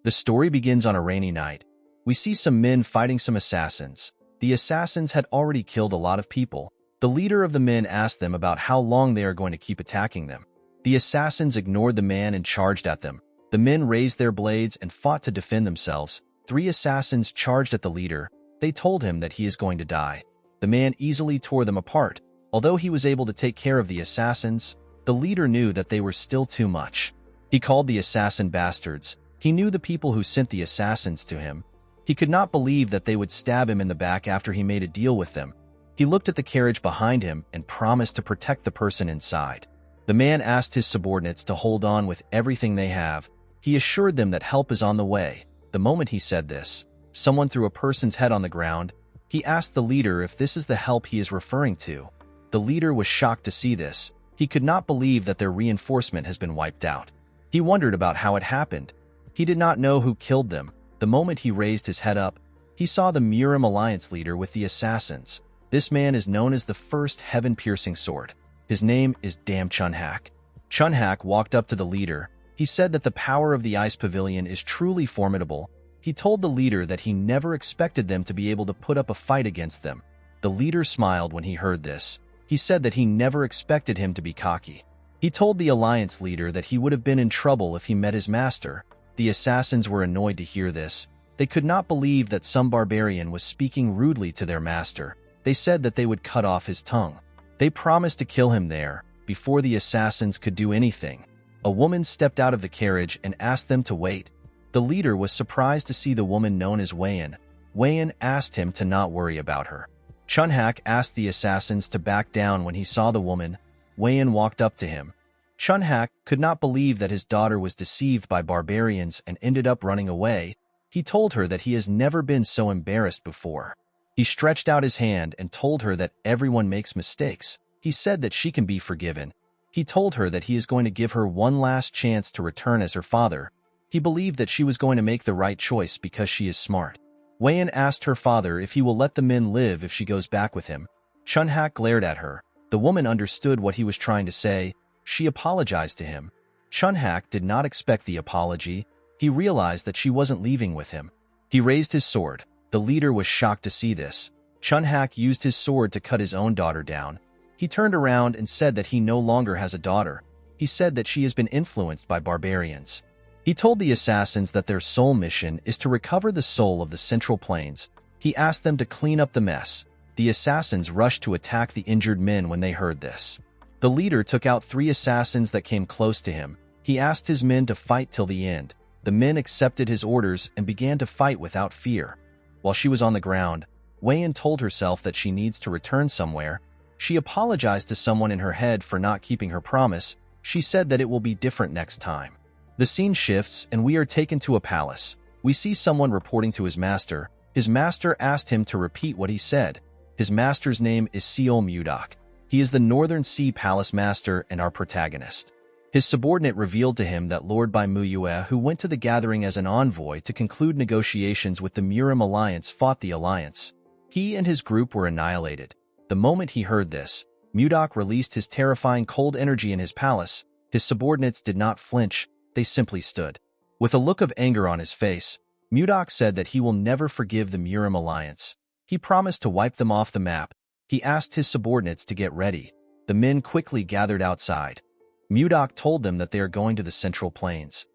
The story begins on a rainy night. We see some men fighting some assassins. The assassins had already killed a lot of people. The leader of the men asked them about how long they are going to keep attacking them. The assassins ignored the man and charged at them. The men raised their blades and fought to defend themselves. 3 assassins charged at the leader. They told him that he is going to die. The man easily tore them apart. Although he was able to take care of the assassins, the leader knew that they were still too much. He called the assassin bastards. He knew the people who sent the assassins to him. He could not believe that they would stab him in the back after he made a deal with them. He looked at the carriage behind him and promised to protect the person inside. The man asked his subordinates to hold on with everything they have. He assured them that help is on the way. The moment he said this, someone threw a person's head on the ground. He asked the leader if this is the help he is referring to. The leader was shocked to see this. He could not believe that their reinforcement has been wiped out. He wondered about how it happened. He did not know who killed them. The moment he raised his head up, he saw the Murim Alliance leader with the assassins. This man is known as the first heaven-piercing sword. His name is Dam Chunhak. Chunhak walked up to the leader. He said that the power of the Ice Pavilion is truly formidable. He told the leader that he never expected them to be able to put up a fight against them. The leader smiled when he heard this. He said that he never expected him to be cocky. He told the Alliance leader that he would have been in trouble if he met his master. The assassins were annoyed to hear this. They could not believe that some barbarian was speaking rudely to their master. They said that they would cut off his tongue. They promised to kill him there, before the assassins could do anything. A woman stepped out of the carriage and asked them to wait. The leader was surprised to see the woman known as Wayan. Wayan asked him to not worry about her. Chunhak asked the assassins to back down when he saw the woman. Wayan walked up to him. Chunhak could not believe that his daughter was deceived by barbarians and ended up running away. He told her that he has never been so embarrassed before. He stretched out his hand and told her that everyone makes mistakes. He said that she can be forgiven. He told her that he is going to give her one last chance to return as her father. He believed that she was going to make the right choice because she is smart. Wayan asked her father if he will let the men live if she goes back with him. Chunhak glared at her. The woman understood what he was trying to say. She apologized to him. Chunhak did not expect the apology. He realized that she wasn't leaving with him. He raised his sword. The leader was shocked to see this. Chunhak used his sword to cut his own daughter down. He turned around and said that he no longer has a daughter. He said that she has been influenced by barbarians. He told the assassins that their sole mission is to recover the soul of the Central Plains. He asked them to clean up the mess. The assassins rushed to attack the injured men when they heard this. The leader took out 3 assassins that came close to him. He asked his men to fight till the end. The men accepted his orders and began to fight without fear. While she was on the ground, Wayan told herself that she needs to return somewhere. She apologized to someone in her head for not keeping her promise. She said that it will be different next time. The scene shifts and we are taken to a palace. We see someone reporting to his master. His master asked him to repeat what he said. His master's name is Seol Mudak. He is the Northern Sea Palace Master and our protagonist. His subordinate revealed to him that Lord Bai Muyue, who went to the gathering as an envoy to conclude negotiations with the Murim Alliance, fought the alliance. He and his group were annihilated. The moment he heard this, Mudak released his terrifying cold energy in his palace. His subordinates did not flinch, they simply stood. With a look of anger on his face, Mudak said that he will never forgive the Murim Alliance. He promised to wipe them off the map. He asked his subordinates to get ready. The men quickly gathered outside. Mudak told them that they are going to the Central Plains.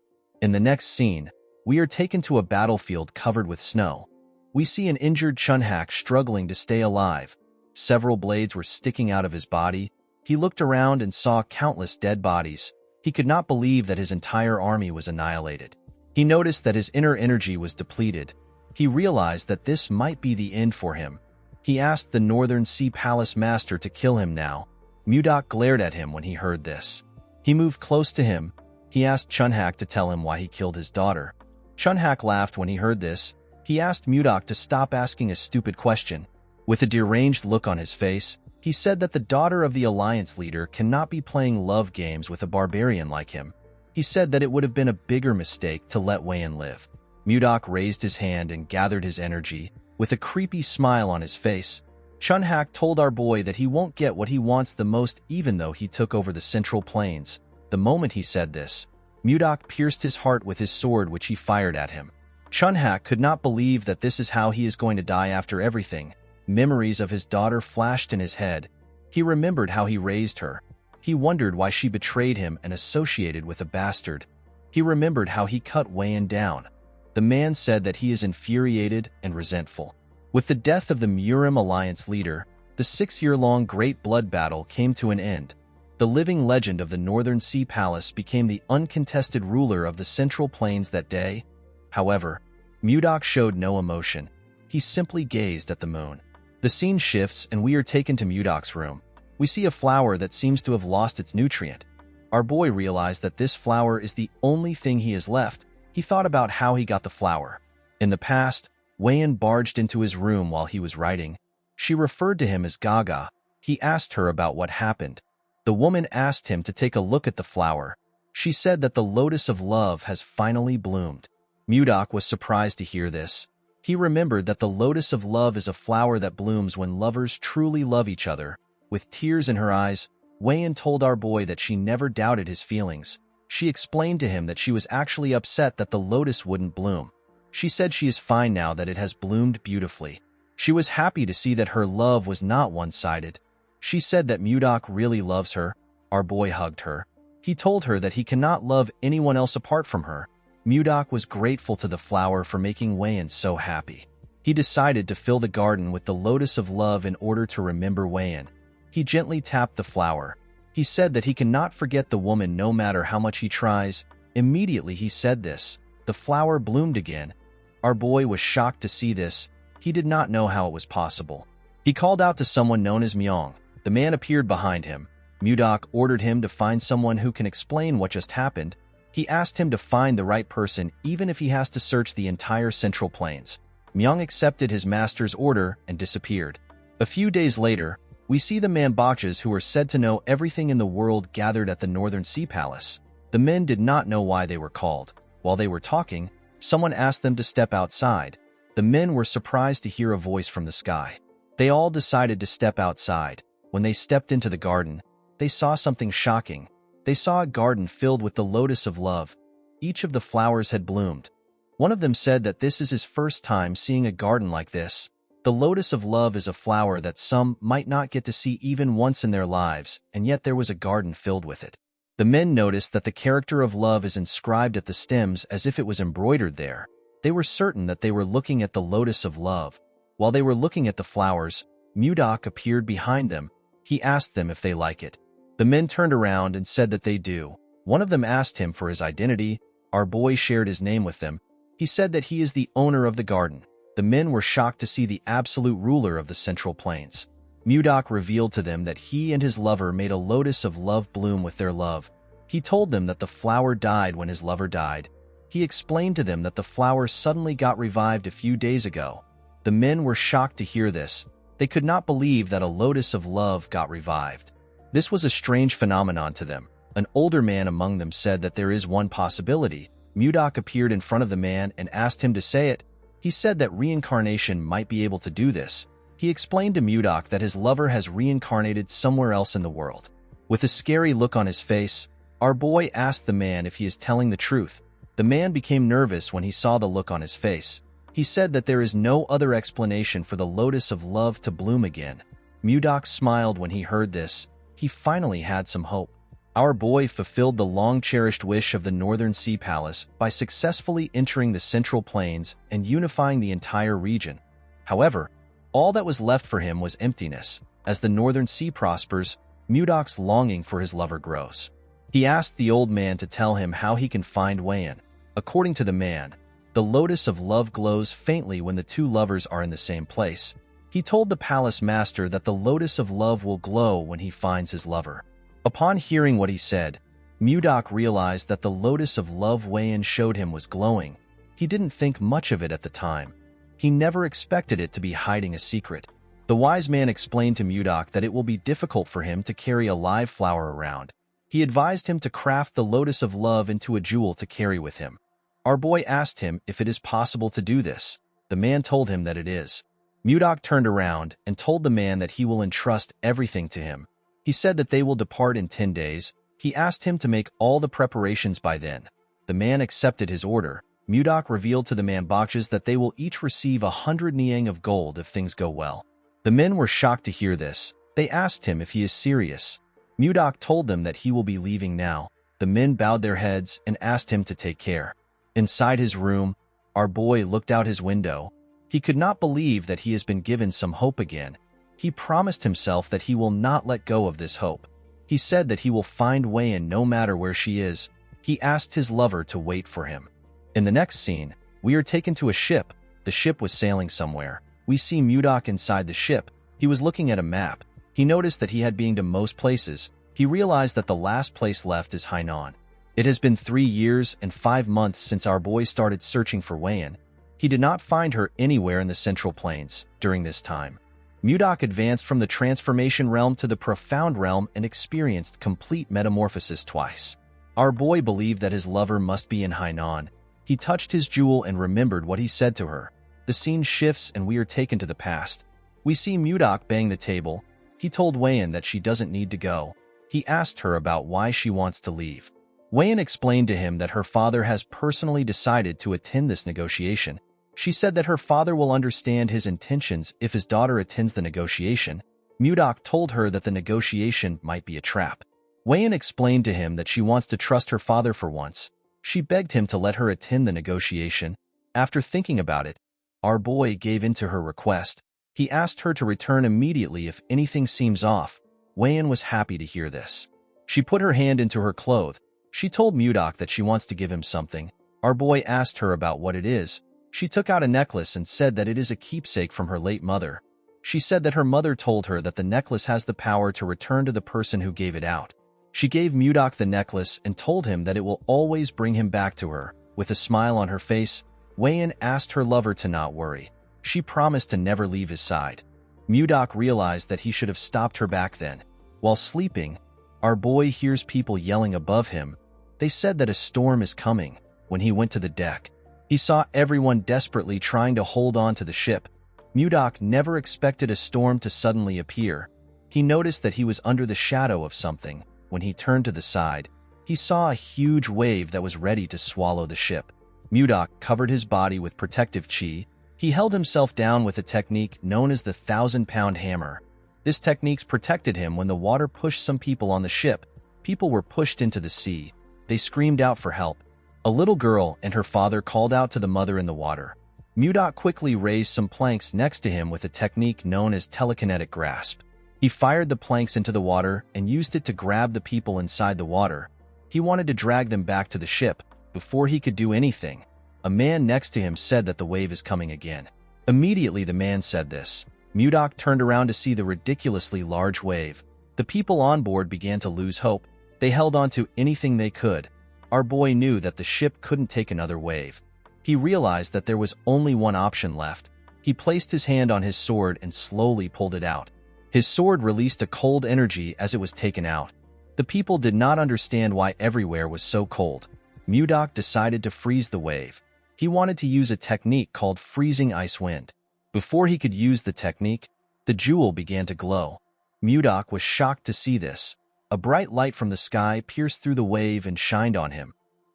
In the next scene, we are taken to a battlefield covered with snow. We see an injured Chunhak struggling to stay alive. Several blades were sticking out of his body. He looked around and saw countless dead bodies. He could not believe that his entire army was annihilated. He noticed that his inner energy was depleted. He realized that this might be the end for him. He asked the Northern Sea Palace Master to kill him now. Mudak glared at him when he heard this. He moved close to him. He asked Chunhak to tell him why he killed his daughter. Chunhak laughed when he heard this. He asked Mudak to stop asking a stupid question. With a deranged look on his face, he said that the daughter of the alliance leader cannot be playing love games with a barbarian like him. He said that it would have been a bigger mistake to let Wayan live. Mudak raised his hand and gathered his energy. With a creepy smile on his face, Chunhak told our boy that he won't get what he wants the most even though he took over the Central Plains. The moment he said this, Mudok pierced his heart with his sword which he fired at him. Chunhak could not believe that this is how he is going to die after everything. Memories of his daughter flashed in his head. He remembered how he raised her. He wondered why she betrayed him and associated with a bastard. He remembered how he cut Weiyan down. The man said that he is infuriated and resentful. With the death of the Murim Alliance leader, the 6-year-long Great Blood Battle came to an end. The living legend of the Northern Sea Palace became the uncontested ruler of the Central Plains that day. However, Mudok showed no emotion. He simply gazed at the moon. The scene shifts and we are taken to Mudok's room. We see a flower that seems to have lost its nutrient. Our boy realized that this flower is the only thing he has left. He thought about how he got the flower. In the past, Weiyan barged into his room while he was writing. She referred to him as Gaga. He asked her about what happened. The woman asked him to take a look at the flower. She said that the lotus of love has finally bloomed. Mudok was surprised to hear this. He remembered that the lotus of love is a flower that blooms when lovers truly love each other. With tears in her eyes, Weiyan told our boy that she never doubted his feelings. She explained to him that she was actually upset that the lotus wouldn't bloom. She said she is fine now that it has bloomed beautifully. She was happy to see that her love was not one-sided. She said that Mudok really loves her. Our boy hugged her. He told her that he cannot love anyone else apart from her. Mudok was grateful to the flower for making Weiyan so happy. He decided to fill the garden with the lotus of love in order to remember Weiyan. He gently tapped the flower. He said that he cannot forget the woman no matter how much he tries. Immediately he said this. The flower bloomed again. Our boy was shocked to see this. He did not know how it was possible. He called out to someone known as Myong. The man appeared behind him. Mudok ordered him to find someone who can explain what just happened. He asked him to find the right person even if he has to search the entire Central Plains. Myong accepted his master's order and disappeared. A few days later, we see the Manbaches who are said to know everything in the world gathered at the Northern Sea Palace. The men did not know why they were called. While they were talking, someone asked them to step outside. The men were surprised to hear a voice from the sky. They all decided to step outside. When they stepped into the garden, they saw something shocking. They saw a garden filled with the lotus of love. Each of the flowers had bloomed. One of them said that this is his first time seeing a garden like this. The lotus of love is a flower that some might not get to see even once in their lives, and yet there was a garden filled with it. The men noticed that the character of love is inscribed at the stems as if it was embroidered there. They were certain that they were looking at the lotus of love. While they were looking at the flowers, Mudok appeared behind them. He asked them if they like it. The men turned around and said that they do. One of them asked him for his identity. Our boy shared his name with them. He said that he is the owner of the garden. The men were shocked to see the absolute ruler of the Central Plains. Mudok revealed to them that he and his lover made a lotus of love bloom with their love. He told them that the flower died when his lover died. He explained to them that the flower suddenly got revived a few days ago. The men were shocked to hear this. They could not believe that a lotus of love got revived. This was a strange phenomenon to them. An older man among them said that there is one possibility. Mudok appeared in front of the man and asked him to say it. He said that reincarnation might be able to do this. He explained to Mudok that his lover has reincarnated somewhere else in the world. With a scary look on his face, our boy asked the man if he is telling the truth. The man became nervous when he saw the look on his face. He said that there is no other explanation for the lotus of love to bloom again. Mudok smiled when he heard this. He finally had some hope. Our boy fulfilled the long-cherished wish of the Northern Sea Palace by successfully entering the Central Plains and unifying the entire region. However, all that was left for him was emptiness. As the Northern Sea prospers, Mudok's longing for his lover grows. He asked the old man to tell him how he can find Weiyan. According to the man, the lotus of love glows faintly when the two lovers are in the same place. He told the palace master that the lotus of love will glow when he finds his lover. Upon hearing what he said, Mudok realized that the lotus of love Weiyan showed him was glowing. He didn't think much of it at the time. He never expected it to be hiding a secret. The wise man explained to Mudok that it will be difficult for him to carry a live flower around. He advised him to craft the lotus of love into a jewel to carry with him. Our boy asked him if it is possible to do this. The man told him that it is. Mudok turned around and told the man that he will entrust everything to him. He said that they will depart in 10 days. He asked him to make all the preparations by then. The man accepted his order. Mudok revealed to the Manboxes that they will each receive 100 niang of gold if things go well. The men were shocked to hear this. They asked him if he is serious. Mudok told them that he will be leaving now. The men bowed their heads and asked him to take care. Inside his room, our boy looked out his window. He could not believe that he has been given some hope again. He promised himself that he will not let go of this hope. He said that he will find Wei-in no matter where she is. He asked his lover to wait for him. In the next scene, we are taken to a ship. The ship was sailing somewhere. We see Mudok inside the ship. He was looking at a map. He noticed that he had been to most places. He realized that the last place left is Hainan. It has been 3 years and 5 months since our boy started searching for Wei-in. He did not find her anywhere in the Central Plains during this time. Mudok advanced from the transformation realm to the profound realm and experienced complete metamorphosis twice. Our boy believed that his lover must be in Hainan. He touched his jewel and remembered what he said to her. The scene shifts and we are taken to the past. We see Mudok bang the table. He told Wei-in that she doesn't need to go. He asked her about why she wants to leave. Wei-in explained to him that her father has personally decided to attend this negotiation. She said that her father will understand his intentions if his daughter attends the negotiation. Mudok told her that the negotiation might be a trap. Wei-in explained to him that she wants to trust her father for once. She begged him to let her attend the negotiation. After thinking about it, our boy gave in to her request. He asked her to return immediately if anything seems off. Wei-in was happy to hear this. She put her hand into her cloth. She told Mudok that she wants to give him something. Our boy asked her about what it is. She took out a necklace and said that it is a keepsake from her late mother. She said that her mother told her that the necklace has the power to return to the person who gave it out. She gave Mudok the necklace and told him that it will always bring him back to her. With a smile on her face, Wei-in asked her lover to not worry. She promised to never leave his side. Mudok realized that he should have stopped her back then. While sleeping, our boy hears people yelling above him. They said that a storm is coming. When he went to the deck, he saw everyone desperately trying to hold on to the ship. Mudok never expected a storm to suddenly appear. He noticed that he was under the shadow of something. When he turned to the side, he saw a huge wave that was ready to swallow the ship. Mudok covered his body with protective chi. He held himself down with a technique known as the 1,000-pound hammer. This technique protected him when the water pushed some people on the ship. People were pushed into the sea. They screamed out for help. A little girl and her father called out to the mother in the water. Mudok quickly raised some planks next to him with a technique known as telekinetic grasp. He fired the planks into the water and used it to grab the people inside the water. He wanted to drag them back to the ship. Before he could do anything, a man next to him said that the wave is coming again. Immediately the man said this. Mudok turned around to see the ridiculously large wave. The people on board began to lose hope. They held on to anything they could. Our boy knew that the ship couldn't take another wave. He realized that there was only one option left. He placed his hand on his sword and slowly pulled it out. His sword released a cold energy as it was taken out. The people did not understand why everywhere was so cold. Mudok decided to freeze the wave. He wanted to use a technique called freezing ice wind. Before he could use the technique, the jewel began to glow. Mudok was shocked to see this. A bright light from the sky pierced through the wave and shined on him.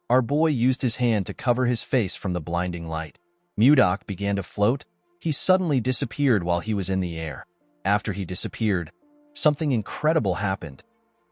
Our boy used his hand to cover his face from the blinding light. Mudok began to float. He suddenly disappeared while he was in the air. After he disappeared, something incredible happened.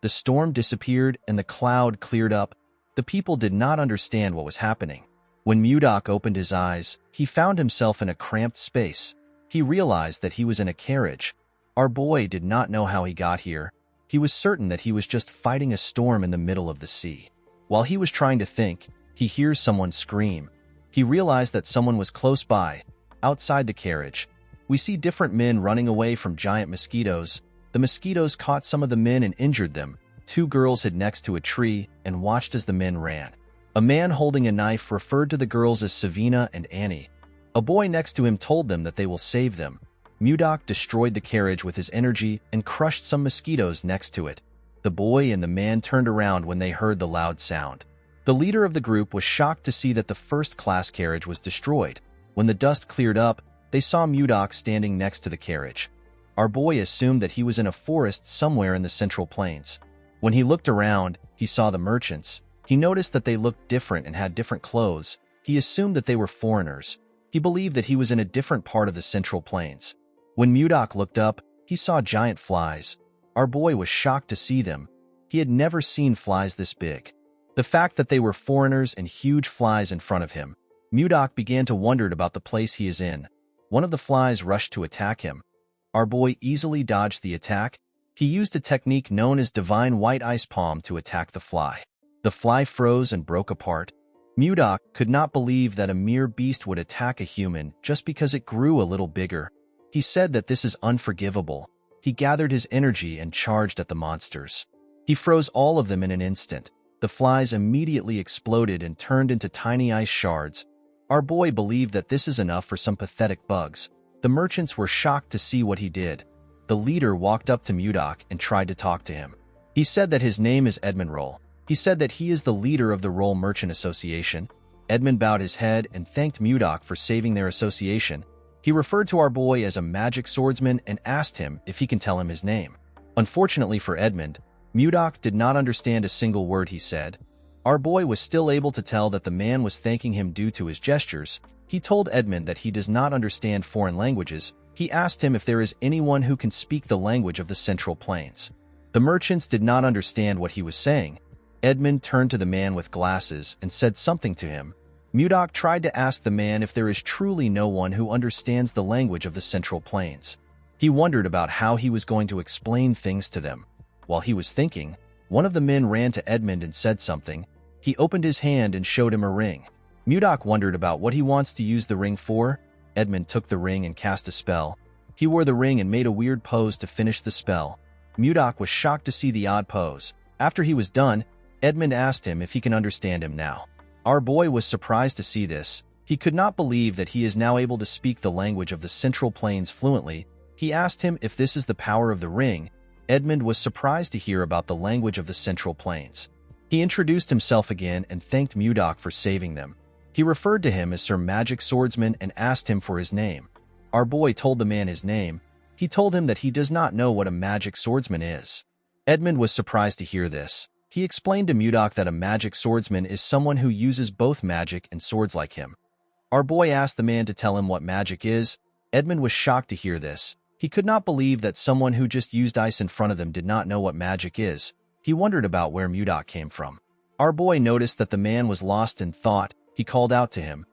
The storm disappeared and the cloud cleared up. The people did not understand what was happening. When Mudok opened his eyes, he found himself in a cramped space. He realized that he was in a carriage. Our boy did not know how he got here. He was certain that he was just fighting a storm in the middle of the sea. While he was trying to think, he hears someone scream. He realized that someone was close by, outside the carriage. We see different men running away from giant mosquitoes. The mosquitoes caught some of the men and injured them. 2 girls hid next to a tree and watched as the men ran. A man holding a knife referred to the girls as Savina and Annie. A boy next to him told them that they will save them. Mudok destroyed the carriage with his energy and crushed some mosquitoes next to it. The boy and the man turned around when they heard the loud sound. The leader of the group was shocked to see that the first-class carriage was destroyed. When the dust cleared up, they saw Mudok standing next to the carriage. Our boy assumed that he was in a forest somewhere in the Central Plains. When he looked around, he saw the merchants. He noticed that they looked different and had different clothes. He assumed that they were foreigners. He believed that he was in a different part of the Central Plains. When Mudok looked up, he saw giant flies. Our boy was shocked to see them. He had never seen flies this big. The fact that they were foreigners and huge flies in front of him, Mudok began to wonder about the place he is in. One of the flies rushed to attack him. Our boy easily dodged the attack. He used a technique known as Divine White Ice Palm to attack the fly. The fly froze and broke apart. Mudok could not believe that a mere beast would attack a human just because it grew a little bigger. He said that this is unforgivable. He gathered his energy and charged at the monsters. He froze all of them in an instant. The flies immediately exploded and turned into tiny ice shards. Our boy believed that this is enough for some pathetic bugs. The merchants were shocked to see what he did. The leader walked up to Mudok and tried to talk to him. He said that his name is Edmund Roll. He said that he is the leader of the Roll Merchant Association. Edmund bowed his head and thanked Mudok for saving their association. He referred to our boy as a magic swordsman and asked him if he can tell him his name. Unfortunately for Edmund, Mudok did not understand a single word he said. Our boy was still able to tell that the man was thanking him due to his gestures. He told Edmund that he does not understand foreign languages. He asked him if there is anyone who can speak the language of the Central Plains. The merchants did not understand what he was saying. Edmund turned to the man with glasses and said something to him. Mudok tried to ask the man if there is truly no one who understands the language of the Central Plains. He wondered about how he was going to explain things to them. While he was thinking, one of the men ran to Edmund and said something. He opened his hand and showed him a ring. Mudok wondered about what he wants to use the ring for. Edmund took the ring and cast a spell. He wore the ring and made a weird pose to finish the spell. Mudok was shocked to see the odd pose. After he was done, Edmund asked him if he can understand him now. Our boy was surprised to see this. He could not believe that he is now able to speak the language of the Central Plains fluently. He asked him if this is the power of the ring. Edmund was surprised to hear about the language of the Central Plains. He introduced himself again and thanked Mudok for saving them. He referred to him as Sir Magic Swordsman and asked him for his name. Our boy told the man his name. He told him that he does not know what a magic swordsman is. Edmund was surprised to hear this. He explained to Mudok that a magic swordsman is someone who uses both magic and swords like him. Our boy asked the man to tell him what magic is. Edmund was shocked to hear this. He could not believe that someone who just used ice in front of them did not know what magic is. He wondered about where Mudok came from. Our boy noticed that the man was lost in thought. He called out to him.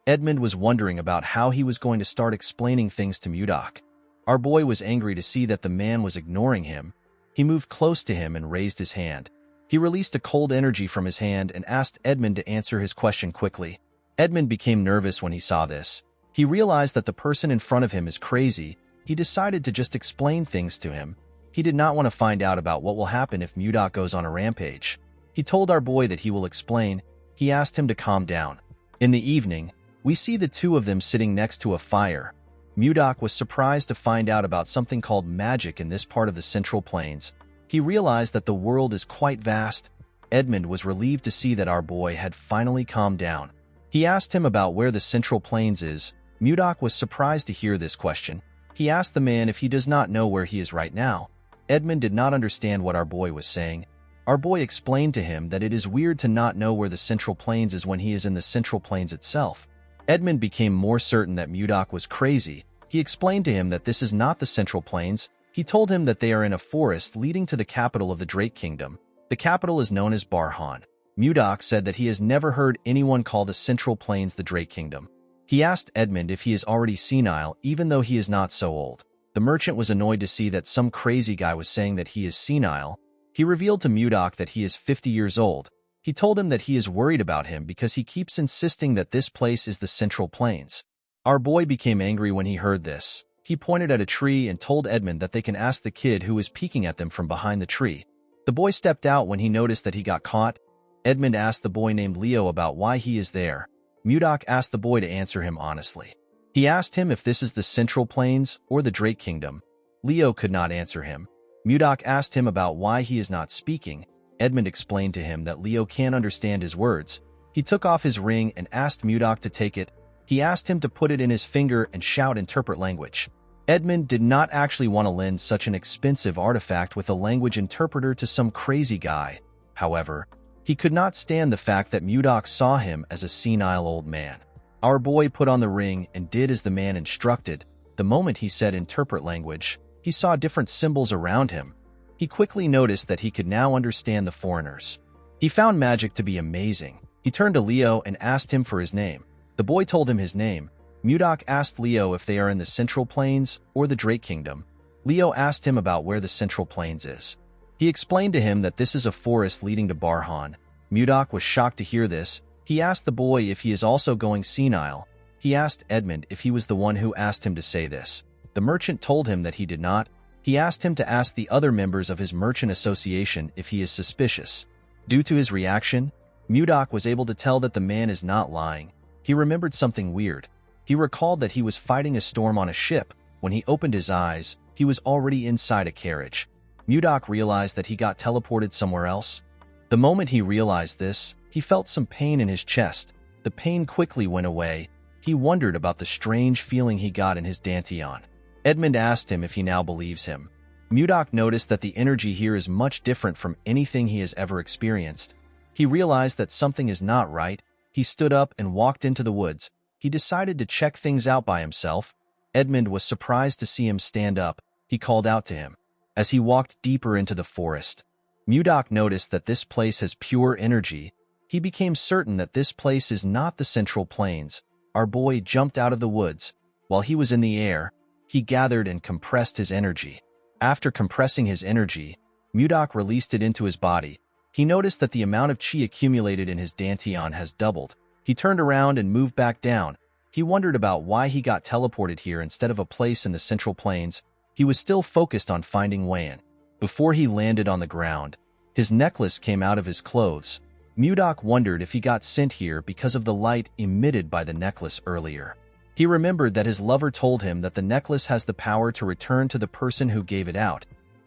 Edmund was wondering about how he was going to start explaining things to Mudok. Our boy was angry to see that the man was ignoring him. He moved close to him and raised his hand. He released a cold energy from his hand and asked Edmund to answer his question quickly. Edmund became nervous when he saw this. He realized that the person in front of him is crazy. He decided to just explain things to him. He did not want to find out about what will happen if Mudok goes on a rampage. He told our boy that he will explain. He asked him to calm down. In the evening, we see the two of them sitting next to a fire. Mudok was surprised to find out about something called magic in this part of the Central Plains. He realized that the world is quite vast. Edmund was relieved to see that our boy had finally calmed down. He asked him about where the Central Plains is. Mudok was surprised to hear this question. He asked the man if he does not know where he is right now. Edmund did not understand what our boy was saying. Our boy explained to him that it is weird to not know where the Central Plains is when he is in the Central Plains itself. Edmund became more certain that Mudok was crazy. He explained to him that this is not the Central Plains. He told him that they are in a forest leading to the capital of the Drake Kingdom. The capital is known as Barhan. Mudok said that he has never heard anyone call the Central Plains the Drake Kingdom. He asked Edmund if he is already senile, even though he is not so old. The merchant was annoyed to see that some crazy guy was saying that he is senile. He revealed to Mudok that he is 50 years old. He told him that he is worried about him because he keeps insisting that this place is the Central Plains. Our boy became angry when he heard this. He pointed at a tree and told Edmund that they can ask the kid who was peeking at them from behind the tree. The boy stepped out when he noticed that he got caught. Edmund asked the boy named Leo about why he is there. Mudok asked the boy to answer him honestly. He asked him if this is the Central Plains or the Drake Kingdom. Leo could not answer him. Mudok asked him about why he is not speaking. Edmund explained to him that Leo can't understand his words. He took off his ring and asked Mudok to take it. He asked him to put it in his finger and shout interpret language. Edmund did not actually want to lend such an expensive artifact with a language interpreter to some crazy guy. However, He could not stand the fact that Mudok saw him as a senile old man. Our boy put on the ring and did as the man instructed. The moment he said interpret language, he saw different symbols around him. He quickly noticed that he could now understand the foreigners. He found magic to be amazing. He turned to Leo and asked him for his name. The boy told him his name. Mudok asked Leo if they are in the Central Plains or the Drake Kingdom. Leo asked him about where the Central Plains is. He explained to him that this is a forest leading to Barhan. Mudok was shocked to hear this. He asked the boy if he is also going senile. He asked Edmund if he was the one who asked him to say this. The merchant told him that he did not. He asked him to ask the other members of his merchant association if he is suspicious. Due to his reaction, Mudok was able to tell that the man is not lying. He remembered something weird. He recalled that he was fighting a storm on a ship. When he opened his eyes, he was already inside a carriage. Mudok realized that he got teleported somewhere else. The moment he realized this, he felt some pain in his chest. The pain quickly went away. He wondered about the strange feeling he got in his dantian. Edmund asked him if he now believes him. Mudok noticed that the energy here is much different from anything he has ever experienced. He realized that something is not right. He stood up and walked into the woods. He decided to check things out by himself. Edmund was surprised to see him stand up. He called out to him. As he walked deeper into the forest, Mudok noticed that this place has pure energy. He became certain that this place is not the Central Plains. Our boy jumped out of the woods. While he was in the air, he gathered and compressed his energy. After compressing his energy, Mudok released it into his body. He noticed that the amount of chi accumulated in his dantian has doubled. He turned around and moved back down. He wondered about why he got teleported here instead of a place in the Central Plains. He was still focused on finding Wayan. Before he landed on the ground, his necklace came out of his clothes. Mudok wondered if he got sent here because of the light emitted by the necklace earlier. He remembered that his lover told him that the necklace has the power to return to the person who gave it out.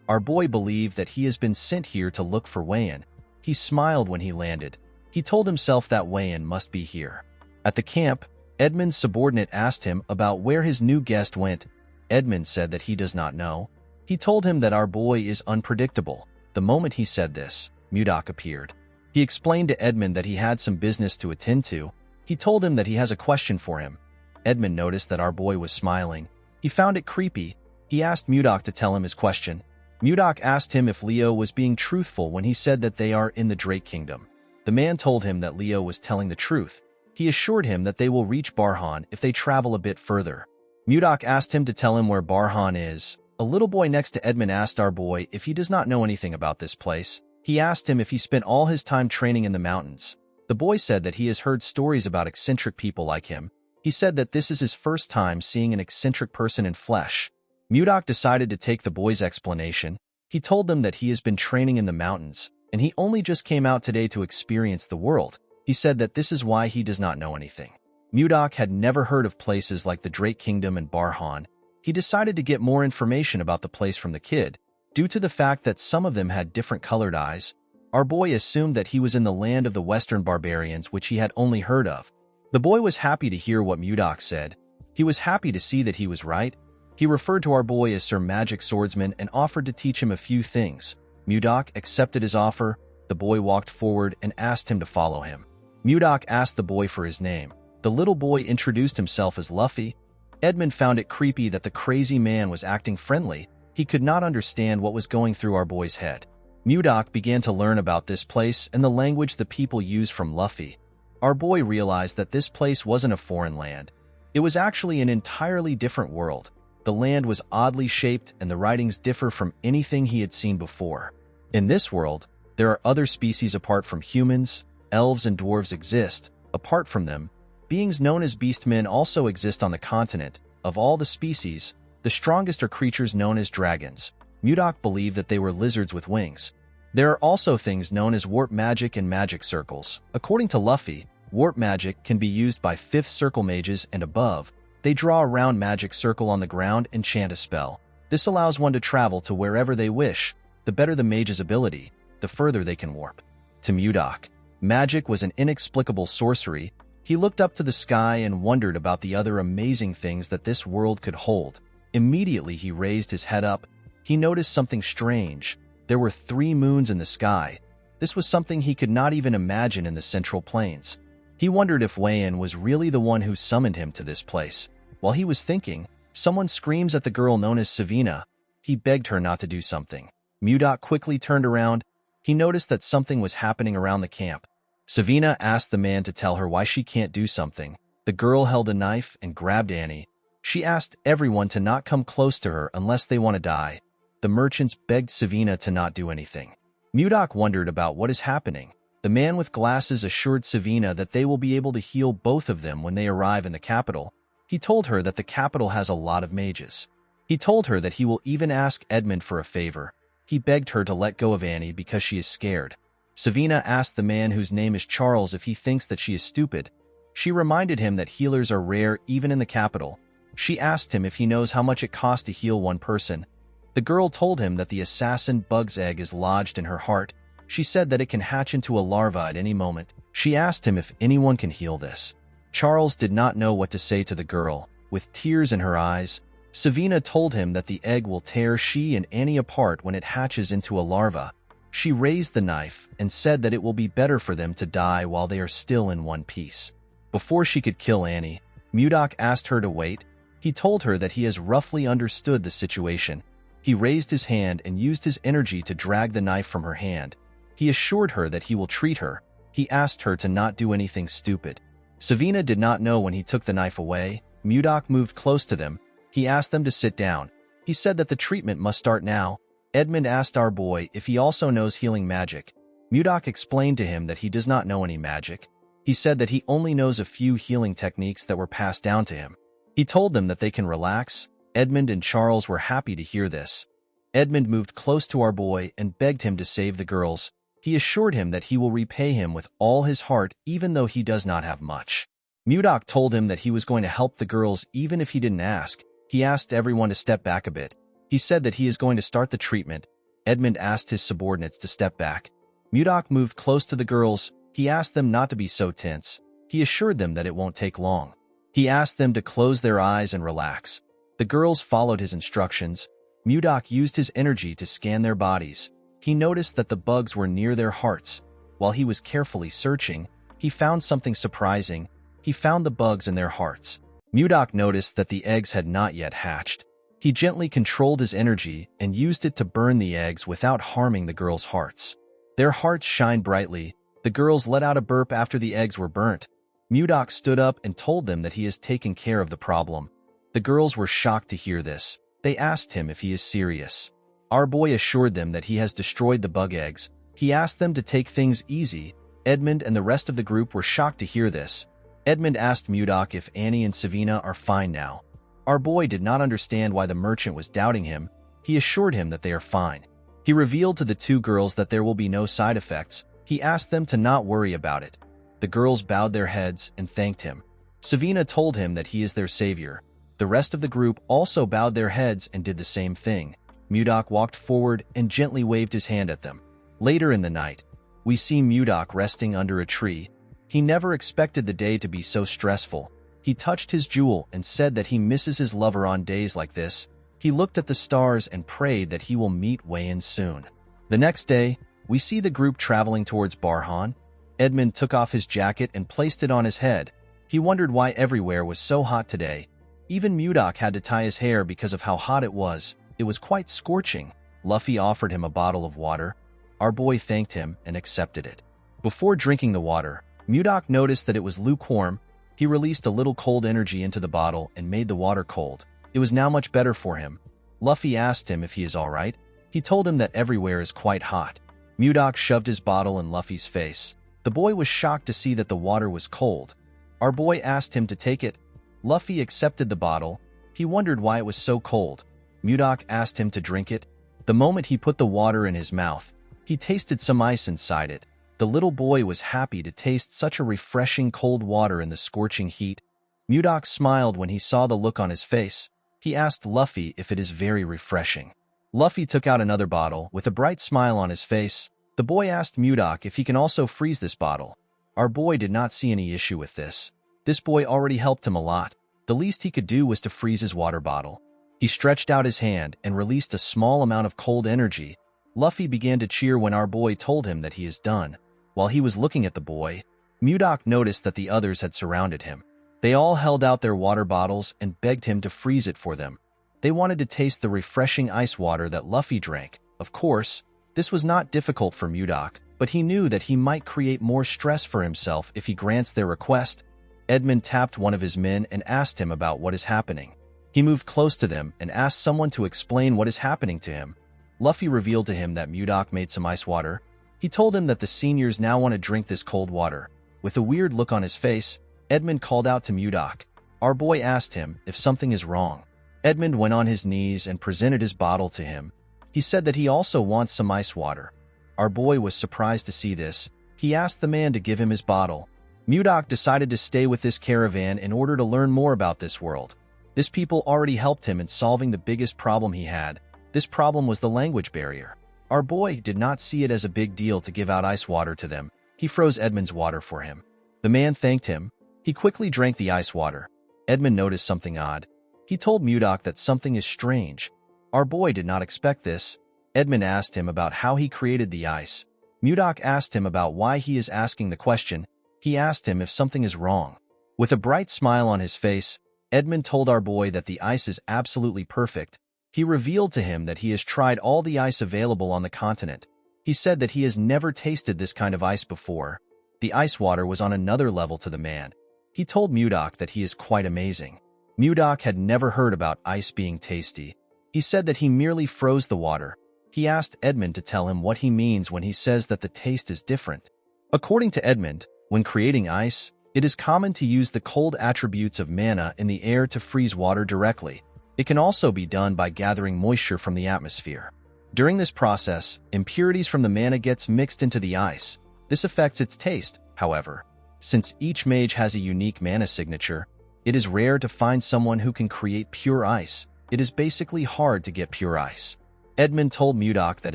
Our boy believed that he has been sent here to look for Wayan. He smiled when he landed. He told himself that Wayan must be here. At the camp, Edmund's subordinate asked him about where his new guest went. Edmund said that he does not know. He told him that our boy is unpredictable. The moment he said this, Mudok appeared. He explained to Edmund that he had some business to attend to. He told him that he has a question for him. Edmund noticed that our boy was smiling. He found it creepy. He asked Mudok to tell him his question. Mudok asked him if Leo was being truthful when he said that they are in the Drake Kingdom. The man told him that Leo was telling the truth. He assured him that they will reach Barhan if they travel a bit further. Mudok asked him to tell him where Barhan is. A little boy next to Edmund asked our boy if he does not know anything about this place. He asked him if he spent all his time training in the mountains. The boy said that he has heard stories about eccentric people like him. He said that this is his first time seeing an eccentric person in flesh. Mudok decided to take the boy's explanation. He told them that he has been training in the mountains, and he only just came out today to experience the world. He said that this is why he does not know anything. Mudok had never heard of places like the Drake Kingdom and Barhan. He decided to get more information about the place from the kid. Due to the fact that some of them had different colored eyes, our boy assumed that he was in the land of the Western barbarians, which he had only heard of. The boy was happy to hear what Mudok said. He was happy to see that he was right. He referred to our boy as Sir Magic Swordsman and offered to teach him a few things. Mudok accepted his offer. The boy walked forward and asked him to follow him. Mudok asked the boy for his name. The little boy introduced himself as Luffy. Edmund found it creepy that the crazy man was acting friendly. He could not understand what was going through our boy's head. Mudok began to learn about this place and the language the people use from Luffy. Our boy realized that this place wasn't a foreign land. It was actually an entirely different world. The land was oddly shaped and the writings differ from anything he had seen before. In this world, there are other species apart from humans. Elves and dwarves exist. Apart from them, beings known as beastmen also exist on the continent. Of all the species, the strongest are creatures known as dragons. Mudok believed that they were lizards with wings. There are also things known as warp magic and magic circles. According to Luffy, warp magic can be used by 5th circle mages and above. They draw a round magic circle on the ground and chant a spell. This allows one to travel to wherever they wish. The better the mage's ability, the further they can warp. To Mudok, magic was an inexplicable sorcery. He looked up to the sky and wondered about the other amazing things that this world could hold. Immediately he raised his head up. He noticed something strange. There were 3 moons in the sky. This was something he could not even imagine in the Central Plains. He wondered if Wayan was really the one who summoned him to this place. While he was thinking, someone screams at the girl known as Savina. He begged her not to do something. Mudok quickly turned around. He noticed that something was happening around the camp. Savina asked the man to tell her why she can't do something. The girl held a knife and grabbed Annie. She asked everyone to not come close to her unless they want to die. The merchants begged Savina to not do anything. Mudok wondered about what is happening. The man with glasses assured Savina that they will be able to heal both of them when they arrive in the capital. He told her that the capital has a lot of mages. He told her that he will even ask Edmund for a favor. He begged her to let go of Annie because she is scared. Savina asked the man whose name is Charles if he thinks that she is stupid. She reminded him that healers are rare even in the capital. She asked him if he knows how much it costs to heal one person. The girl told him that the assassin bug's egg is lodged in her heart. She said that it can hatch into a larva at any moment. She asked him if anyone can heal this. Charles did not know what to say to the girl. With tears in her eyes, Savina told him that the egg will tear she and Annie apart when it hatches into a larva. She raised the knife and said that it will be better for them to die while they are still in one piece. Before she could kill Annie, Mudok asked her to wait. He told her that he has roughly understood the situation. He raised his hand and used his energy to drag the knife from her hand. He assured her that he will treat her. He asked her to not do anything stupid. Savina did not know when he took the knife away. Mudok moved close to them. He asked them to sit down. He said that the treatment must start now. Edmund asked our boy if he also knows healing magic. Mudok explained to him that he does not know any magic. He said that he only knows a few healing techniques that were passed down to him. He told them that they can relax. Edmund and Charles were happy to hear this. Edmund moved close to our boy and begged him to save the girls. He assured him that he will repay him with all his heart even though he does not have much. Mudok told him that he was going to help the girls even if he didn't ask. He asked everyone to step back a bit. He said that he is going to start the treatment. Edmund asked his subordinates to step back. Mudok moved close to the girls. He asked them not to be so tense. He assured them that it won't take long. He asked them to close their eyes and relax. The girls followed his instructions. Mudok used his energy to scan their bodies. He noticed that the bugs were near their hearts. While he was carefully searching, he found something surprising. He found the bugs in their hearts. Mudok noticed that the eggs had not yet hatched. He gently controlled his energy and used it to burn the eggs without harming the girls' hearts. Their hearts shined brightly. The girls let out a burp after the eggs were burnt. Mudok stood up and told them that he has taken care of the problem. The girls were shocked to hear this. They asked him if he is serious. Our boy assured them that he has destroyed the bug eggs. He asked them to take things easy. Edmund and the rest of the group were shocked to hear this. Edmund asked Mudok if Annie and Savina are fine now. Our boy did not understand why the merchant was doubting him. He assured him that they are fine. He revealed to the two girls that there will be no side effects. He asked them to not worry about it. The girls bowed their heads and thanked him. Savina told him that he is their savior. The rest of the group also bowed their heads and did the same thing. Mudok walked forward and gently waved his hand at them. Later in the night, we see Mudok resting under a tree. He never expected the day to be so stressful. He touched his jewel and said that he misses his lover on days like this. He looked at the stars and prayed that he will meet Wayan soon. The next day, we see the group traveling towards Barhan. Edmund took off his jacket and placed it on his head. He wondered why everywhere was so hot today. Even Mudok had to tie his hair because of how hot it was. It was quite scorching. Luffy offered him a bottle of water. Our boy thanked him and accepted it. Before drinking the water, Mudok noticed that it was lukewarm. He released a little cold energy into the bottle and made the water cold. It was now much better for him. Luffy asked him if he is all right. He told him that everywhere is quite hot. Mudok shoved his bottle in Luffy's face. The boy was shocked to see that the water was cold. Our boy asked him to take it. Luffy accepted the bottle. He wondered why it was so cold. Mudok asked him to drink it. The moment he put the water in his mouth, he tasted some ice inside it. The little boy was happy to taste such a refreshing cold water in the scorching heat. Mudok smiled when he saw the look on his face. He asked Luffy if it is very refreshing. Luffy took out another bottle with a bright smile on his face. The boy asked Mudok if he can also freeze this bottle. Our boy did not see any issue with this. This boy already helped him a lot. The least he could do was to freeze his water bottle. He stretched out his hand and released a small amount of cold energy. Luffy began to cheer when our boy told him that he is done. While he was looking at the boy, Mudok noticed that the others had surrounded him. They all held out their water bottles and begged him to freeze it for them. They wanted to taste the refreshing ice water that Luffy drank. Of course, this was not difficult for Mudok, but he knew that he might create more stress for himself if he grants their request. Edmund tapped one of his men and asked him about what is happening. He moved close to them and asked someone to explain what is happening to him. Luffy revealed to him that Mudok made some ice water. He told him that the seniors now want to drink this cold water. With a weird look on his face, Edmund called out to Mudok. Our boy asked him if something is wrong. Edmund went on his knees and presented his bottle to him. He said that he also wants some ice water. Our boy was surprised to see this. He asked the man to give him his bottle. Mudok decided to stay with this caravan in order to learn more about this world. This people already helped him in solving the biggest problem he had. This problem was the language barrier. Our boy did not see it as a big deal to give out ice water to them. He froze Edmund's water for him. The man thanked him. He quickly drank the ice water. Edmund noticed something odd. He told Mudok that something is strange. Our boy did not expect this. Edmund asked him about how he created the ice. Mudok asked him about why he is asking the question. He asked him if something is wrong. With a bright smile on his face, Edmund told our boy that the ice is absolutely perfect. He revealed to him that he has tried all the ice available on the continent. He said that he has never tasted this kind of ice before. The ice water was on another level to the man. He told Mudok that he is quite amazing. Mudok had never heard about ice being tasty. He said that he merely froze the water. He asked Edmund to tell him what he means when he says that the taste is different. According to Edmund, when creating ice, it is common to use the cold attributes of mana in the air to freeze water directly. It can also be done by gathering moisture from the atmosphere. During this process, impurities from the mana gets mixed into the ice. This affects its taste, however. Since each mage has a unique mana signature, it is rare to find someone who can create pure ice. It is basically hard to get pure ice. Edmund told Mudok that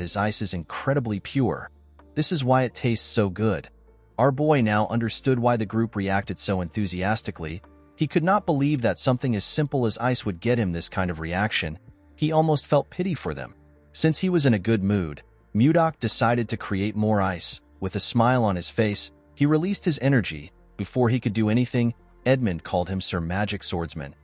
his ice is incredibly pure. This is why it tastes so good. Our boy now understood why the group reacted so enthusiastically. He could not believe that something as simple as ice would get him this kind of reaction. He almost felt pity for them. Since he was in a good mood, Mudok decided to create more ice. With a smile on his face, he released his energy. Before he could do anything, Edmund called him Sir Magic Swordsman.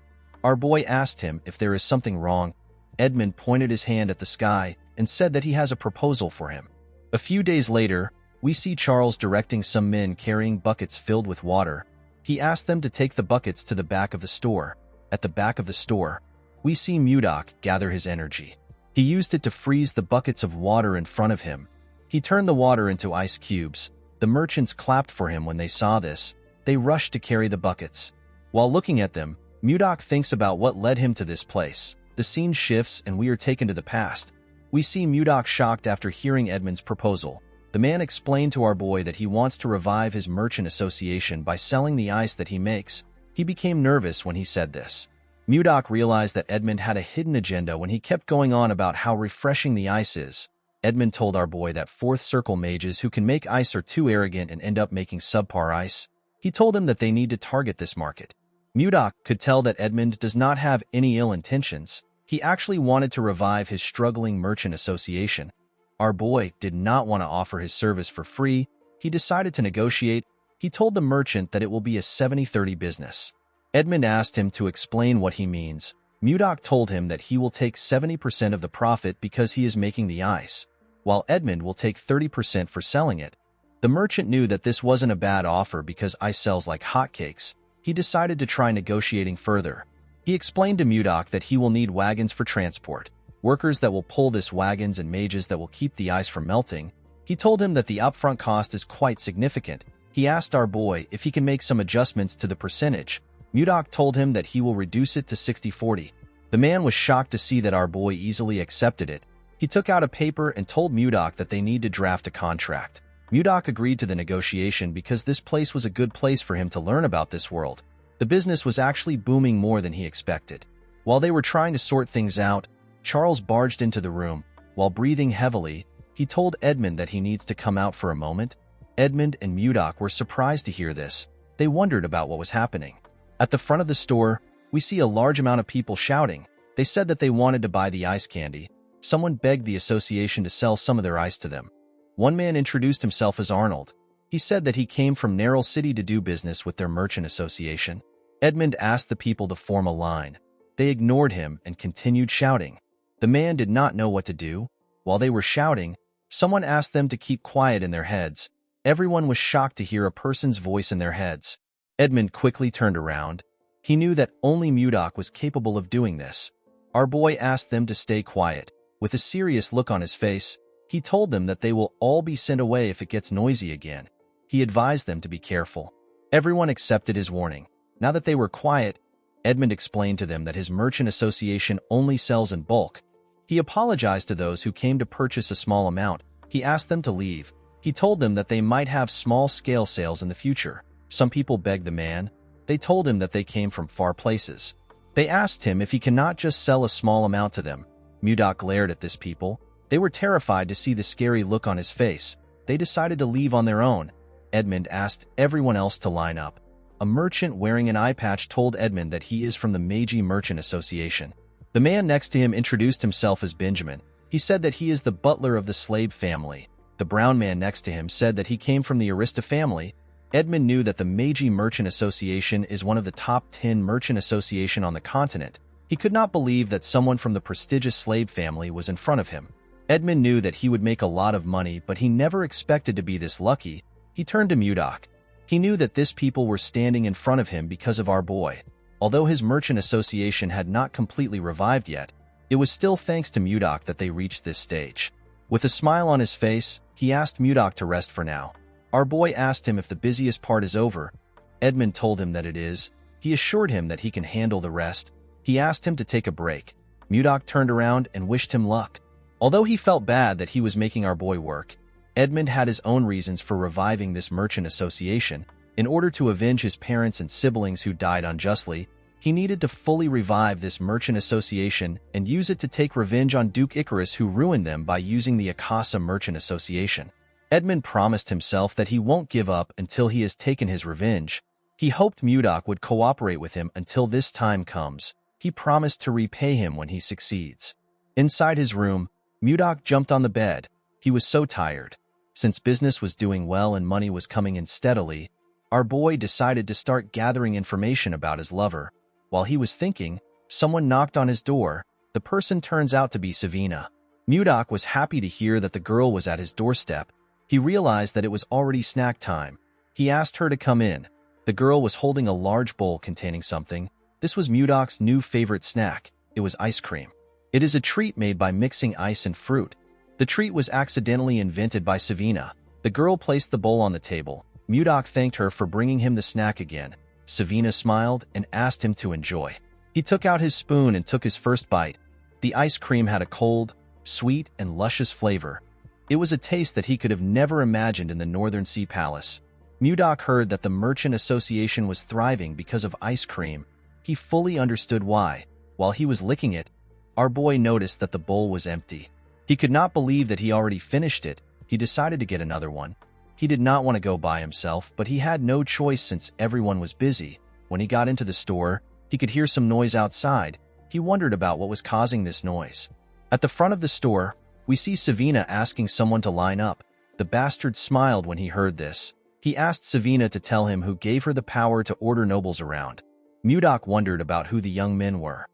Our boy asked him if there is something wrong. Edmund pointed his hand at the sky and said that he has a proposal for him. A few days later, we see Charles directing some men carrying buckets filled with water. He asked them to take the buckets to the back of the store. At the back of the store, we see Mudok gather his energy. He used it to freeze the buckets of water in front of him. He turned the water into ice cubes. The merchants clapped for him when they saw this. They rushed to carry the buckets. While looking at them, Mudok thinks about what led him to this place. The scene shifts and we are taken to the past. We see Mudok shocked after hearing Edmund's proposal. The man explained to our boy that he wants to revive his merchant association by selling the ice that he makes. He became nervous when he said this. Mudok realized that Edmund had a hidden agenda when he kept going on about how refreshing the ice is. Edmund told our boy that fourth circle mages who can make ice are too arrogant and end up making subpar ice. He told him that they need to target this market. Mudok could tell that Edmund does not have any ill intentions. He actually wanted to revive his struggling merchant association. Our boy did not want to offer his service for free. He decided to negotiate. He told the merchant that it will be a 70-30 business. Edmund asked him to explain what he means. Mudok told him that he will take 70% of the profit because he is making the ice, while Edmund will take 30% for selling it. The merchant knew that this wasn't a bad offer because ice sells like hotcakes. He decided to try negotiating further. He explained to Mudok that he will need wagons for transport, workers that will pull this wagons and mages that will keep the ice from melting. He told him that the upfront cost is quite significant. He asked our boy if he can make some adjustments to the percentage. Mudok told him that he will reduce it to 60-40. The man was shocked to see that our boy easily accepted it. He took out a paper and told Mudok that they need to draft a contract. Mudok agreed to the negotiation because this place was a good place for him to learn about this world. The business was actually booming more than he expected. While they were trying to sort things out, Charles barged into the room. While breathing heavily, he told Edmund that he needs to come out for a moment. Edmund and Mudok were surprised to hear this. They wondered about what was happening. At the front of the store, we see a large amount of people shouting. They said that they wanted to buy the ice candy. someone begged the association to sell some of their ice to them. One man introduced himself as Arnold. He said that he came from Narrow City to do business with their merchant association. Edmund asked the people to form a line. They ignored him and continued shouting. The man did not know what to do. While they were shouting, someone asked them to keep quiet in their heads. Everyone was shocked to hear a person's voice in their heads. Edmund quickly turned around. He knew that only Mudok was capable of doing this. Our boy asked them to stay quiet. With a serious look on his face, he told them that they will all be sent away if it gets noisy again. He advised them to be careful. Everyone accepted his warning. Now that they were quiet, Edmund explained to them that his merchant association only sells in bulk. He apologized to those who came to purchase a small amount. He asked them to leave. He told them that they might have small-scale sales in the future. Some people begged the man. They told him that they came from far places. They asked him if he cannot just sell a small amount to them. Mudok glared at this people. They were terrified to see the scary look on his face. They decided to leave on their own. Edmund asked everyone else to line up. A merchant wearing an eye patch told Edmund that he is from the Meiji Merchant Association. The man next to him introduced himself as Benjamin. He said that he is the butler of the slave family. The brown man next to him said that he came from the Arista family. Edmund knew that the Meiji Merchant Association is one of the top 10 merchant association on the continent. He could not believe that someone from the prestigious slave family was in front of him. Edmund knew that he would make a lot of money, but he never expected to be this lucky. He turned to Mudok. He knew that this people were standing in front of him because of our boy. Although his merchant association had not completely revived yet, it was still thanks to Mudok that they reached this stage. With a smile on his face, he asked Mudok to rest for now. Our boy asked him if the busiest part is over. Edmund told him that it is. He assured him that he can handle the rest. He asked him to take a break. Mudok turned around and wished him luck. Although he felt bad that he was making our boy work, Edmund had his own reasons for reviving this merchant association. In order to avenge his parents and siblings who died unjustly, he needed to fully revive this merchant association and use it to take revenge on Duke Icarus, who ruined them by using the Akasa Merchant Association. Edmund promised himself that he won't give up until he has taken his revenge. He hoped Mudok would cooperate with him until this time comes. He promised to repay him when he succeeds. Inside his room, Mudok jumped on the bed. He was so tired. Since business was doing well and money was coming in steadily, our boy decided to start gathering information about his lover. While he was thinking, someone knocked on his door. The person turns out to be Savina. Mudok was happy to hear that the girl was at his doorstep. He realized that it was already snack time. He asked her to come in. The girl was holding a large bowl containing something. This was Mudok's new favorite snack. It was ice cream. It is a treat made by mixing ice and fruit. The treat was accidentally invented by Savina. The girl placed the bowl on the table. Mudok thanked her for bringing him the snack again. Savina smiled and asked him to enjoy. He took out his spoon and took his first bite. The ice cream had a cold, sweet, and luscious flavor. It was a taste that he could have never imagined in the Northern Sea Palace. Mudok heard that the Merchant Association was thriving because of ice cream. He fully understood why. While he was licking it, our boy noticed that the bowl was empty. He could not believe that he already finished it. He decided to get another one. He did not want to go by himself, but he had no choice since everyone was busy. When he got into the store, he could hear some noise outside. He wondered about what was causing this noise. At the front of the store, we see Savina asking someone to line up. The bastard smiled when he heard this. He asked Savina to tell him who gave her the power to order nobles around. Mudok wondered about who the young men were.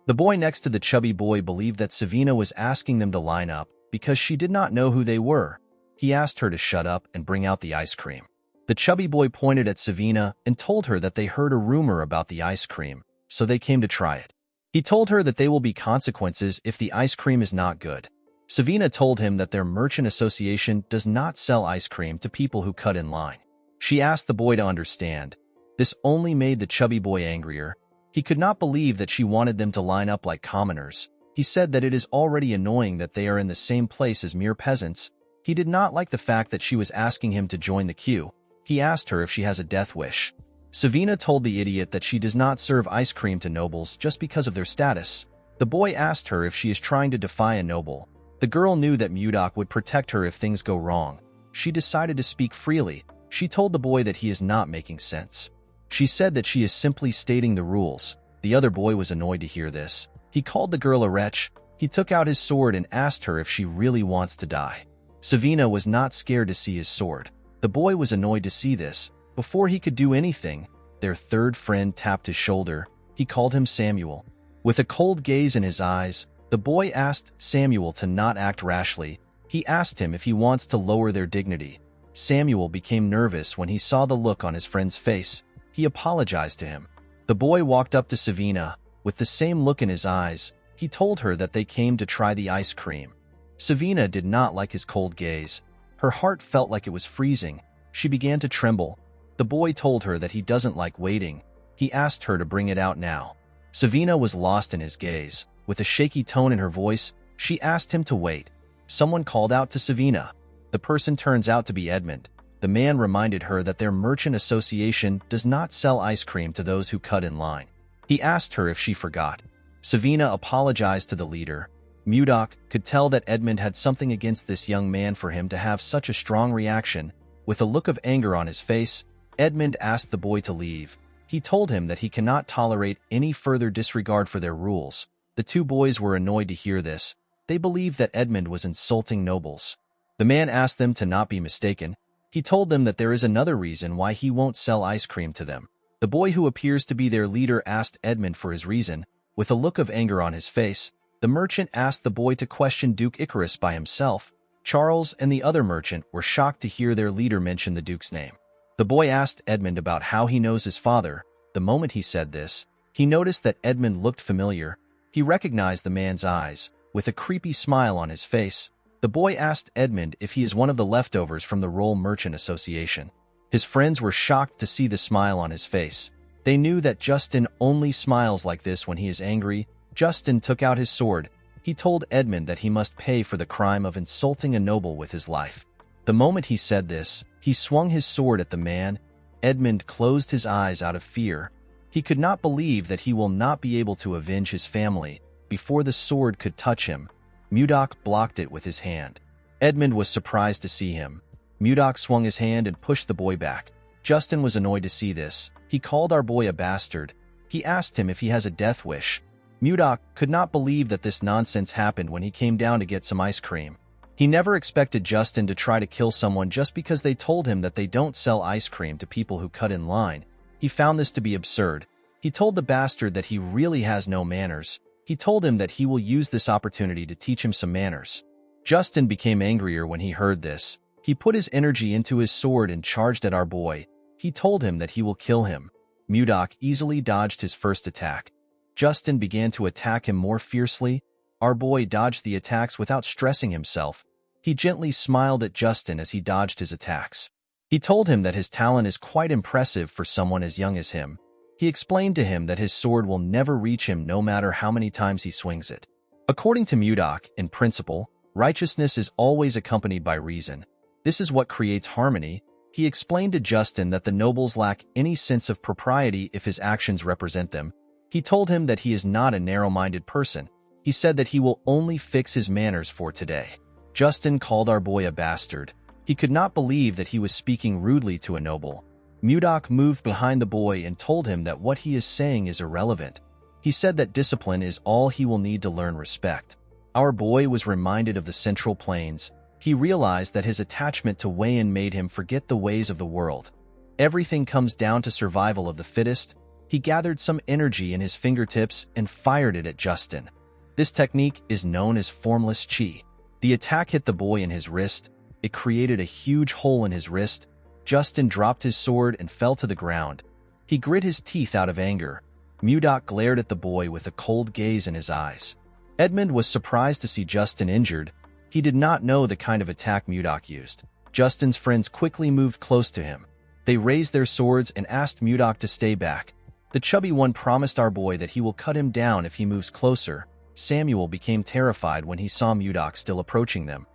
The boy next to the chubby boy believed that Savina was asking them to line up because she did not know who they were. He asked her to shut up and bring out the ice cream. The chubby boy pointed at Savina and told her that they heard a rumor about the ice cream, so they came to try it. He told her that there will be consequences if the ice cream is not good. Savina told him that their merchant association does not sell ice cream to people who cut in line. She asked the boy to understand. This only made the chubby boy angrier. He could not believe that she wanted them to line up like commoners. He said that it is already annoying that they are in the same place as mere peasants. He did not like the fact that she was asking him to join the queue. He asked her if she has a death wish. Savina told the idiot that she does not serve ice cream to nobles just because of their status. The boy asked her if she is trying to defy a noble. The girl knew that Mudok would protect her if things go wrong. She decided to speak freely. She told the boy that he is not making sense. She said that she is simply stating the rules. The other boy was annoyed to hear this. He called the girl a wretch. He took out his sword and asked her if she really wants to die. Savina was not scared to see his sword. The boy was annoyed to see this. Before he could do anything, their third friend tapped his shoulder. He called him Samuel. With a cold gaze in his eyes, the boy asked Samuel to not act rashly. He asked him if he wants to lower their dignity. Samuel became nervous when he saw the look on his friend's face. He apologized to him. The boy walked up to Savina. With the same look in his eyes, he told her that they came to try the ice cream. Savina did not like his cold gaze. Her heart felt like it was freezing. She began to tremble. The boy told her that he doesn't like waiting. He asked her to bring it out now. Savina was lost in his gaze. With a shaky tone in her voice, she asked him to wait. Someone called out to Savina. The person turns out to be Edmund. The man reminded her that their merchant association does not sell ice cream to those who cut in line. He asked her if she forgot. Savina apologized to the leader. Mudok could tell that Edmund had something against this young man for him to have such a strong reaction. With a look of anger on his face, Edmund asked the boy to leave. He told him that he cannot tolerate any further disregard for their rules. The two boys were annoyed to hear this. They believed that Edmund was insulting nobles. The man asked them to not be mistaken. He told them that there is another reason why he won't sell ice cream to them. The boy who appears to be their leader asked Edmund for his reason. With a look of anger on his face, the merchant asked the boy to question Duke Icarus by himself. Charles and the other merchant were shocked to hear their leader mention the Duke's name. The boy asked Edmund about how he knows his father. The moment he said this, he noticed that Edmund looked familiar. He recognized the man's eyes. With a creepy smile on his face, the boy asked Edmund if he is one of the leftovers from the Roll Merchant Association. His friends were shocked to see the smile on his face. They knew that Justin only smiles like this when he is angry. Justin took out his sword. He told Edmund that he must pay for the crime of insulting a noble with his life. The moment he said this, he swung his sword at the man. Edmund closed his eyes out of fear. He could not believe that he will not be able to avenge his family before the sword could touch him. Mudok blocked it with his hand. Edmund was surprised to see him. Mudok swung his hand and pushed the boy back. Justin was annoyed to see this. He called our boy a bastard. He asked him if he has a death wish. Mudok could not believe that this nonsense happened when he came down to get some ice cream. He never expected Justin to try to kill someone just because they told him that they don't sell ice cream to people who cut in line. He found this to be absurd. He told the bastard that he really has no manners. He told him that he will use this opportunity to teach him some manners. Justin became angrier when he heard this. He put his energy into his sword and charged at our boy. He told him that he will kill him. Mudok easily dodged his first attack. Justin began to attack him more fiercely. Our boy dodged the attacks without stressing himself. He gently smiled at Justin as he dodged his attacks. He told him that his talent is quite impressive for someone as young as him. He explained to him that his sword will never reach him no matter how many times he swings it. According to Mudok, in principle, righteousness is always accompanied by reason. This is what creates harmony. He explained to Justin that the nobles lack any sense of propriety if his actions represent them. He told him that he is not a narrow-minded person. He said that he will only fix his manners for today. Justin called our boy a bastard. He could not believe that he was speaking rudely to a noble. Mudok moved behind the boy and told him that what he is saying is irrelevant. He said that discipline is all he will need to learn respect. Our boy was reminded of the Central Plains. He realized that his attachment to Wayan made him forget the ways of the world. Everything comes down to survival of the fittest. He gathered some energy in his fingertips and fired it at Justin. This technique is known as formless chi. The attack hit the boy in his wrist. It created a huge hole in his wrist. Justin dropped his sword and fell to the ground. He grit his teeth out of anger. Mudok glared at the boy with a cold gaze in his eyes. Edmund was surprised to see Justin injured. He did not know the kind of attack Mudok used. Justin's friends quickly moved close to him. They raised their swords and asked Mudok to stay back. The chubby one promised our boy that he will cut him down if he moves closer. Samuel became terrified when he saw Mudok still approaching them.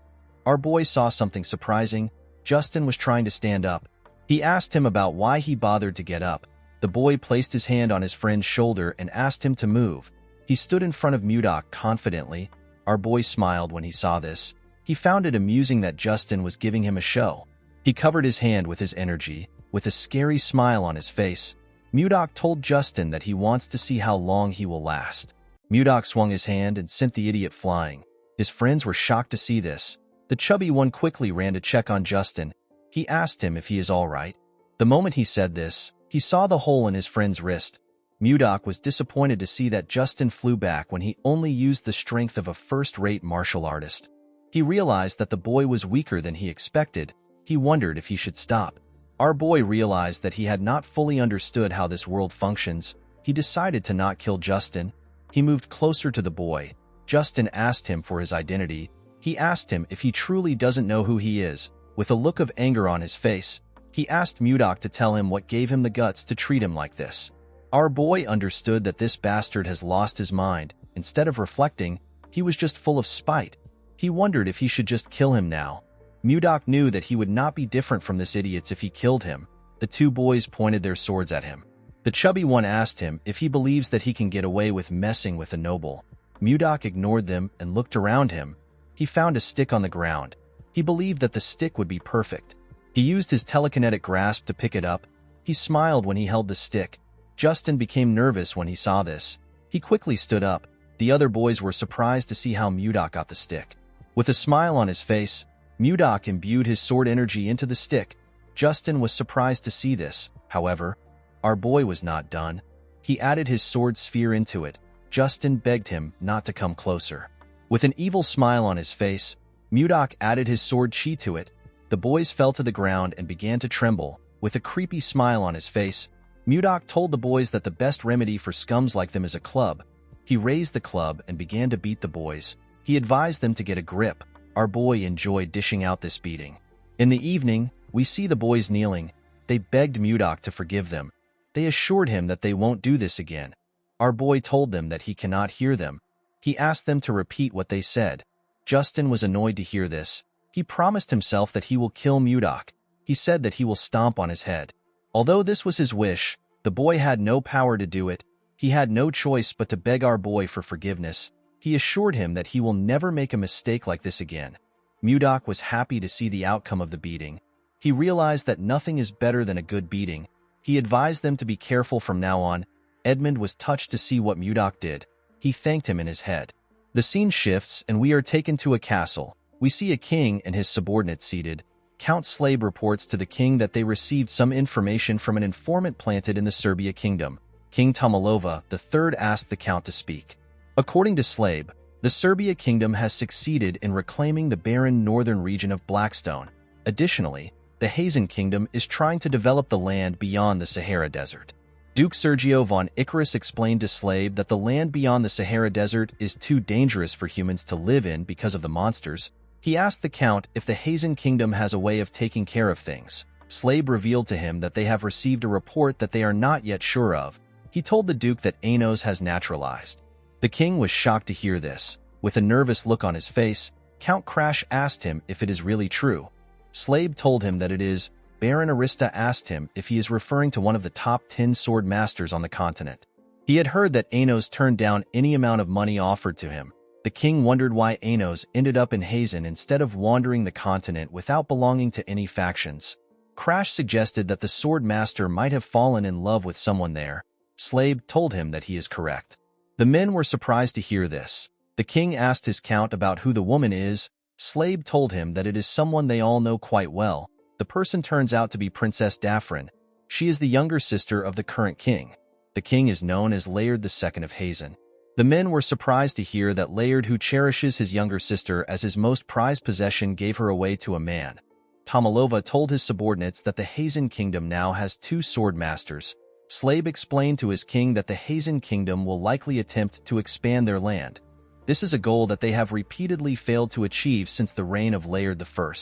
Our boy saw something surprising. Justin was trying to stand up. He asked him about why he bothered to get up. The boy placed his hand on his friend's shoulder and asked him to move. He stood in front of Mudok confidently. Our boy smiled when he saw this. He found it amusing that Justin was giving him a show. He covered his hand with his energy. With a scary smile on his face, Mudok told Justin that he wants to see how long he will last. Mudok swung his hand and sent the idiot flying. His friends were shocked to see this. The chubby one quickly ran to check on Justin. He asked him if he is all right. The moment he said this, he saw the hole in his friend's wrist. Mudok was disappointed to see that Justin flew back when he only used the strength of a first-rate martial artist. He realized that the boy was weaker than he expected. He wondered if he should stop. Our boy realized that he had not fully understood how this world functions. He decided to not kill Justin. He moved closer to the boy. Justin asked him for his identity. He asked him if he truly doesn't know who he is. With a look of anger on his face, he asked Mudok to tell him what gave him the guts to treat him like this. Our boy understood that this bastard has lost his mind. Instead of reflecting, he was just full of spite. He wondered if he should just kill him now. Mudok knew that he would not be different from this idiot if he killed him. The two boys pointed their swords at him. The chubby one asked him if he believes that he can get away with messing with a noble. Mudok ignored them and looked around him. He found a stick on the ground. He believed that the stick would be perfect. He used his telekinetic grasp to pick it up. He smiled when he held the stick. Justin became nervous when he saw this. He quickly stood up. The other boys were surprised to see how Mudok got the stick. With a smile on his face, Mudok imbued his sword energy into the stick. Justin was surprised to see this. However, our boy was not done. He added his sword sphere into it. Justin begged him not to come closer. With an evil smile on his face, Mudok added his sword chi to it. The boys fell to the ground and began to tremble. With a creepy smile on his face, Mudok told the boys that the best remedy for scums like them is a club. He raised the club and began to beat the boys. He advised them to get a grip. Our boy enjoyed dishing out this beating. In the evening, we see the boys kneeling. They begged Mudok to forgive them. They assured him that they won't do this again. Our boy told them that he cannot hear them. He asked them to repeat what they said. Justin was annoyed to hear this. He promised himself that he will kill Mudok. He said that he will stomp on his head. Although this was his wish, the boy had no power to do it. He had no choice but to beg our boy for forgiveness. He assured him that he will never make a mistake like this again. Mudok was happy to see the outcome of the beating. He realized that nothing is better than a good beating. He advised them to be careful from now on. Edmund was touched to see what Mudok did. He thanked him in his head. The scene shifts and we are taken to a castle. We see a king and his subordinates seated. Count Slabe reports to the king that they received some information from an informant planted in the Serbia kingdom. King Tomalova III asked the count to speak. According to Slabe, the Serbia kingdom has succeeded in reclaiming the barren northern region of Blackstone. Additionally, the Hazen kingdom is trying to develop the land beyond the Sahara Desert. Duke Sergio von Icarus explained to Slabe that the land beyond the Sahara Desert is too dangerous for humans to live in because of the monsters. He asked the count if the Hazen kingdom has a way of taking care of things. Slabe revealed to him that they have received a report that they are not yet sure of. He told the duke that Anos has naturalized. The king was shocked to hear this. With a nervous look on his face, Count Crash asked him if it is really true. Slabe told him that it is. Baron Arista asked him if he is referring to one of the top 10 sword masters on the continent. He had heard that Anos turned down any amount of money offered to him. The king wondered why Anos ended up in Hazen instead of wandering the continent without belonging to any factions. Crash suggested that the sword master might have fallen in love with someone there. Slabe told him that he is correct. The men were surprised to hear this. The king asked his count about who the woman is. Slabe told him that it is someone they all know quite well. The person turns out to be Princess Daphrin. She is the younger sister of the current king. The king is known as Laird II of Hazen. The men were surprised to hear that Laird, who cherishes his younger sister as his most prized possession, gave her away to a man. Tomalova told his subordinates that the Hazen kingdom now has 2 sword masters. Slabe explained to his king that the Hazen kingdom will likely attempt to expand their land. This is a goal that they have repeatedly failed to achieve since the reign of Laird I.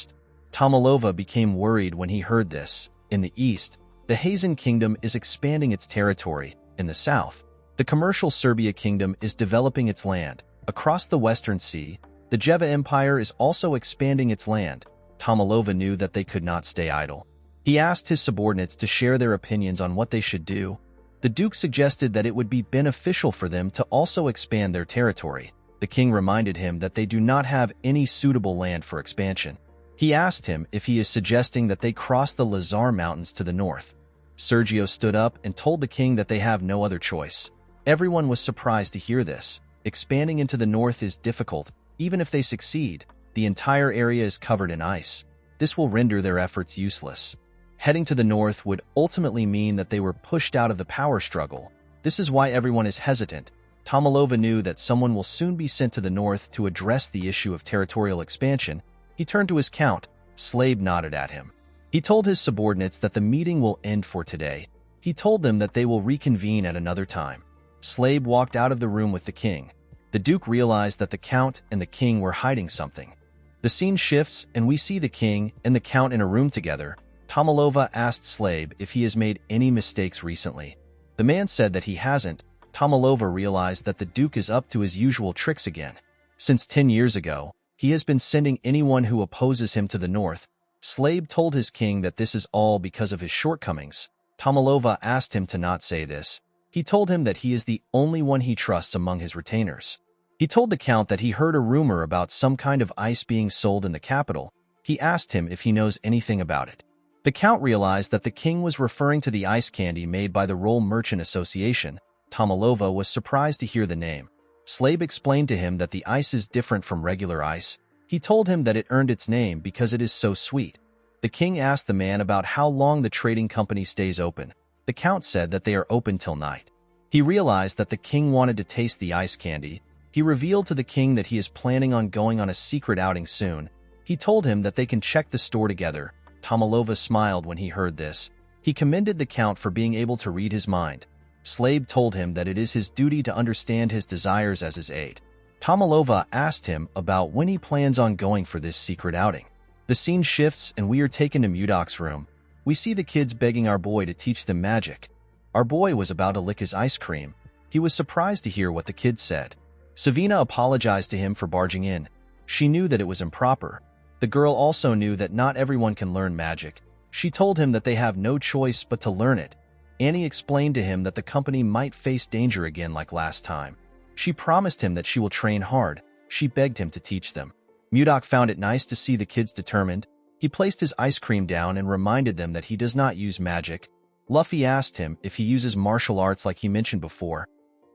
Tomalova became worried when he heard this. In the east, the Hazen kingdom is expanding its territory. In the south, the commercial Serbia kingdom is developing its land. Across the Western Sea, the Jeva Empire is also expanding its land. Tomalova knew that they could not stay idle. He asked his subordinates to share their opinions on what they should do. The duke suggested that it would be beneficial for them to also expand their territory. The king reminded him that they do not have any suitable land for expansion. He asked him if he is suggesting that they cross the Lazar Mountains to the north. Sergio stood up and told the king that they have no other choice. Everyone was surprised to hear this, Expanding into the north is difficult. Even if they succeed, the entire area is covered in ice. This will render their efforts useless. Heading to the north would ultimately mean that they were pushed out of the power struggle. This is why everyone is hesitant. Tomalova knew that someone will soon be sent to the north to address the issue of territorial expansion. He turned to his count. Slave nodded at him. He told his subordinates that the meeting will end for today. He told them that they will reconvene at another time. Slave walked out of the room with the king. The duke realized that the count and the king were hiding something. The scene shifts and we see the king and the count in a room together. Tomalova asked Slave if he has made any mistakes recently. The man said that he hasn't. Tomalova realized that the duke is up to his usual tricks again. Since 10 years ago, he has been sending anyone who opposes him to the north. Slave told his king that this is all because of his shortcomings. Tomalova asked him to not say this. He told him that he is the only one he trusts among his retainers. He told the count that he heard a rumor about some kind of ice being sold in the capital. He asked him if he knows anything about it. The count realized that the king was referring to the ice candy made by the Roll Merchant Association. Tomalova was surprised to hear the name. Slave explained to him that the ice is different from regular ice. He told him that it earned its name because it is so sweet. The king asked the man about how long the trading company stays open. The count said that they are open till night. He realized that the king wanted to taste the ice candy. He revealed to the king that he is planning on going on a secret outing soon. He told him that they can check the store together. Tomalova smiled when he heard this. He commended the count for being able to read his mind. Slave told him that it is his duty to understand his desires as his aide. Tomalova asked him about when he plans on going for this secret outing. The scene shifts and we are taken to Mudok's room. We see the kids begging our boy to teach them magic. Our boy was about to lick his ice cream. He was surprised to hear what the kids said. Savina apologized to him for barging in. She knew that it was improper. The girl also knew that not everyone can learn magic. She told him that they have no choice but to learn it. Annie explained to him that the company might face danger again like last time. She promised him that she will train hard. She begged him to teach them. Mudok found it nice to see the kids determined. He placed his ice cream down and reminded them that he does not use magic. Luffy asked him if he uses martial arts like he mentioned before.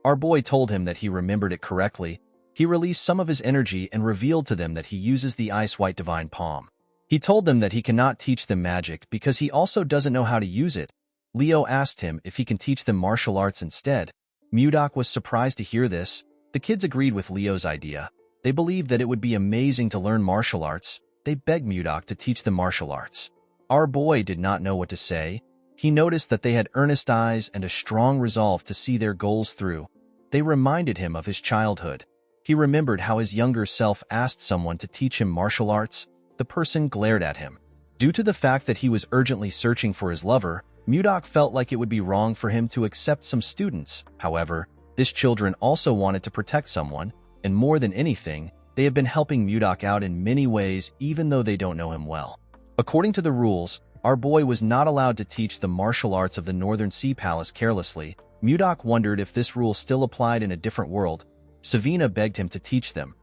Our boy told him that he remembered it correctly. He released some of his energy and revealed to them that he uses the Ice White Divine Palm. He told them that he cannot teach them magic because he also doesn't know how to use it. Leo asked him if he can teach them martial arts instead. Mudok was surprised to hear this. The kids agreed with Leo's idea. They believed that it would be amazing to learn martial arts. They begged Mudok to teach them martial arts. Our boy did not know what to say. He noticed that they had earnest eyes and a strong resolve to see their goals through. They reminded him of his childhood. He remembered how his younger self asked someone to teach him martial arts. The person glared at him. Due to the fact that he was urgently searching for his lover, Mudok felt like it would be wrong for him to accept some students. However, these children also wanted to protect someone, and more than anything, they have been helping Mudok out in many ways even though they don't know him well. According to the rules, our boy was not allowed to teach the martial arts of the Northern Sea Palace carelessly. Mudok wondered if this rule still applied in a different world. Savina begged him to teach them.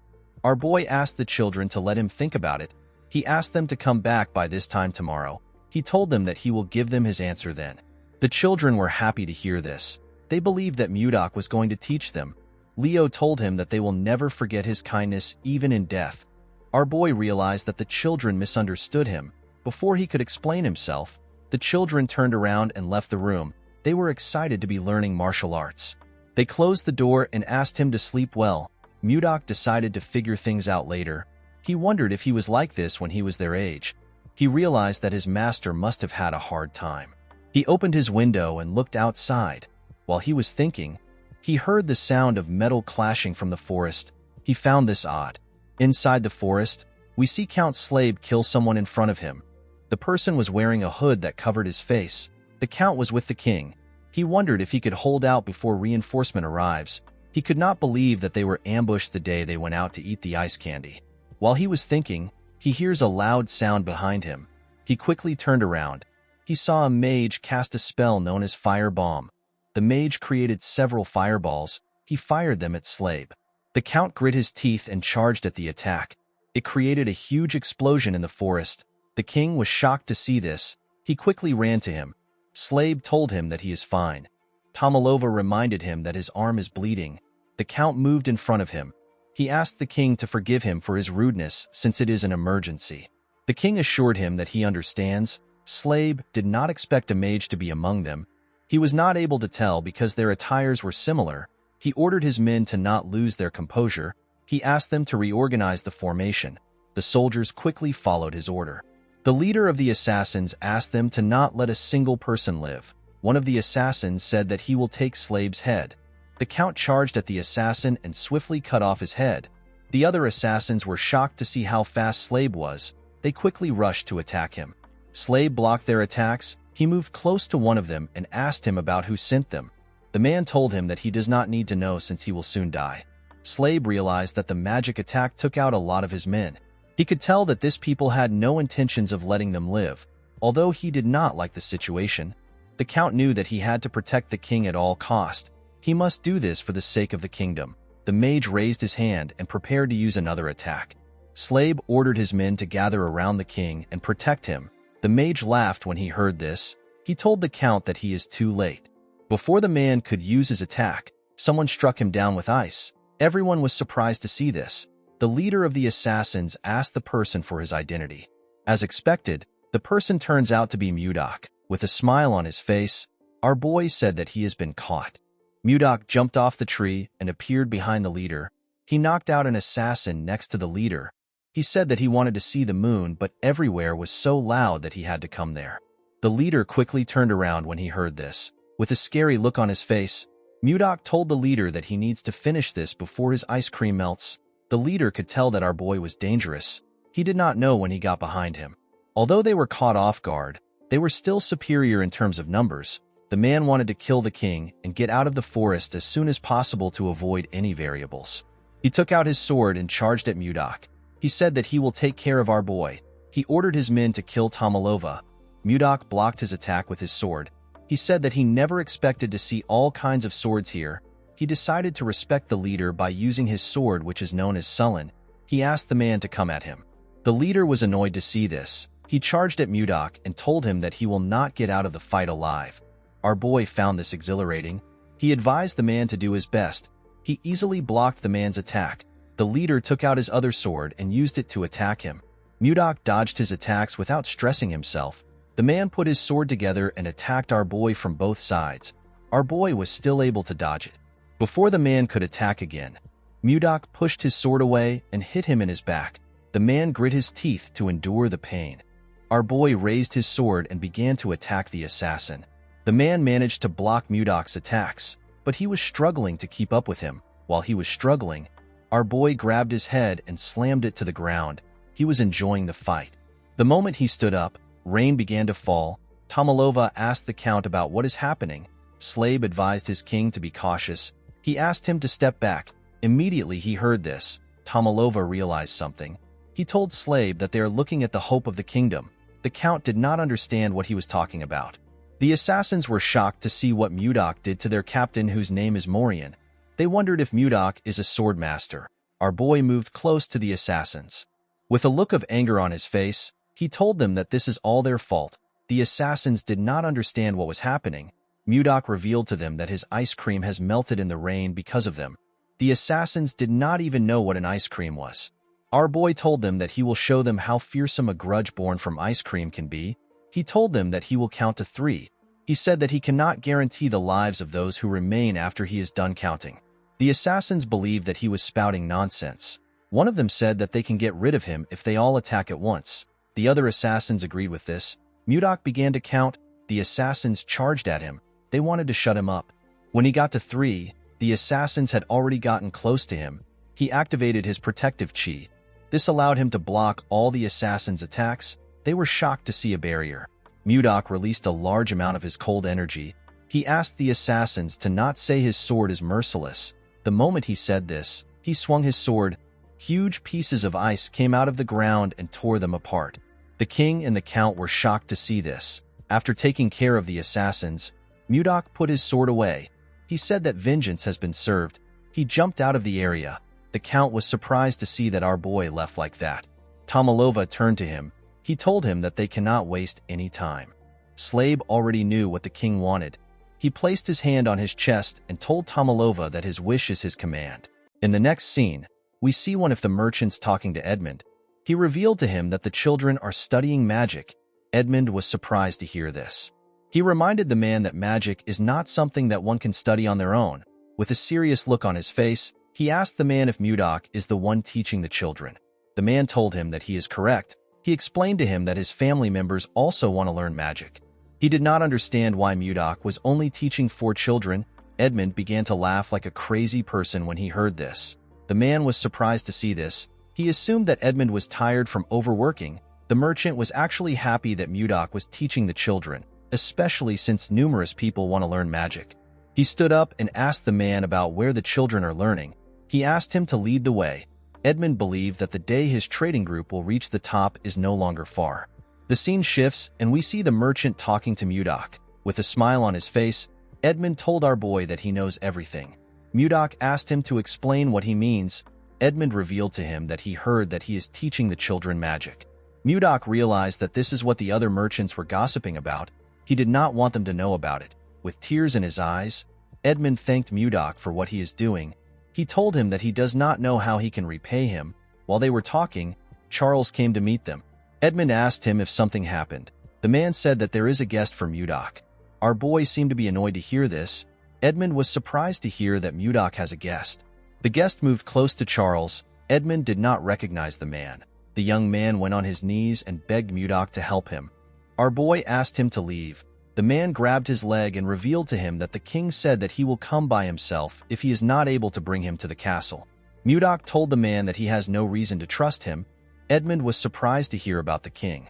Our boy asked the children to let him think about it. He asked them to come back by this time tomorrow. He told them that he will give them his answer then. The children were happy to hear this. They believed that Mudok was going to teach them. Leo told him that they will never forget his kindness even in death. Our boy realized that the children misunderstood him. Before he could explain himself, the children turned around and left the room. They were excited to be learning martial arts. They closed the door and asked him to sleep well. Mudok decided to figure things out later. He wondered if he was like this when he was their age. He realized that his master must have had a hard time. He opened his window and looked outside. While he was thinking, he heard the sound of metal clashing from the forest. He found this odd. Inside the forest, we see Count Slave kill someone in front of him. The person was wearing a hood that covered his face. The count was with the king. He wondered if he could hold out before reinforcement arrives. He could not believe that they were ambushed the day they went out to eat the ice candy. While he was thinking, he hears a loud sound behind him. He quickly turned around. He saw a mage cast a spell known as Fire Bomb. The mage created several fireballs. He fired them at Slave. The count grit his teeth and charged at the attack. It created a huge explosion in the forest. The king was shocked to see this. He quickly ran to him. Slave told him that he is fine. Tomalova reminded him that his arm is bleeding. The Count moved in front of him. He asked the king to forgive him for his rudeness since it is an emergency. The king assured him that he understands. Slabe did not expect a mage to be among them. He was not able to tell because their attires were similar. He ordered his men to not lose their composure. He asked them to reorganize the formation. The soldiers quickly followed his order. The leader of the assassins asked them to not let a single person live. One of the assassins said that he will take Slabe's head. The Count charged at the assassin and swiftly cut off his head. The other assassins were shocked to see how fast Slabe was. They quickly rushed to attack him. Slabe blocked their attacks. He moved close to one of them and asked him about who sent them. The man told him that he does not need to know since he will soon die. Slabe realized that the magic attack took out a lot of his men. He could tell that this people had no intentions of letting them live. Although he did not like the situation, the Count knew that he had to protect the king at all cost. He must do this for the sake of the kingdom. The mage raised his hand and prepared to use another attack. Slabe ordered his men to gather around the king and protect him. The mage laughed when he heard this. He told the Count that he is too late. Before the man could use his attack, someone struck him down with ice. Everyone was surprised to see this. The leader of the assassins asked the person for his identity. As expected, the person turns out to be Mudok. With a smile on his face, our boy said that he has been caught. Mudok jumped off the tree and appeared behind the leader. He knocked out an assassin next to the leader. He said that he wanted to see the moon, but everywhere was so loud that he had to come there. The leader quickly turned around when he heard this. With a scary look on his face, Mudok told the leader that he needs to finish this before his ice cream melts. The leader could tell that our boy was dangerous. He did not know when he got behind him. Although they were caught off guard, they were still superior in terms of numbers. The man wanted to kill the king and get out of the forest as soon as possible to avoid any variables. He took out his sword and charged at Mudok. He said that he will take care of our boy. He ordered his men to kill Tomalova. Mudok blocked his attack with his sword. He said that he never expected to see all kinds of swords here. He decided to respect the leader by using his sword, which is known as Sullen. He asked the man to come at him. The leader was annoyed to see this. He charged at Mudok and told him that he will not get out of the fight alive. Our boy found this exhilarating. He advised the man to do his best. He easily blocked the man's attack. The leader took out his other sword and used it to attack him. Mudok dodged his attacks without stressing himself. The man put his sword together and attacked our boy from both sides. Our boy was still able to dodge it. Before the man could attack again, Mudok pushed his sword away and hit him in his back. The man grit his teeth to endure the pain. Our boy raised his sword and began to attack the assassin. The man managed to block Mudok's attacks, but he was struggling to keep up with him. While he was struggling, our boy grabbed his head and slammed it to the ground. He was enjoying the fight. The moment he stood up, rain began to fall. Tomalova asked the Count about what is happening. Slabe advised his king to be cautious. He asked him to step back. Immediately he heard this. Tomalova realized something. He told Slabe that they are looking at the hope of the kingdom. The Count did not understand what he was talking about. The assassins were shocked to see what Mudok did to their captain, whose name is Morian. They wondered if Mudok is a sword master. Our boy moved close to the assassins. With a look of anger on his face, he told them that this is all their fault. The assassins did not understand what was happening. Mudok revealed to them that his ice cream has melted in the rain because of them. The assassins did not even know what an ice cream was. Our boy told them that he will show them how fearsome a grudge born from ice cream can be. He told them that he will count to 3. He said that he cannot guarantee the lives of those who remain after he is done counting. The assassins believed that he was spouting nonsense. One of them said that they can get rid of him if they all attack at once. The other assassins agreed with this. Mudok began to count. The assassins charged at him. They wanted to shut him up. When he got to 3, the assassins had already gotten close to him. He activated his protective chi. This allowed him to block all the assassins' attacks. They were shocked to see a barrier. Mudok released a large amount of his cold energy. He asked the assassins to not say his sword is merciless. The moment he said this, he swung his sword. Huge pieces of ice came out of the ground and tore them apart. The king and the Count were shocked to see this. After taking care of the assassins, Mudok put his sword away. He said that vengeance has been served. He jumped out of the area. The Count was surprised to see that our boy left like that. Tomalova turned to him. He told him that they cannot waste any time. Slabe already knew what the king wanted. He placed his hand on his chest and told Tomalova that his wish is his command. In the next scene, we see one of the merchants talking to Edmund. He revealed to him that the children are studying magic. Edmund was surprised to hear this. He reminded the man that magic is not something that one can study on their own. With a serious look on his face, he asked the man if Mudok is the one teaching the children. The man told him that he is correct. He explained to him that his family members also want to learn magic. He did not understand why Mudok was only teaching 4 children. Edmund began to laugh like a crazy person when he heard this. The man was surprised to see this. He assumed that Edmund was tired from overworking. The merchant was actually happy that Mudok was teaching the children, especially since numerous people want to learn magic. He stood up and asked the man about where the children are learning. He asked him to lead the way. Edmund believed that the day his trading group will reach the top is no longer far. The scene shifts, and we see the merchant talking to Mudok. With a smile on his face, Edmund told our boy that he knows everything. Mudok asked him to explain what he means. Edmund revealed to him that he heard that he is teaching the children magic. Mudok realized that this is what the other merchants were gossiping about. He did not want them to know about it. With tears in his eyes, Edmund thanked Mudok for what he is doing. He told him that he does not know how he can repay him. While they were talking, Charles came to meet them. Edmund asked him if something happened. The man said that there is a guest for Mudok. Our boy seemed to be annoyed to hear this. Edmund was surprised to hear that Mudok has a guest. The guest moved close to Charles. Edmund did not recognize the man. The young man went on his knees and begged Mudok to help him. Our boy asked him to leave. The man grabbed his leg and revealed to him that the king said that he will come by himself if he is not able to bring him to the castle. Mudok told the man that he has no reason to trust him. Edmund was surprised to hear about the king.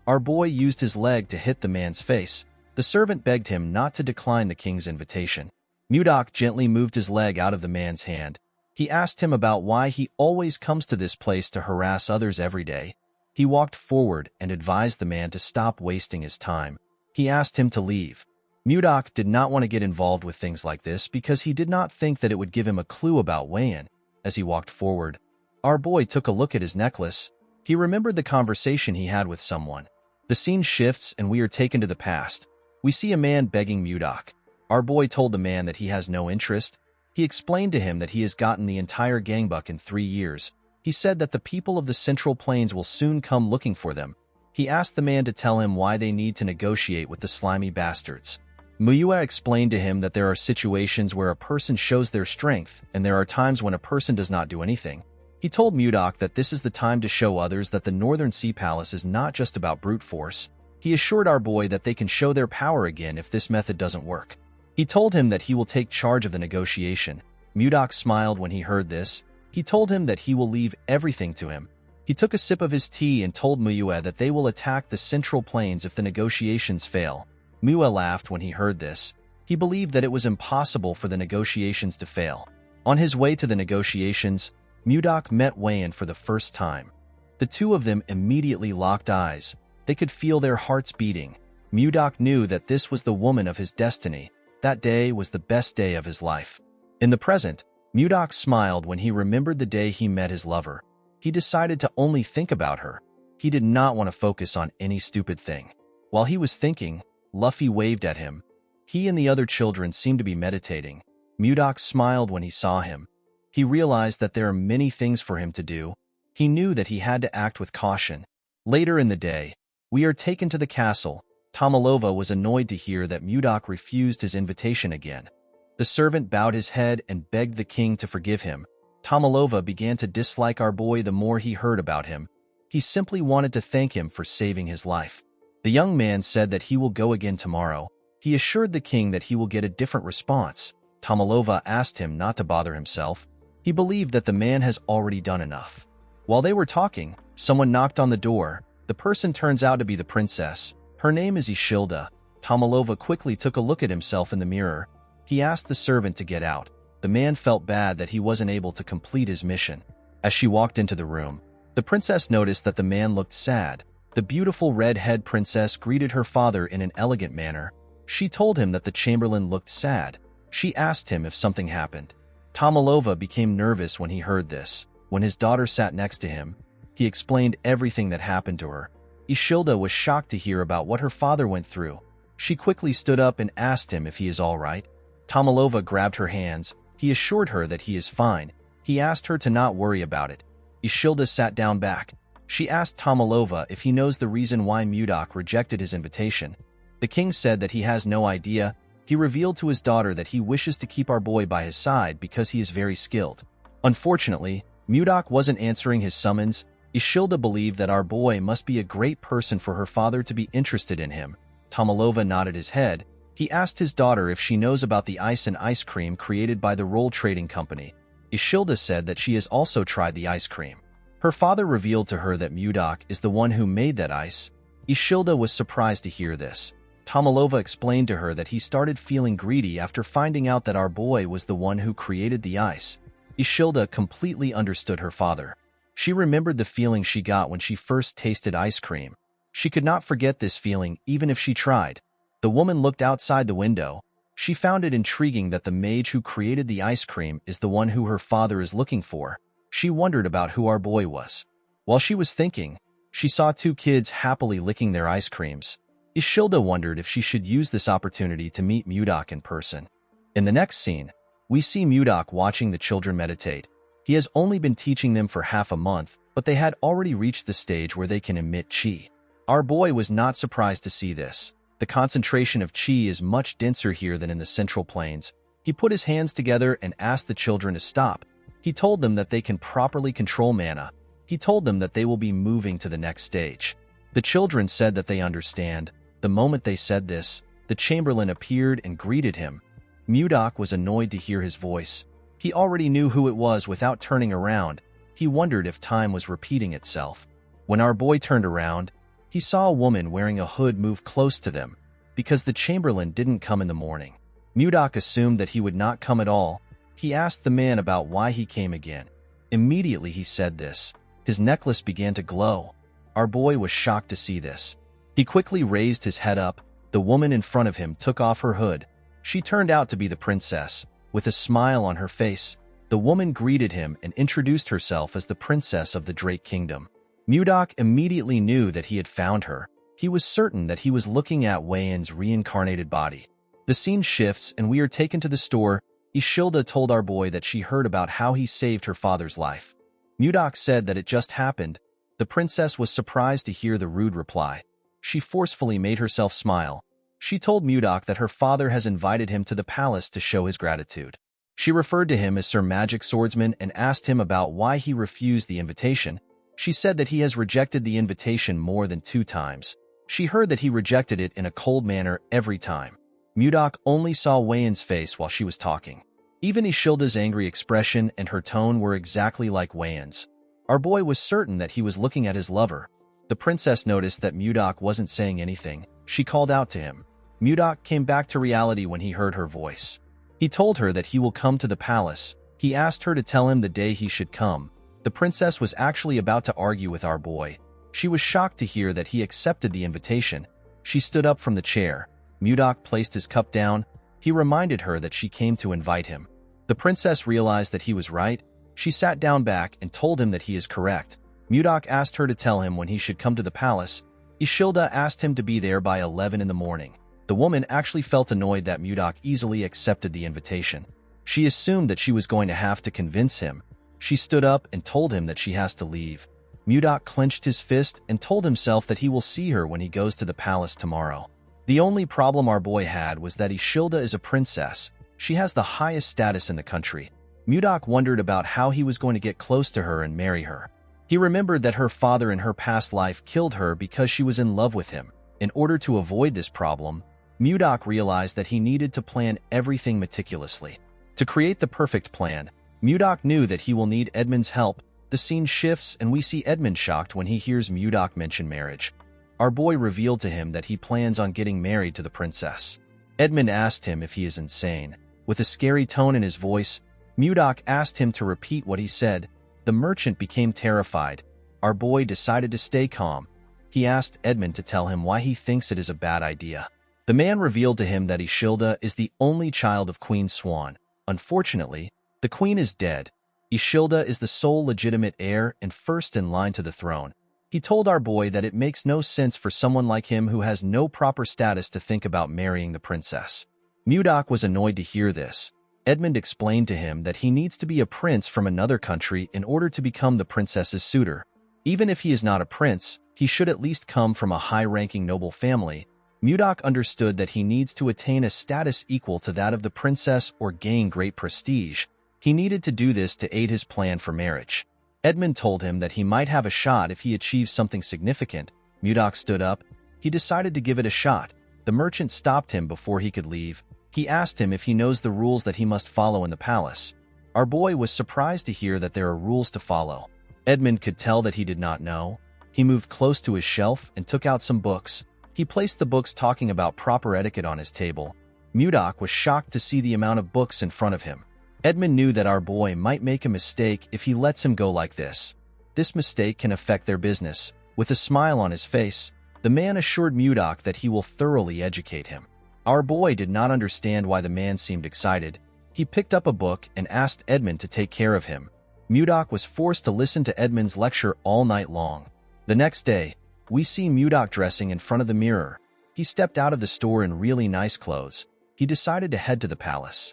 Our boy used his leg to hit the man's face. The servant begged him not to decline the king's invitation. Mudok gently moved his leg out of the man's hand. He asked him about why he always comes to this place to harass others every day. He walked forward and advised the man to stop wasting his time. He asked him to leave. Mudok did not want to get involved with things like this because he did not think that it would give him a clue about Wayan. As he walked forward, our boy took a look at his necklace. He remembered the conversation he had with someone. The scene shifts and we are taken to the past. We see a man begging Mudok. Our boy told the man that he has no interest. He explained to him that he has gotten the entire gangbuk in 3 years. He said that the people of the Central Plains will soon come looking for them. He asked the man to tell him why they need to negotiate with the slimy bastards. Muyua explained to him that there are situations where a person shows their strength, and there are times when a person does not do anything. He told Mudok that this is the time to show others that the Northern Sea Palace is not just about brute force. He assured our boy that they can show their power again if this method doesn't work. He told him that he will take charge of the negotiation. Mudok smiled when he heard this. He told him that he will leave everything to him. He took a sip of his tea and told Muyua that they will attack the Central Plains if the negotiations fail. Muyua laughed when he heard this. He believed that it was impossible for the negotiations to fail. On his way to the negotiations, Mudok met Wayan for the first time. The two of them immediately locked eyes. They could feel their hearts beating. Mudok knew that this was the woman of his destiny. That day was the best day of his life. In the present, Mudok smiled when he remembered the day he met his lover. He decided to only think about her. He did not want to focus on any stupid thing. While he was thinking, Luffy waved at him. He and the other children seemed to be meditating. Mudok smiled when he saw him. He realized that there are many things for him to do. He knew that he had to act with caution. Later in the day, we are taken to the castle. Tomalova was annoyed to hear that Mudok refused his invitation again. The servant bowed his head and begged the king to forgive him. Tomalova began to dislike our boy the more he heard about him. He simply wanted to thank him for saving his life. The young man said that he will go again tomorrow. He assured the king that he will get a different response. Tomalova asked him not to bother himself. He believed that the man has already done enough. While they were talking, someone knocked on the door. The person turns out to be the princess. Her name is Ishilda. Tomalova quickly took a look at himself in the mirror. He asked the servant to get out. The man felt bad that he wasn't able to complete his mission. As she walked into the room, the princess noticed that the man looked sad. The beautiful red-haired princess greeted her father in an elegant manner. She told him that the chamberlain looked sad. She asked him if something happened. Tomalova became nervous when he heard this. When his daughter sat next to him, he explained everything that happened to her. Ishilda was shocked to hear about what her father went through. She quickly stood up and asked him if he is all right. Tomalova grabbed her hands. He assured her that he is fine. He asked her to not worry about it. Ishilda sat down back. She asked Tomalova if he knows the reason why Mudok rejected his invitation. The king said that he has no idea. He revealed to his daughter that he wishes to keep our boy by his side because he is very skilled. Unfortunately, Mudok wasn't answering his summons. Ishilda believed that our boy must be a great person for her father to be interested in him. Tomalova nodded his head. He asked his daughter if she knows about the ice and ice cream created by the Roll Trading Company. Ishilda said that she has also tried the ice cream. Her father revealed to her that Mudok is the one who made that ice. Ishilda was surprised to hear this. Tomalova explained to her that he started feeling greedy after finding out that our boy was the one who created the ice. Ishilda completely understood her father. She remembered the feeling she got when she first tasted ice cream. She could not forget this feeling even if she tried. The woman looked outside the window. She found it intriguing that the mage who created the ice cream is the one who her father is looking for. She wondered about who our boy was. While she was thinking, she saw two kids happily licking their ice creams. Ishilda wondered if she should use this opportunity to meet Mudok in person. In the next scene, we see Mudok watching the children meditate. He has only been teaching them for half a month, but they had already reached the stage where they can emit chi. Our boy was not surprised to see this. The concentration of chi is much denser here than in the Central Plains. He put his hands together and asked the children to stop. He told them that they can properly control mana. He told them that they will be moving to the next stage. The children said that they understand. The moment they said this, the Chamberlain appeared and greeted him. Mudok was annoyed to hear his voice. He already knew who it was without turning around. He wondered if time was repeating itself. When our boy turned around, he saw a woman wearing a hood move close to them. Because the Chamberlain didn't come in the morning, Mudok assumed that he would not come at all. He asked the man about why he came again. Immediately he said this. His necklace began to glow. Our boy was shocked to see this. He quickly raised his head up. The woman in front of him took off her hood. She turned out to be the princess. With a smile on her face, the woman greeted him and introduced herself as the princess of the Drake Kingdom. Mudok immediately knew that he had found her. He was certain that he was looking at Wayan's reincarnated body. The scene shifts and we are taken to the store. Ishilda told our boy that she heard about how he saved her father's life. Mudok said that it just happened. The princess was surprised to hear the rude reply. She forcefully made herself smile. She told Mudok that her father has invited him to the palace to show his gratitude. She referred to him as Sir Magic Swordsman and asked him about why he refused the invitation. She said that he has rejected the invitation more than 2 times. She heard that he rejected it in a cold manner every time. Mudok only saw Wayan's face while she was talking. Even Ishilda's angry expression and her tone were exactly like Wayan's. Our boy was certain that he was looking at his lover. The princess noticed that Mudok wasn't saying anything. She called out to him. Mudok came back to reality when he heard her voice. He told her that he will come to the palace. He asked her to tell him the day he should come. The princess was actually about to argue with our boy. She was shocked to hear that he accepted the invitation. She stood up from the chair. Mudok placed his cup down. He reminded her that she came to invite him. The princess realized that he was right. She sat down back and told him that he is correct. Mudok asked her to tell him when he should come to the palace. Ishilda asked him to be there by 11 in the morning. The woman actually felt annoyed that Mudok easily accepted the invitation. She assumed that she was going to have to convince him. She stood up and told him that she has to leave. Mudok clenched his fist and told himself that he will see her when he goes to the palace tomorrow. The only problem our boy had was that Ishilda is a princess. She has the highest status in the country. Mudok wondered about how he was going to get close to her and marry her. He remembered that her father in her past life killed her because she was in love with him. In order to avoid this problem, Mudok realized that he needed to plan everything meticulously. To create the perfect plan, Mudok knew that he will need Edmund's help. The scene shifts and we see Edmund shocked when he hears Mudok mention marriage. Our boy revealed to him that he plans on getting married to the princess. Edmund asked him if he is insane. With a scary tone in his voice, Mudok asked him to repeat what he said. The merchant became terrified. Our boy decided to stay calm. He asked Edmund to tell him why he thinks it is a bad idea. The man revealed to him that Ishilda is the only child of Queen Swan. Unfortunately, the queen is dead. Ishilda is the sole legitimate heir and first in line to the throne. He told our boy that it makes no sense for someone like him who has no proper status to think about marrying the princess. Mudok was annoyed to hear this. Edmund explained to him that he needs to be a prince from another country in order to become the princess's suitor. Even if he is not a prince, he should at least come from a high-ranking noble family. Mudok understood that he needs to attain a status equal to that of the princess or gain great prestige. He needed to do this to aid his plan for marriage. Edmund told him that he might have a shot if he achieves something significant. Mudok stood up. He decided to give it a shot. The merchant stopped him before he could leave. He asked him if he knows the rules that he must follow in the palace. Our boy was surprised to hear that there are rules to follow. Edmund could tell that he did not know. He moved close to his shelf and took out some books. He placed the books talking about proper etiquette on his table. Mudok was shocked to see the amount of books in front of him. Edmund knew that our boy might make a mistake if he lets him go like this. This mistake can affect their business. With a smile on his face, the man assured Mudok that he will thoroughly educate him. Our boy did not understand why the man seemed excited. He picked up a book and asked Edmund to take care of him. Mudok was forced to listen to Edmund's lecture all night long. The next day, we see Mudok dressing in front of the mirror. He stepped out of the store in really nice clothes. He decided to head to the palace.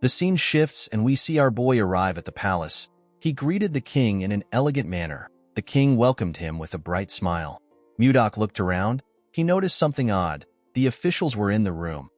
The scene shifts and we see our boy arrive at the palace. He greeted the king in an elegant manner. The king welcomed him with a bright smile. Mudok looked around. He noticed something odd. The officials were in the room.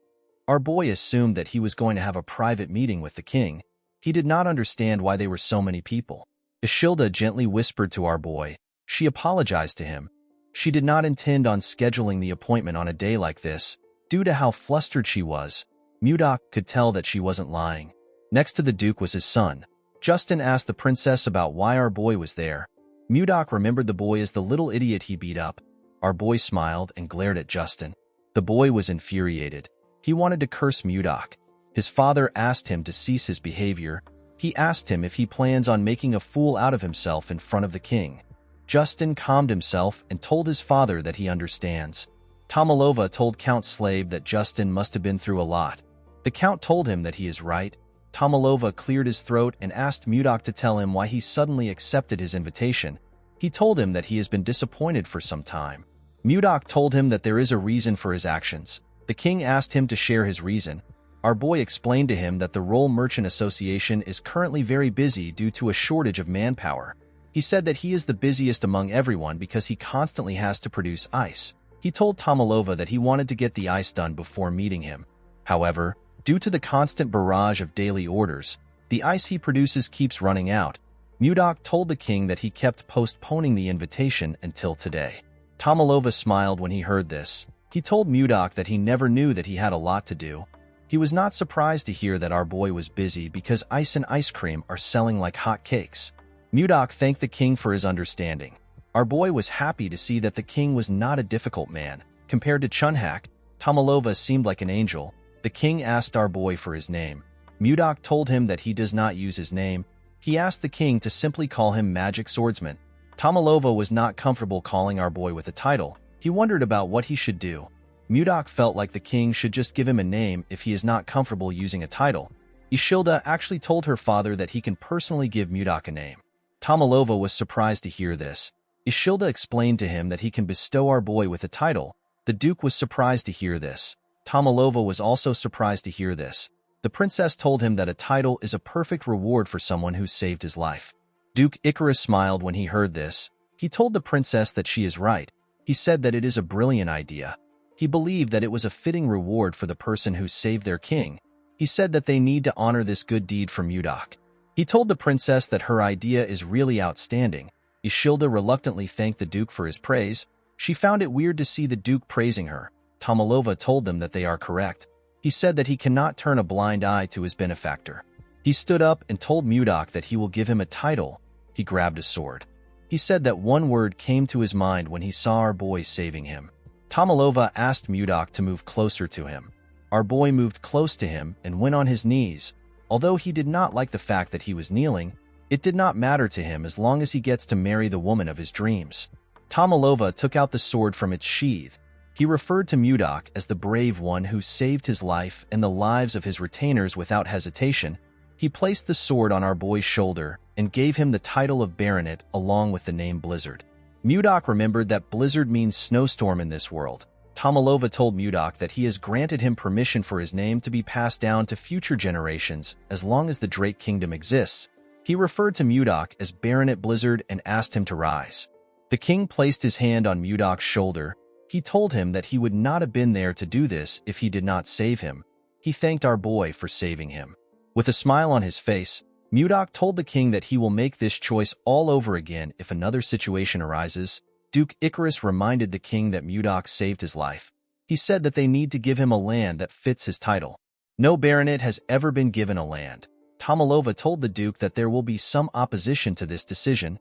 Our boy assumed that he was going to have a private meeting with the king. He did not understand why there were so many people. Ishilda gently whispered to our boy. She apologized to him. She did not intend on scheduling the appointment on a day like this. Due to how flustered she was, Mudok could tell that she wasn't lying. Next to the Duke was his son. Justin asked the princess about why our boy was there. Mudok remembered the boy as the little idiot he beat up. Our boy smiled and glared at Justin. The boy was infuriated. He wanted to curse Mudok. His father asked him to cease his behavior. He asked him if he plans on making a fool out of himself in front of the king. Justin calmed himself and told his father that he understands. Tomalova told Count Slave that Justin must have been through a lot. The Count told him that he is right. Tomalova cleared his throat and asked Mudok to tell him why he suddenly accepted his invitation. He told him that he has been disappointed for some time. Mudok told him that there is a reason for his actions. The king asked him to share his reason. Our boy explained to him that the Roll Merchant Association is currently very busy due to a shortage of manpower. He said that he is the busiest among everyone because he constantly has to produce ice. He told Tomalova that he wanted to get the ice done before meeting him. However, due to the constant barrage of daily orders, the ice he produces keeps running out. Mudok told the king that he kept postponing the invitation until today. Tomalova smiled when he heard this. He told Mudok that he never knew that he had a lot to do. He was not surprised to hear that our boy was busy because ice and ice cream are selling like hot cakes. Mudok thanked the king for his understanding. Our boy was happy to see that the king was not a difficult man. Compared to Chunhak, Tomalova seemed like an angel. The king asked our boy for his name. Mudok told him that he does not use his name. He asked the king to simply call him Magic Swordsman. Tomalova was not comfortable calling our boy with a title. He wondered about what he should do. Mudok felt like the king should just give him a name if he is not comfortable using a title. Ishilda actually told her father that he can personally give Mudok a name. Tomalova was surprised to hear this. Ishilda explained to him that he can bestow our boy with a title. The Duke was surprised to hear this. Tomalova was also surprised to hear this. The princess told him that a title is a perfect reward for someone who saved his life. Duke Icarus smiled when he heard this. He told the princess that she is right. He said that it is a brilliant idea. He believed that it was a fitting reward for the person who saved their king. He said that they need to honor this good deed for Mudok. He told the princess that her idea is really outstanding. Ishilda reluctantly thanked the Duke for his praise. She found it weird to see the Duke praising her. Tomalova told them that they are correct. He said that he cannot turn a blind eye to his benefactor. He stood up and told Mudok that he will give him a title. He grabbed a sword. He said that one word came to his mind when he saw our boy saving him. Tomalova asked Mudok to move closer to him. Our boy moved close to him and went on his knees. Although he did not like the fact that he was kneeling, it did not matter to him as long as he gets to marry the woman of his dreams. Tomalova took out the sword from its sheath. He referred to Mudok as the brave one who saved his life and the lives of his retainers without hesitation. He placed the sword on our boy's shoulder and gave him the title of Baronet along with the name Blizzard. Mudok remembered that blizzard means snowstorm in this world. Tomalova told Mudok that he has granted him permission for his name to be passed down to future generations as long as the Drake Kingdom exists. He referred to Mudok as Baronet Blizzard and asked him to rise. The king placed his hand on Mudok's shoulder. He told him that he would not have been there to do this if he did not save him. He thanked our boy for saving him. With a smile on his face, Mudok told the king that he will make this choice all over again if another situation arises. Duke Icarus reminded the king that Mudok saved his life. He said that they need to give him a land that fits his title. No baronet has ever been given a land. Tomalova told the duke that there will be some opposition to this decision.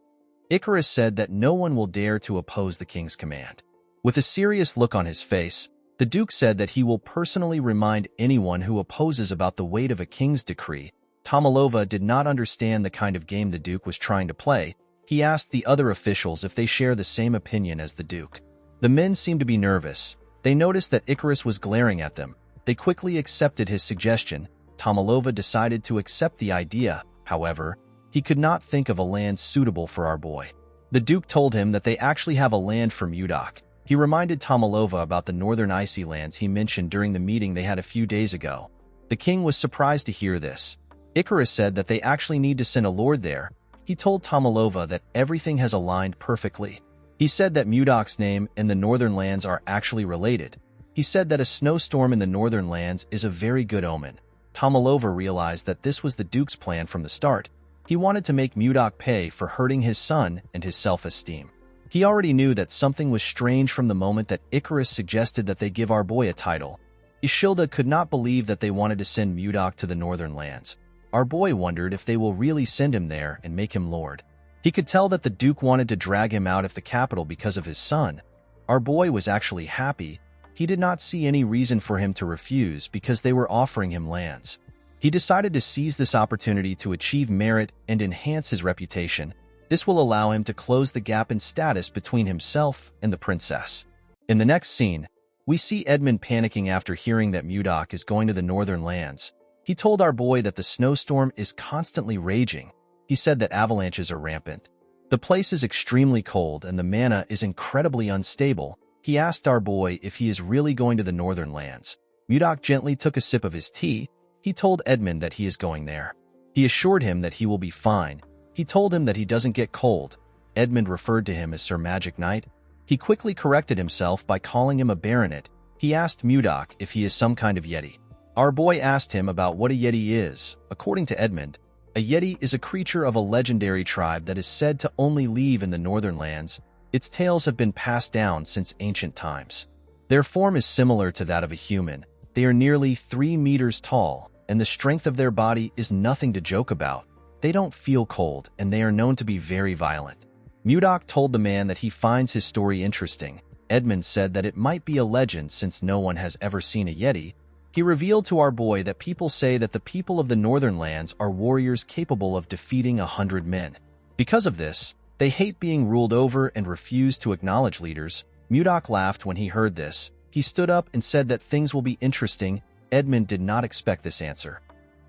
Icarus said that no one will dare to oppose the king's command. With a serious look on his face, the duke said that he will personally remind anyone who opposes about the weight of a king's decree. Tomalova did not understand the kind of game the duke was trying to play. He asked the other officials if they share the same opinion as the duke. The men seemed to be nervous. They noticed that Icarus was glaring at them. They quickly accepted his suggestion. Tomalova decided to accept the idea. However, he could not think of a land suitable for our boy. The duke told him that they actually have a land for Mudok. He reminded Tomalova about the northern icy lands he mentioned during the meeting they had a few days ago. The king was surprised to hear this. Icarus said that they actually need to send a lord there. He told Tomalova that everything has aligned perfectly. He said that Mudok's name and the northern lands are actually related. He said that a snowstorm in the northern lands is a very good omen. Tomalova realized that this was the duke's plan from the start. He wanted to make Mudok pay for hurting his son and his self-esteem. He already knew that something was strange from the moment that Icarus suggested that they give our boy a title. Ishilda could not believe that they wanted to send Mudok to the northern lands. Our boy wondered if they will really send him there and make him lord. He could tell that the duke wanted to drag him out of the capital because of his son. Our boy was actually happy. He did not see any reason for him to refuse because they were offering him lands. He decided to seize this opportunity to achieve merit and enhance his reputation. This will allow him to close the gap in status between himself and the princess. In the next scene, we see Edmund panicking after hearing that Mudok is going to the northern lands. He told our boy that the snowstorm is constantly raging. He said that avalanches are rampant. The place is extremely cold and the mana is incredibly unstable. He asked our boy if he is really going to the northern lands. Mudok gently took a sip of his tea. He told Edmund that he is going there. He assured him that he will be fine. He told him that he doesn't get cold. Edmund referred to him as Sir Magic Knight. He quickly corrected himself by calling him a baronet. He asked Mudok if he is some kind of yeti. Our boy asked him about what a yeti is. According to Edmund, a yeti is a creature of a legendary tribe that is said to only live in the northern lands. Its tales have been passed down since ancient times. Their form is similar to that of a human. They are nearly 3 meters tall, and the strength of their body is nothing to joke about. They don't feel cold, and they are known to be very violent. Mudok told the man that he finds his story interesting. Edmund said that it might be a legend since no one has ever seen a yeti. He revealed to our boy that people say that the people of the northern lands are warriors capable of defeating 100 men. Because of this, they hate being ruled over and refuse to acknowledge leaders. Mudok laughed when he heard this. He stood up and said that things will be interesting. Edmund did not expect this answer.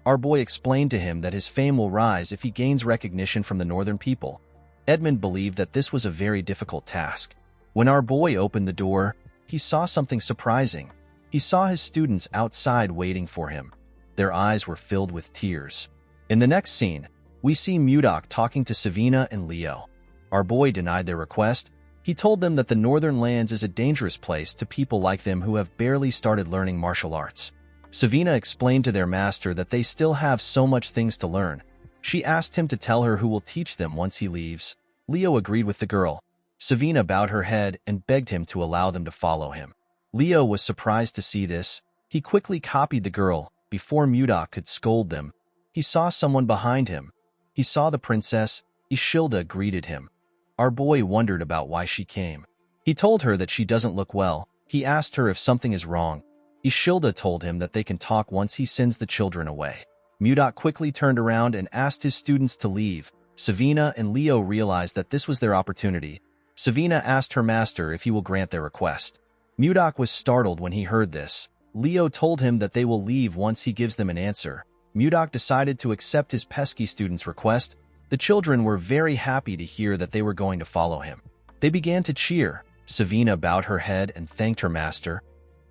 Our boy explained to him that his fame will rise if he gains recognition from the northern people. Edmund believed that this was a very difficult task. When our boy opened the door, he saw something surprising. He saw his students outside waiting for him. Their eyes were filled with tears. In the next scene, we see Mudok talking to Savina and Leo. Our boy denied their request. He told them that the northern lands is a dangerous place to people like them who have barely started learning martial arts. Savina explained to their master that they still have so much things to learn. She asked him to tell her who will teach them once he leaves. Leo agreed with the girl. Savina bowed her head and begged him to allow them to follow him. Leo was surprised to see this. He quickly copied the girl. Before Mudok could scold them, he saw someone behind him. He saw the princess. Ishilda greeted him. Our boy wondered about why she came. He told her that she doesn't look well. He asked her if something is wrong. Ishilda told him that they can talk once he sends the children away. Mudok quickly turned around and asked his students to leave. Savina and Leo realized that this was their opportunity. Savina asked her master if he will grant their request. Mudok was startled when he heard this. Leo told him that they will leave once he gives them an answer. Mudok decided to accept his pesky student's request. The children were very happy to hear that they were going to follow him. They began to cheer. Savina bowed her head and thanked her master.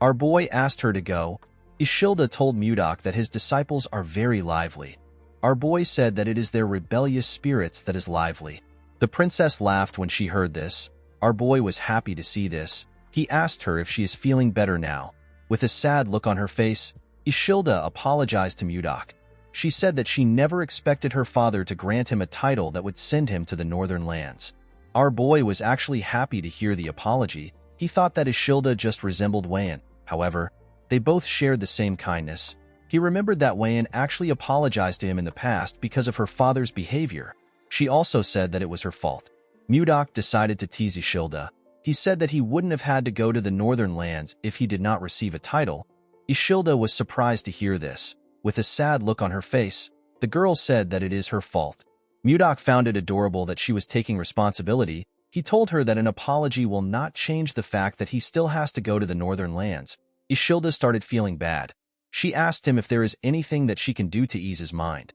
Our boy asked her to go. Ishilda told Mudok that his disciples are very lively. Our boy said that it is their rebellious spirits that is lively. The princess laughed when she heard this. Our boy was happy to see this. He asked her if she is feeling better now. With a sad look on her face, Ishilda apologized to Mudok. She said that she never expected her father to grant him a title that would send him to the northern lands. Our boy was actually happy to hear the apology. He thought that Ishilda just resembled Wayan. However, they both shared the same kindness. He remembered that Wayan actually apologized to him in the past because of her father's behavior. She also said that it was her fault. Mudok decided to tease Ishilda. He said that he wouldn't have had to go to the northern lands if he did not receive a title. Ishilda was surprised to hear this. With a sad look on her face, the girl said that it is her fault. Mudok found it adorable that she was taking responsibility. He told her that an apology will not change the fact that he still has to go to the northern lands. Ishilda started feeling bad. She asked him if there is anything that she can do to ease his mind.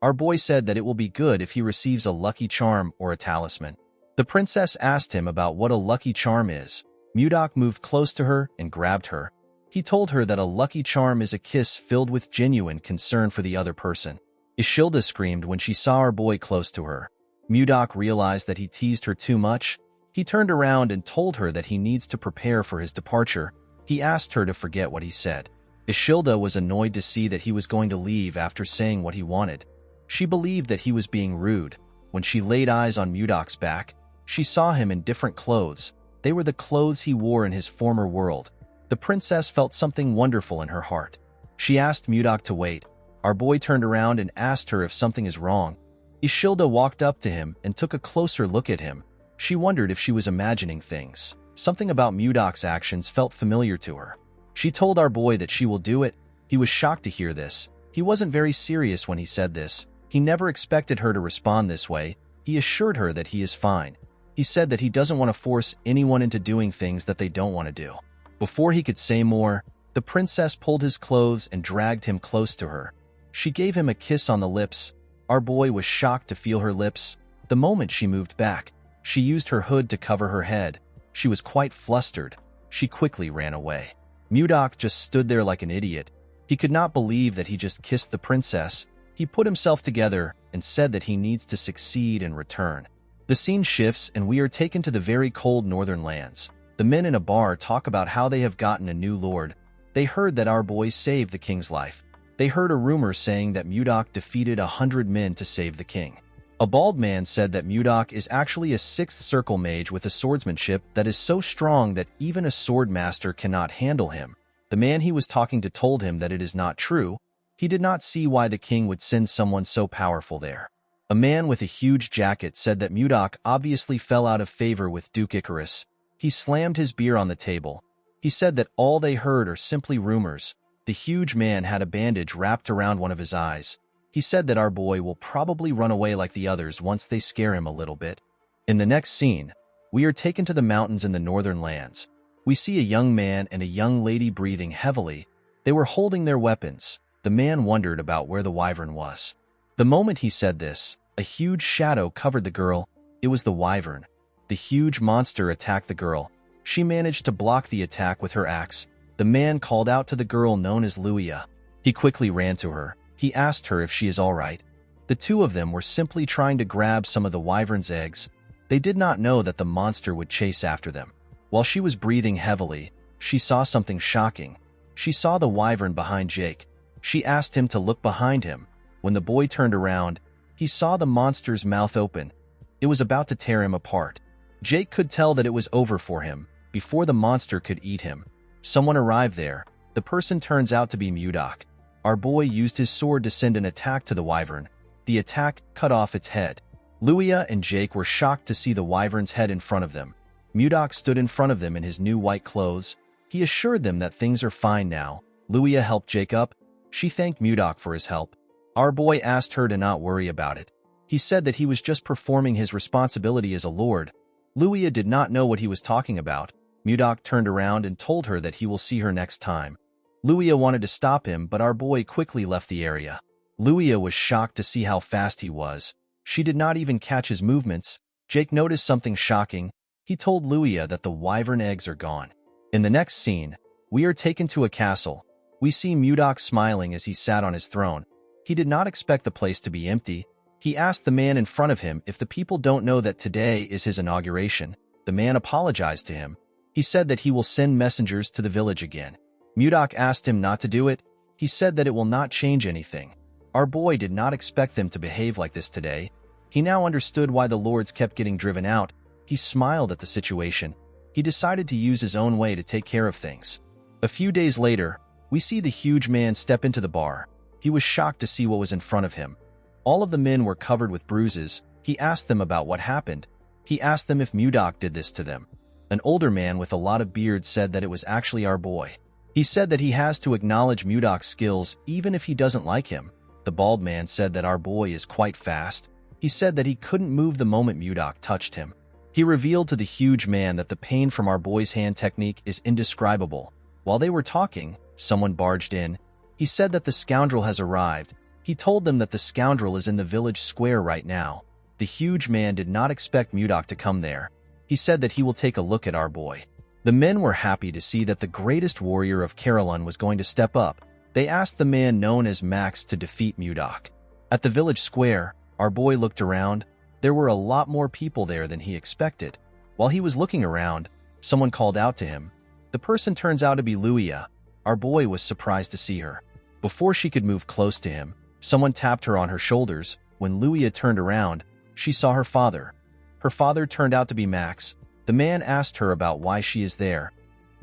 Our boy said that it will be good if he receives a lucky charm or a talisman. The princess asked him about what a lucky charm is. Mudok moved close to her and grabbed her. He told her that a lucky charm is a kiss filled with genuine concern for the other person. Ishilda screamed when she saw our boy close to her. Mudok realized that he teased her too much. He turned around and told her that he needs to prepare for his departure. He asked her to forget what he said. Ishilda was annoyed to see that he was going to leave after saying what he wanted. She believed that he was being rude. When she laid eyes on Mudok's back, she saw him in different clothes. They were the clothes he wore in his former world. The princess felt something wonderful in her heart. She asked Mudok to wait. Our boy turned around and asked her if something is wrong. Ishilda walked up to him and took a closer look at him. She wondered if she was imagining things. Something about Mudok's actions felt familiar to her. She told our boy that she will do it. He was shocked to hear this. He wasn't very serious when he said this. He never expected her to respond this way. He assured her that he is fine. He said that he doesn't want to force anyone into doing things that they don't want to do. Before he could say more, the princess pulled his clothes and dragged him close to her. She gave him a kiss on the lips. Our boy was shocked to feel her lips. The moment she moved back, she used her hood to cover her head. She was quite flustered. She quickly ran away. Mudok just stood there like an idiot. He could not believe that he just kissed the princess. He put himself together and said that he needs to succeed and return. The scene shifts and we are taken to the very cold northern lands. The men in a bar talk about how they have gotten a new lord. They heard that our boy saved the king's life. They heard a rumor saying that Mudok defeated 100 men to save the king. A bald man said that Mudok is actually a sixth circle mage with a swordsmanship that is so strong that even a sword master cannot handle him. The man he was talking to told him that it is not true. He did not see why the king would send someone so powerful there. A man with a huge jacket said that Mudok obviously fell out of favor with Duke Icarus. He slammed his beer on the table. He said that all they heard are simply rumors. The huge man had a bandage wrapped around one of his eyes. He said that our boy will probably run away like the others once they scare him a little bit. In the next scene, we are taken to the mountains in the northern lands. We see a young man and a young lady breathing heavily. They were holding their weapons. The man wondered about where the wyvern was. The moment he said this, a huge shadow covered the girl. It was the wyvern. The huge monster attacked the girl. She managed to block the attack with her axe. The man called out to the girl known as Luia. He quickly ran to her. He asked her if she is all right. The two of them were simply trying to grab some of the wyvern's eggs. They did not know that the monster would chase after them. While she was breathing heavily, she saw something shocking. She saw the wyvern behind Jake. She asked him to look behind him. When the boy turned around, he saw the monster's mouth open. It was about to tear him apart. Jake could tell that it was over for him before the monster could eat him. Someone arrived there. The person turns out to be Mudok. Our boy used his sword to send an attack to the wyvern. The attack cut off its head. Luia and Jake were shocked to see the wyvern's head in front of them. Mudok stood in front of them in his new white clothes. He assured them that things are fine now. Luia helped Jake up. She thanked Mudok for his help. Our boy asked her to not worry about it. He said that he was just performing his responsibility as a lord. Luia did not know what he was talking about. Mudok turned around and told her that he will see her next time. Luia wanted to stop him, but our boy quickly left the area. Luia was shocked to see how fast he was. She did not even catch his movements. Jake noticed something shocking. He told Luia that the wyvern eggs are gone. In the next scene, we are taken to a castle. We see Mudok smiling as he sat on his throne. He did not expect the place to be empty. He asked the man in front of him if the people don't know that today is his inauguration. The man apologized to him. He said that he will send messengers to the village again. Mudok asked him not to do it. He said that it will not change anything. Our boy did not expect them to behave like this today. He now understood why the lords kept getting driven out. He smiled at the situation. He decided to use his own way to take care of things. A few days later, we see the huge man step into the bar. He was shocked to see what was in front of him. All of the men were covered with bruises. He asked them about what happened. He asked them if Mudok did this to them. An older man with a lot of beard said that it was actually our boy. He said that he has to acknowledge Mudok's skills even if he doesn't like him. The bald man said that our boy is quite fast. He said that he couldn't move the moment Mudok touched him. He revealed to the huge man that the pain from our boy's hand technique is indescribable. While they were talking, someone barged in. He said that the scoundrel has arrived. He told them that the scoundrel is in the village square right now. The huge man did not expect Mudok to come there. He said that he will take a look at our boy. The men were happy to see that the greatest warrior of Carolyn was going to step up. They asked the man known as Max to defeat Mudok. At the village square, our boy looked around. There were a lot more people there than he expected. While he was looking around, someone called out to him. The person turns out to be Luia. Our boy was surprised to see her. Before she could move close to him, someone tapped her on her shoulders. When Luia turned around, she saw her father. Her father turned out to be Max. The man asked her about why she is there.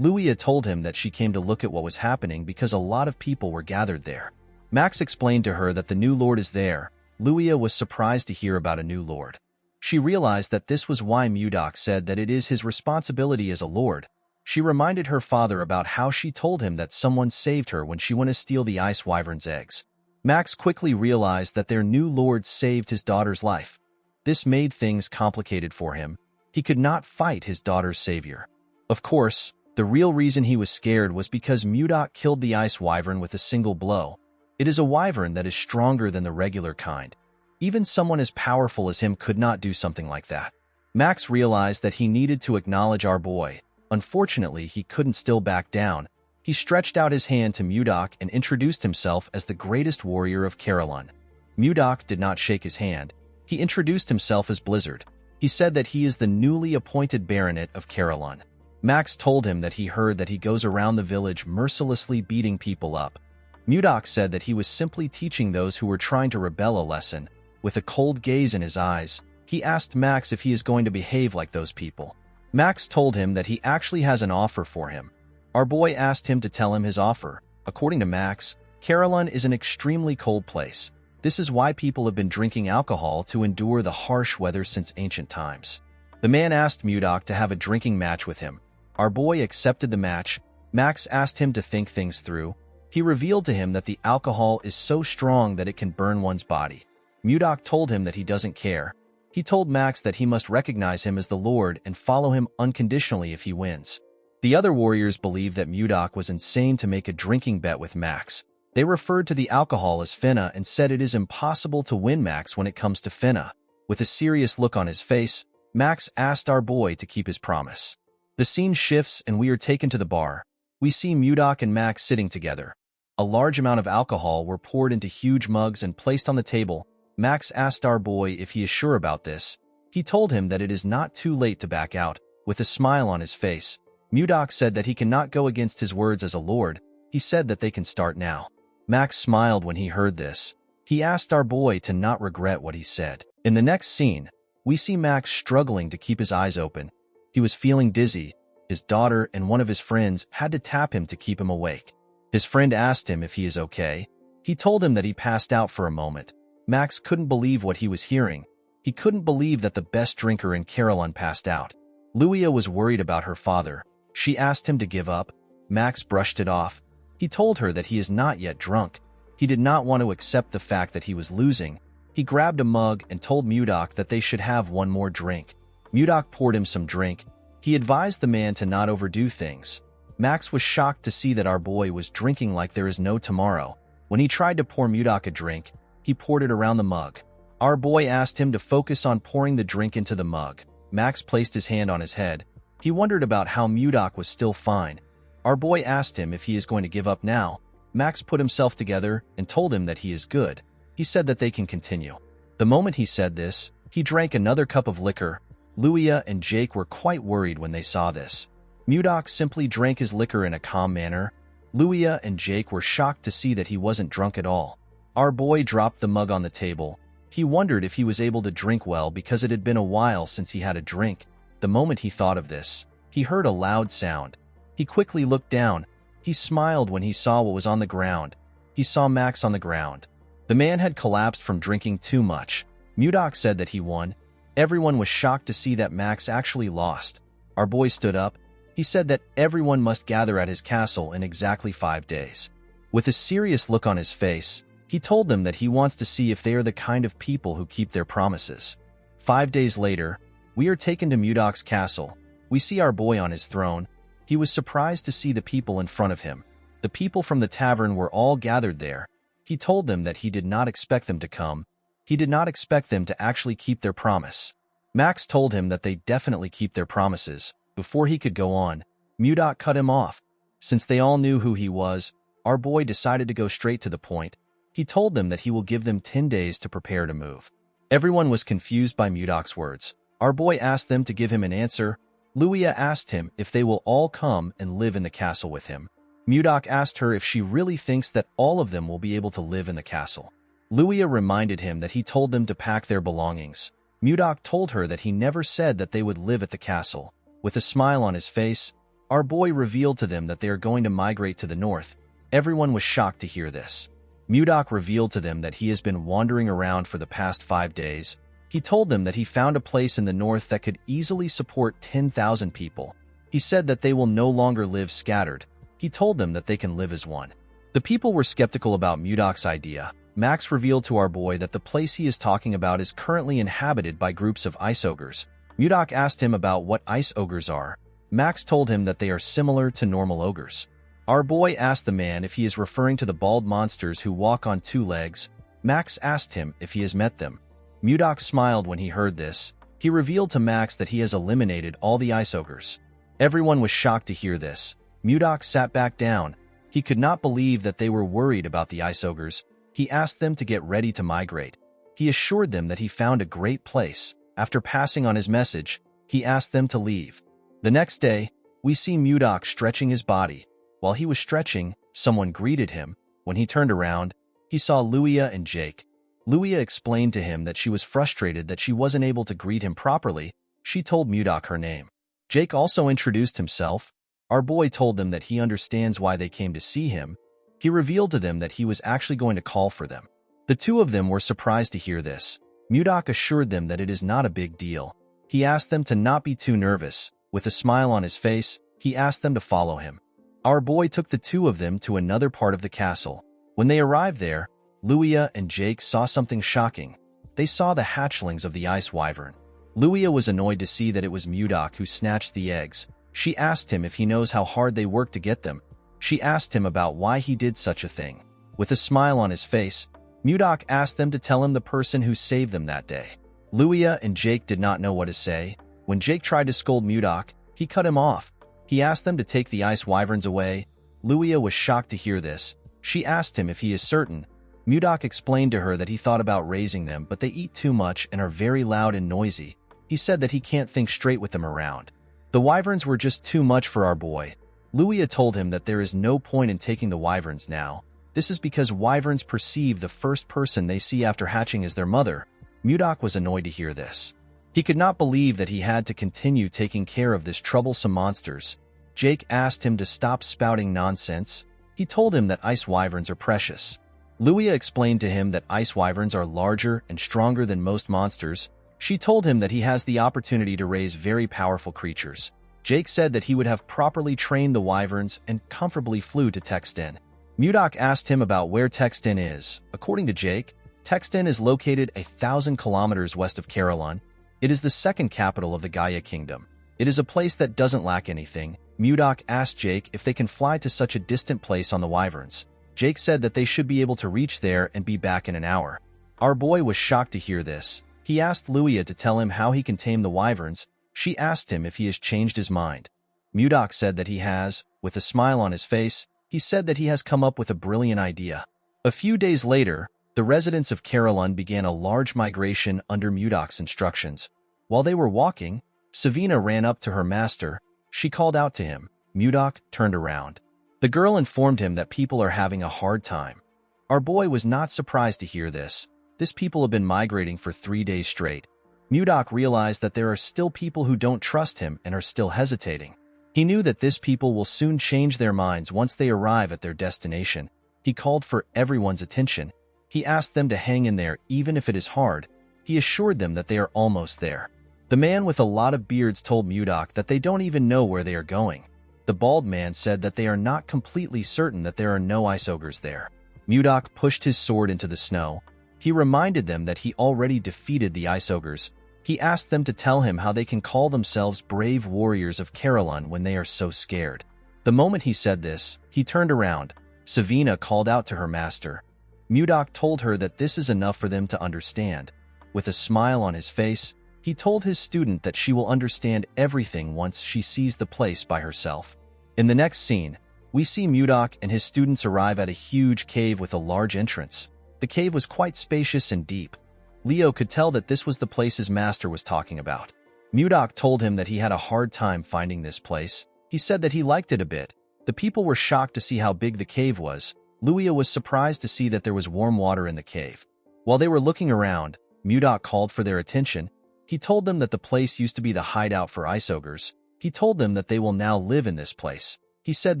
Luia told him that she came to look at what was happening because a lot of people were gathered there. Max explained to her that the new lord is there. Luia was surprised to hear about a new lord. She realized that this was why Mudok said that it is his responsibility as a lord. She reminded her father about how she told him that someone saved her when she went to steal the ice wyvern's eggs. Max quickly realized that their new lord saved his daughter's life. This made things complicated for him. He could not fight his daughter's savior. Of course, the real reason he was scared was because Mudok killed the ice wyvern with a single blow. It is a wyvern that is stronger than the regular kind. Even someone as powerful as him could not do something like that. Max realized that he needed to acknowledge our boy. Unfortunately, he couldn't still back down. He stretched out his hand to Mudok and introduced himself as the greatest warrior of Carolyn. Mudok did not shake his hand. He introduced himself as Blizzard. He said that he is the newly appointed baronet of Carolyn. Max told him that he heard that he goes around the village mercilessly beating people up. Mudok said that he was simply teaching those who were trying to rebel a lesson. With a cold gaze in his eyes, he asked Max if he is going to behave like those people. Max told him that he actually has an offer for him. Our boy asked him to tell him his offer. According to Max, Carolyn is an extremely cold place. This is why people have been drinking alcohol to endure the harsh weather since ancient times. The man asked Mudok to have a drinking match with him. Our boy accepted the match. Max asked him to think things through. He revealed to him that the alcohol is so strong that it can burn one's body. Mudok told him that he doesn't care. He told Max that he must recognize him as the Lord and follow him unconditionally if he wins. The other warriors believed that Mudok was insane to make a drinking bet with Max. They referred to the alcohol as Finna and said it is impossible to win Max when it comes to Finna. With a serious look on his face, Max asked our boy to keep his promise. The scene shifts and we are taken to the bar. We see Mudok and Max sitting together. A large amount of alcohol were poured into huge mugs and placed on the table. Max asked our boy if he is sure about this. He told him that it is not too late to back out. With a smile on his face, Mudok said that he cannot go against his words as a lord. He said that they can start now. Max smiled when he heard this. He asked our boy to not regret what he said. In the next scene, we see Max struggling to keep his eyes open. He was feeling dizzy. His daughter and one of his friends had to tap him to keep him awake. His friend asked him if he is okay. He told him that he passed out for a moment. Max couldn't believe what he was hearing. He couldn't believe that the best drinker in Carolyn passed out. Luia was worried about her father. She asked him to give up. Max brushed it off. He told her that he is not yet drunk. He did not want to accept the fact that he was losing. He grabbed a mug and told Mudok that they should have one more drink. Mudok poured him some drink. He advised the man to not overdo things. Max was shocked to see that our boy was drinking like there is no tomorrow. When he tried to pour Mudok a drink, he poured it around the mug. Our boy asked him to focus on pouring the drink into the mug. Max placed his hand on his head. He wondered about how Mudok was still fine. Our boy asked him if he is going to give up now. Max put himself together and told him that he is good. He said that they can continue. The moment he said this, he drank another cup of liquor. Luia and Jake were quite worried when they saw this. Mudok simply drank his liquor in a calm manner. Luia and Jake were shocked to see that he wasn't drunk at all. Our boy dropped the mug on the table. He wondered if he was able to drink well because it had been a while since he had a drink. The moment he thought of this, he heard a loud sound. He quickly looked down. He smiled when he saw what was on the ground. He saw Max on the ground. The man had collapsed from drinking too much. Mudok said that he won. Everyone was shocked to see that Max actually lost. Our boy stood up. He said that everyone must gather at his castle in exactly 5 days. With a serious look on his face, he told them that he wants to see if they are the kind of people who keep their promises. 5 days later, we are taken to Mudok's castle. We see our boy on his throne. He was surprised to see the people in front of him. The people from the tavern were all gathered there. He told them that he did not expect them to come. He did not expect them to actually keep their promise. Max told him that they definitely keep their promises. Before he could go on, Mudok cut him off. Since they all knew who he was, our boy decided to go straight to the point. He told them that he will give them 10 days to prepare to move. Everyone was confused by Mudok's words. Our boy asked them to give him an answer. Luia asked him if they will all come and live in the castle with him. Mudok asked her if she really thinks that all of them will be able to live in the castle. Luia reminded him that he told them to pack their belongings. Mudok told her that he never said that they would live at the castle. With a smile on his face, our boy revealed to them that they are going to migrate to the north. Everyone was shocked to hear this. Mudok revealed to them that he has been wandering around for the past 5 days. He told them that he found a place in the north that could easily support 10,000 people. He said that they will no longer live scattered. He told them that they can live as one. The people were skeptical about Mudok's idea. Max revealed to our boy that the place he is talking about is currently inhabited by groups of ice ogres. Mudok asked him about what ice ogres are. Max told him that they are similar to normal ogres. Our boy asked the man if he is referring to the bald monsters who walk on 2 legs. Max asked him if he has met them. Mudok smiled when he heard this. He revealed to Max that he has eliminated all the ice ogres. Everyone was shocked to hear this. Mudok sat back down. He could not believe that they were worried about the ice ogres. He asked them to get ready to migrate. He assured them that he found a great place. After passing on his message, he asked them to leave. The next day, we see Mudok stretching his body. While he was stretching, someone greeted him. When he turned around, he saw Luia and Jake. Luia explained to him that she was frustrated that she wasn't able to greet him properly. She told Mudok her name. Jake also introduced himself. Our boy told them that he understands why they came to see him. He revealed to them that he was actually going to call for them. The two of them were surprised to hear this. Mudok assured them that it is not a big deal. He asked them to not be too nervous. With a smile on his face, he asked them to follow him. Our boy took the two of them to another part of the castle. When they arrived there, Luia and Jake saw something shocking. They saw the hatchlings of the ice wyvern. Luia was annoyed to see that it was Mudok who snatched the eggs. She asked him if he knows how hard they worked to get them. She asked him about why he did such a thing. With a smile on his face, Mudok asked them to tell him the person who saved them that day. Luia and Jake did not know what to say. When Jake tried to scold Mudok, he cut him off. He asked them to take the ice wyverns away. Luia was shocked to hear this. She asked him if he is certain. Mudok explained to her that he thought about raising them, but they eat too much and are very loud and noisy. He said that he can't think straight with them around. The wyverns were just too much for our boy. Luia told him that there is no point in taking the wyverns now. This is because wyverns perceive the first person they see after hatching as their mother. Mudok was annoyed to hear this. He could not believe that he had to continue taking care of this troublesome monsters. Jake asked him to stop spouting nonsense. He told him that ice wyverns are precious. Luia explained to him that ice wyverns are larger and stronger than most monsters. She told him that he has the opportunity to raise very powerful creatures. Jake said that he would have properly trained the wyverns and comfortably flew to Texten. Mudok asked him about where Texten is. According to Jake, Texten is located 1,000 kilometers west of Carolon. It is the second capital of the Gaia Kingdom. It is a place that doesn't lack anything. Mudok asked Jake if they can fly to such a distant place on the wyverns. Jake said that they should be able to reach there and be back in an hour. Our boy was shocked to hear this. He asked Luia to tell him how he can tame the wyverns. She asked him if he has changed his mind. Mudok said that he has. With a smile on his face, he said that he has come up with a brilliant idea. A few days later, the residents of Carolyn began a large migration under Mudok's instructions. While they were walking, Savina ran up to her master. She called out to him. Mudok turned around. The girl informed him that people are having a hard time. Our boy was not surprised to hear this. This people have been migrating for 3 days straight. Mudok realized that there are still people who don't trust him and are still hesitating. He knew that this people will soon change their minds once they arrive at their destination. He called for everyone's attention. He asked them to hang in there even if it is hard. He assured them that they are almost there. The man with a lot of beards told Mudok that they don't even know where they are going. The bald man said that they are not completely certain that there are no ice ogres there. Mudok pushed his sword into the snow. He reminded them that he already defeated the ice ogres. He asked them to tell him how they can call themselves brave warriors of Carolyn when they are so scared. The moment he said this, he turned around. Savina called out to her master. Mudok told her that this is enough for them to understand. With a smile on his face, he told his student that she will understand everything once she sees the place by herself. In the next scene, we see Mudok and his students arrive at a huge cave with a large entrance. The cave was quite spacious and deep. Leo could tell that this was the place his master was talking about. Mudok told him that he had a hard time finding this place. He said that he liked it a bit. The people were shocked to see how big the cave was. Luia was surprised to see that there was warm water in the cave. While they were looking around, Mudok called for their attention. He told them that the place used to be the hideout for ice ogres. He told them that they will now live in this place. He said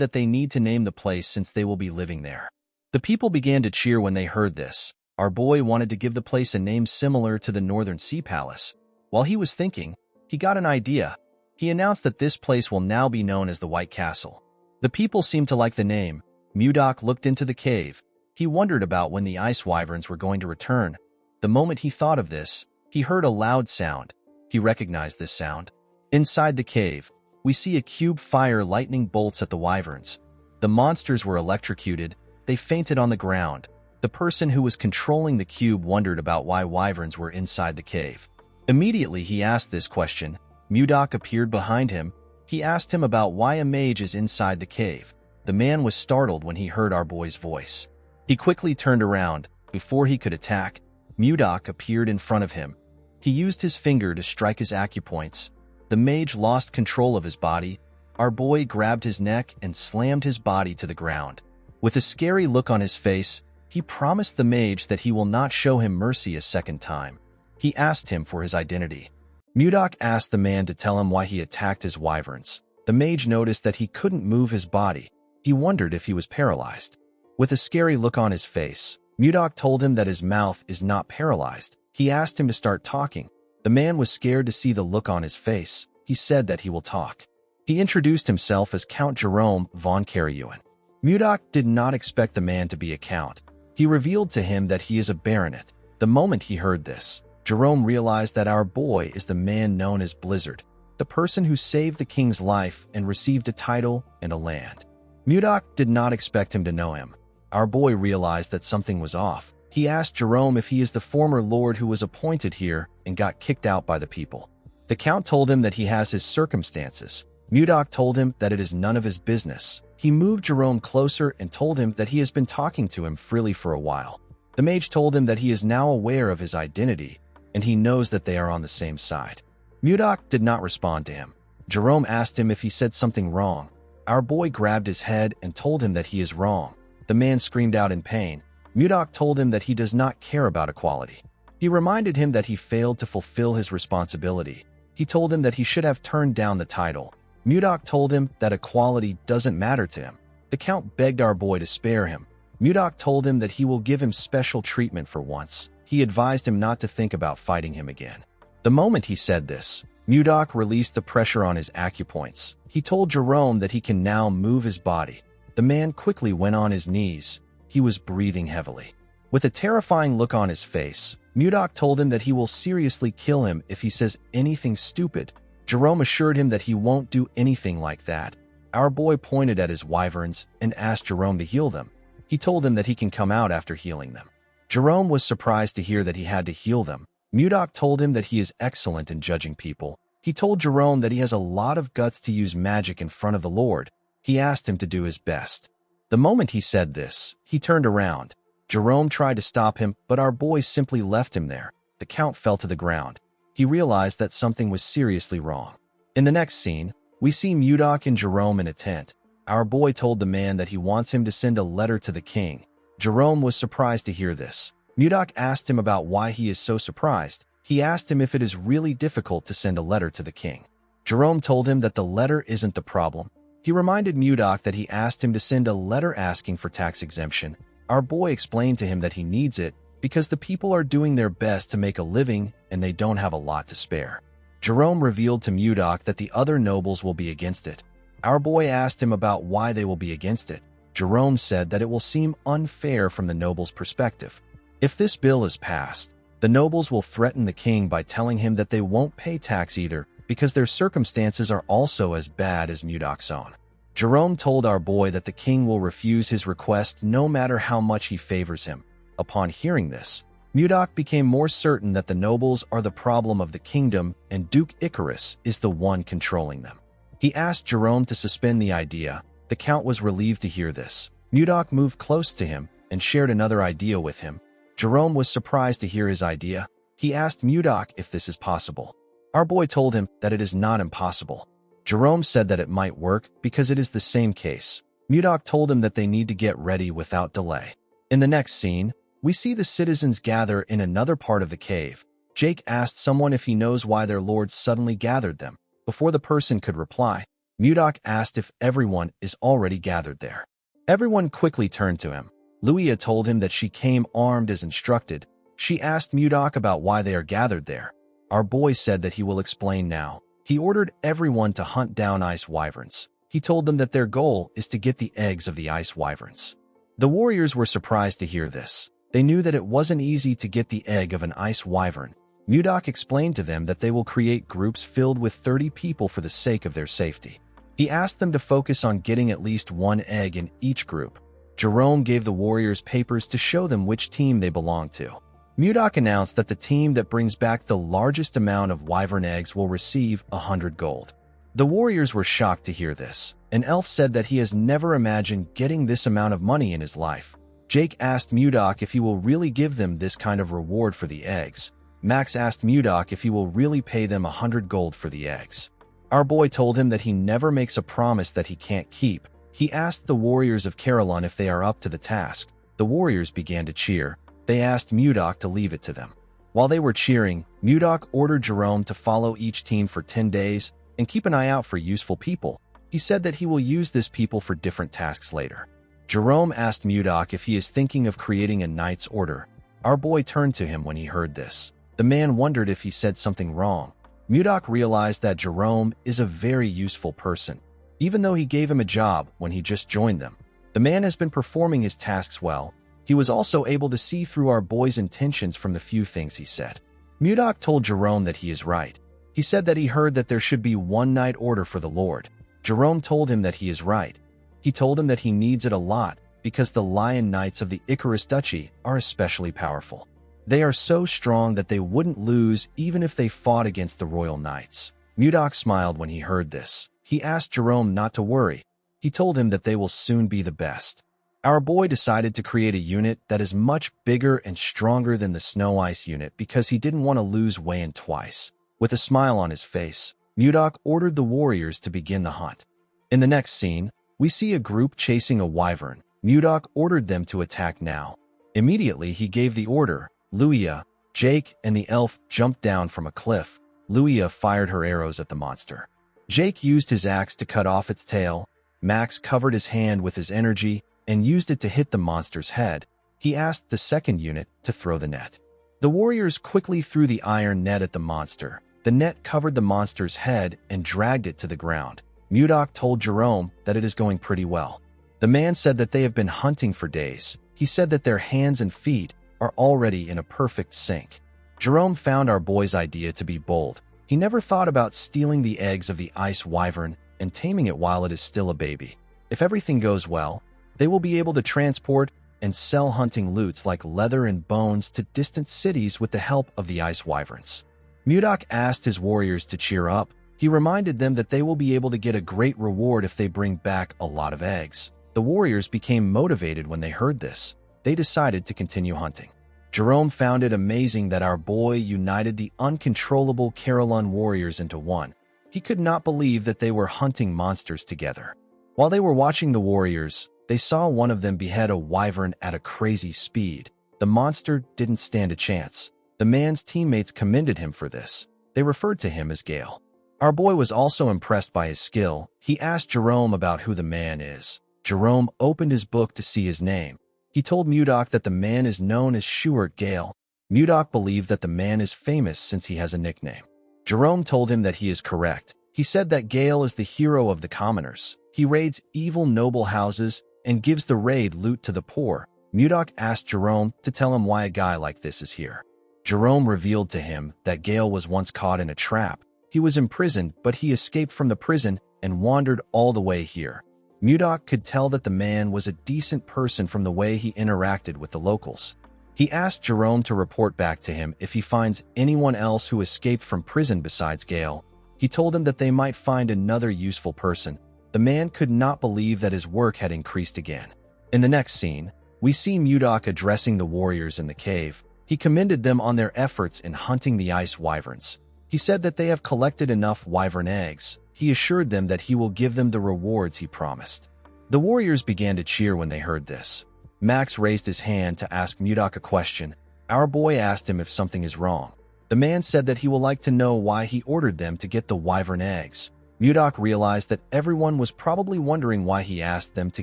that they need to name the place since they will be living there. The people began to cheer when they heard this. Our boy wanted to give the place a name similar to the Northern Sea Palace. While he was thinking, he got an idea. He announced that this place will now be known as the White Castle. The people seemed to like the name. Mudok looked into the cave. He wondered about when the ice wyverns were going to return. The moment he thought of this, he heard a loud sound. He recognized this sound. Inside the cave, we see a cube fire lightning bolts at the wyverns. The monsters were electrocuted. They fainted on the ground. The person who was controlling the cube wondered about why wyverns were inside the cave. Immediately he asked this question. Mudok appeared behind him. He asked him about why a mage is inside the cave. The man was startled when he heard our boy's voice. He quickly turned around. Before he could attack, Mudok appeared in front of him. He used his finger to strike his acupoints. The mage lost control of his body. Our boy grabbed his neck and slammed his body to the ground. With a scary look on his face, he promised the mage that he will not show him mercy a second time. He asked him for his identity. Mudok asked the man to tell him why he attacked his wyverns. The mage noticed that he couldn't move his body. He wondered if he was paralyzed. With a scary look on his face, Mudok told him that his mouth is not paralyzed. He asked him to start talking. The man was scared to see the look on his face. He said that he will talk. He introduced himself as Count Jerome von Karauen. Mudok did not expect the man to be a count. He revealed to him that he is a baronet. The moment he heard this, Jerome realized that our boy is the man known as Blizzard, the person who saved the king's life and received a title and a land. Mudok did not expect him to know him. Our boy realized that something was off. He asked Jerome if he is the former lord who was appointed here and got kicked out by the people. The count told him that he has his circumstances. Mudok told him that it is none of his business. He moved Jerome closer and told him that he has been talking to him freely for a while. The mage told him that he is now aware of his identity, and he knows that they are on the same side. Mudok did not respond to him. Jerome asked him if he said something wrong. Our boy grabbed his head and told him that he is wrong. The man screamed out in pain. Mudok told him that he does not care about equality. He reminded him that he failed to fulfill his responsibility. He told him that he should have turned down the title. Mudok told him that equality doesn't matter to him. The count begged our boy to spare him. Mudok told him that he will give him special treatment for once. He advised him not to think about fighting him again. The moment he said this, Mudok released the pressure on his acupoints. He told Jerome that he can now move his body. The man quickly went on his knees. He was breathing heavily. With a terrifying look on his face, Mudok told him that he will seriously kill him if he says anything stupid. Jerome assured him that he won't do anything like that. Our boy pointed at his wyverns and asked Jerome to heal them. He told him that he can come out after healing them. Jerome was surprised to hear that he had to heal them. Mudok told him that he is excellent in judging people. He told Jerome that he has a lot of guts to use magic in front of the Lord. He asked him to do his best. The moment he said this, he turned around. Jerome tried to stop him, but our boy simply left him there. The Count fell to the ground. He realized that something was seriously wrong. In the next scene, we see Mudok and Jerome in a tent. Our boy told the man that he wants him to send a letter to the king. Jerome was surprised to hear this. Mudok asked him about why he is so surprised. He asked him if it is really difficult to send a letter to the king. Jerome told him that the letter isn't the problem. He reminded Mudok that he asked him to send a letter asking for tax exemption. Our boy explained to him that he needs it because the people are doing their best to make a living and they don't have a lot to spare. Jerome revealed to Mudok that the other nobles will be against it. Our boy asked him about why they will be against it. Jerome said that it will seem unfair from the nobles' perspective. If this bill is passed, the nobles will threaten the king by telling him that they won't pay tax either because their circumstances are also as bad as Mudok's own. Jerome told our boy that the king will refuse his request no matter how much he favors him. Upon hearing this, Mudok became more certain that the nobles are the problem of the kingdom and Duke Icarus is the one controlling them. He asked Jerome to suspend the idea. The Count was relieved to hear this. Mudok moved close to him and shared another idea with him. Jerome was surprised to hear his idea. He asked Mudok if this is possible. Our boy told him that it is not impossible. Jerome said that it might work because it is the same case. Mudok told him that they need to get ready without delay. In the next scene, we see the citizens gather in another part of the cave. Jake asked someone if he knows why their lord suddenly gathered them. Before the person could reply, Mudok asked if everyone is already gathered there. Everyone quickly turned to him. Luia told him that she came armed as instructed. She asked Mudok about why they are gathered there. Our boy said that he will explain now. He ordered everyone to hunt down ice wyverns. He told them that their goal is to get the eggs of the ice wyverns. The warriors were surprised to hear this. They knew that it wasn't easy to get the egg of an ice wyvern. Mudok explained to them that they will create groups filled with 30 people for the sake of their safety. He asked them to focus on getting at least one egg in each group. Jerome gave the warriors papers to show them which team they belonged to. Mudok announced that the team that brings back the largest amount of wyvern eggs will receive 100 gold. The warriors were shocked to hear this. An elf said that he has never imagined getting this amount of money in his life. Jake asked Mudok if he will really give them this kind of reward for the eggs. Max asked Mudok if he will really pay them 100 gold for the eggs. Our boy told him that he never makes a promise that he can't keep. He asked the warriors of Carolyn if they are up to the task. The warriors began to cheer. They asked Mudok to leave it to them. While they were cheering, Mudok ordered Jerome to follow each team for 10 days and keep an eye out for useful people. He said that he will use this people for different tasks later. Jerome asked Mudok if he is thinking of creating a knight's order. Our boy turned to him when he heard this. The man wondered if he said something wrong. Mudok realized that Jerome is a very useful person. Even though he gave him a job when he just joined them, the man has been performing his tasks well. He was also able to see through our boy's intentions from the few things he said. Mudok told Jerome that he is right. He said that he heard that there should be one knight order for the Lord. Jerome told him that he is right. He told him that he needs it a lot because the Lion Knights of the Icarus Duchy are especially powerful. They are so strong that they wouldn't lose even if they fought against the Royal Knights. Mudok smiled when he heard this. He asked Jerome not to worry. He told him that they will soon be the best. Our boy decided to create a unit that is much bigger and stronger than the Snow Ice unit because he didn't want to lose Wayan twice. With a smile on his face, Mudok ordered the warriors to begin the hunt. In the next scene, we see a group chasing a wyvern. Mudok ordered them to attack now. Immediately, he gave the order. Luia, Jake, and the elf jumped down from a cliff. Luia fired her arrows at the monster. Jake used his axe to cut off its tail. Max covered his hand with his energy and used it to hit the monster's head. He asked the second unit to throw the net. The warriors quickly threw the iron net at the monster. The net covered the monster's head and dragged it to the ground. Mudok told Jerome that it is going pretty well. The man said that they have been hunting for days. He said that their hands and feet are already in a perfect sync. Jerome found our boy's idea to be bold. He never thought about stealing the eggs of the ice wyvern and taming it while it is still a baby. If everything goes well, they will be able to transport and sell hunting loots like leather and bones to distant cities with the help of the ice wyverns. Mudok asked his warriors to cheer up. He reminded them that they will be able to get a great reward if they bring back a lot of eggs. The warriors became motivated when they heard this. They decided to continue hunting. Jerome found it amazing that our boy united the uncontrollable Carolyn warriors into one. He could not believe that they were hunting monsters together. While they were watching the warriors, they saw one of them behead a wyvern at a crazy speed. The monster didn't stand a chance. The man's teammates commended him for this. They referred to him as Gale. Our boy was also impressed by his skill. He asked Jerome about who the man is. Jerome opened his book to see his name. He told Mudok that the man is known as Stuart Gale. Mudok believed that the man is famous since he has a nickname. Jerome told him that he is correct. He said that Gale is the hero of the commoners. He raids evil noble houses and gives the raid loot to the poor. Mudok asked Jerome to tell him why a guy like this is here. Jerome revealed to him that Gale was once caught in a trap. He was imprisoned, but he escaped from the prison and wandered all the way here. Mudok could tell that the man was a decent person from the way he interacted with the locals. He asked Jerome to report back to him if he finds anyone else who escaped from prison besides Gale. He told him that they might find another useful person. The man could not believe that his work had increased again. In the next scene, we see Mudok addressing the warriors in the cave. He commended them on their efforts in hunting the ice wyverns. He said that they have collected enough wyvern eggs. He assured them that he will give them the rewards he promised. The warriors began to cheer when they heard this. Max raised his hand to ask Mudok a question. Our boy asked him if something is wrong. The man said that he will like to know why he ordered them to get the wyvern eggs. Mudok realized that everyone was probably wondering why he asked them to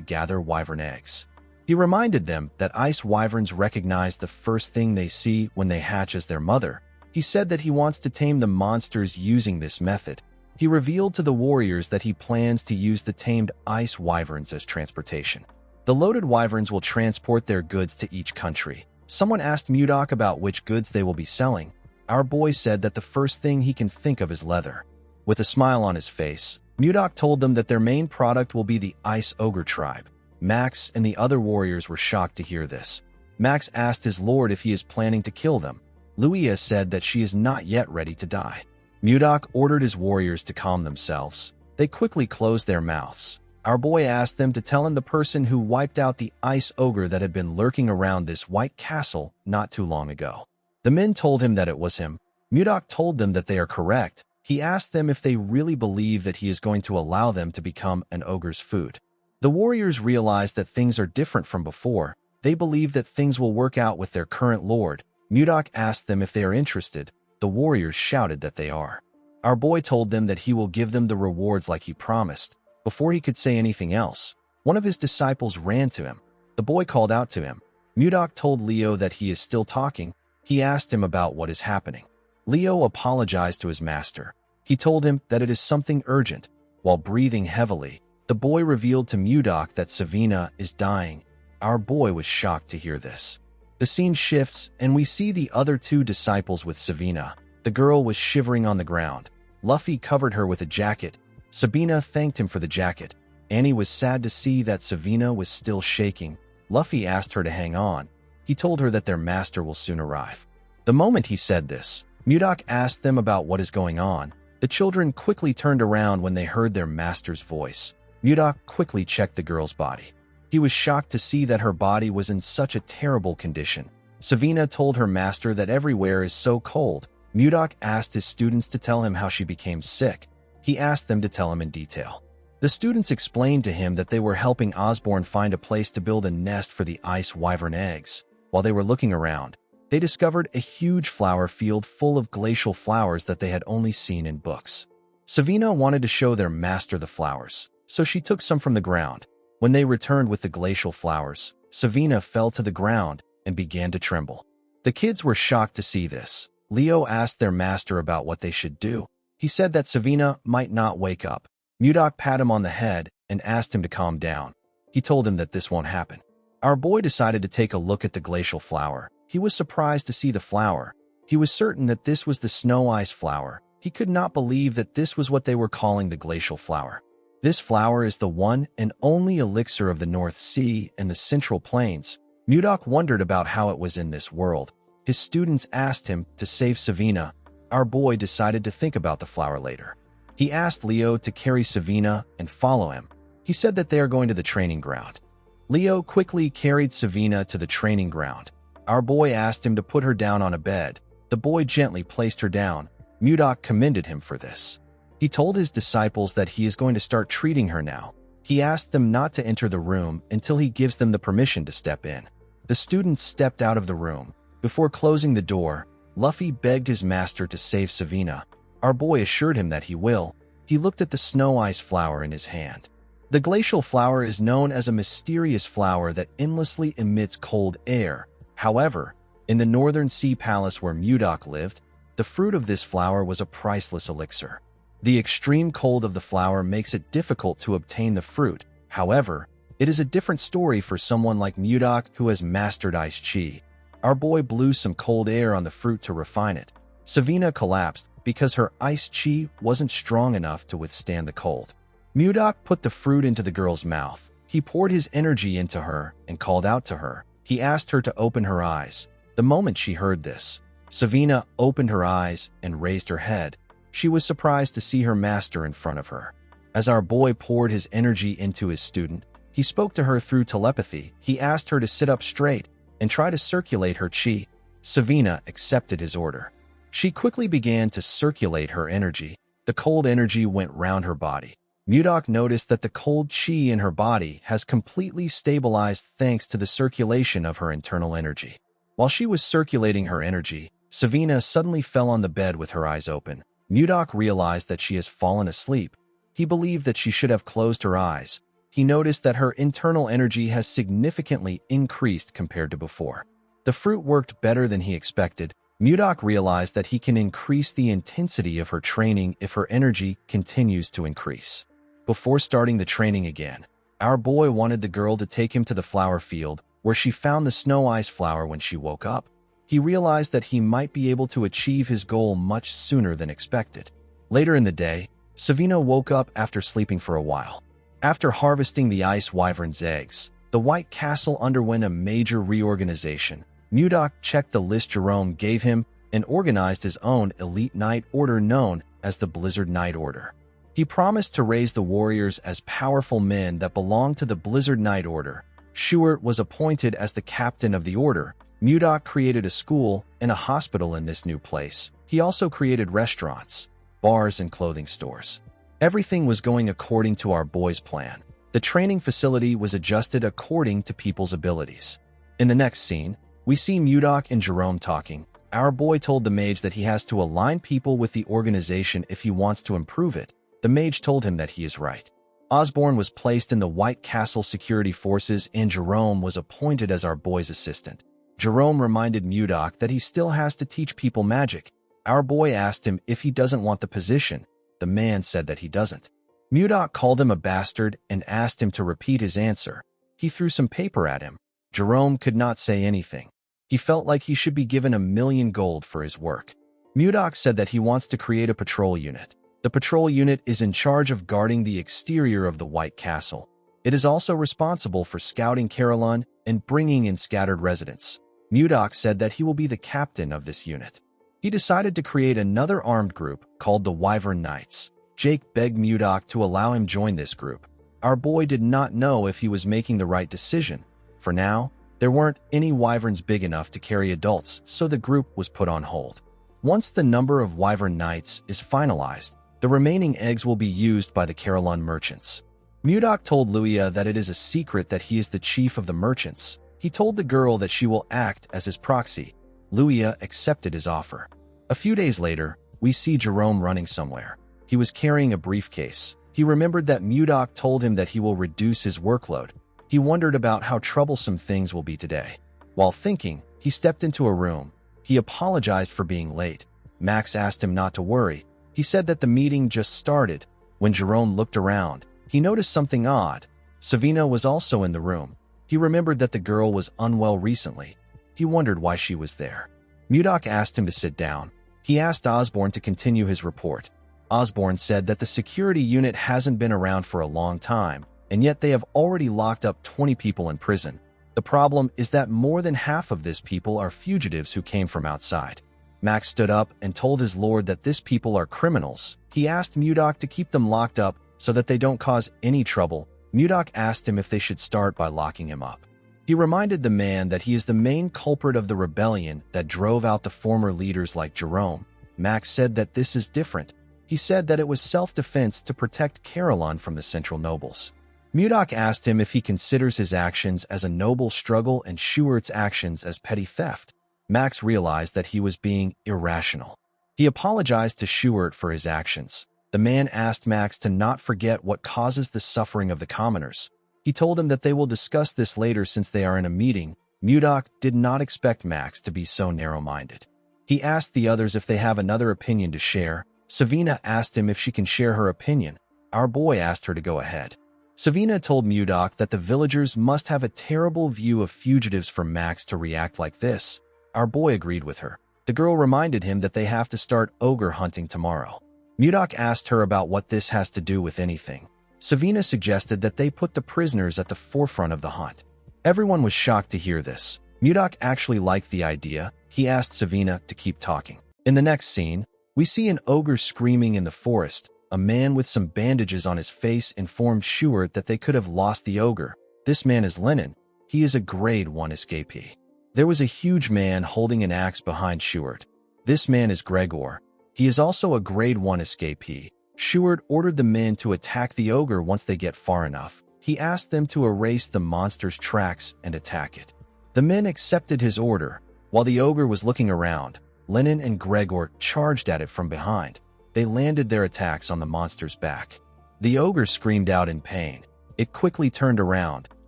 gather wyvern eggs. He reminded them that ice wyverns recognize the first thing they see when they hatch as their mother. He said that he wants to tame the monsters using this method. He revealed to the warriors that he plans to use the tamed ice wyverns as transportation. The loaded wyverns will transport their goods to each country. Someone asked Mudok about which goods they will be selling. Our boy said that the first thing he can think of is leather. With a smile on his face, Mudok told them that their main product will be the Ice Ogre tribe. Max and the other warriors were shocked to hear this. Max asked his lord if he is planning to kill them. Luia said that she is not yet ready to die. Mudok ordered his warriors to calm themselves. They quickly closed their mouths. Our boy asked them to tell him the person who wiped out the ice ogre that had been lurking around this white castle not too long ago. The men told him that it was him. Mudok told them that they are correct. He asked them if they really believe that he is going to allow them to become an ogre's food. The warriors realized that things are different from before. They believe that things will work out with their current lord. Mudok asked them if they are interested. The warriors shouted that they are. Our boy told them that he will give them the rewards like he promised. Before he could say anything else, one of his disciples ran to him. The boy called out to him. Mudok told Leo that he is still talking. He asked him about what is happening. Leo apologized to his master. He told him that it is something urgent. While breathing heavily, the boy revealed to Mudok that Savina is dying. Our boy was shocked to hear this. The scene shifts, and we see the other two disciples with Savina. The girl was shivering on the ground. Luffy covered her with a jacket. Sabina thanked him for the jacket. Annie was sad to see that Savina was still shaking. Luffy asked her to hang on. He told her that their master will soon arrive. The moment he said this, Mudok asked them about what is going on. The children quickly turned around when they heard their master's voice. Mudok quickly checked the girl's body. He was shocked to see that her body was in such a terrible condition. Savina told her master that everywhere is so cold. Mudok asked his students to tell him how she became sick. He asked them to tell him in detail. The students explained to him that they were helping Osborne find a place to build a nest for the ice wyvern eggs. While they were looking around, they discovered a huge flower field full of glacial flowers that they had only seen in books. Savina wanted to show their master the flowers, so she took some from the ground. When they returned with the glacial flowers, Savina fell to the ground and began to tremble. The kids were shocked to see this. Leo asked their master about what they should do. He said that Savina might not wake up. Mudok patted him on the head and asked him to calm down. He told him that this won't happen. Our boy decided to take a look at the glacial flower. He was surprised to see the flower. He was certain that this was the snow ice flower. He could not believe that this was what they were calling the glacial flower. This flower is the one and only elixir of the North Sea and the Central Plains. Mudok wondered about how it was in this world. His students asked him to save Savina. Our boy decided to think about the flower later. He asked Leo to carry Savina and follow him. He said that they are going to the training ground. Leo quickly carried Savina to the training ground. Our boy asked him to put her down on a bed. The boy gently placed her down. Mudok commended him for this. He told his disciples that he is going to start treating her now. He asked them not to enter the room until he gives them the permission to step in. The students stepped out of the room. Before closing the door, Luffy begged his master to save Savina. Our boy assured him that he will. He looked at the snow ice flower in his hand. The glacial flower is known as a mysterious flower that endlessly emits cold air. However, in the northern sea palace where Mudok lived, the fruit of this flower was a priceless elixir. The extreme cold of the flower makes it difficult to obtain the fruit. However, it is a different story for someone like Mudok who has mastered ice chi. Our boy blew some cold air on the fruit to refine it. Savina collapsed because her ice chi wasn't strong enough to withstand the cold. Mudok put the fruit into the girl's mouth. He poured his energy into her and called out to her. He asked her to open her eyes. The moment she heard this, Savina opened her eyes and raised her head. She was surprised to see her master in front of her. As our boy poured his energy into his student, he spoke to her through telepathy. He asked her to sit up straight and try to circulate her chi. Savina accepted his order. She quickly began to circulate her energy. The cold energy went round her body. Mudok noticed that the cold chi in her body has completely stabilized thanks to the circulation of her internal energy. While she was circulating her energy, Savina suddenly fell on the bed with her eyes open. Mudok realized that she has fallen asleep. He believed that she should have closed her eyes. He noticed that her internal energy has significantly increased compared to before. The fruit worked better than he expected. Mudok realized that he can increase the intensity of her training if her energy continues to increase. Before starting the training again, our boy wanted the girl to take him to the flower field, where she found the snow ice flower when she woke up. He realized that he might be able to achieve his goal much sooner than expected. Later in the day, Savina woke up after sleeping for a while. After harvesting the ice wyvern's eggs, the White Castle underwent a major reorganization. Mudok checked the list Jerome gave him and organized his own elite knight order known as the Blizzard Knight Order. He promised to raise the warriors as powerful men that belonged to the Blizzard Knight Order. Schuart was appointed as the captain of the order. Mudok created a school and a hospital in this new place. He also created restaurants, bars, and clothing stores. Everything was going according to our boy's plan. The training facility was adjusted according to people's abilities. In the next scene, we see Mudok and Jerome talking. Our boy told the mage that he has to align people with the organization if he wants to improve it. The mage told him that he is right. Osborne was placed in the White Castle security forces and Jerome was appointed as our boy's assistant. Jerome reminded Mudok that he still has to teach people magic. Our boy asked him if he doesn't want the position. The man said that he doesn't. Mudok called him a bastard and asked him to repeat his answer. He threw some paper at him. Jerome could not say anything. He felt like he should be given 1,000,000 gold for his work. Mudok said that he wants to create a patrol unit. The patrol unit is in charge of guarding the exterior of the White Castle. It is also responsible for scouting Carolyn and bringing in scattered residents. Mudok said that he will be the captain of this unit. He decided to create another armed group called the Wyvern Knights. Jake begged Mudok to allow him join this group. Our boy did not know if he was making the right decision. For now, there weren't any wyverns big enough to carry adults, so the group was put on hold. Once the number of Wyvern Knights is finalized, the remaining eggs will be used by the Carolyn merchants. Mudok told Luia that it is a secret that he is the chief of the merchants. He told the girl that she will act as his proxy. Luia accepted his offer. A few days later, we see Jerome running somewhere. He was carrying a briefcase. He remembered that Mudok told him that he will reduce his workload. He wondered about how troublesome things will be today. While thinking, he stepped into a room. He apologized for being late. Max asked him not to worry. He said that the meeting just started. When Jerome looked around, he noticed something odd. Savina was also in the room. He remembered that the girl was unwell recently. He wondered why she was there. Mudok asked him to sit down. He asked Osborne to continue his report. Osborne said that the security unit hasn't been around for a long time, and yet they have already locked up 20 people in prison. The problem is that more than half of these people are fugitives who came from outside. Max stood up and told his lord that these people are criminals. He asked Mudok to keep them locked up so that they don't cause any trouble. Mudok asked him if they should start by locking him up. He reminded the man that he is the main culprit of the rebellion that drove out the former leaders like Jerome. Max said that this is different. He said that it was self-defense to protect Caroline from the central nobles. Mudok asked him if he considers his actions as a noble struggle and Schuert's actions as petty theft. Max realized that he was being irrational. He apologized to Schuert for his actions. The man asked Max to not forget what causes the suffering of the commoners. He told him that they will discuss this later since they are in a meeting. Mudok did not expect Max to be so narrow-minded. He asked the others if they have another opinion to share. Savina asked him if she can share her opinion. Our boy asked her to go ahead. Savina told Mudok that the villagers must have a terrible view of fugitives for Max to react like this. Our boy agreed with her. The girl reminded him that they have to start ogre hunting tomorrow. Mudok asked her about what this has to do with anything. Savina suggested that they put the prisoners at the forefront of the hunt. Everyone was shocked to hear this. Mudok actually liked the idea. He asked Savina to keep talking. In the next scene, we see an ogre screaming in the forest. A man with some bandages on his face informed Schuert that they could have lost the ogre. This man is Lenin. He is a grade 1 escapee. There was a huge man holding an axe behind Schuert. This man is Gregor. He is also a grade 1 escapee. Schuert ordered the men to attack the ogre once they get far enough. He asked them to erase the monster's tracks and attack it. The men accepted his order. While the ogre was looking around, Lenin and Gregor charged at it from behind. They landed their attacks on the monster's back. The ogre screamed out in pain. It quickly turned around.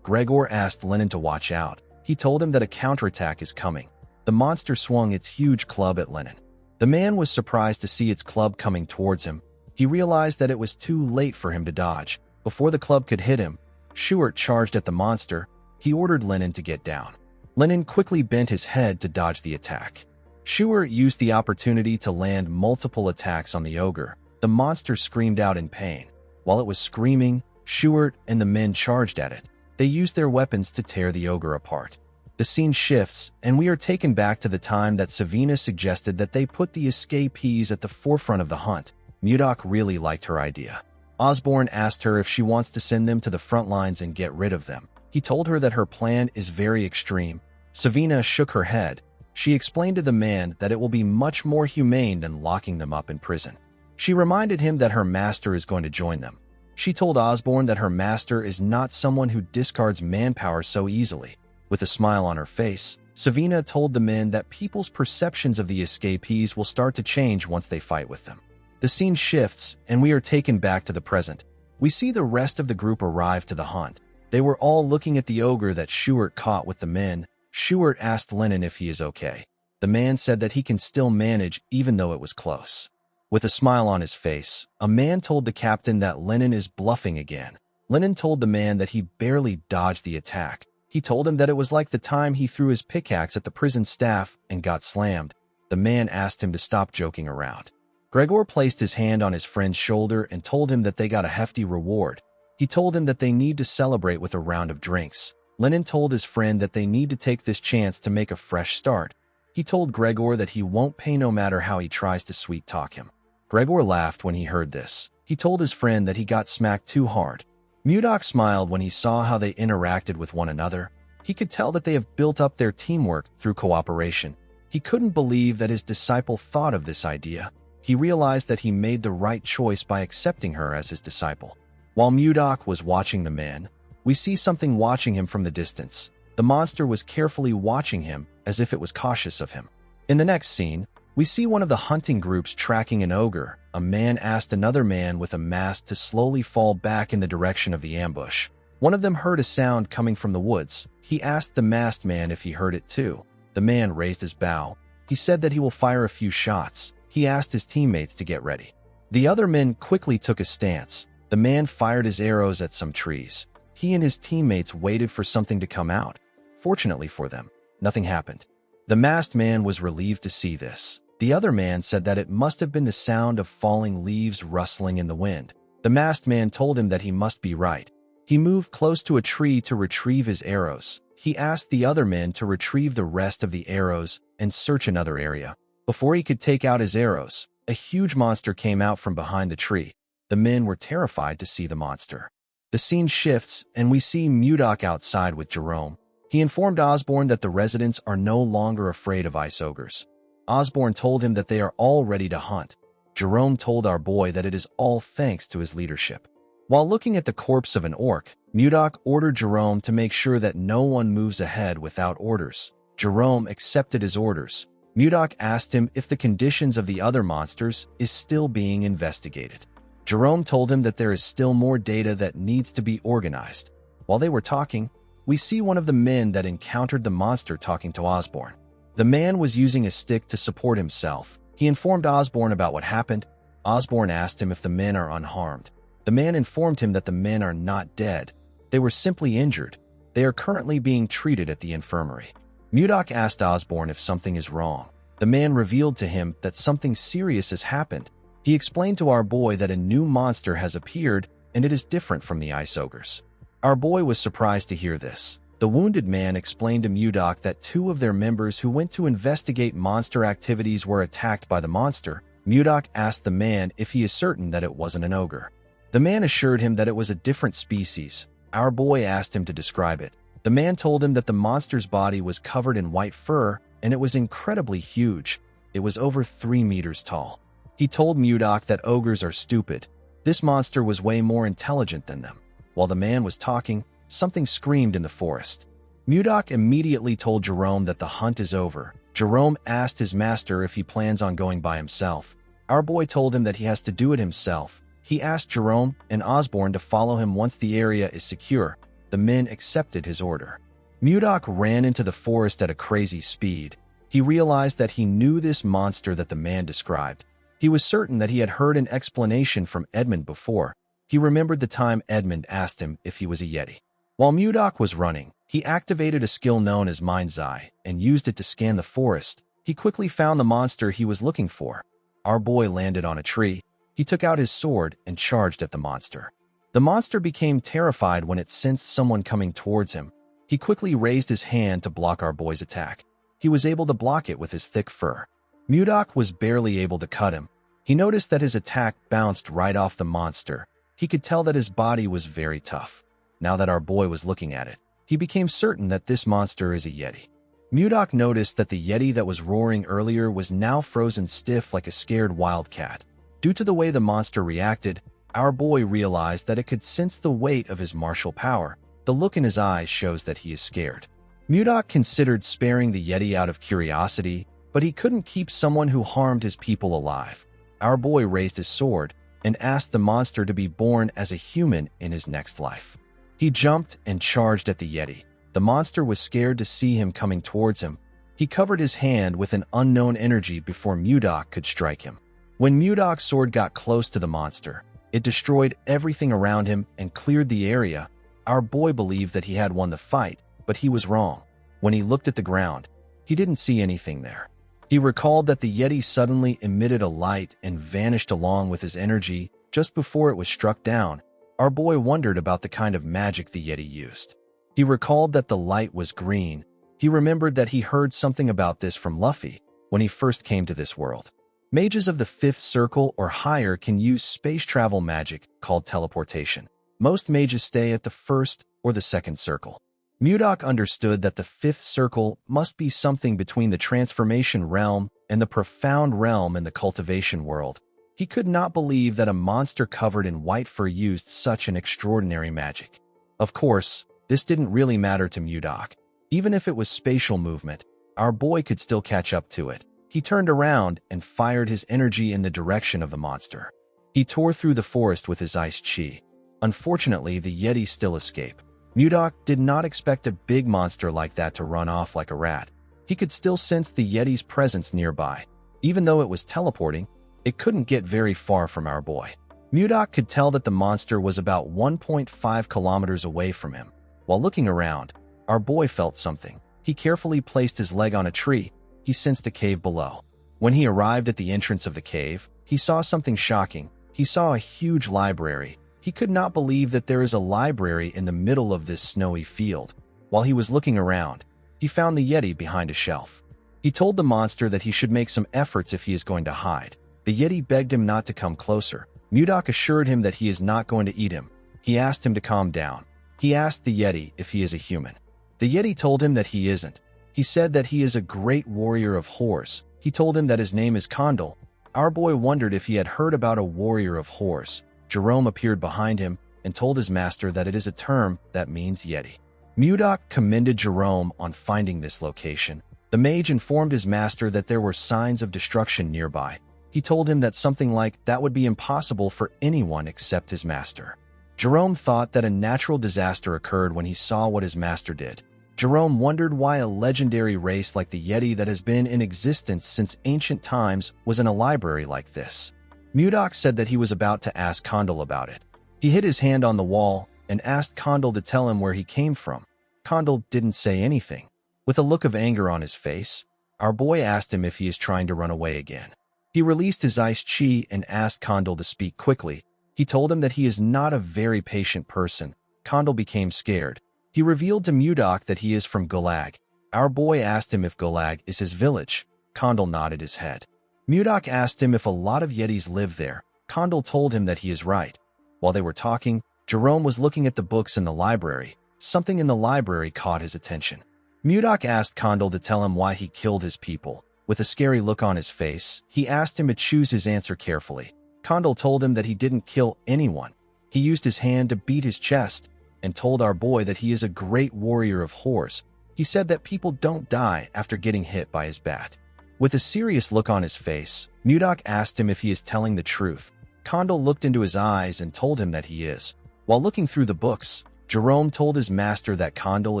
Gregor asked Lenin to watch out. He told him that a counterattack is coming. The monster swung its huge club at Lenin. The man was surprised to see its club coming towards him. He realized that it was too late for him to dodge. Before the club could hit him, Schuert charged at the monster. He ordered Lenin to get down. Lenin quickly bent his head to dodge the attack. Schuert used the opportunity to land multiple attacks on the ogre. The monster screamed out in pain. While it was screaming, Schuert and the men charged at it. They used their weapons to tear the ogre apart. The scene shifts, and we are taken back to the time that Savina suggested that they put the escapees at the forefront of the hunt. Mudok really liked her idea. Osborne asked her if she wants to send them to the front lines and get rid of them. He told her that her plan is very extreme. Savina shook her head. She explained to the man that it will be much more humane than locking them up in prison. She reminded him that her master is going to join them. She told Osborne that her master is not someone who discards manpower so easily. With a smile on her face, Savina told the men that people's perceptions of the escapees will start to change once they fight with them. The scene shifts, and we are taken back to the present. We see the rest of the group arrive to the hunt. They were all looking at the ogre that Schuert caught with the men. Schuert asked Lenin if he is okay. The man said that he can still manage even though it was close. With a smile on his face, a man told the captain that Lenin is bluffing again. Lenin told the man that he barely dodged the attack. He told him that it was like the time he threw his pickaxe at the prison staff and got slammed. The man asked him to stop joking around. Gregor placed his hand on his friend's shoulder and told him that they got a hefty reward. He told him that they need to celebrate with a round of drinks. Lenin told his friend that they need to take this chance to make a fresh start. He told Gregor that he won't pay no matter how he tries to sweet-talk him. Gregor laughed when he heard this. He told his friend that he got smacked too hard. Mudok smiled when he saw how they interacted with one another. He could tell that they have built up their teamwork through cooperation. He couldn't believe that his disciple thought of this idea. He realized that he made the right choice by accepting her as his disciple. While Mudok was watching the man, we see something watching him from the distance. The monster was carefully watching him as if it was cautious of him. In the next scene, we see one of the hunting groups tracking an ogre. A man asked another man with a mask to slowly fall back in the direction of the ambush. One of them heard a sound coming from the woods. He asked the masked man if he heard it too. The man raised his bow. He said that he will fire a few shots. He asked his teammates to get ready. The other men quickly took a stance. The man fired his arrows at some trees. He and his teammates waited for something to come out. Fortunately for them, nothing happened. The masked man was relieved to see this. The other man said that it must have been the sound of falling leaves rustling in the wind. The masked man told him that he must be right. He moved close to a tree to retrieve his arrows. He asked the other men to retrieve the rest of the arrows and search another area. Before he could take out his arrows, a huge monster came out from behind the tree. The men were terrified to see the monster. The scene shifts, and we see Mudok outside with Jerome. He informed Osborne that the residents are no longer afraid of ice ogres. Osborne told him that they are all ready to hunt. Jerome told our boy that it is all thanks to his leadership. While looking at the corpse of an orc, Mudok ordered Jerome to make sure that no one moves ahead without orders. Jerome accepted his orders. Mudok asked him if the conditions of the other monsters is still being investigated. Jerome told him that there is still more data that needs to be organized. While they were talking, we see one of the men that encountered the monster talking to Osborne. The man was using a stick to support himself. He informed Osborne about what happened. Osborne asked him if the men are unharmed. The man informed him that the men are not dead. They were simply injured. They are currently being treated at the infirmary. Mudok asked Osborne if something is wrong. The man revealed to him that something serious has happened. He explained to our boy that a new monster has appeared, and it is different from the ice ogres. Our boy was surprised to hear this. The wounded man explained to Mudok that two of their members who went to investigate monster activities were attacked by the monster. Mudok asked the man if he is certain that it wasn't an ogre. The man assured him that it was a different species. Our boy asked him to describe it. The man told him that the monster's body was covered in white fur, and it was incredibly huge. It was over 3 meters tall. He told Mudok that ogres are stupid. This monster was way more intelligent than them. While the man was talking, something screamed in the forest. Mudok immediately told Jerome that the hunt is over. Jerome asked his master if he plans on going by himself. Our boy told him that he has to do it himself. He asked Jerome and Osborne to follow him once the area is secure. The men accepted his order. Mudok ran into the forest at a crazy speed. He realized that he knew this monster that the man described. He was certain that he had heard an explanation from Edmund before. He remembered the time Edmund asked him if he was a Yeti. While Mudok was running, he activated a skill known as Mind's Eye and used it to scan the forest. He quickly found the monster he was looking for. Our boy landed on a tree. He took out his sword and charged at the monster. The monster became terrified when it sensed someone coming towards him. He quickly raised his hand to block our boy's attack. He was able to block it with his thick fur. Mudok was barely able to cut him. He noticed that his attack bounced right off the monster. He could tell that his body was very tough. Now that our boy was looking at it, he became certain that this monster is a Yeti. Mudok noticed that the Yeti that was roaring earlier was now frozen stiff like a scared wildcat. Due to the way the monster reacted, our boy realized that it could sense the weight of his martial power. The look in his eyes shows that he is scared. Mudok considered sparing the Yeti out of curiosity, but he couldn't keep someone who harmed his people alive. Our boy raised his sword and asked the monster to be born as a human in his next life. He jumped and charged at the Yeti. The monster was scared to see him coming towards him. He covered his hand with an unknown energy before Mudok could strike him. When Mudok's sword got close to the monster, it destroyed everything around him and cleared the area. Our boy believed that he had won the fight, but he was wrong. When he looked at the ground, he didn't see anything there. He recalled that the Yeti suddenly emitted a light and vanished along with his energy just before it was struck down. Our boy wondered about the kind of magic the Yeti used. He recalled that the light was green. He remembered that he heard something about this from Luffy when he first came to this world. Mages of the 5th circle or higher can use space travel magic called teleportation. Most mages stay at the 1st or the 2nd circle. Mudok understood that the 5th circle must be something between the transformation realm and the profound realm in the cultivation world. He could not believe that a monster covered in white fur used such an extraordinary magic. Of course, this didn't really matter to Mudok. Even if it was spatial movement, our boy could still catch up to it. He turned around and fired his energy in the direction of the monster. He tore through the forest with his ice chi. Unfortunately, the Yeti still escaped. Mudok did not expect a big monster like that to run off like a rat. He could still sense the Yeti's presence nearby. Even though it was teleporting, it couldn't get very far from our boy. Mudok could tell that the monster was about 1.5 kilometers away from him. While looking around, our boy felt something. He carefully placed his leg on a tree. He sensed a cave below. When he arrived at the entrance of the cave, he saw something shocking. He saw a huge library. He could not believe that there is a library in the middle of this snowy field. While he was looking around, he found the Yeti behind a shelf. He told the monster that he should make some efforts if he is going to hide. The Yeti begged him not to come closer. Mudok assured him that he is not going to eat him. He asked him to calm down. He asked the Yeti if he is a human. The Yeti told him that he isn't. He said that he is a great warrior of horse. He told him that his name is Condal. Our boy wondered if he had heard about a warrior of horse. Jerome appeared behind him and told his master that it is a term that means Yeti. Mudok commended Jerome on finding this location. The mage informed his master that there were signs of destruction nearby. He told him that something like that would be impossible for anyone except his master. Jerome thought that a natural disaster occurred when he saw what his master did. Jerome wondered why a legendary race like the Yeti that has been in existence since ancient times was in a library like this. Mudok said that he was about to ask Condal about it. He hit his hand on the wall and asked Condal to tell him where he came from. Condal didn't say anything. With a look of anger on his face, our boy asked him if he is trying to run away again. He released his ice chi and asked Condal to speak quickly. He told him that he is not a very patient person. Condal became scared. He revealed to Mudok that he is from Gulag. Our boy asked him if Gulag is his village. Condal nodded his head. Mudok asked him if a lot of Yetis live there. Condal told him that he is right. While they were talking, Jerome was looking at the books in the library. Something in the library caught his attention. Mudok asked Condal to tell him why he killed his people. With a scary look on his face, he asked him to choose his answer carefully. Condal told him that he didn't kill anyone. He used his hand to beat his chest and told our boy that he is a great warrior of horse. He said that people don't die after getting hit by his bat. With a serious look on his face, Mudok asked him if he is telling the truth. Condal looked into his eyes and told him that he is. While looking through the books, Jerome told his master that Condal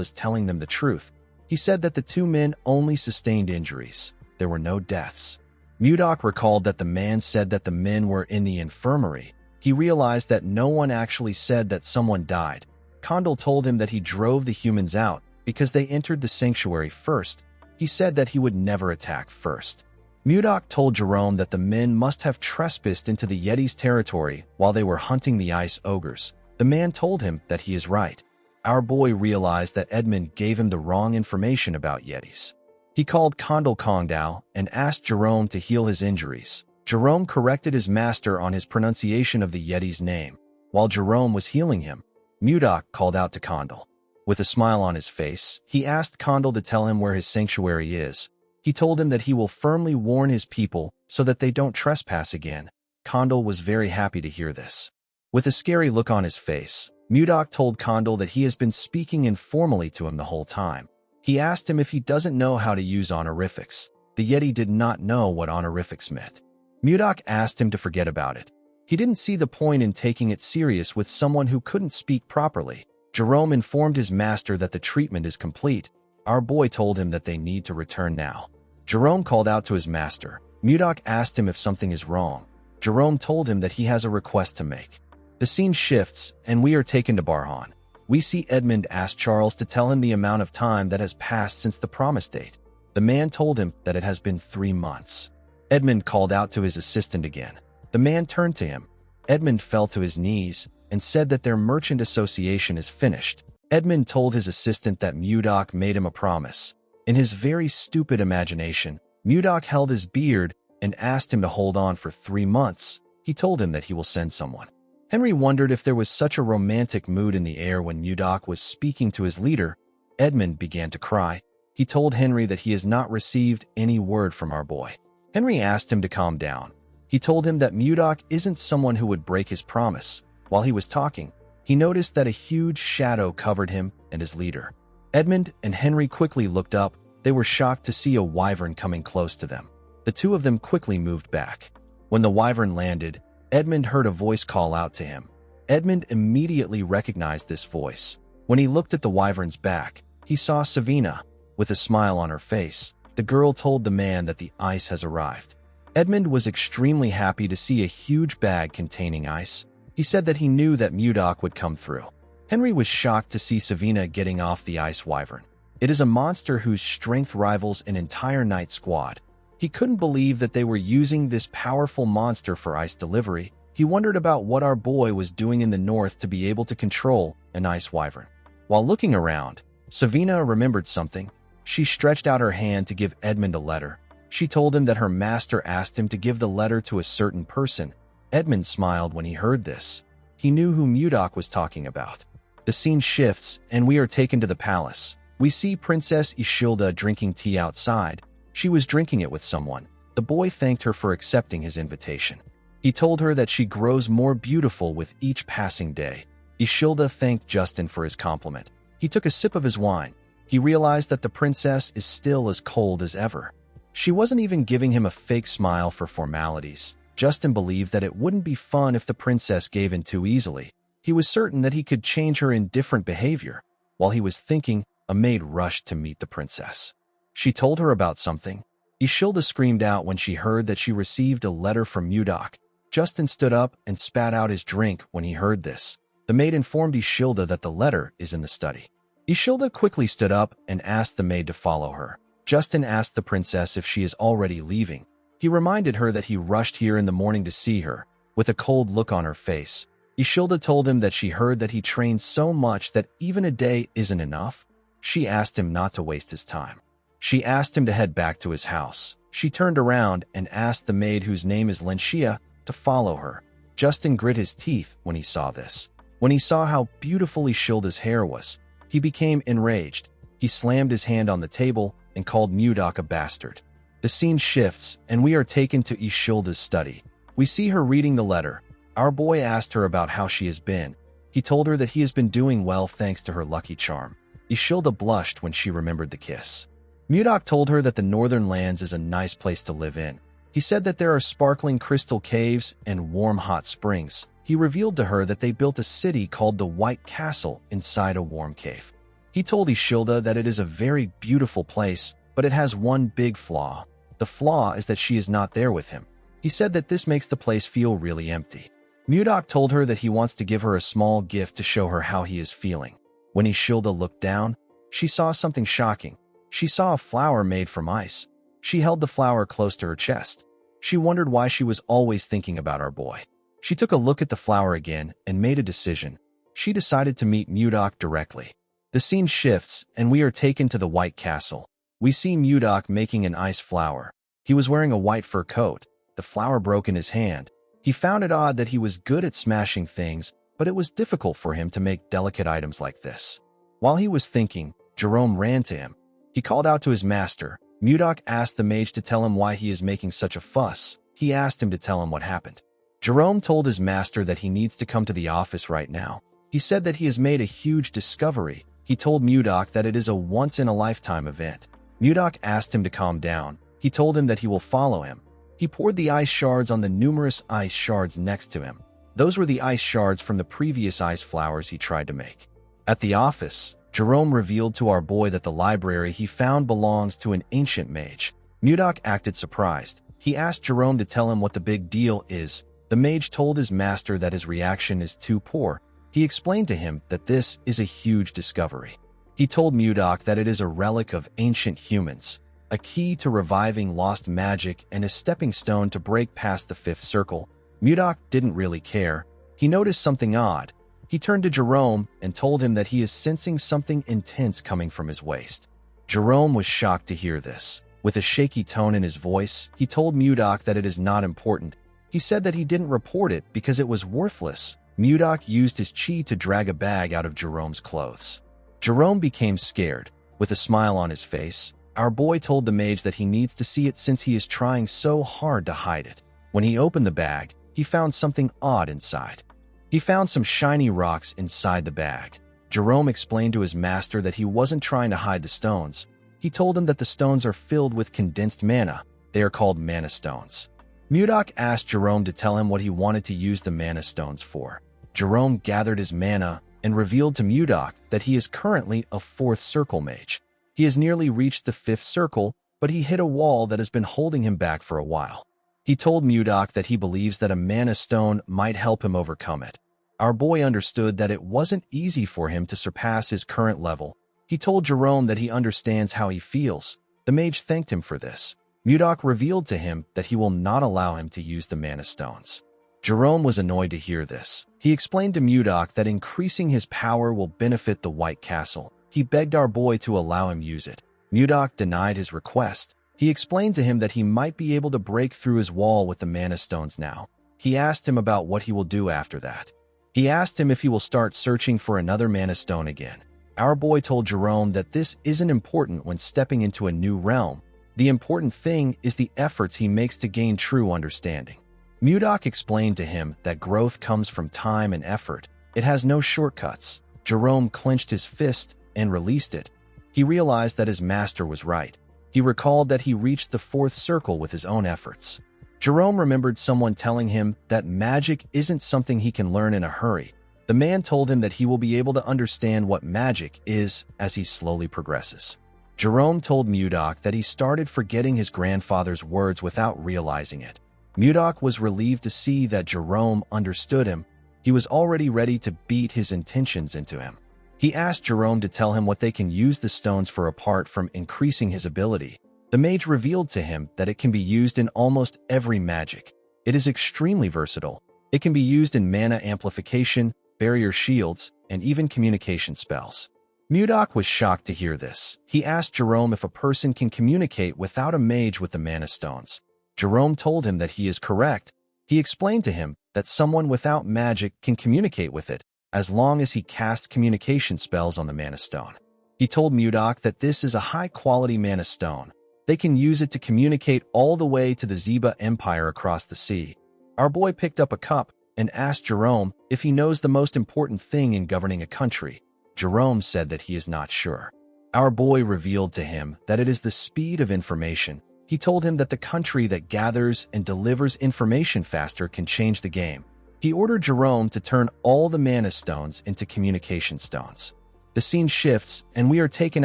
is telling them the truth. He said that the two men only sustained injuries. There were no deaths. Mudok recalled that the man said that the men were in the infirmary. He realized that no one actually said that someone died. Condal told him that he drove the humans out because they entered the sanctuary first. He said that he would never attack first. Mudok told Jerome that the men must have trespassed into the Yeti's territory while they were hunting the ice ogres. The man told him that he is right. Our boy realized that Edmund gave him the wrong information about Yetis. He called Condal Kongdao and asked Jerome to heal his injuries. Jerome corrected his master on his pronunciation of the Yeti's name. While Jerome was healing him, Mudok called out to Condal. With a smile on his face, he asked Condal to tell him where his sanctuary is. He told him that he will firmly warn his people so that they don't trespass again. Condal was very happy to hear this. With a scary look on his face, Mudok told Condal that he has been speaking informally to him the whole time. He asked him if he doesn't know how to use honorifics. The Yeti did not know what honorifics meant. Mudok asked him to forget about it. He didn't see the point in taking it serious with someone who couldn't speak properly. Jerome informed his master that the treatment is complete. Our boy told him that they need to return now. Jerome called out to his master. Mudok asked him if something is wrong. Jerome told him that he has a request to make. The scene shifts, and we are taken to Barhan. We see Edmund ask Charles to tell him the amount of time that has passed since the promise date. The man told him that it has been 3 months. Edmund called out to his assistant again. The man turned to him. Edmund fell to his knees and said that their merchant association is finished. Edmund told his assistant that Mudok made him a promise. In his very stupid imagination, Mudok held his beard and asked him to hold on for 3 months. He told him that he will send someone. Henry wondered if there was such a romantic mood in the air when Mudok was speaking to his leader. Edmund began to cry. He told Henry that he has not received any word from our boy. Henry asked him to calm down. He told him that Mudok isn't someone who would break his promise. While he was talking, he noticed that a huge shadow covered him and his leader. Edmund and Henry quickly looked up. They were shocked to see a wyvern coming close to them. The two of them quickly moved back. When the wyvern landed, Edmund heard a voice call out to him. Edmund immediately recognized this voice. When he looked at the wyvern's back, he saw Savina. With a smile on her face, the girl told the man that the ice has arrived. Edmund was extremely happy to see a huge bag containing ice. He said that he knew that Mudok would come through. Henry was shocked to see Savina getting off the ice wyvern. It is a monster whose strength rivals an entire night squad. He couldn't believe that they were using this powerful monster for ice delivery. He wondered about what our boy was doing in the north to be able to control an ice wyvern. While looking around, Savina remembered something. She stretched out her hand to give Edmund a letter. She told him that her master asked him to give the letter to a certain person. Edmund smiled when he heard this. He knew who Mudok was talking about. The scene shifts, and we are taken to the palace. We see Princess Ishilda drinking tea outside. She was drinking it with someone. The boy thanked her for accepting his invitation. He told her that she grows more beautiful with each passing day. Ishilda thanked Justin for his compliment. He took a sip of his wine. He realized that the princess is still as cold as ever. She wasn't even giving him a fake smile for formalities. Justin believed that it wouldn't be fun if the princess gave in too easily. He was certain that he could change her indifferent behavior. While he was thinking, a maid rushed to meet the princess. She told her about something. Ishilda screamed out when she heard that she received a letter from Mudok. Justin stood up and spat out his drink when he heard this. The maid informed Ishilda that the letter is in the study. Ishilda quickly stood up and asked the maid to follow her. Justin asked the princess if she is already leaving. He reminded her that he rushed here in the morning to see her. With a cold look on her face, Ishilda told him that she heard that he trained so much that even a day isn't enough. She asked him not to waste his time. She asked him to head back to his house. She turned around and asked the maid, whose name is Lenshia, to follow her. Justin grit his teeth when he saw this. When he saw how beautiful Ishilda's hair was, he became enraged. He slammed his hand on the table and called Mudok a bastard. The scene shifts, and we are taken to Ishilda's study. We see her reading the letter. Our boy asked her about how she has been. He told her that he has been doing well thanks to her lucky charm. Ishilda blushed when she remembered the kiss. Mudok told her that the northern lands is a nice place to live in. He said that there are sparkling crystal caves and warm hot springs. He revealed to her that they built a city called the White Castle inside a warm cave. He told Ishilda that it is a very beautiful place, but it has one big flaw. The flaw is that she is not there with him. He said that this makes the place feel really empty. Mudok told her that he wants to give her a small gift to show her how he is feeling. When Ishilda looked down, she saw something shocking. She saw a flower made from ice. She held the flower close to her chest. She wondered why she was always thinking about our boy. She took a look at the flower again and made a decision. She decided to meet Mudok directly. The scene shifts, and we are taken to the White Castle. We see Mudok making an ice flower. He was wearing a white fur coat. The flower broke in his hand. He found it odd that he was good at smashing things, but it was difficult for him to make delicate items like this. While he was thinking, Jerome ran to him. He called out to his master. Mudok asked the mage to tell him why he is making such a fuss. He asked him to tell him what happened. Jerome told his master that he needs to come to the office right now. He said that he has made a huge discovery. He told Mudok that it is a once-in-a-lifetime event. Mudok asked him to calm down. He told him that he will follow him. He poured the ice shards on the numerous ice shards next to him. Those were the ice shards from the previous ice flowers he tried to make. At the office, Jerome revealed to our boy that the library he found belongs to an ancient mage. Mudok acted surprised. He asked Jerome to tell him what the big deal is. The mage told his master that his reaction is too poor. He explained to him that this is a huge discovery. He told Mudok that it is a relic of ancient humans, a key to reviving lost magic and a stepping stone to break past the fifth circle. Mudok didn't really care. He noticed something odd. He turned to Jerome and told him that he is sensing something intense coming from his waist. Jerome was shocked to hear this. With a shaky tone in his voice, he told Mudok that it is not important. He said that he didn't report it because it was worthless. Mudok used his chi to drag a bag out of Jerome's clothes. Jerome became scared. With a smile on his face, our boy told the mage that he needs to see it since he is trying so hard to hide it. When he opened the bag, he found something odd inside. He found some shiny rocks inside the bag. Jerome explained to his master that he wasn't trying to hide the stones. He told him that the stones are filled with condensed mana. They are called mana stones. Mudok asked Jerome to tell him what he wanted to use the mana stones for. Jerome gathered his mana and revealed to Mudok that he is currently a fourth circle mage. He has nearly reached the fifth circle, but he hit a wall that has been holding him back for a while. He told Mudok that he believes that a mana stone might help him overcome it. Our boy understood that it wasn't easy for him to surpass his current level. He told Jerome that he understands how he feels. The mage thanked him for this. Mudok revealed to him that he will not allow him to use the mana stones. Jerome was annoyed to hear this. He explained to Mudok that increasing his power will benefit the White Castle. He begged our boy to allow him use it. Mudok denied his request. He explained to him that he might be able to break through his wall with the mana stones now. He asked him about what he will do after that. He asked him if he will start searching for another mana stone again. Our boy told Jerome that this isn't important when stepping into a new realm. The important thing is the efforts he makes to gain true understanding. Mudok explained to him that growth comes from time and effort. It has no shortcuts. Jerome clenched his fist and released it. He realized that his master was right. He recalled that he reached the fourth circle with his own efforts. Jerome remembered someone telling him that magic isn't something he can learn in a hurry. The man told him that he will be able to understand what magic is as he slowly progresses. Jerome told Mudok that he started forgetting his grandfather's words without realizing it. Mudok was relieved to see that Jerome understood him. He was already ready to beat his intentions into him. He asked Jerome to tell him what they can use the stones for apart from increasing his ability. The mage revealed to him that it can be used in almost every magic. It is extremely versatile. It can be used in mana amplification, barrier shields, and even communication spells. Mudok was shocked to hear this. He asked Jerome if a person can communicate without a mage with the mana stones. Jerome told him that he is correct. He explained to him that someone without magic can communicate with it, as long as he casts communication spells on the mana stone. He told Mudok that this is a high-quality mana stone. They can use it to communicate all the way to the Zeba Empire across the sea. Our boy picked up a cup and asked Jerome if he knows the most important thing in governing a country. Jerome said that he is not sure. Our boy revealed to him that it is the speed of information. He told him that the country that gathers and delivers information faster can change the game. He ordered Jerome to turn all the mana stones into communication stones. The scene shifts, and we are taken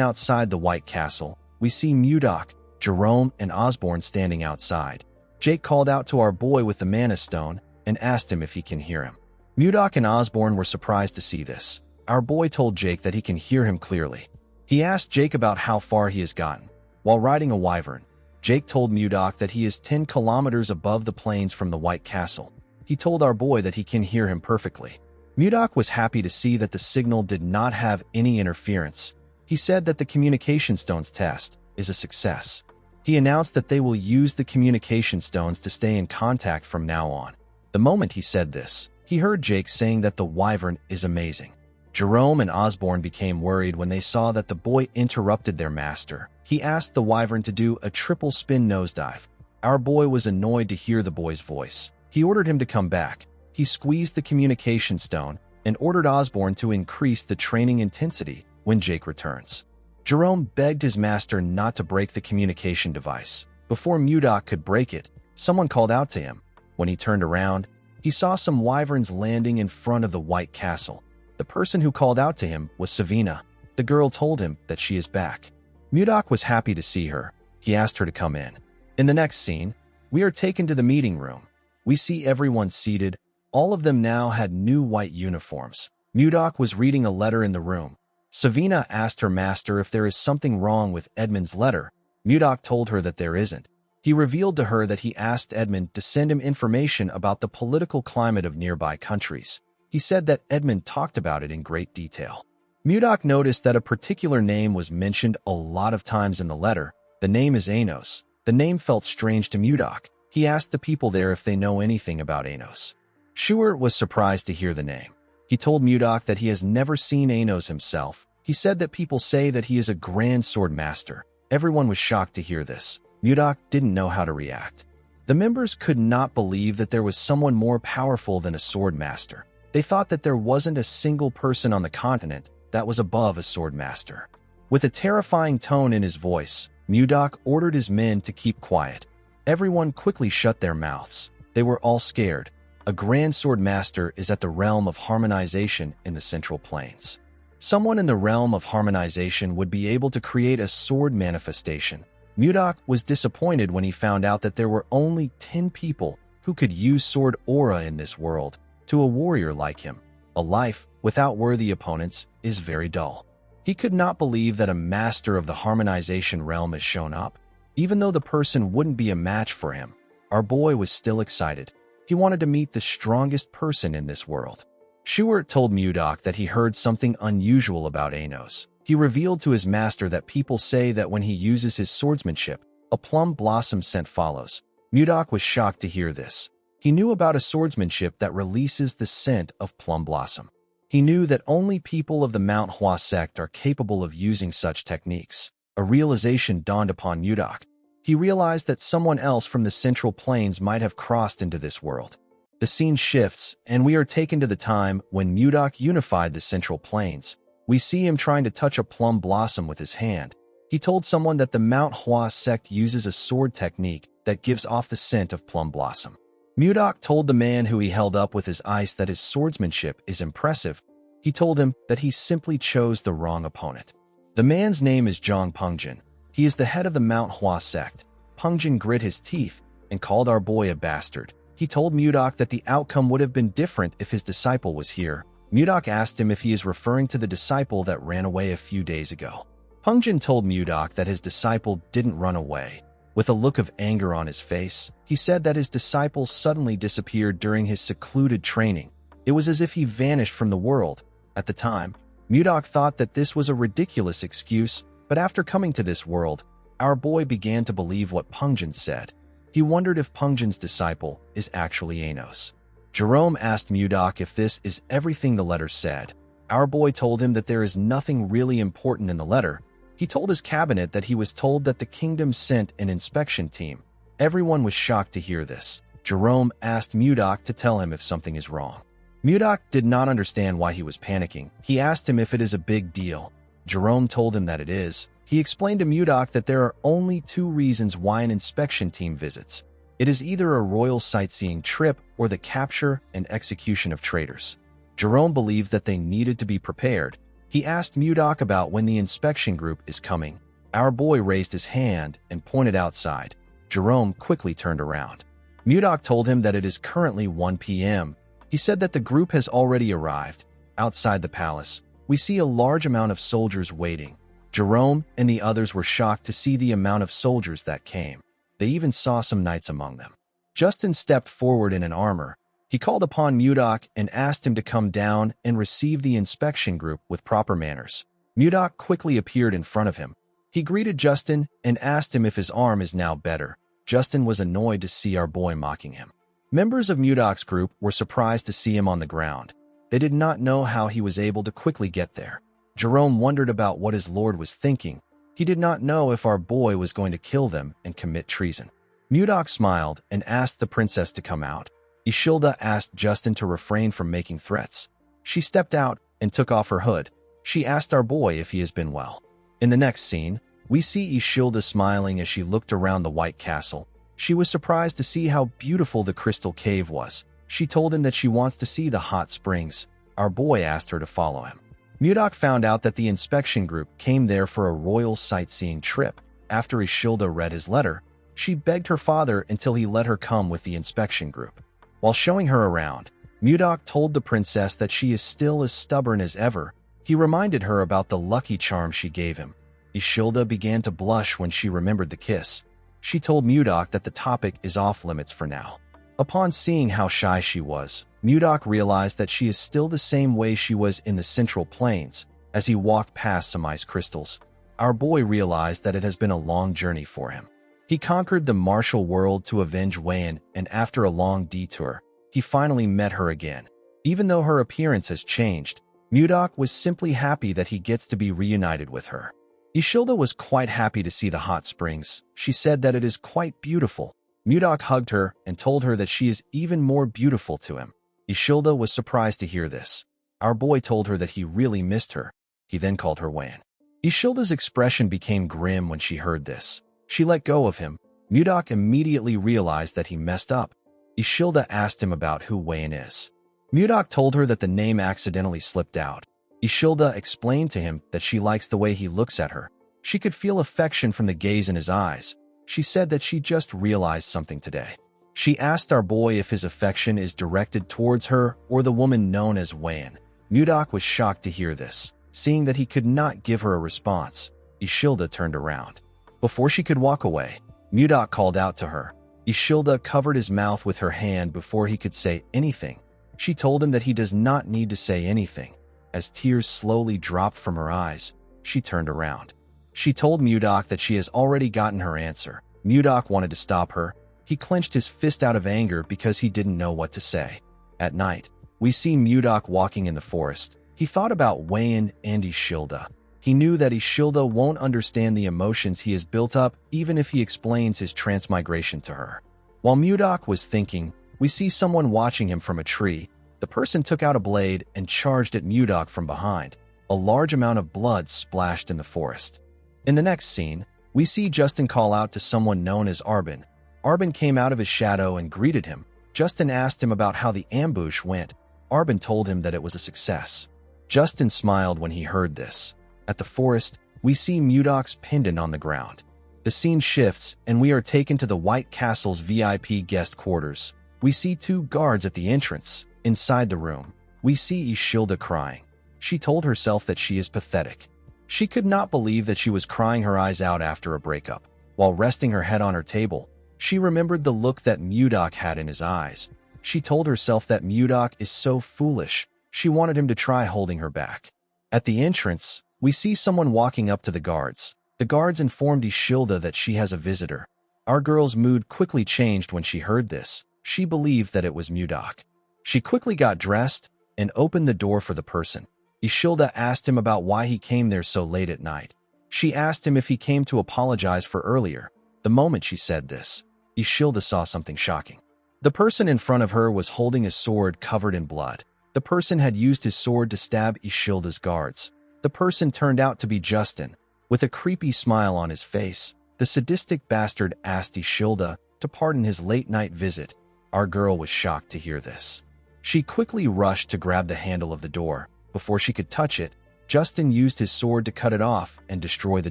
outside the White Castle. We see Mudok, Jerome, and Osborne standing outside. Jake called out to our boy with the mana stone and asked him if he can hear him. Mudok and Osborne were surprised to see this. Our boy told Jake that he can hear him clearly. He asked Jake about how far he has gotten. While riding a wyvern, Jake told Mudok that he is 10 kilometers above the plains from the White Castle. He told our boy that he can hear him perfectly. Mudok was happy to see that the signal did not have any interference. He said that the communication stones test is a success. He announced that they will use the communication stones to stay in contact from now on. The moment he said this, he heard Jake saying that the wyvern is amazing. Jerome and Osborne became worried when they saw that the boy interrupted their master. He asked the wyvern to do a triple spin nosedive. Our boy was annoyed to hear the boy's voice. He ordered him to come back. He squeezed the communication stone and ordered Osborne to increase the training intensity when Jake returns. Jerome begged his master not to break the communication device. Before Mudok could break it, someone called out to him. When he turned around, he saw some wyverns landing in front of the White Castle. The person who called out to him was Savina. The girl told him that she is back. Mudok was happy to see her. He asked her to come in. In the next scene, we are taken to the meeting room. We see everyone seated. All of them now had new white uniforms. Mudok was reading a letter in the room. Savina asked her master if there is something wrong with Edmund's letter. Mudok told her that there isn't. He revealed to her that he asked Edmund to send him information about the political climate of nearby countries. He said that Edmund talked about it in great detail. Mudok noticed that a particular name was mentioned a lot of times in the letter. The name is Anos. The name felt strange to Mudok. He asked the people there if they know anything about Anos. Schuer was surprised to hear the name. He told Mudok that he has never seen Anos himself. He said that people say that he is a grand sword master. Everyone was shocked to hear this. Mudok didn't know how to react. The members could not believe that there was someone more powerful than a sword master. They thought that there wasn't a single person on the continent that was above a sword master. With a terrifying tone in his voice, Mudok ordered his men to keep quiet. Everyone quickly shut their mouths. They were all scared. A grand sword master is at the realm of harmonization in the Central Plains. Someone in the realm of harmonization would be able to create a sword manifestation. Mudok was disappointed when he found out that there were only 10 people who could use sword aura in this world. To a warrior like him, a life without worthy opponents is very dull. He could not believe that a master of the harmonization realm has shown up. Even though the person wouldn't be a match for him, our boy was still excited. He wanted to meet the strongest person in this world. Schuer told Mudok that he heard something unusual about Anos. He revealed to his master that people say that when he uses his swordsmanship, a plum blossom scent follows. Mudok was shocked to hear this. He knew about a swordsmanship that releases the scent of plum blossom. He knew that only people of the Manhwa sect are capable of using such techniques. A realization dawned upon Mudok. He realized that someone else from the Central Plains might have crossed into this world. The scene shifts, and we are taken to the time when Mudok unified the Central Plains. We see him trying to touch a plum blossom with his hand. He told someone that the Manhwa sect uses a sword technique that gives off the scent of plum blossom. Mudok told the man who he held up with his ice that his swordsmanship is impressive. He told him that he simply chose the wrong opponent. The man's name is Zhang Pengjin. He is the head of the Manhwa sect. Pengjin grit his teeth and called our boy a bastard. He told Mudok that the outcome would have been different if his disciple was here. Mudok asked him if he is referring to the disciple that ran away a few days ago. Pengjin told Mudok that his disciple didn't run away. With a look of anger on his face, he said that his disciple suddenly disappeared during his secluded training. It was as if he vanished from the world. At the time, Mudok thought that this was a ridiculous excuse, but after coming to this world, our boy began to believe what Pengjin said. He wondered if Pengjin's disciple is actually Anos. Jerome asked Mudok if this is everything the letter said. Our boy told him that there is nothing really important in the letter. He told his cabinet that he was told that the kingdom sent an inspection team. Everyone was shocked to hear this. Jerome asked Mudok to tell him if something is wrong. Mudok did not understand why he was panicking. He asked him if it is a big deal. Jerome told him that it is. He explained to Mudok that there are only two reasons why an inspection team visits. It is either a royal sightseeing trip or the capture and execution of traitors. Jerome believed that they needed to be prepared. He asked Mudok about when the inspection group is coming. Our boy raised his hand and pointed outside. Jerome quickly turned around. Mudok told him that it is currently 1 p.m. He said that the group has already arrived. Outside the palace, we see a large amount of soldiers waiting. Jerome and the others were shocked to see the amount of soldiers that came. They even saw some knights among them. Justin stepped forward in an armor. He called upon Mudok and asked him to come down and receive the inspection group with proper manners. Mudok quickly appeared in front of him. He greeted Justin and asked him if his arm is now better. Justin was annoyed to see our boy mocking him. Members of Mudok's group were surprised to see him on the ground. They did not know how he was able to quickly get there. Jerome wondered about what his lord was thinking. He did not know if our boy was going to kill them and commit treason. Mudok smiled and asked the princess to come out. Ishilda asked Justin to refrain from making threats. She stepped out and took off her hood. She asked our boy if he has been well. In the next scene, we see Ishilda smiling as she looked around the White Castle. She was surprised to see how beautiful the crystal cave was. She told him that she wants to see the hot springs. Our boy asked her to follow him. Mudok found out that the inspection group came there for a royal sightseeing trip. After Ishilda read his letter, she begged her father until he let her come with the inspection group. While showing her around, Mudok told the princess that she is still as stubborn as ever. He reminded her about the lucky charm she gave him. Ishilda began to blush when she remembered the kiss. She told Mudok that the topic is off limits for now. Upon seeing how shy she was, Mudok realized that she is still the same way she was in the Central Plains. As he walked past some ice crystals, our boy realized that it has been a long journey for him. He conquered the martial world to avenge Wan, and after a long detour, he finally met her again. Even though her appearance has changed, Mudok was simply happy that he gets to be reunited with her. Ishilda was quite happy to see the hot springs. She said that it is quite beautiful. Mudok hugged her and told her that she is even more beautiful to him. Ishilda was surprised to hear this. Our boy told her that he really missed her. He then called her Wan. Ishilda's expression became grim when she heard this. She let go of him. Mudok immediately realized that he messed up. Ishilda asked him about who Wan is. Mudok told her that the name accidentally slipped out. Ishilda explained to him that she likes the way he looks at her. She could feel affection from the gaze in his eyes. She said that she just realized something today. She asked our boy if his affection is directed towards her or the woman known as Wan. Mudok was shocked to hear this. Seeing that he could not give her a response, Ishilda turned around. Before she could walk away, Mudok called out to her. Ishilda covered his mouth with her hand before he could say anything. She told him that he does not need to say anything. As tears slowly dropped from her eyes, She turned around. She told Mudok that she has already gotten her answer. Mudok wanted to stop her. He clenched his fist out of anger because he didn't know what to say. At night, we see Mudok walking in the forest. He thought about Wayan and Ishilda. He knew that Ishilda won't understand the emotions he has built up even if he explains his transmigration to her. While Mudok was thinking, we see someone watching him from a tree. The person took out a blade and charged at Mudok from behind. A large amount of blood splashed in the forest. In the next scene, we see Justin call out to someone known as Arbin. Arbin came out of his shadow and greeted him. Justin asked him about how the ambush went. Arbin told him that it was a success. Justin smiled when he heard this. At the forest, we see Mudok's pendant on the ground. The scene shifts, and we are taken to the White Castle's VIP guest quarters. We see two guards at the entrance. Inside the room, we see Ishilda crying. She told herself that she is pathetic. She could not believe that she was crying her eyes out after a breakup. While resting her head on her table, she remembered the look that Mudok had in his eyes. She told herself that Mudok is so foolish. She wanted him to try holding her back. At the entrance, we see someone walking up to the guards. The guards informed Ishilda that she has a visitor. Our girl's mood quickly changed when she heard this. She believed that it was Mudok. She quickly got dressed and opened the door for the person. Ishilda asked him about why he came there so late at night. She asked him if he came to apologize for earlier. The moment she said this, Ishilda saw something shocking. The person in front of her was holding a sword covered in blood. The person had used his sword to stab Ishilda's guards. The person turned out to be Justin. With a creepy smile on his face, the sadistic bastard asked Ishilda to pardon his late-night visit. Our girl was shocked to hear this. She quickly rushed to grab the handle of the door. Before she could touch it, Justin used his sword to cut it off and destroy the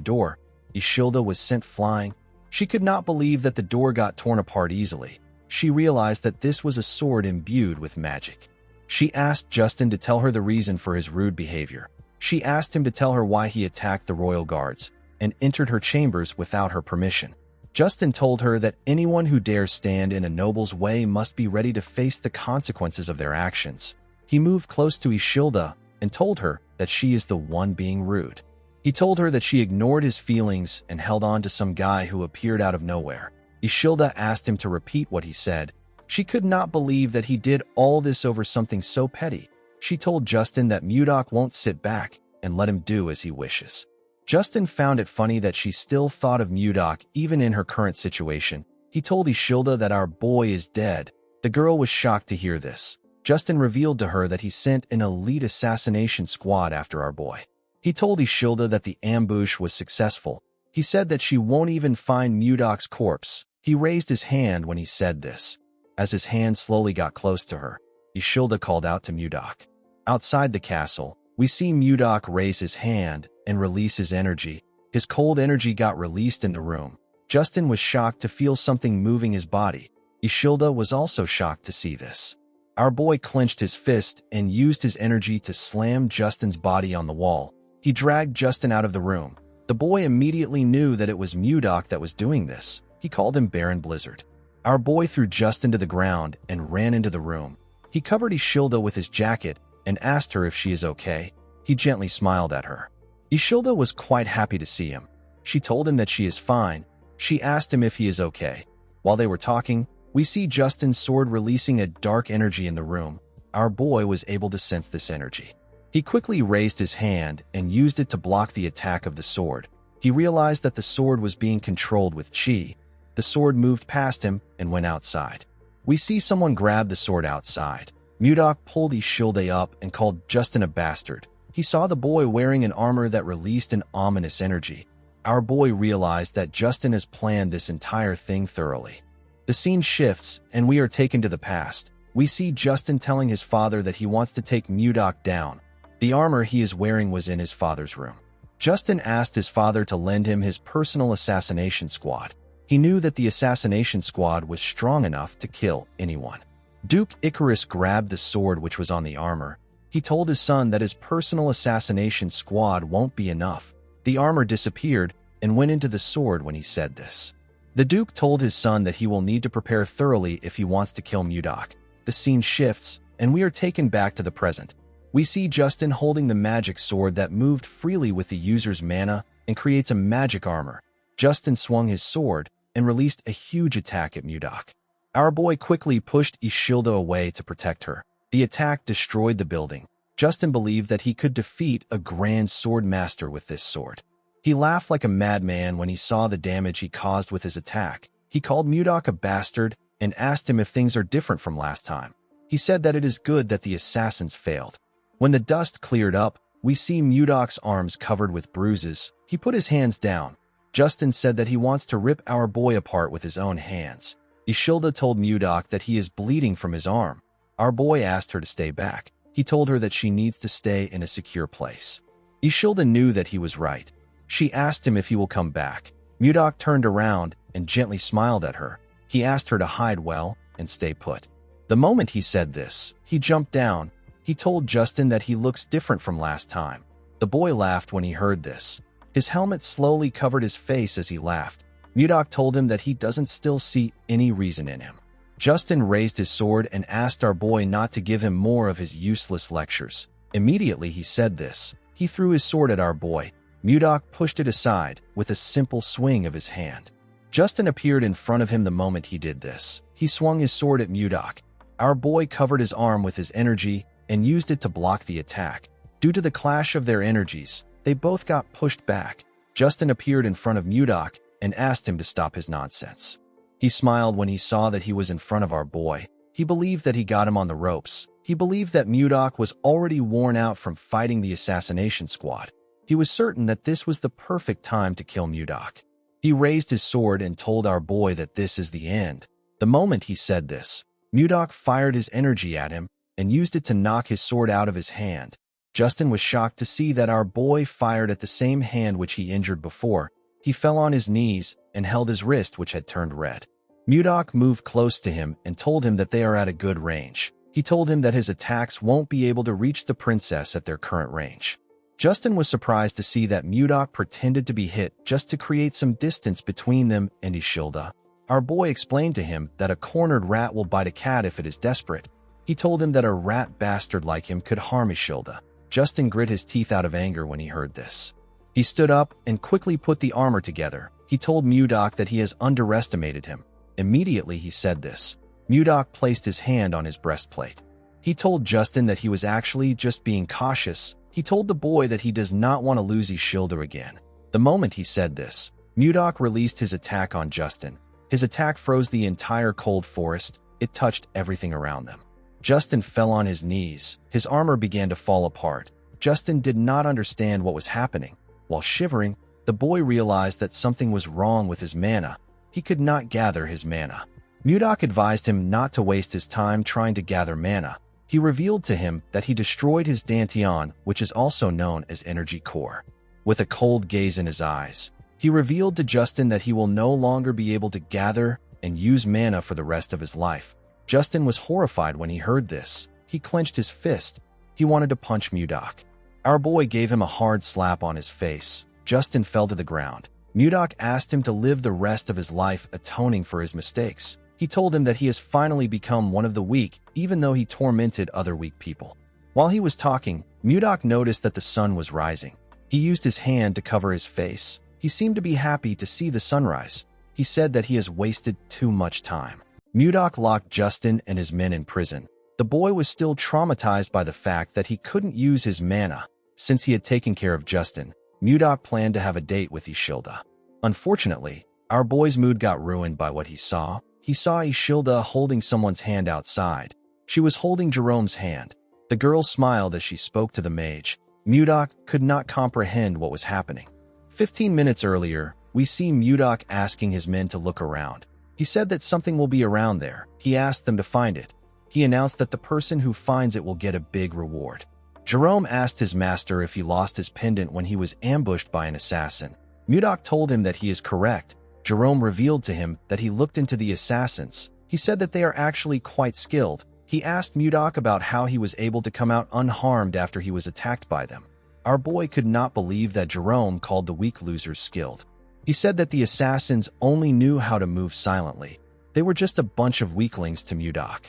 door. Ishilda was sent flying. She could not believe that the door got torn apart easily. She realized that this was a sword imbued with magic. She asked Justin to tell her the reason for his rude behavior. She asked him to tell her why he attacked the royal guards and entered her chambers without her permission. Justin told her that anyone who dares stand in a noble's way must be ready to face the consequences of their actions. He moved close to Ishilda and told her that she is the one being rude. He told her that she ignored his feelings and held on to some guy who appeared out of nowhere. Ishilda asked him to repeat what he said. She could not believe that he did all this over something so petty. She told Justin that Mudok won't sit back and let him do as he wishes. Justin found it funny that she still thought of Mudok even in her current situation. He told Ishilda that our boy is dead. The girl was shocked to hear this. Justin revealed to her that he sent an elite assassination squad after our boy. He told Ishilda that the ambush was successful. He said that she won't even find Mudok's corpse. He raised his hand when he said this. As his hand slowly got close to her, Ishilda called out to Mudok. Outside the castle, we see Mudok raise his hand and release his energy. His cold energy got released in the room. Justin was shocked to feel something moving his body. Ishilda was also shocked to see this. Our boy clenched his fist and used his energy to slam Justin's body on the wall. He dragged Justin out of the room. The boy immediately knew that it was Mudok that was doing this. He called him Baron Blizzard. Our boy threw Justin to the ground and ran into the room. He covered Ishilda with his jacket and asked her if she is okay. He gently smiled at her. Ishilda was quite happy to see him. She told him that she is fine. She asked him if he is okay. While they were talking, we see Justin's sword releasing a dark energy in the room. Our boy was able to sense this energy. He quickly raised his hand and used it to block the attack of the sword. He realized that the sword was being controlled with chi. The sword moved past him and went outside. We see someone grab the sword outside. Mudok pulled Ishilda up and called Justin a bastard. He saw the boy wearing an armor that released an ominous energy. Our boy realized that Justin has planned this entire thing thoroughly. The scene shifts, and we are taken to the past. We see Justin telling his father that he wants to take Mudok down. The armor he is wearing was in his father's room. Justin asked his father to lend him his personal assassination squad. He knew that the assassination squad was strong enough to kill anyone. Duke Icarus grabbed the sword which was on the armor. He told his son that his personal assassination squad won't be enough. The armor disappeared and went into the sword when he said this. The Duke told his son that he will need to prepare thoroughly if he wants to kill Mudok. The scene shifts, and we are taken back to the present. We see Justin holding the magic sword that moved freely with the user's mana and creates a magic armor. Justin swung his sword and released a huge attack at Mudok. Our boy quickly pushed Ishilda away to protect her. The attack destroyed the building. Justin believed that he could defeat a grand sword master with this sword. He laughed like a madman when he saw the damage he caused with his attack. He called Mudok a bastard and asked him if things are different from last time. He said that it is good that the assassins failed. When the dust cleared up, we see Mudok's arms covered with bruises. He put his hands down. Justin said that he wants to rip our boy apart with his own hands. Ishilda told Mudok that he is bleeding from his arm. Our boy asked her to stay back. He told her that she needs to stay in a secure place. Ishilda knew that he was right. She asked him if he will come back. Mudok turned around and gently smiled at her. He asked her to hide well and stay put. The moment he said this, he jumped down. He told Justin that he looks different from last time. The boy laughed when he heard this. His helmet slowly covered his face as he laughed. Mudok told him that he doesn't still see any reason in him. Justin raised his sword and asked our boy not to give him more of his useless lectures. Immediately he said this. He threw his sword at our boy. Mudok pushed it aside with a simple swing of his hand. Justin appeared in front of him the moment he did this. He swung his sword at Mudok. Our boy covered his arm with his energy and used it to block the attack. Due to the clash of their energies, they both got pushed back. Justin appeared in front of Mudok and asked him to stop his nonsense. He smiled when he saw that he was in front of our boy. He believed that he got him on the ropes. He believed that Mudok was already worn out from fighting the assassination squad. He was certain that this was the perfect time to kill Mudok. He raised his sword and told our boy that this is the end. The moment he said this, Mudok fired his energy at him and used it to knock his sword out of his hand. Justin was shocked to see that our boy fired at the same hand which he injured before. He fell on his knees and held his wrist, which had turned red. Mudok moved close to him and told him that they are at a good range. He told him that his attacks won't be able to reach the princess at their current range. Justin was surprised to see that Mudok pretended to be hit just to create some distance between them and Ishilda. Our boy explained to him that a cornered rat will bite a cat if it is desperate. He told him that a rat bastard like him could harm Ishilda. Justin grit his teeth out of anger when he heard this. He stood up and quickly put the armor together. He told Mudok that he has underestimated him. Immediately he said this. Mudok placed his hand on his breastplate. He told Justin that he was actually just being cautious. He told the boy that he does not want to lose Ishilda again. The moment he said this, Mudok released his attack on Justin. His attack froze the entire cold forest. It touched everything around them. Justin fell on his knees. His armor began to fall apart. Justin did not understand what was happening. While shivering, the boy realized that something was wrong with his mana. He could not gather his mana. Mudok advised him not to waste his time trying to gather mana. He revealed to him that he destroyed his Dantian, which is also known as Energy Core. With a cold gaze in his eyes, he revealed to Justin that he will no longer be able to gather and use mana for the rest of his life. Justin was horrified when he heard this. He clenched his fist. He wanted to punch Mudok. Our boy gave him a hard slap on his face. Justin fell to the ground. Mudok asked him to live the rest of his life atoning for his mistakes. He told him that he has finally become one of the weak, even though he tormented other weak people. While he was talking, Mudok noticed that the sun was rising. He used his hand to cover his face. He seemed to be happy to see the sunrise. He said that he has wasted too much time. Mudok locked Justin and his men in prison. The boy was still traumatized by the fact that he couldn't use his mana. Since he had taken care of Justin, Mudok planned to have a date with Ishilda. Unfortunately, our boy's mood got ruined by what he saw. He saw Ishilda holding someone's hand outside. She was holding Jerome's hand. The girl smiled as she spoke to the mage. Mudok could not comprehend what was happening. 15 minutes earlier, we see Mudok asking his men to look around. He said that something will be around there. He asked them to find it. He announced that the person who finds it will get a big reward. Jerome asked his master if he lost his pendant when he was ambushed by an assassin. Mudok told him that he is correct. Jerome revealed to him that he looked into the assassins. He said that they are actually quite skilled. He asked Mudok about how he was able to come out unharmed after he was attacked by them. Our boy could not believe that Jerome called the weak losers skilled. He said that the assassins only knew how to move silently. They were just a bunch of weaklings to Mudok.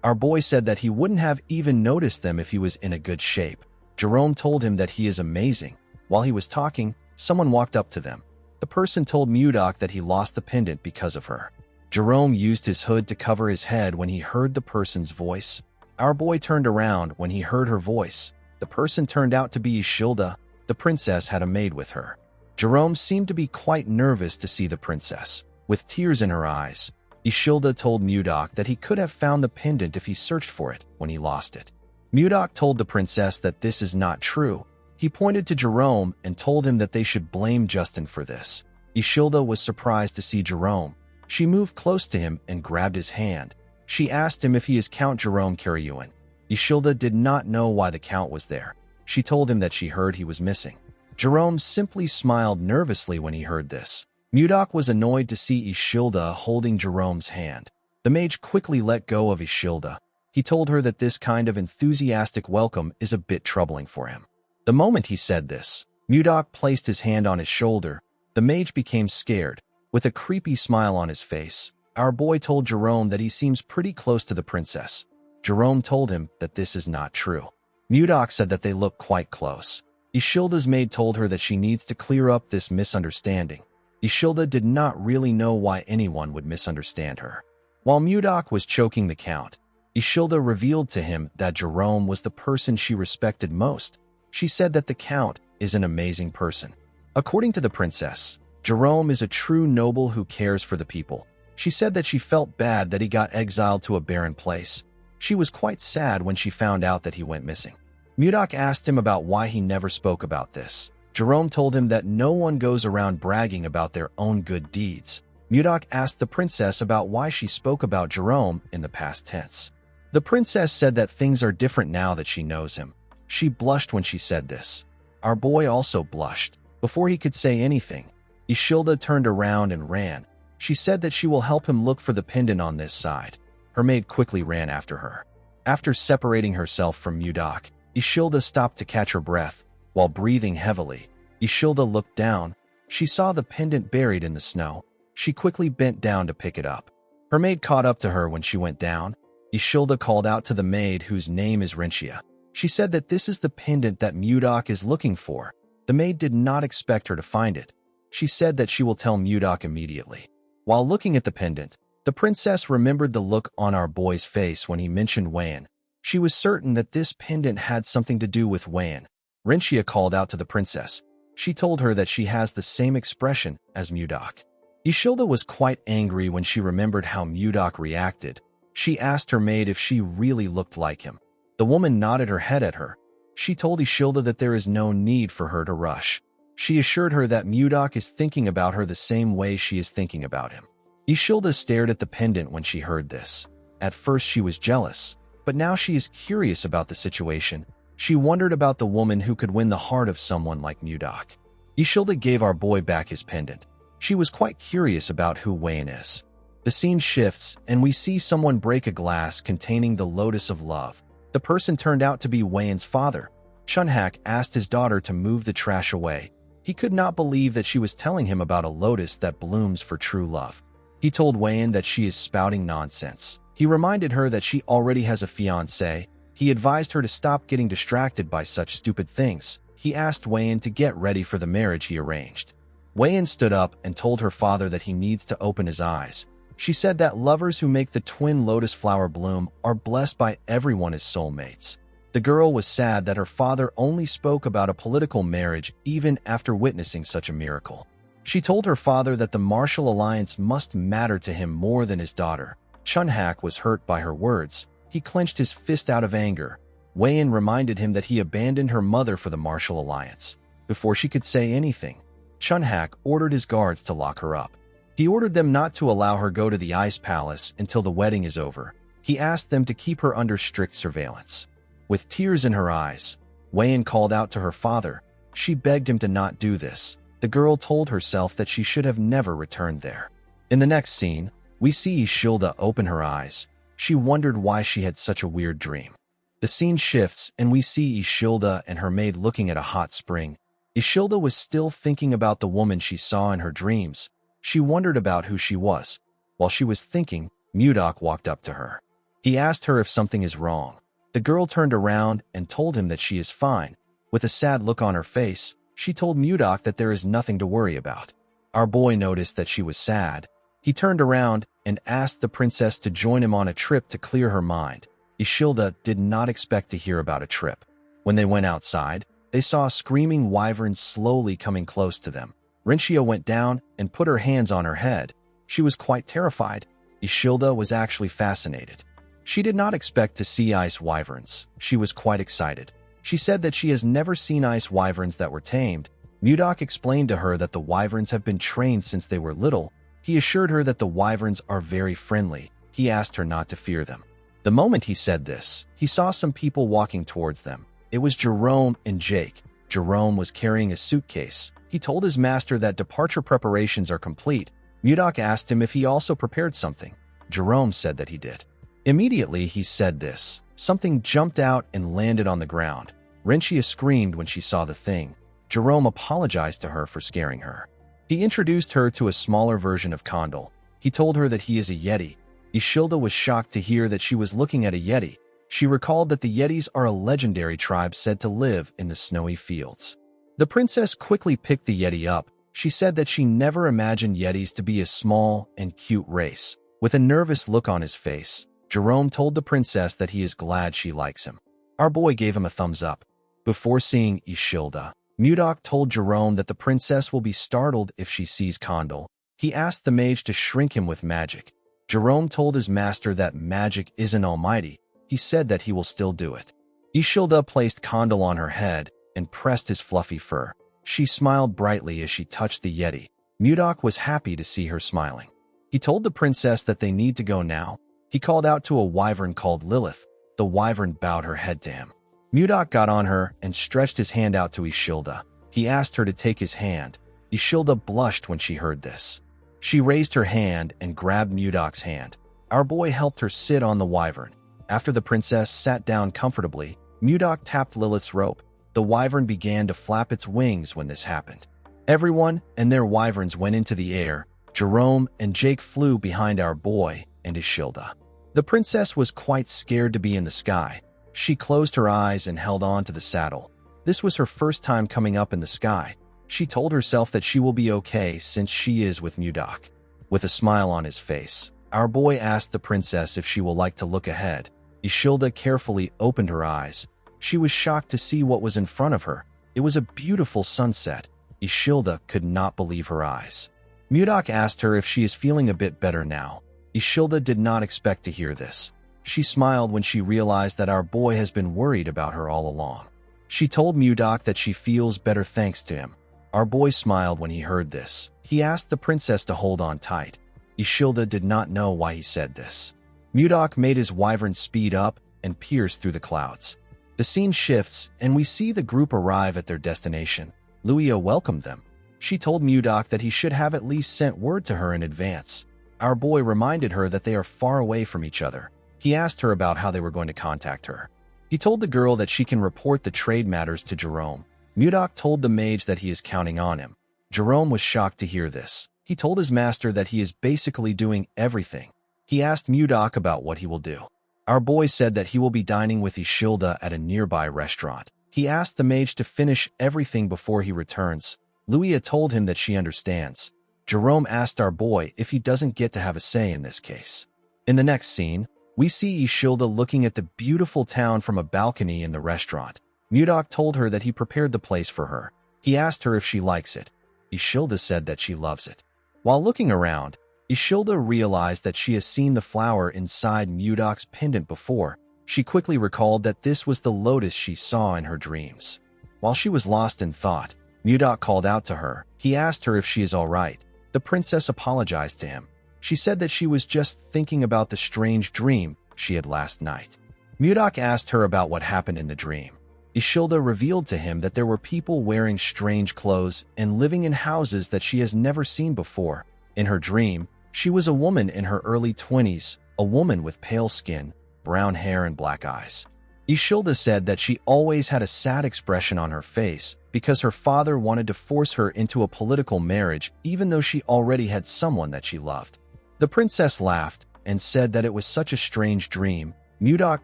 Our boy said that he wouldn't have even noticed them if he was in a good shape. Jerome told him that he is amazing. While he was talking, someone walked up to them. The person told Mudok that he lost the pendant because of her. Jerome used his hood to cover his head when he heard the person's voice. Our boy turned around when he heard her voice. The person turned out to be Ishilda. The princess had a maid with her. Jerome seemed to be quite nervous to see the princess. With tears in her eyes, Ishilda told Mudok that he could have found the pendant if he searched for it when he lost it. Mudok told the princess that this is not true. He pointed to Jerome and told him that they should blame Justin for this. Ishilda was surprised to see Jerome. She moved close to him and grabbed his hand. She asked him if he is Count Jerome Karyuin. Ishilda did not know why the count was there. She told him that she heard he was missing. Jerome simply smiled nervously when he heard this. Mudok was annoyed to see Ishilda holding Jerome's hand. The mage quickly let go of Ishilda. He told her that this kind of enthusiastic welcome is a bit troubling for him. The moment he said this, Mudok placed his hand on his shoulder. The mage became scared. With a creepy smile on his face, our boy told Jerome that he seems pretty close to the princess. Jerome told him that this is not true. Mudok said that they look quite close. Ishilda's maid told her that she needs to clear up this misunderstanding. Ishilda did not really know why anyone would misunderstand her. While Mudok was choking the count, Ishilda revealed to him that Jerome was the person she respected most. She said that the count is an amazing person. According to the princess, Jerome is a true noble who cares for the people. She said that she felt bad that he got exiled to a barren place. She was quite sad when she found out that he went missing. Mudok asked him about why he never spoke about this. Jerome told him that no one goes around bragging about their own good deeds. Mudok asked the princess about why she spoke about Jerome in the past tense. The princess said that things are different now that she knows him. She blushed when she said this. Our boy also blushed. Before he could say anything, Ishilda turned around and ran. She said that she will help him look for the pendant on this side. Her maid quickly ran after her. After separating herself from Mudok, Ishilda stopped to catch her breath. While breathing heavily, Ishilda looked down. She saw the pendant buried in the snow. She quickly bent down to pick it up. Her maid caught up to her when she went down. Ishilda called out to the maid, whose name is Rinchia. She said that this is the pendant that Mudok is looking for. The maid did not expect her to find it. She said that she will tell Mudok immediately. While looking at the pendant, the princess remembered the look on our boy's face when he mentioned Wan. She was certain that this pendant had something to do with Wan. Rinchia called out to the princess. She told her that she has the same expression as Mudok. Ishilda was quite angry when she remembered how Mudok reacted. She asked her maid if she really looked like him. The woman nodded her head at her. She told Ishilda that there is no need for her to rush. She assured her that Mudok is thinking about her the same way she is thinking about him. Ishilda stared at the pendant when she heard this. At first she was jealous, but now she is curious about the situation. She wondered about the woman who could win the heart of someone like Mudok. Ishilda gave our boy back his pendant. She was quite curious about who Wayne is. The scene shifts, and we see someone break a glass containing the Lotus of Love. The person turned out to be Wayne's father. Chunhak asked his daughter to move the trash away. He could not believe that she was telling him about a lotus that blooms for true love. He told Wayne that she is spouting nonsense. He reminded her that she already has a fiancé. He advised her to stop getting distracted by such stupid things. He asked Wayne to get ready for the marriage he arranged. Wayne stood up and told her father that he needs to open his eyes. She said that lovers who make the twin lotus flower bloom are blessed by everyone as soulmates. The girl was sad that her father only spoke about a political marriage even after witnessing such a miracle. She told her father that the martial alliance must matter to him more than his daughter. Chunhak was hurt by her words. He clenched his fist out of anger. Wayne reminded him that he abandoned her mother for the martial alliance. Before she could say anything, Chunhak ordered his guards to lock her up. He ordered them not to allow her go to the ice palace until the wedding is over. He asked them to keep her under strict surveillance. With tears in her eyes, Wayne called out to her father. She begged him to not do this. The girl told herself that she should have never returned there. In the next scene, we see Ishilda open her eyes. She wondered why she had such a weird dream. The scene shifts and we see Ishilda and her maid looking at a hot spring. Ishilda was still thinking about the woman she saw in her dreams. She wondered about who she was. While she was thinking, Mudok walked up to her. He asked her if something is wrong. The girl turned around and told him that she is fine. With a sad look on her face, she told Mudok that there is nothing to worry about. Our boy noticed that she was sad. He turned around and asked the princess to join him on a trip to clear her mind. Ishilda did not expect to hear about a trip. When they went outside, they saw a screaming wyvern slowly coming close to them. Rinchia went down and put her hands on her head. She was quite terrified. Ishilda was actually fascinated. She did not expect to see ice wyverns. She was quite excited. She said that she has never seen ice wyverns that were tamed. Mudok explained to her that the wyverns have been trained since they were little. He assured her that the wyverns are very friendly. He asked her not to fear them. The moment he said this, he saw some people walking towards them. It was Jerome and Jake. Jerome was carrying a suitcase. He told his master that departure preparations are complete. Mudok asked him if he also prepared something. Jerome said that he did. Immediately he said this. Something jumped out and landed on the ground. Rinchia screamed when she saw the thing. Jerome apologized to her for scaring her. He introduced her to a smaller version of Kondal. He told her that he is a Yeti. Ishilda was shocked to hear that she was looking at a Yeti. She recalled that the Yetis are a legendary tribe said to live in the snowy fields. The princess quickly picked the Yeti up. She said that she never imagined Yetis to be a small and cute race. With a nervous look on his face, Jerome told the princess that he is glad she likes him. Our boy gave him a thumbs up. Before seeing Ishilda, Mudok told Jerome that the princess will be startled if she sees Kondal. He asked the mage to shrink him with magic. Jerome told his master that magic isn't almighty. He said that he will still do it. Ishilda placed Kondal on her head and pressed his fluffy fur. She smiled brightly as she touched the Yeti. Mudok was happy to see her smiling. He told the princess that they need to go now. He called out to a wyvern called Lilith. The wyvern bowed her head to him. Mudok got on her and stretched his hand out to Ishilda. He asked her to take his hand. Ishilda blushed when she heard this. She raised her hand and grabbed Mudok's hand. Our boy helped her sit on the wyvern. After the princess sat down comfortably, Mudok tapped Lilith's rope. The wyvern began to flap its wings when this happened. Everyone and their wyverns went into the air. Jerome and Jake flew behind our boy and Ishilda. The princess was quite scared to be in the sky. She closed her eyes and held on to the saddle. This was her first time coming up in the sky. She told herself that she will be okay since she is with Mudok. With a smile on his face, our boy asked the princess if she will like to look ahead. Ishilda carefully opened her eyes. She was shocked to see what was in front of her. It was a beautiful sunset. Ishilda could not believe her eyes. Mudok asked her if she is feeling a bit better now. Ishilda did not expect to hear this. She smiled when she realized that our boy has been worried about her all along. She told Mudok that she feels better thanks to him. Our boy smiled when he heard this. He asked the princess to hold on tight. Ishilda did not know why he said this. Mudok made his wyvern speed up and pierce through the clouds. The scene shifts, and we see the group arrive at their destination. Luia welcomed them. She told Mudok that he should have at least sent word to her in advance. Our boy reminded her that they are far away from each other. He asked her about how they were going to contact her. He told the girl that she can report the trade matters to Jerome. Mudok told the mage that he is counting on him. Jerome was shocked to hear this. He told his master that he is basically doing everything. He asked Mudok about what he will do. Our boy said that he will be dining with Ishilda at a nearby restaurant. He asked the mage to finish everything before he returns. Luia told him that she understands. Jerome asked our boy if he doesn't get to have a say in this case. In the next scene, we see Ishilda looking at the beautiful town from a balcony in the restaurant. Mudok told her that he prepared the place for her. He asked her if she likes it. Ishilda said that she loves it. While looking around, Ishilda realized that she has seen the flower inside Mudok's pendant before. She quickly recalled that this was the lotus she saw in her dreams. While she was lost in thought, Mudok called out to her. He asked her if she is all right. The princess apologized to him. She said that she was just thinking about the strange dream she had last night. Mudok asked her about what happened in the dream. Ishilda revealed to him that there were people wearing strange clothes and living in houses that she has never seen before. In her dream, she was a woman in her early 20s, a woman with pale skin, brown hair and black eyes. Ishilda said that she always had a sad expression on her face because her father wanted to force her into a political marriage even though she already had someone that she loved. The princess laughed. and said that it was such a strange dream. Mudok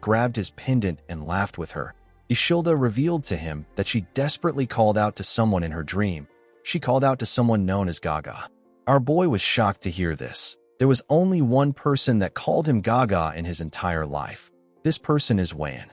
grabbed his pendant and laughed with her. Ishilda revealed to him that she desperately called out to someone in her dream. She called out to someone known as Gaga. Our boy was shocked to hear this. There was only one person that called him Gaga in his entire life. This person is Wan.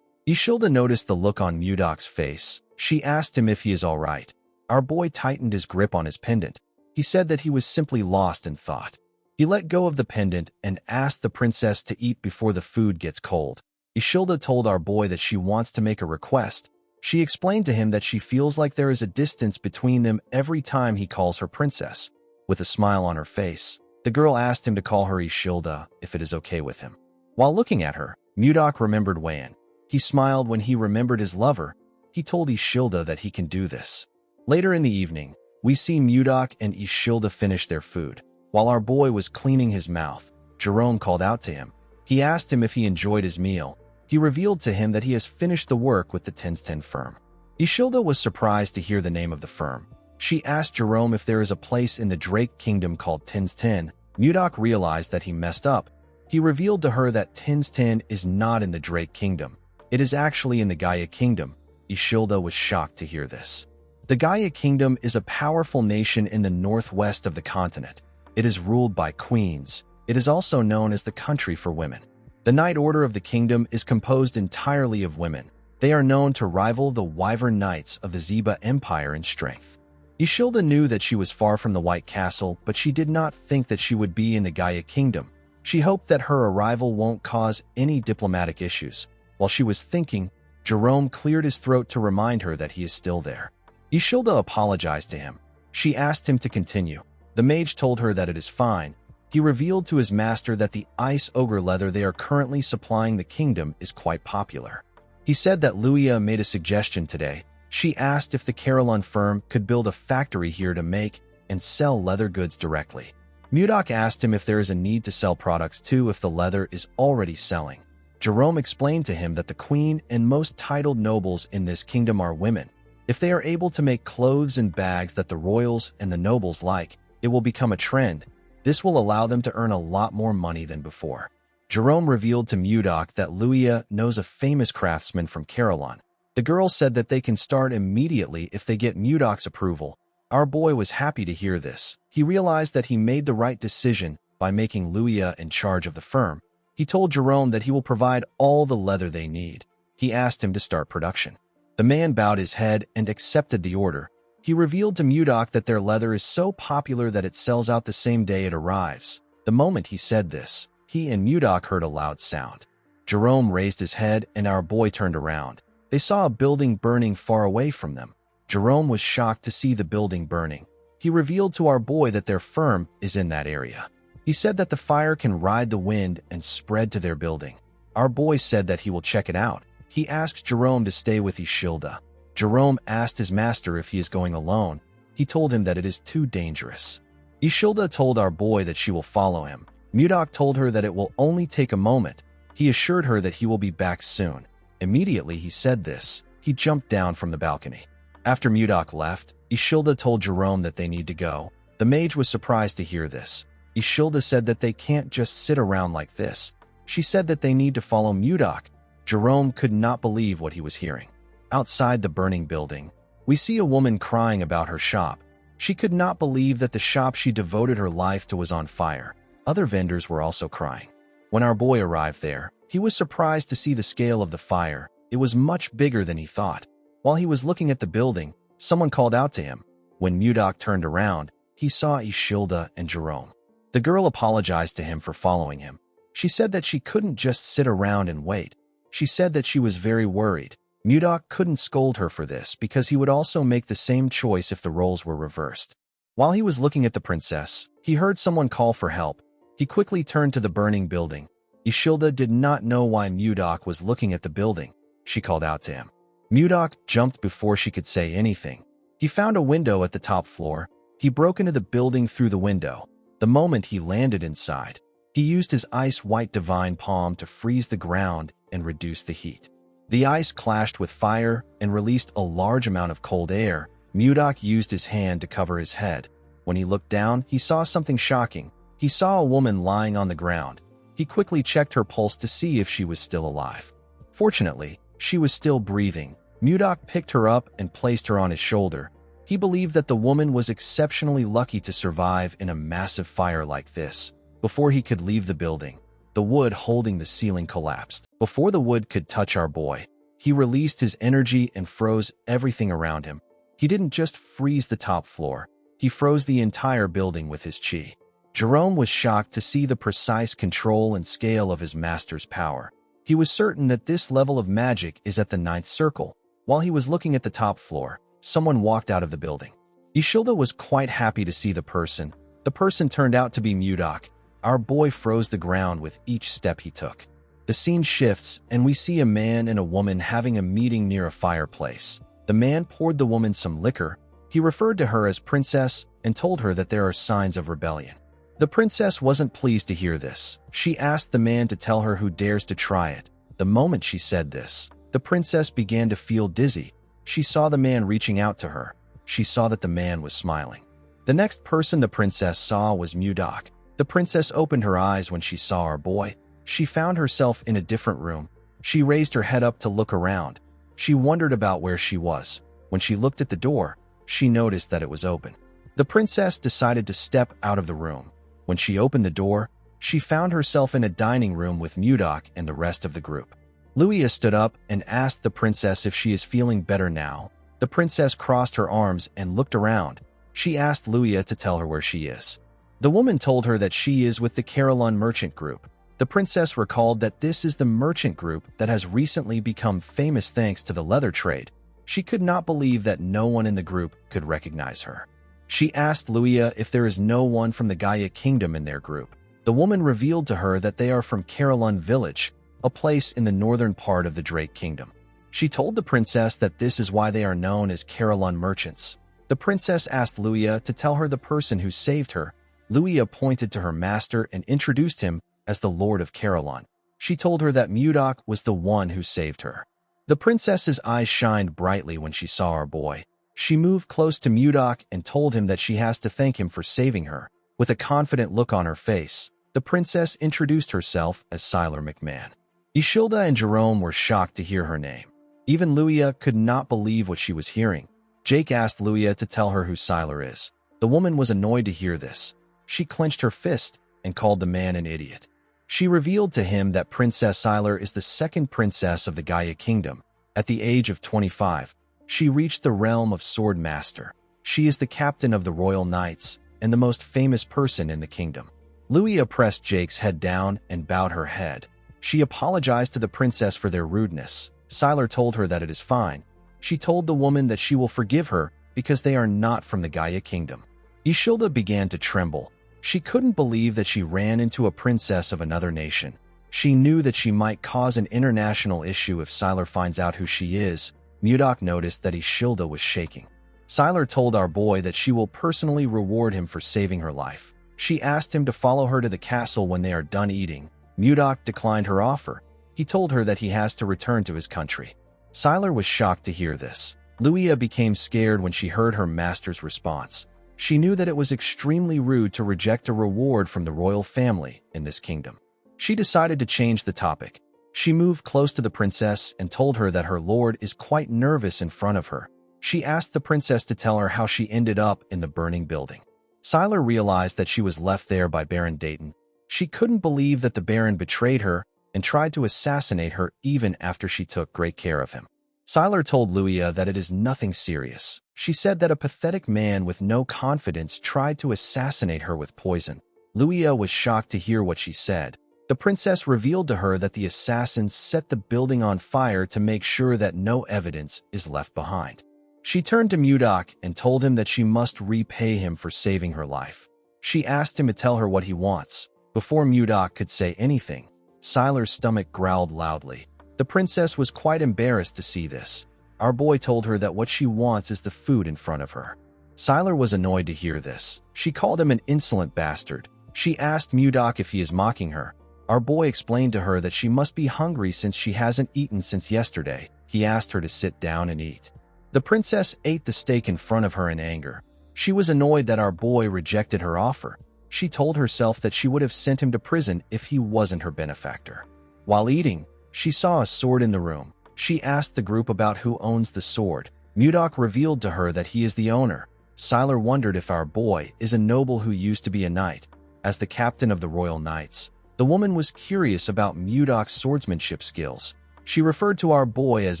Ishilda noticed the look on Mudok's face. She asked him if he is all right. Our boy tightened his grip on his pendant. He said that he was simply lost in thought. He let go of the pendant and asked the princess to eat before the food gets cold. Ishilda told our boy that she wants to make a request. She explained to him that she feels like there is a distance between them every time he calls her princess. With a smile on her face, the girl asked him to call her Ishilda if it is okay with him. While looking at her, Mudok remembered Wan. He smiled when he remembered his lover. He told Ishilda that he can do this. Later in the evening, we see Mudok and Ishilda finish their food. While our boy was cleaning his mouth, Jerome called out to him. He asked him if he enjoyed his meal. He revealed to him that he has finished the work with the 1010 firm. Ishilda was surprised to hear the name of the firm. She asked Jerome if there is a place in the Drake Kingdom called 1010. Mudok realized that he messed up. He revealed to her that 1010 is not in the Drake Kingdom. It is actually in the Gaia Kingdom. Ishilda was shocked to hear this. The Gaia Kingdom is a powerful nation in the northwest of the continent. It is ruled by queens. It is also known as the country for women. The Knight Order of the kingdom is composed entirely of women. They are known to rival the Wyvern Knights of the Zeba Empire in strength. Ishilda knew that she was far from the White Castle, but she did not think that she would be in the Gaia Kingdom. She hoped that her arrival won't cause any diplomatic issues. While she was thinking, Jerome cleared his throat to remind her that he is still there. Ishilda apologized to him. She asked him to continue. The mage told her that it is fine. He revealed to his master that the ice ogre leather they are currently supplying the kingdom is quite popular. He said that Luia made a suggestion today. She asked if the Carolyn firm could build a factory here to make and sell leather goods directly. Mudok asked him if there is a need to sell products too if the leather is already selling. Jerome explained to him that the queen and most titled nobles in this kingdom are women. If they are able to make clothes and bags that the royals and the nobles like, it will become a trend. This will allow them to earn a lot more money than before. Jerome revealed to Mudok that Luia knows a famous craftsman from Carolyn. The girl said that they can start immediately if they get Mudok's approval. Our boy was happy to hear this. He realized that he made the right decision by making Luia in charge of the firm. He told Jerome that he will provide all the leather they need. He asked him to start production. The man bowed his head and accepted the order. He revealed to Mudok that their leather is so popular that it sells out the same day it arrives. The moment he said this, he and Mudok heard a loud sound. Jerome raised his head and our boy turned around. They saw a building burning far away from them. Jerome was shocked to see the building burning. He revealed to our boy that their firm is in that area. He said that the fire can ride the wind and spread to their building. Our boy said that he will check it out. He asked Jerome to stay with Ishilda. Jerome asked his master if he is going alone. He told him that it is too dangerous. Ishilda told our boy that she will follow him. Mudok told her that it will only take a moment. He assured her that he will be back soon. Immediately he said this, he jumped down from the balcony. After Mudok left, Ishilda told Jerome that they need to go. The mage was surprised to hear this. Ishilda said that they can't just sit around like this. She said that they need to follow Mudok. Jerome could not believe what he was hearing. Outside the burning building, we see a woman crying about her shop. She could not believe that the shop she devoted her life to was on fire. Other vendors were also crying. When our boy arrived there, he was surprised to see the scale of the fire. It was much bigger than he thought. While he was looking at the building, someone called out to him. When Mudok turned around, he saw Ishilda and Jerome. The girl apologized to him for following him. She said that she couldn't just sit around and wait. She said that she was very worried. Mudok couldn't scold her for this because he would also make the same choice if the roles were reversed. While he was looking at the princess, he heard someone call for help. He quickly turned to the burning building. Ishilda did not know why Mudok was looking at the building. She called out to him. Mudok jumped before she could say anything. He found a window at the top floor. He broke into the building through the window. The moment he landed inside, he used his ice-white divine palm to freeze the ground and reduce the heat. The ice clashed with fire and released a large amount of cold air. Mudok used his hand to cover his head. When he looked down, he saw something shocking. He saw a woman lying on the ground. He quickly checked her pulse to see if she was still alive. Fortunately, she was still breathing. Mudok picked her up and placed her on his shoulder. He believed that the woman was exceptionally lucky to survive in a massive fire like this. Before he could leave the building, the wood holding the ceiling collapsed. Before the wood could touch our boy, he released his energy and froze everything around him. He didn't just freeze the top floor, he froze the entire building with his chi. Jerome was shocked to see the precise control and scale of his master's power. He was certain that this level of magic is at the 9th circle. While he was looking at the top floor, someone walked out of the building. Ishilda was quite happy to see the person. The person turned out to be Mudok. Our boy froze the ground with each step he took. The scene shifts, and we see a man and a woman having a meeting near a fireplace. The man poured the woman some liquor. He referred to her as princess and told her that there are signs of rebellion. The princess wasn't pleased to hear this. She asked the man to tell her who dares to try it. The moment she said this, the princess began to feel dizzy. She saw the man reaching out to her. She saw that the man was smiling. The next person the princess saw was Mudok. The princess opened her eyes when she saw our boy. She found herself in a different room. She raised her head up to look around. She wondered about where she was. When she looked at the door, she noticed that it was open. The princess decided to step out of the room. When she opened the door, she found herself in a dining room with Mudok and the rest of the group. Luia stood up and asked the princess if she is feeling better now. The princess crossed her arms and looked around. She asked Luia to tell her where she is. The woman told her that she is with the Carillon merchant group. The princess recalled that this is the merchant group that has recently become famous thanks to the leather trade. She could not believe that no one in the group could recognize her. She asked Luia if there is no one from the Gaia Kingdom in their group. The woman revealed to her that they are from Carillon Village, a place in the northern part of the Drake Kingdom. She told the princess that this is why they are known as Carillon merchants. The princess asked Luia to tell her the person who saved her. Luia pointed to her master and introduced him as the Lord of Carillon. She told her that Mudok was the one who saved her. The princess's eyes shined brightly when she saw our boy. She moved close to Mudok and told him that she has to thank him for saving her. With a confident look on her face, the princess introduced herself as Siler McMahon. Ishilda and Jerome were shocked to hear her name. Even Luia could not believe what she was hearing. Jake asked Luia to tell her who Siler is. The woman was annoyed to hear this. She clenched her fist and called the man an idiot. She revealed to him that Princess Siler is the second princess of the Gaia Kingdom. At the age of 25, she reached the realm of Sword Master. She is the captain of the Royal Knights and the most famous person in the kingdom. Luia pressed Jake's head down and bowed her head. She apologized to the princess for their rudeness. Siler told her that it is fine. She told the woman that she will forgive her because they are not from the Gaia Kingdom. Ishilda began to tremble. She couldn't believe that she ran into a princess of another nation. She knew that she might cause an international issue if Siler finds out who she is. Mudok noticed that Ishilda was shaking. Siler told our boy that she will personally reward him for saving her life. She asked him to follow her to the castle when they are done eating. Mudok declined her offer. He told her that he has to return to his country. Siler was shocked to hear this. Luia became scared when she heard her master's response. She knew that it was extremely rude to reject a reward from the royal family in this kingdom. She decided to change the topic. She moved close to the princess and told her that her lord is quite nervous in front of her. She asked the princess to tell her how she ended up in the burning building. Siler realized that she was left there by Baron Dayton. She couldn't believe that the Baron betrayed her and tried to assassinate her even after she took great care of him. Siler told Luia that it is nothing serious. She said that a pathetic man with no confidence tried to assassinate her with poison. Luia was shocked to hear what she said. The princess revealed to her that the assassins set the building on fire to make sure that no evidence is left behind. She turned to Mudok and told him that she must repay him for saving her life. She asked him to tell her what he wants. Before Mudok could say anything, Siler's stomach growled loudly. The princess was quite embarrassed to see this. Our boy told her that what she wants is the food in front of her. Siler was annoyed to hear this. She called him an insolent bastard. She asked Mudok if he is mocking her. Our boy explained to her that she must be hungry since she hasn't eaten since yesterday. He asked her to sit down and eat. The princess ate the steak in front of her in anger. She was annoyed that our boy rejected her offer. She told herself that she would have sent him to prison if he wasn't her benefactor. While eating, she saw a sword in the room. She asked the group about who owns the sword. Mudok revealed to her that he is the owner. Siler wondered if our boy is a noble who used to be a knight. As the captain of the Royal Knights, the woman was curious about Mudok's swordsmanship skills. She referred to our boy as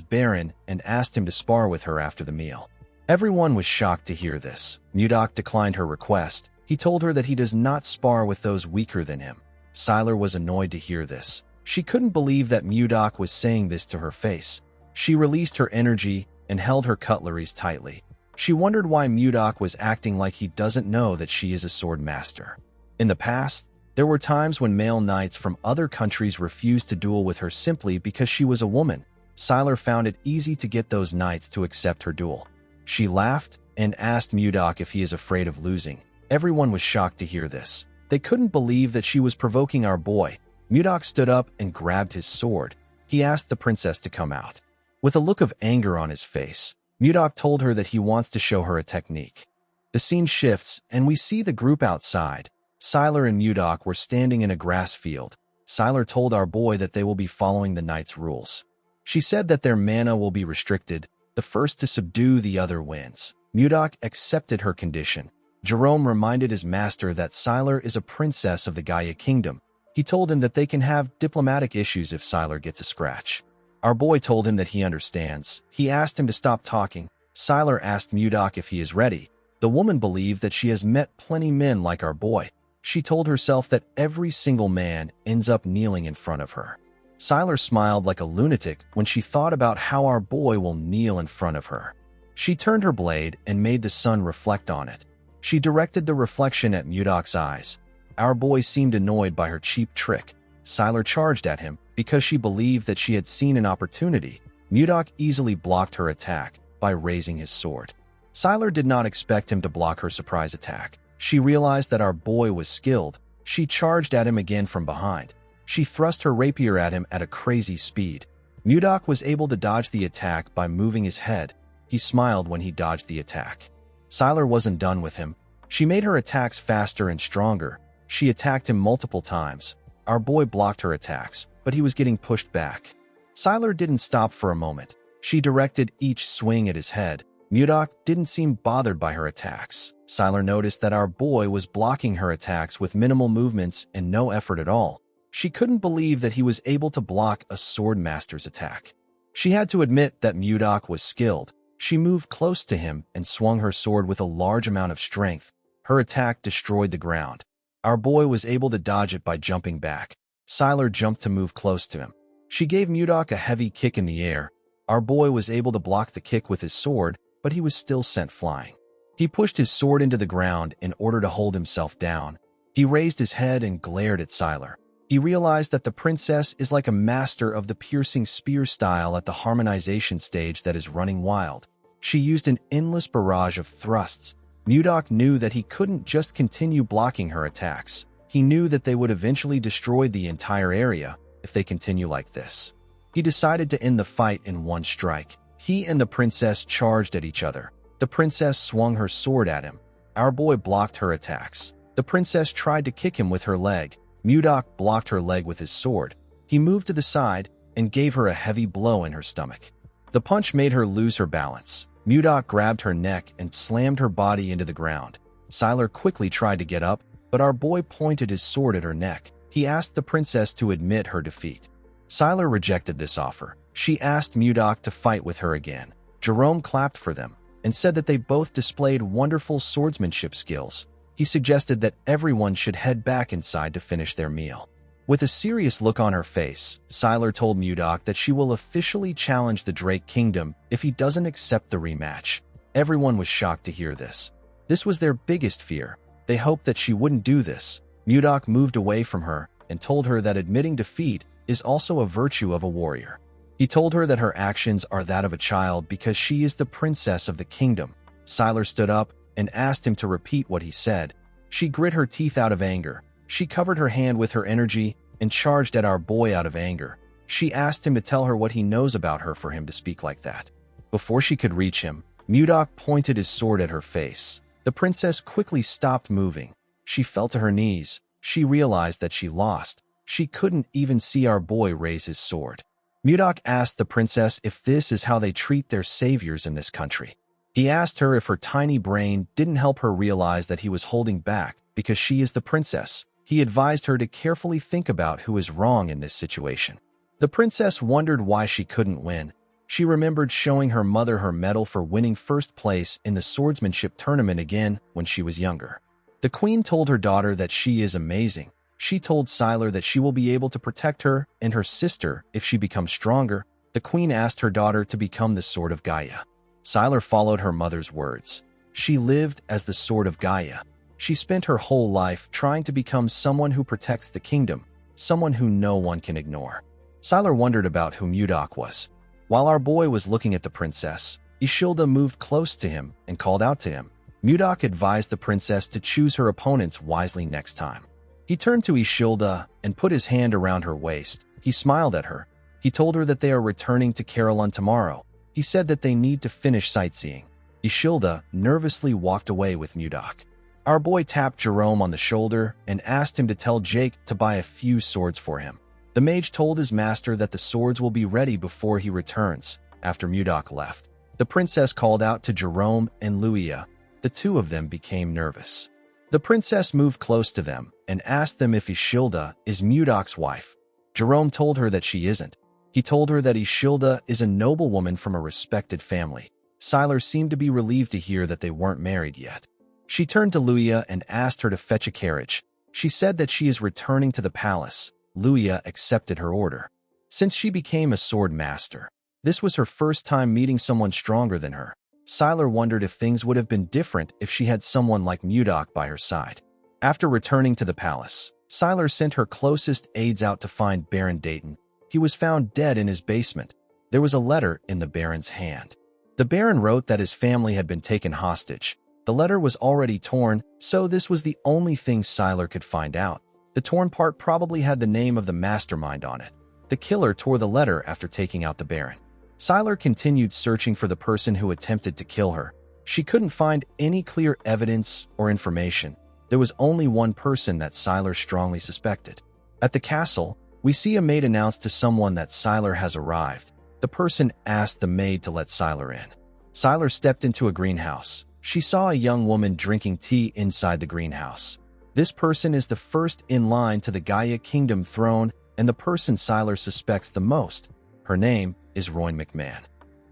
Baron and asked him to spar with her after the meal. Everyone was shocked to hear this. Mudok declined her request. He told her that he does not spar with those weaker than him. Siler was annoyed to hear this. She couldn't believe that Mudok was saying this to her face. She released her energy and held her cutleries tightly. She wondered why Mudok was acting like he doesn't know that she is a sword master. In the past, there were times when male knights from other countries refused to duel with her simply because she was a woman. Siler found it easy to get those knights to accept her duel. She laughed and asked Mudok if he is afraid of losing. Everyone was shocked to hear this. They couldn't believe that she was provoking our boy. Mudok stood up and grabbed his sword. He asked the princess to come out. With a look of anger on his face, Mudok told her that he wants to show her a technique. The scene shifts, and we see the group outside. Siler and Mudok were standing in a grass field. Siler told our boy that they will be following the knight's rules. She said that their mana will be restricted. The first to subdue the other wins. Mudok accepted her condition. Jerome reminded his master that Siler is a princess of the Gaia kingdom. He told him that they can have diplomatic issues if Siler gets a scratch. Our boy told him that he understands. He asked him to stop talking. Siler asked Mudok if he is ready. The woman believed that she has met plenty men like our boy. She told herself that every single man ends up kneeling in front of her. Siler smiled like a lunatic when she thought about how our boy will kneel in front of her. She turned her blade and made the sun reflect on it. She directed the reflection at Mudok's eyes. Our boy seemed annoyed by her cheap trick. Siler charged at him because she believed that she had seen an opportunity. Mudok easily blocked her attack by raising his sword. Siler did not expect him to block her surprise attack. She realized that our boy was skilled. She charged at him again from behind. She thrust her rapier at him at a crazy speed. Mudok was able to dodge the attack by moving his head. He smiled when he dodged the attack. Siler wasn't done with him. She made her attacks faster and stronger. She attacked him multiple times. Our boy blocked her attacks, but he was getting pushed back. Siler didn't stop for a moment. She directed each swing at his head. Mudok didn't seem bothered by her attacks. Siler noticed that our boy was blocking her attacks with minimal movements and no effort at all. She couldn't believe that he was able to block a sword master's attack. She had to admit that Mudok was skilled. She moved close to him and swung her sword with a large amount of strength. Her attack destroyed the ground. Our boy was able to dodge it by jumping back. Siler jumped to move close to him. She gave Mudok a heavy kick in the air. Our boy was able to block the kick with his sword, but he was still sent flying. He pushed his sword into the ground in order to hold himself down. He raised his head and glared at Siler. He realized that the princess is like a master of the piercing spear style at the harmonization stage that is running wild. She used an endless barrage of thrusts. Mudok knew that he couldn't just continue blocking her attacks. He knew that they would eventually destroy the entire area if they continue like this. He decided to end the fight in one strike. He and the princess charged at each other. The princess swung her sword at him. Our boy blocked her attacks. The princess tried to kick him with her leg. Mudok blocked her leg with his sword. He moved to the side and gave her a heavy blow in her stomach. The punch made her lose her balance. Mudok grabbed her neck and slammed her body into the ground. Siler quickly tried to get up, but our boy pointed his sword at her neck. He asked the princess to admit her defeat. Siler rejected this offer. She asked Mudok to fight with her again. Jerome clapped for them and said that they both displayed wonderful swordsmanship skills. He suggested that everyone should head back inside to finish their meal. With a serious look on her face, Siler told Mudok that she will officially challenge the Drake Kingdom if he doesn't accept the rematch. Everyone was shocked to hear this. This was their biggest fear. They hoped that she wouldn't do this. Mudok moved away from her and told her that admitting defeat is also a virtue of a warrior. He told her that her actions are that of a child because she is the princess of the kingdom. Siler stood up and asked him to repeat what he said. She grit her teeth out of anger. She covered her hand with her energy and charged at our boy out of anger. She asked him to tell her what he knows about her for him to speak like that. Before she could reach him, Mudok pointed his sword at her face. The princess quickly stopped moving. She fell to her knees. She realized that she lost. She couldn't even see our boy raise his sword. Mudok asked the princess if this is how they treat their saviors in this country. He asked her if her tiny brain didn't help her realize that he was holding back because she is the princess. He advised her to carefully think about who is wrong in this situation. The princess wondered why she couldn't win. She remembered showing her mother her medal for winning first place in the swordsmanship tournament again when she was younger. The queen told her daughter that she is amazing. She told Sylar that she will be able to protect her and her sister if she becomes stronger. The queen asked her daughter to become the Sword of Gaia. Sylar followed her mother's words. She lived as the Sword of Gaia. She spent her whole life trying to become someone who protects the kingdom, someone who no one can ignore. Sylar wondered about who Mudok was. While our boy was looking at the princess, Ishilda moved close to him and called out to him. Mudok advised the princess to choose her opponents wisely next time. He turned to Ishilda and put his hand around her waist. He smiled at her. He told her that they are returning to Carolyn tomorrow. He said that they need to finish sightseeing. Ishilda nervously walked away with Mudok. Our boy tapped Jerome on the shoulder and asked him to tell Jake to buy a few swords for him. The mage told his master that the swords will be ready before he returns. After Mudok left, the princess called out to Jerome and Luia. The two of them became nervous. The princess moved close to them and asked them if Ishilda is Mudok's wife. Jerome told her that she isn't. He told her that Ishilda is a noblewoman from a respected family. Sylar seemed to be relieved to hear that they weren't married yet. She turned to Luia and asked her to fetch a carriage. She said that she is returning to the palace. Luia accepted her order. Since she became a sword master, this was her first time meeting someone stronger than her. Sylar wondered if things would have been different if she had someone like Mudok by her side. After returning to the palace, Sylar sent her closest aides out to find Baron Dayton. He was found dead in his basement. There was a letter in the Baron's hand. The Baron wrote that his family had been taken hostage. The letter was already torn, so this was the only thing Sylar could find out. The torn part probably had the name of the mastermind on it. The killer tore the letter after taking out the Baron. Sylar continued searching for the person who attempted to kill her. She couldn't find any clear evidence or information. There was only one person that Sylar strongly suspected. At the castle, we see a maid announce to someone that Sylar has arrived. The person asked the maid to let Sylar in. Sylar stepped into a greenhouse. She saw a young woman drinking tea inside the greenhouse. This person is the first in line to the Gaia Kingdom throne and the person Sylar suspects the most. Her name is Rowan McMahon.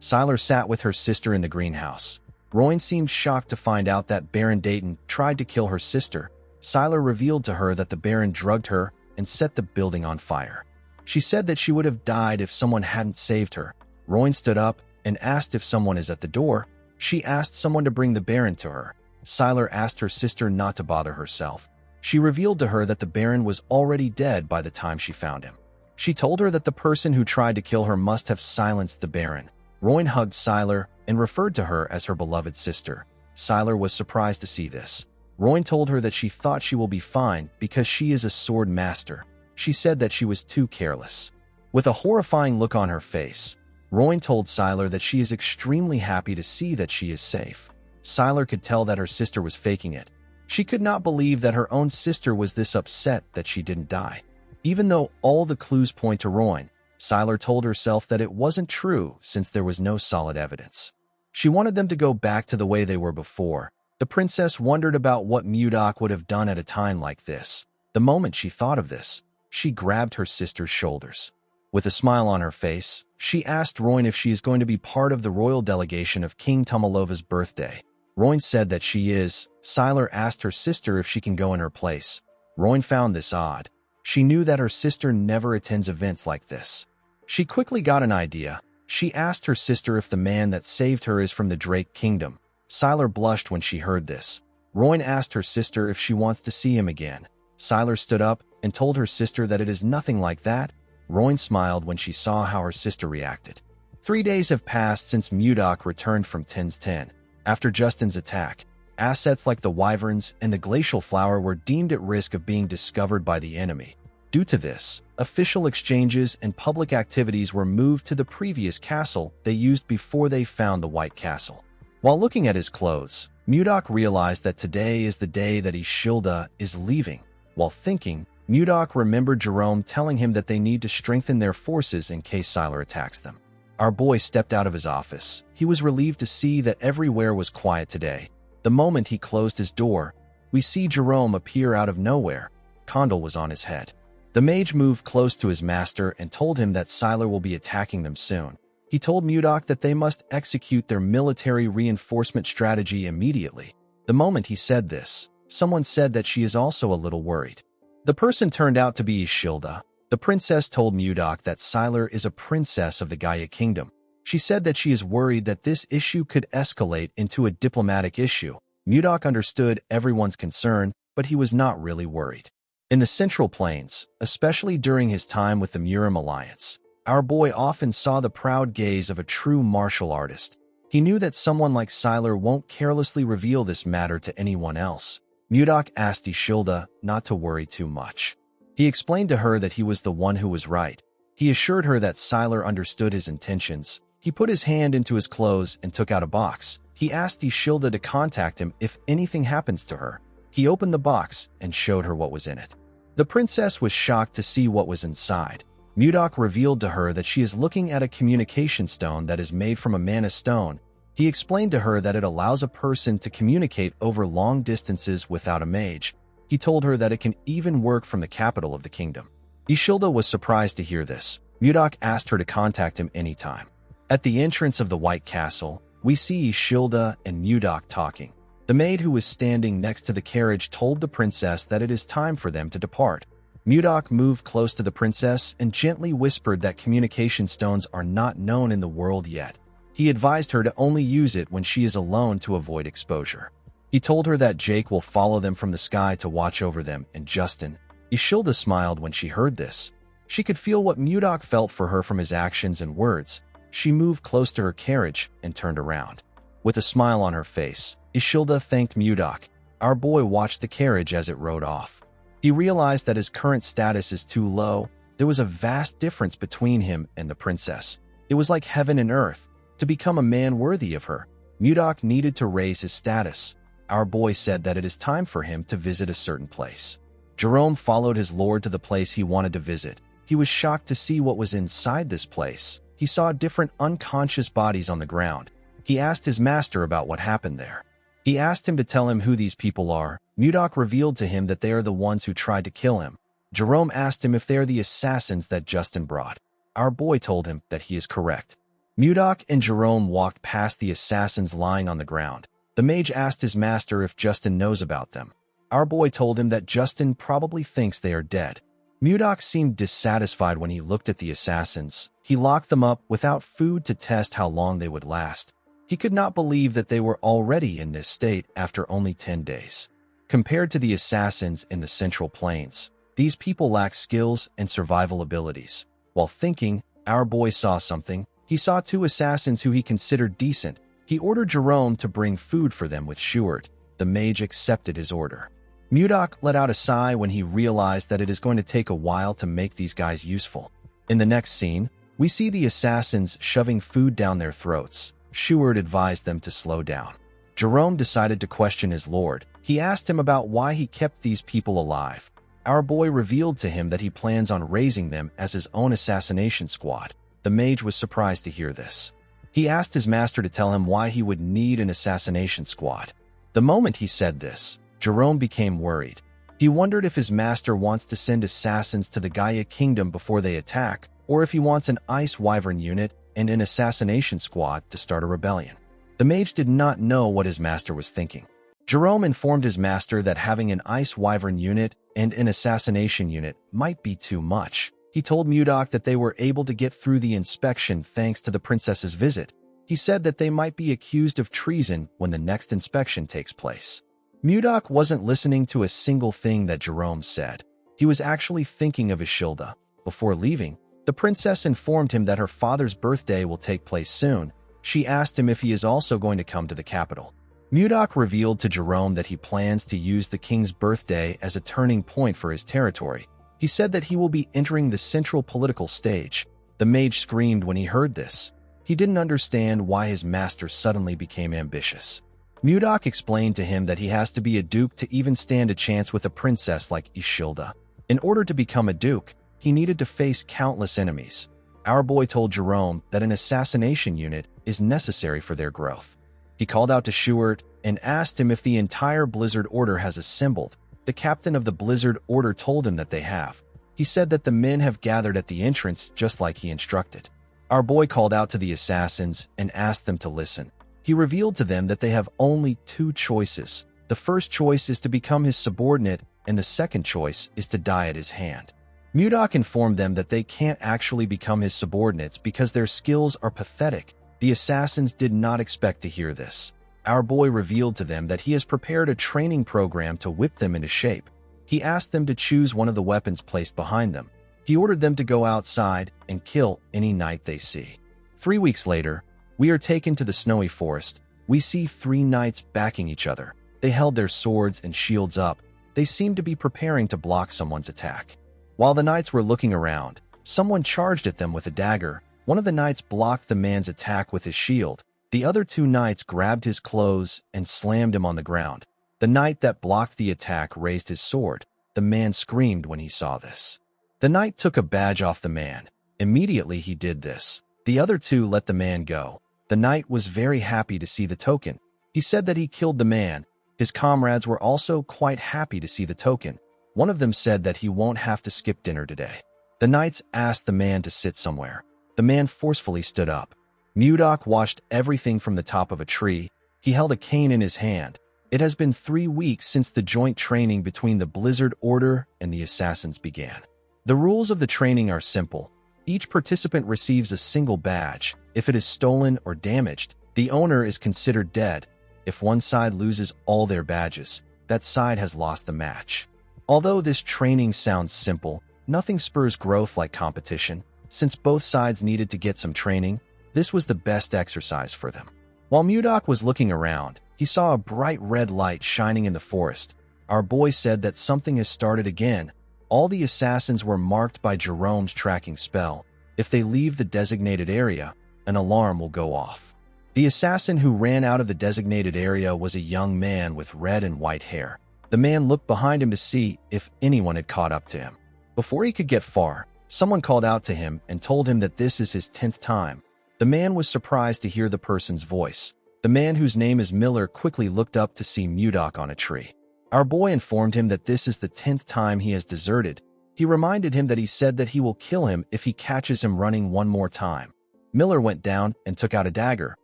Sylar sat with her sister in the greenhouse. Rowan seemed shocked to find out that Baron Dayton tried to kill her sister. Sylar revealed to her that the Baron drugged her and set the building on fire. She said that she would have died if someone hadn't saved her. Rowan stood up and asked if someone is at the door. She asked someone to bring the Baron to her. Sylar asked her sister not to bother herself. She revealed to her that the Baron was already dead by the time she found him. She told her that the person who tried to kill her must have silenced the Baron. Rowan hugged Sylar and referred to her as her beloved sister. Sylar was surprised to see this. Rowan told her that she thought she will be fine because she is a sword master. She said that she was too careless. With a horrifying look on her face, Rowan told Sylar that she is extremely happy to see that she is safe. Sylar could tell that her sister was faking it. She could not believe that her own sister was this upset that she didn't die. Even though all the clues point to Rowan, Sylar told herself that it wasn't true since there was no solid evidence. She wanted them to go back to the way they were before. The princess wondered about what Mudok would have done at a time like this. The moment she thought of this, she grabbed her sister's shoulders. With a smile on her face, she asked Rowan if she is going to be part of the royal delegation of King Tomalova's birthday. Rowan said that she is. Sylar asked her sister if she can go in her place. Rowan found this odd. She knew that her sister never attends events like this. She quickly got an idea. She asked her sister if the man that saved her is from the Drake Kingdom. Sylar blushed when she heard this. Rowan asked her sister if she wants to see him again. Sylar stood up and told her sister that it is nothing like that. Rowan smiled when she saw how her sister reacted. 3 days have passed since Mudok returned from Tens 10. After Justin's attack, assets like the Wyverns and the Glacial Flower were deemed at risk of being discovered by the enemy. Due to this, official exchanges and public activities were moved to the previous castle they used before they found the White Castle. While looking at his clothes, Mudok realized that today is the day that Ishilda is leaving. While thinking, Mudok remembered Jerome telling him that they need to strengthen their forces in case Sylar attacks them. Our boy stepped out of his office. He was relieved to see that everywhere was quiet today. The moment he closed his door, we see Jerome appear out of nowhere. Condal was on his head. The mage moved close to his master and told him that Sylar will be attacking them soon. He told Mudok that they must execute their military reinforcement strategy immediately. The moment he said this, someone said that she is also a little worried. The person turned out to be Ishilda. The princess told Mudok that Sylar is a princess of the Gaia Kingdom. She said that she is worried that this issue could escalate into a diplomatic issue. Mudok understood everyone's concern, but he was not really worried. In the Central Plains, especially during his time with the Murim Alliance, our boy often saw the proud gaze of a true martial artist. He knew that someone like Sylar won't carelessly reveal this matter to anyone else. Mudok asked Ishilda not to worry too much. He explained to her that he was the one who was right. He assured her that Sylar understood his intentions. He put his hand into his clothes and took out a box. He asked Ishilda to contact him if anything happens to her. He opened the box and showed her what was in it. The princess was shocked to see what was inside. Mudok revealed to her that she is looking at a communication stone that is made from a mana stone. He explained to her that it allows a person to communicate over long distances without a mage. He told her that it can even work from the capital of the kingdom. Ishilda was surprised to hear this. Mudok asked her to contact him anytime. At the entrance of the White Castle, we see Ishilda and Mudok talking. The maid who was standing next to the carriage told the princess that it is time for them to depart. Mudok moved close to the princess and gently whispered that communication stones are not known in the world yet. He advised her to only use it when she is alone to avoid exposure. He told her that Jake will follow them from the sky to watch over them and Justin. Ishilda smiled when she heard this. She could feel what Mudok felt for her from his actions and words. She moved close to her carriage and turned around. With a smile on her face, Ishilda thanked Mudok. Our boy watched the carriage as it rode off. He realized that his current status is too low. There was a vast difference between him and the princess. It was like heaven and earth. To become a man worthy of her, Mudok needed to raise his status. Our boy said that it is time for him to visit a certain place. Jerome followed his lord to the place he wanted to visit. He was shocked to see what was inside this place. He saw different unconscious bodies on the ground. He asked his master about what happened there. He asked him to tell him who these people are. Mudok revealed to him that they are the ones who tried to kill him. Jerome asked him if they are the assassins that Justin brought. Our boy told him that he is correct. Mudok and Jerome walked past the assassins lying on the ground. The mage asked his master if Justin knows about them. Our boy told him that Justin probably thinks they are dead. Mudok seemed dissatisfied when he looked at the assassins. He locked them up without food to test how long they would last. He could not believe that they were already in this state after only 10 days. Compared to the assassins in the Central Plains, these people lack skills and survival abilities. While thinking, our boy saw something. He saw two assassins who he considered decent. He ordered Jerome to bring food for them with Shuart. The mage accepted his order. Mudok let out a sigh when he realized that it is going to take a while to make these guys useful. In the next scene, we see the assassins shoving food down their throats. Shuart advised them to slow down. Jerome decided to question his lord. He asked him about why he kept these people alive. Our boy revealed to him that he plans on raising them as his own assassination squad. The mage was surprised to hear this. He asked his master to tell him why he would need an assassination squad. The moment he said this, Jerome became worried. He wondered if his master wants to send assassins to the Gaia Kingdom before they attack, or if he wants an Ice Wyvern unit and an assassination squad to start a rebellion. The mage did not know what his master was thinking. Jerome informed his master that having an Ice Wyvern unit and an assassination unit might be too much. He told Mudok that they were able to get through the inspection thanks to the princess's visit. He said that they might be accused of treason when the next inspection takes place. Mudok wasn't listening to a single thing that Jerome said. He was actually thinking of Ishilda. Before leaving, the princess informed him that her father's birthday will take place soon. She asked him if he is also going to come to the capital. Mudok revealed to Jerome that he plans to use the king's birthday as a turning point for his territory. He said that he will be entering the central political stage. The mage screamed when he heard this. He didn't understand why his master suddenly became ambitious. Mudok explained to him that he has to be a duke to even stand a chance with a princess like Ishilda. In order to become a duke, he needed to face countless enemies. Our boy told Jerome that an assassination unit is necessary for their growth. He called out to Schuart and asked him if the entire Blizzard Order has assembled. The captain of the Blizzard Order told him that they have. He said that the men have gathered at the entrance just like he instructed. Our boy called out to the assassins and asked them to listen. He revealed to them that they have only two choices. The first choice is to become his subordinate, and the second choice is to die at his hand. Mudok informed them that they can't actually become his subordinates because their skills are pathetic. The assassins did not expect to hear this. Our boy revealed to them that he has prepared a training program to whip them into shape. He asked them to choose one of the weapons placed behind them. He ordered them to go outside and kill any knight they see. 3 weeks later, we are taken to the snowy forest. We see 3 knights backing each other. They held their swords and shields up. They seemed to be preparing to block someone's attack. While the knights were looking around, someone charged at them with a dagger. One of the knights blocked the man's attack with his shield. The other 2 knights grabbed his clothes and slammed him on the ground. The knight that blocked the attack raised his sword. The man screamed when he saw this. The knight took a badge off the man. Immediately he did this. The other 2 let the man go. The knight was very happy to see the token. He said that he killed the man. His comrades were also quite happy to see the token. One of them said that he won't have to skip dinner today. The knights asked the man to sit somewhere. The man forcefully stood up. Mudok watched everything from the top of a tree. He held a cane in his hand. It has been 3 weeks since the joint training between the Blizzard Order and the assassins began. The rules of the training are simple. Each participant receives a single badge. If it is stolen or damaged, the owner is considered dead. If one side loses all their badges, that side has lost the match. Although this training sounds simple, nothing spurs growth like competition. Since both sides needed to get some training, this was the best exercise for them. While Mudok was looking around, he saw a bright red light shining in the forest. Our boy said that something has started again. All the assassins were marked by Jerome's tracking spell. If they leave the designated area, an alarm will go off. The assassin who ran out of the designated area was a young man with red and white hair. The man looked behind him to see if anyone had caught up to him. Before he could get far, someone called out to him and told him that this is his 10th time. The man was surprised to hear the person's voice. The man whose name is Miller quickly looked up to see Mudok on a tree. Our boy informed him that this is the 10th time he has deserted. He reminded him that he said that he will kill him if he catches him running one more time. Miller went down and took out a dagger.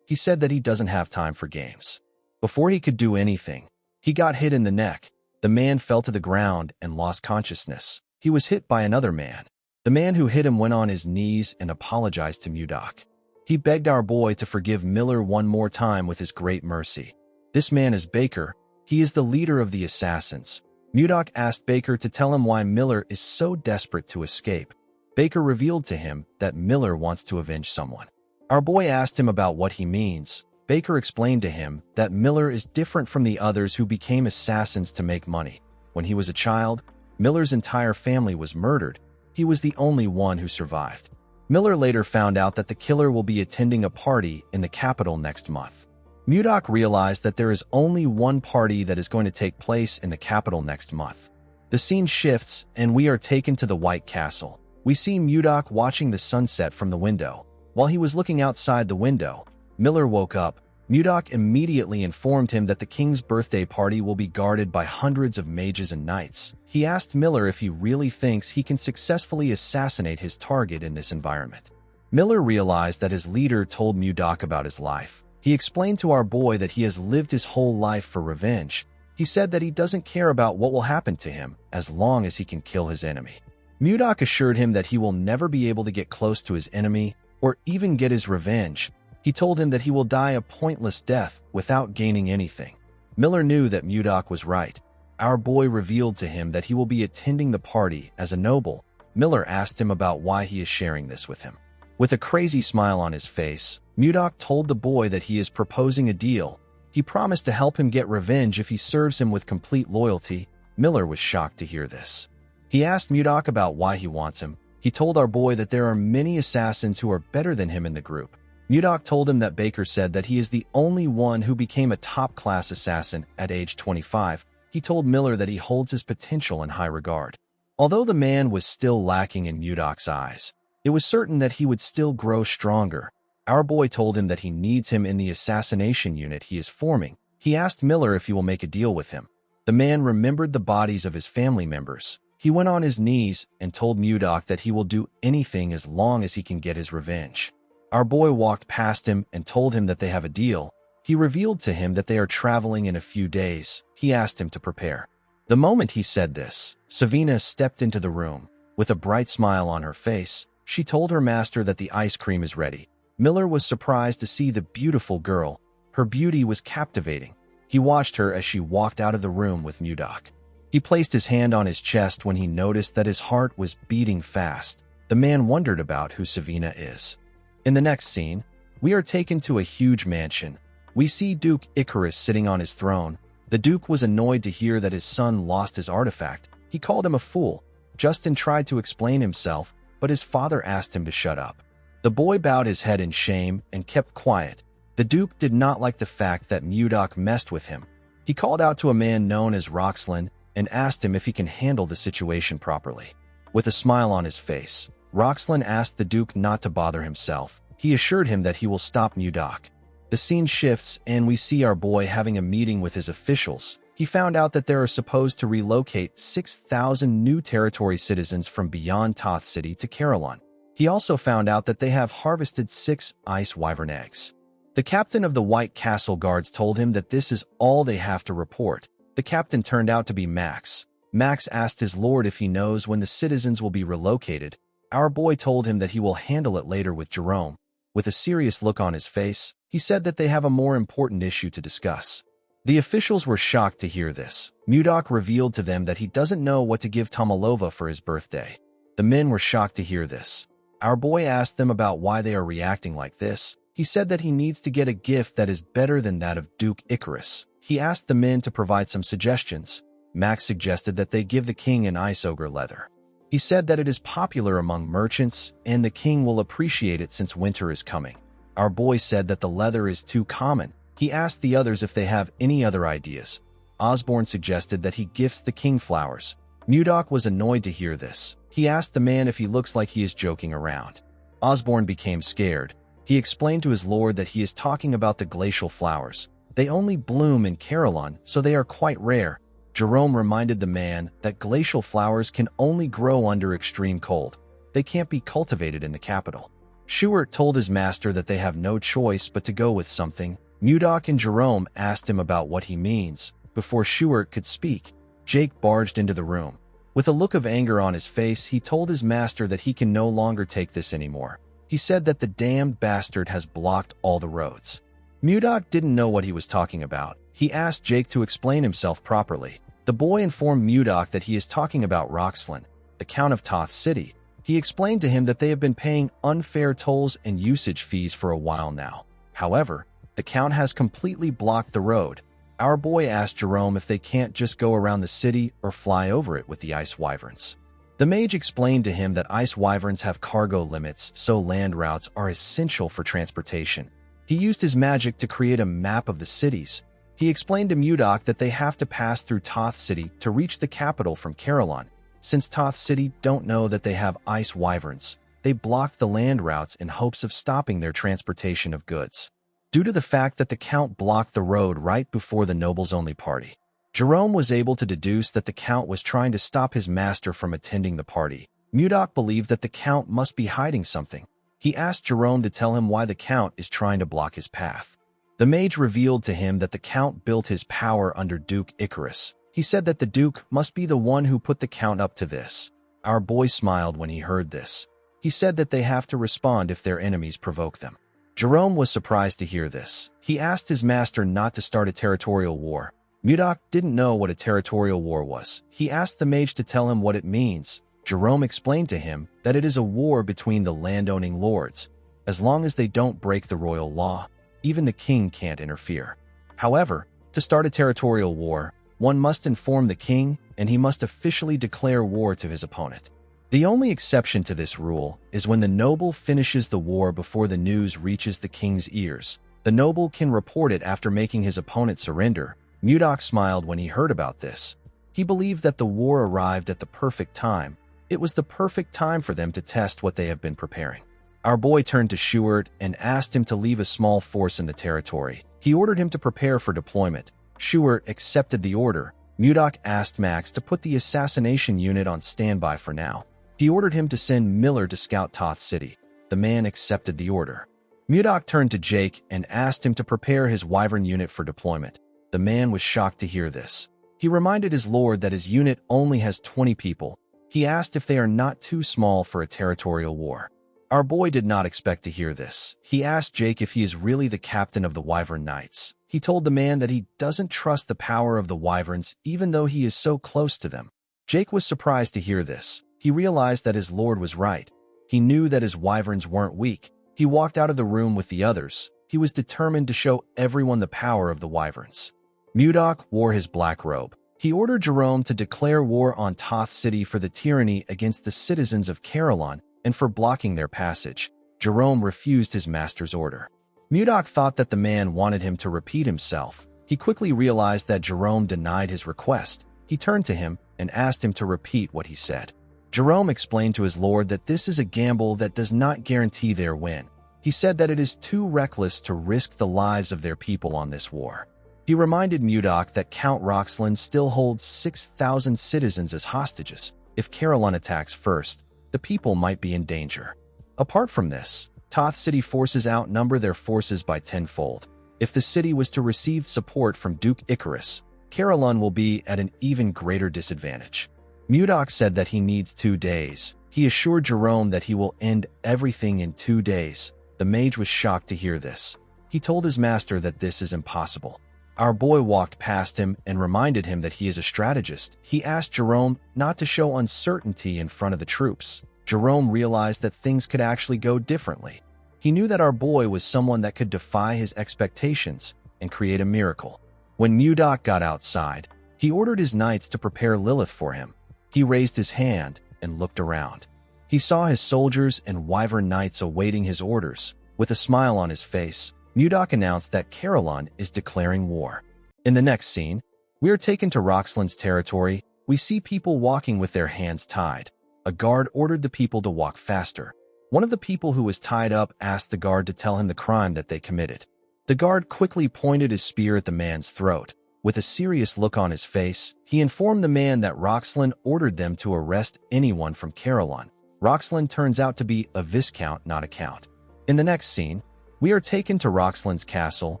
He said that he doesn't have time for games. Before he could do anything, he got hit in the neck. The man fell to the ground and lost consciousness. He was hit by another man. The man who hit him went on his knees and apologized to Mudok. He begged our boy to forgive Miller one more time with his great mercy. This man is Baker. He is the leader of the assassins. Mudok asked Baker to tell him why Miller is so desperate to escape. Baker revealed to him that Miller wants to avenge someone. Our boy asked him about what he means. Baker explained to him that Miller is different from the others who became assassins to make money. When he was a child, Miller's entire family was murdered. He was the only one who survived. Miller later found out that the killer will be attending a party in the capital next month. Mudok realized that there is only one party that is going to take place in the capital next month. The scene shifts, and we are taken to the White Castle. We see Mudok watching the sunset from the window. While he was looking outside the window, Miller woke up. Mudok immediately informed him that the king's birthday party will be guarded by hundreds of mages and knights. He asked Miller if he really thinks he can successfully assassinate his target in this environment. Miller realized that his leader told Mudok about his life. He explained to our boy that he has lived his whole life for revenge. He said that he doesn't care about what will happen to him as long as he can kill his enemy. Mudok assured him that he will never be able to get close to his enemy or even get his revenge. He told him that he will die a pointless death without gaining anything. Miller knew that Mudok was right. Our boy revealed to him that he will be attending the party as a noble. Miller asked him about why he is sharing this with him. With a crazy smile on his face, Mudok told the boy that he is proposing a deal. He promised to help him get revenge if he serves him with complete loyalty. Miller was shocked to hear this. He asked Mudok about why he wants him. He told our boy that there are many assassins who are better than him in the group. Mudok told him that Baker said that he is the only one who became a top-class assassin at age 25. He told Miller that he holds his potential in high regard. Although the man was still lacking in Mudok's eyes, it was certain that he would still grow stronger. Our boy told him that he needs him in the assassination unit he is forming. He asked Miller if he will make a deal with him. The man remembered the bodies of his family members. He went on his knees and told Mudok that he will do anything as long as he can get his revenge. Our boy walked past him and told him that they have a deal. He revealed to him that they are traveling in a few days. He asked him to prepare. The moment he said this, Savina stepped into the room. With a bright smile on her face, she told her master that the ice cream is ready. Miller was surprised to see the beautiful girl. Her beauty was captivating. He watched her as she walked out of the room with Mudok. He placed his hand on his chest when he noticed that his heart was beating fast. The man wondered about who Savina is. In the next scene, we are taken to a huge mansion. We see Duke Icarus sitting on his throne. The Duke was annoyed to hear that his son lost his artifact. He called him a fool. Justin tried to explain himself, but his father asked him to shut up. The boy bowed his head in shame and kept quiet. The Duke did not like the fact that Mudok messed with him. He called out to a man known as Roxlin and asked him if he can handle the situation properly. With a smile on his face, Roxlin asked the Duke not to bother himself. He assured him that he will stop Mudok. The scene shifts and we see our boy having a meeting with his officials. He found out that they are supposed to relocate 6,000 new territory citizens from beyond Toth City to Carillon. He also found out that they have harvested 6 ice wyvern eggs. The captain of the White Castle Guards told him that this is all they have to report. The captain turned out to be Max. Max asked his lord if he knows when the citizens will be relocated. Our boy told him that he will handle it later with Jerome. With a serious look on his face, he said that they have a more important issue to discuss. The officials were shocked to hear this. Mudok revealed to them that he doesn't know what to give Tomalova for his birthday. The men were shocked to hear this. Our boy asked them about why they are reacting like this. He said that he needs to get a gift that is better than that of Duke Icarus. He asked the men to provide some suggestions. Max suggested that they give the king an ice ogre leather. He said that it is popular among merchants and the king will appreciate it since winter is coming. Our boy said that the leather is too common. He asked the others if they have any other ideas. Osborne suggested that he gifts the king flowers. Mudok was annoyed to hear this. He asked the man if he looks like he is joking around. Osborne became scared. He explained to his lord that he is talking about the glacial flowers. They only bloom in Carillon, so they are quite rare. Jerome reminded the man that glacial flowers can only grow under extreme cold. They can't be cultivated in the capital. Schuart told his master that they have no choice but to go with something. Mudok and Jerome asked him about what he means. Before Schuart could speak, Jake barged into the room. With a look of anger on his face, he told his master that he can no longer take this anymore. He said that the damned bastard has blocked all the roads. Mudok didn't know what he was talking about. He asked Jake to explain himself properly. The boy informed Mudok that he is talking about Roxlin, the Count of Toth City. He explained to him that they have been paying unfair tolls and usage fees for a while now. However, the Count has completely blocked the road. Our boy asked Jerome if they can't just go around the city or fly over it with the ice wyverns. The mage explained to him that ice wyverns have cargo limits, so land routes are essential for transportation. He used his magic to create a map of the cities. He explained to Mudok that they have to pass through Toth City to reach the capital from Carillon. Since Toth City don't know that they have ice wyverns, they blocked the land routes in hopes of stopping their transportation of goods. Due to the fact that the Count blocked the road right before the nobles-only party, Jerome was able to deduce that the Count was trying to stop his master from attending the party. Mudok believed that the Count must be hiding something. He asked Jerome to tell him why the Count is trying to block his path. The mage revealed to him that the Count built his power under Duke Icarus. He said that the Duke must be the one who put the Count up to this. Our boy smiled when he heard this. He said that they have to respond if their enemies provoke them. Jerome was surprised to hear this. He asked his master not to start a territorial war. Mudok didn't know what a territorial war was. He asked the mage to tell him what it means. Jerome explained to him that it is a war between the landowning lords. As long as they don't break the royal law, even the king can't interfere. However, to start a territorial war, one must inform the king, and he must officially declare war to his opponent. The only exception to this rule is when the noble finishes the war before the news reaches the king's ears. The noble can report it after making his opponent surrender. Mudok smiled when he heard about this. He believed that the war arrived at the perfect time. It was the perfect time for them to test what they have been preparing. Our boy turned to Schuart and asked him to leave a small force in the territory. He ordered him to prepare for deployment. Schuart accepted the order. Mudok asked Max to put the assassination unit on standby for now. He ordered him to send Miller to scout Toth City. The man accepted the order. Mudok turned to Jake and asked him to prepare his Wyvern unit for deployment. The man was shocked to hear this. He reminded his lord that his unit only has 20 people. He asked if they are not too small for a territorial war. Our boy did not expect to hear this. He asked Jake if he is really the captain of the Wyvern Knights. He told the man that he doesn't trust the power of the Wyverns even though he is so close to them. Jake was surprised to hear this. He realized that his lord was right. He knew that his Wyverns weren't weak. He walked out of the room with the others. He was determined to show everyone the power of the Wyverns. Mudok wore his black robe. He ordered Jerome to declare war on Toth City for the tyranny against the citizens of Carillon and for blocking their passage. Jerome refused his master's order. Mudok thought that the man wanted him to repeat himself. He quickly realized that Jerome denied his request. He turned to him and asked him to repeat what he said. Jerome explained to his lord that this is a gamble that does not guarantee their win. He said that it is too reckless to risk the lives of their people on this war. He reminded Mudok that Count Roxland still holds 6,000 citizens as hostages. If Carillon attacks first, the people might be in danger. Apart from this, Toth City forces outnumber their forces by tenfold. If the city was to receive support from Duke Icarus, Carillon will be at an even greater disadvantage. Mudok said that he needs 2 days. He assured Jerome that he will end everything in 2 days. The mage was shocked to hear this. He told his master that this is impossible. Our boy walked past him and reminded him that he is a strategist. He asked Jerome not to show uncertainty in front of the troops. Jerome realized that things could actually go differently. He knew that our boy was someone that could defy his expectations and create a miracle. When Mudok got outside, he ordered his knights to prepare Lilith for him. He raised his hand and looked around. He saw his soldiers and Wyvern Knights awaiting his orders. With a smile on his face, Mudok announced that Carillon is declaring war. In the next scene, we are taken to Roxland's territory. We see people walking with their hands tied. A guard ordered the people to walk faster. One of the people who was tied up asked the guard to tell him the crime that they committed. The guard quickly pointed his spear at the man's throat. With a serious look on his face, he informed the man that Roxland ordered them to arrest anyone from Carillon. Roxland turns out to be a viscount, not a count. In the next scene, we are taken to Roxland's castle.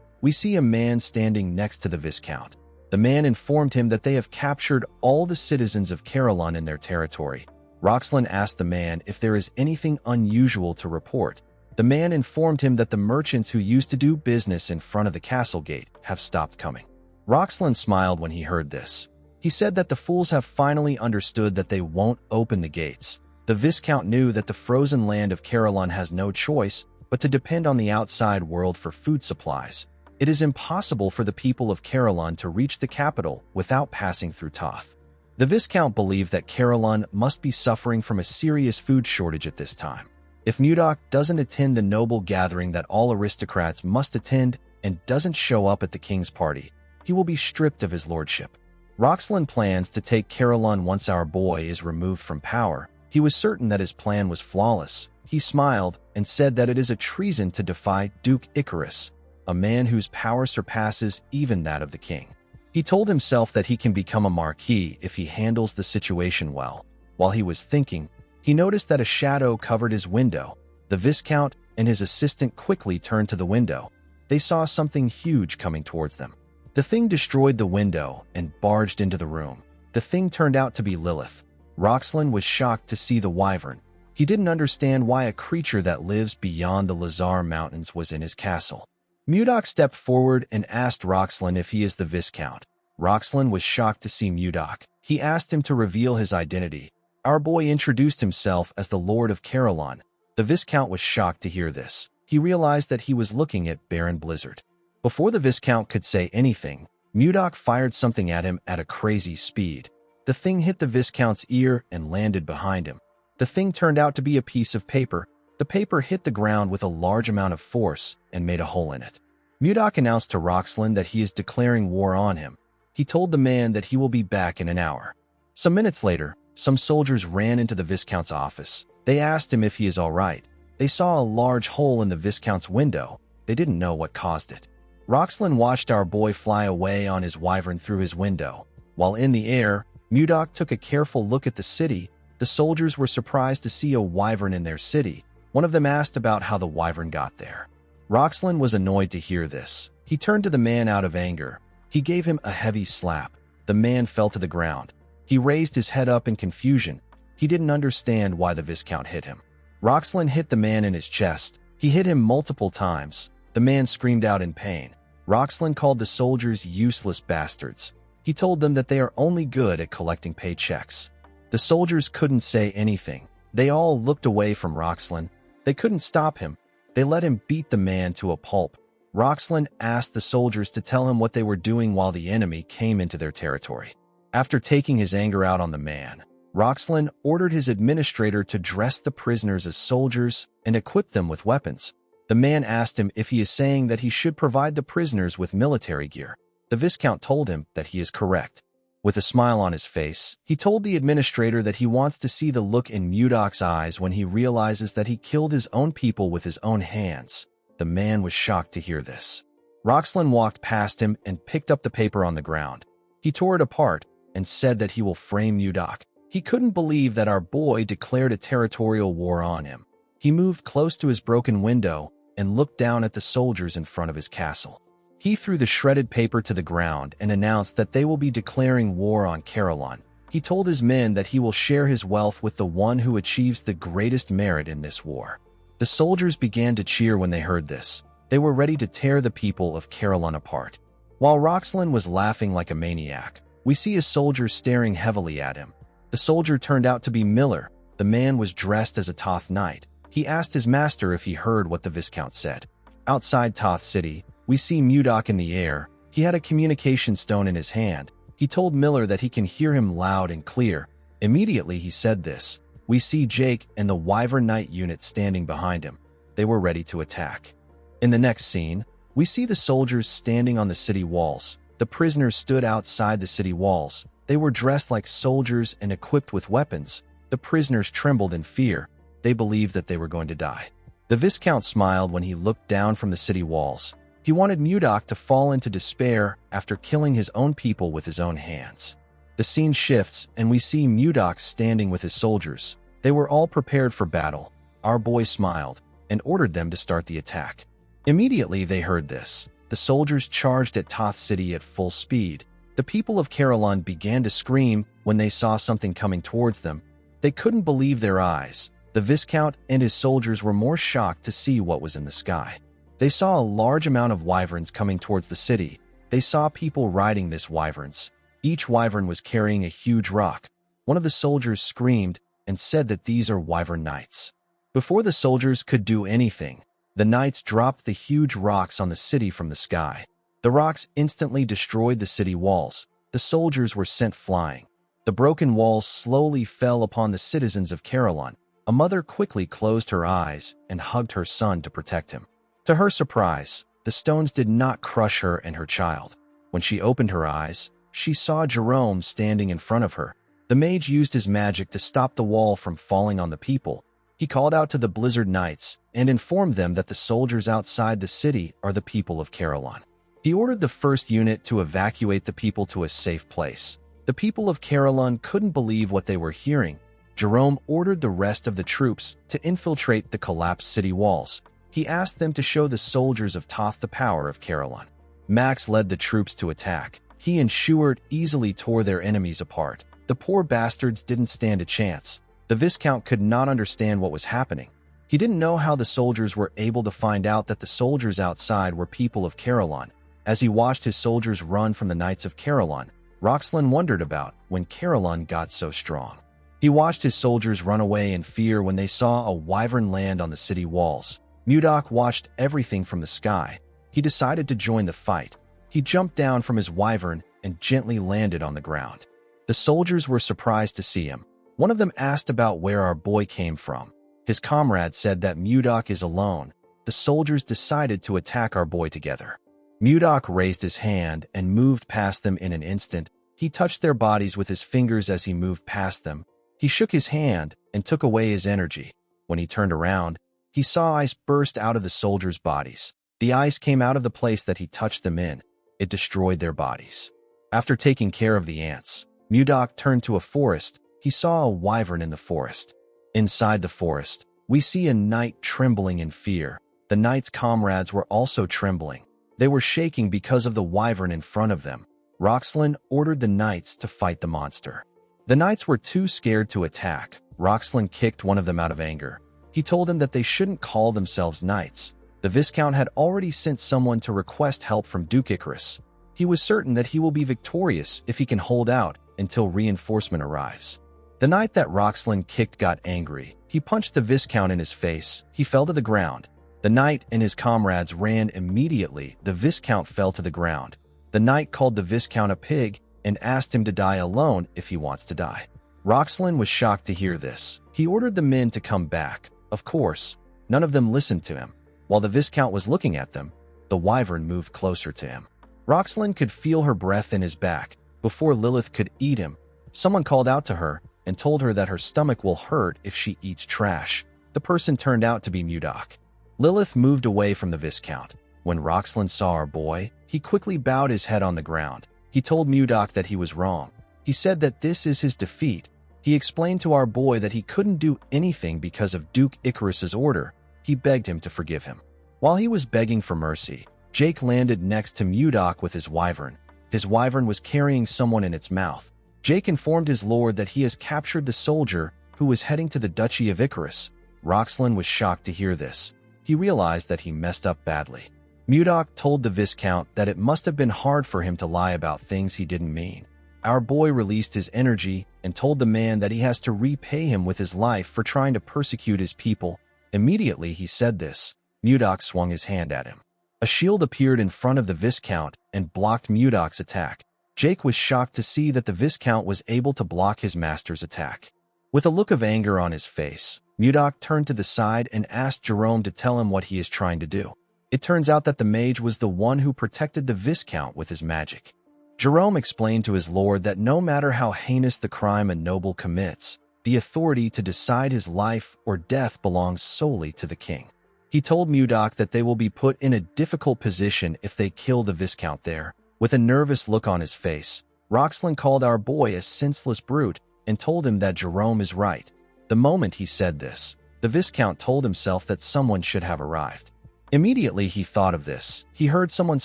We see a man standing next to the viscount. The man informed him that they have captured all the citizens of Carillon in their territory. Roxland asked the man if there is anything unusual to report. The man informed him that the merchants who used to do business in front of the castle gate have stopped coming. Roxland smiled when he heard this. He said that the fools have finally understood that they won't open the gates. The Viscount knew that the frozen land of Carillon has no choice but to depend on the outside world for food supplies. It is impossible for the people of Carillon to reach the capital without passing through Toth. The Viscount believed that Carillon must be suffering from a serious food shortage at this time. If Mudok doesn't attend the noble gathering that all aristocrats must attend and doesn't show up at the king's party, he will be stripped of his lordship. Roxland plans to take Carillon once our boy is removed from power. He was certain that his plan was flawless. He smiled and said that it is a treason to defy Duke Icarus, a man whose power surpasses even that of the king. He told himself that he can become a marquis if he handles the situation well. While he was thinking, he noticed that a shadow covered his window. The Viscount and his assistant quickly turned to the window. They saw something huge coming towards them. The thing destroyed the window and barged into the room. The thing turned out to be Lilith. Roxland was shocked to see the wyvern. He didn't understand why a creature that lives beyond the Lazar Mountains was in his castle. Mudok stepped forward and asked Roxland if he is the Viscount. Roxland was shocked to see Mudok. He asked him to reveal his identity. Our boy introduced himself as the Lord of Carillon. The Viscount was shocked to hear this. He realized that he was looking at Baron Blizzard. Before the Viscount could say anything, Mudok fired something at him at a crazy speed. The thing hit the Viscount's ear and landed behind him. The thing turned out to be a piece of paper. The paper hit the ground with a large amount of force and made a hole in it. Mudok announced to Roxlin that he is declaring war on him. He told the man that he will be back in an hour. Some minutes later, some soldiers ran into the Viscount's office. They asked him if he is all right. They saw a large hole in the Viscount's window. They didn't know what caused it. Roxlin watched our boy fly away on his wyvern through his window. While in the air, Mudok took a careful look at the city. The soldiers were surprised to see a wyvern in their city. One of them asked about how the wyvern got there. Roxlin was annoyed to hear this. He turned to the man out of anger. He gave him a heavy slap. The man fell to the ground. He raised his head up in confusion. He didn't understand why the Viscount hit him. Roxlin hit the man in his chest. He hit him multiple times. The man screamed out in pain. Roxlin called the soldiers useless bastards. He told them that they are only good at collecting paychecks. The soldiers couldn't say anything. They all looked away from Roxlin. They couldn't stop him. They let him beat the man to a pulp. Roxlin asked the soldiers to tell him what they were doing while the enemy came into their territory. After taking his anger out on the man, Roxlin ordered his administrator to dress the prisoners as soldiers and equip them with weapons. The man asked him if he is saying that he should provide the prisoners with military gear. The Viscount told him that he is correct. With a smile on his face, he told the administrator that he wants to see the look in Mudok's eyes when he realizes that he killed his own people with his own hands. The man was shocked to hear this. Roxlin walked past him and picked up the paper on the ground. He tore it apart and said that he will frame Mudok. He couldn't believe that our boy declared a territorial war on him. He moved close to his broken window and looked down at the soldiers in front of his castle. He threw the shredded paper to the ground and announced that they will be declaring war on Caroline. He told his men that he will share his wealth with the one who achieves the greatest merit in this war. The soldiers began to cheer when they heard this. They were ready to tear the people of Caroline apart. While Roxlin was laughing like a maniac, we see a soldier staring heavily at him. The soldier turned out to be Miller. The man was dressed as a Toth knight. He asked his master if he heard what the Viscount said. Outside Toth City, we see Mudok in the air. He had a communication stone in his hand. He told Miller that he can hear him loud and clear. Immediately he said this. We see Jake and the Wyvern Knight unit standing behind him. They were ready to attack. In the next scene, we see the soldiers standing on the city walls. The prisoners stood outside the city walls. They were dressed like soldiers and equipped with weapons. The prisoners trembled in fear. They believed that they were going to die. The Viscount smiled when he looked down from the city walls. He wanted Mudok to fall into despair after killing his own people with his own hands. The scene shifts, and we see Mudok standing with his soldiers. They were all prepared for battle. Our boy smiled and ordered them to start the attack. Immediately they heard this. The soldiers charged at Toth City at full speed. The people of Caroline began to scream when they saw something coming towards them. They couldn't believe their eyes. The Viscount and his soldiers were more shocked to see what was in the sky. They saw a large amount of wyverns coming towards the city. They saw people riding these wyverns. Each wyvern was carrying a huge rock. One of the soldiers screamed and said that these are Wyvern Knights. Before the soldiers could do anything, the knights dropped the huge rocks on the city from the sky. The rocks instantly destroyed the city walls. The soldiers were sent flying. The broken walls slowly fell upon the citizens of Caroline. A mother quickly closed her eyes and hugged her son to protect him. To her surprise, the stones did not crush her and her child. When she opened her eyes, she saw Jerome standing in front of her. The mage used his magic to stop the wall from falling on the people. He called out to the Blizzard Knights and informed them that the soldiers outside the city are the people of Caroline. He ordered the first unit to evacuate the people to a safe place. The people of Caroline couldn't believe what they were hearing. Jerome ordered the rest of the troops to infiltrate the collapsed city walls. He asked them to show the soldiers of Toth the power of Caroline. Max led the troops to attack. He and Schuart easily tore their enemies apart. The poor bastards didn't stand a chance. The Viscount could not understand what was happening. He didn't know how the soldiers were able to find out that the soldiers outside were people of Caroline. As he watched his soldiers run from the Knights of Caroline, Roxlin wondered about when Caroline got so strong. He watched his soldiers run away in fear when they saw a wyvern land on the city walls. Mudok watched everything from the sky. He decided to join the fight. He jumped down from his wyvern and gently landed on the ground. The soldiers were surprised to see him. One of them asked about where our boy came from. His comrade said that Mudok is alone. The soldiers decided to attack our boy together. Mudok raised his hand and moved past them in an instant. He touched their bodies with his fingers as he moved past them. He shook his hand and took away his energy. When he turned around, he saw ice burst out of the soldiers' bodies. The ice came out of the place that he touched them in. It destroyed their bodies. After taking care of the ants, Mudok turned to a forest. He saw a wyvern in the forest. Inside the forest, we see a knight trembling in fear. The knight's comrades were also trembling. They were shaking because of the wyvern in front of them. Roxlin ordered the knights to fight the monster. The knights were too scared to attack. Roxlin kicked one of them out of anger. He told them that they shouldn't call themselves knights. The Viscount had already sent someone to request help from Duke Icarus. He was certain that he will be victorious if he can hold out until reinforcement arrives. The knight that Roxlin kicked got angry. He punched the Viscount in his face. He fell to the ground. The knight and his comrades ran immediately. The Viscount fell to the ground. The knight called the Viscount a pig and asked him to die alone if he wants to die. Roxlin was shocked to hear this. He ordered the men to come back. Of course, none of them listened to him. While the Viscount was looking at them, the wyvern moved closer to him. Roxlin could feel her breath in his back. Before Lilith could eat him, someone called out to her and told her that her stomach will hurt if she eats trash. The person turned out to be Mudok. Lilith moved away from the Viscount. When Roxlin saw our boy, he quickly bowed his head on the ground. He told Mudok that he was wrong. He said that this is his defeat. He explained to our boy that he couldn't do anything because of Duke Icarus's order. He begged him to forgive him. While he was begging for mercy, Jake landed next to Mudok with his wyvern. His wyvern was carrying someone in its mouth. Jake informed his lord that he has captured the soldier who was heading to the Duchy of Icarus. Roxlin was shocked to hear this. He realized that he messed up badly. Mudok told the Viscount that it must have been hard for him to lie about things he didn't mean. Our boy released his energy and told the man that he has to repay him with his life for trying to persecute his people. Immediately he said this, Mudok swung his hand at him. A shield appeared in front of the Viscount and blocked Mudok's attack. Jake was shocked to see that the Viscount was able to block his master's attack. With a look of anger on his face, Mudok turned to the side and asked Jerome to tell him what he is trying to do. It turns out that the mage was the one who protected the Viscount with his magic. Jerome explained to his lord that no matter how heinous the crime a noble commits, the authority to decide his life or death belongs solely to the king. He told Mudok that they will be put in a difficult position if they kill the Viscount there. With a nervous look on his face, Roxlin called our boy a senseless brute and told him that Jerome is right. The moment he said this, the Viscount told himself that someone should have arrived. Immediately he thought of this. He heard someone's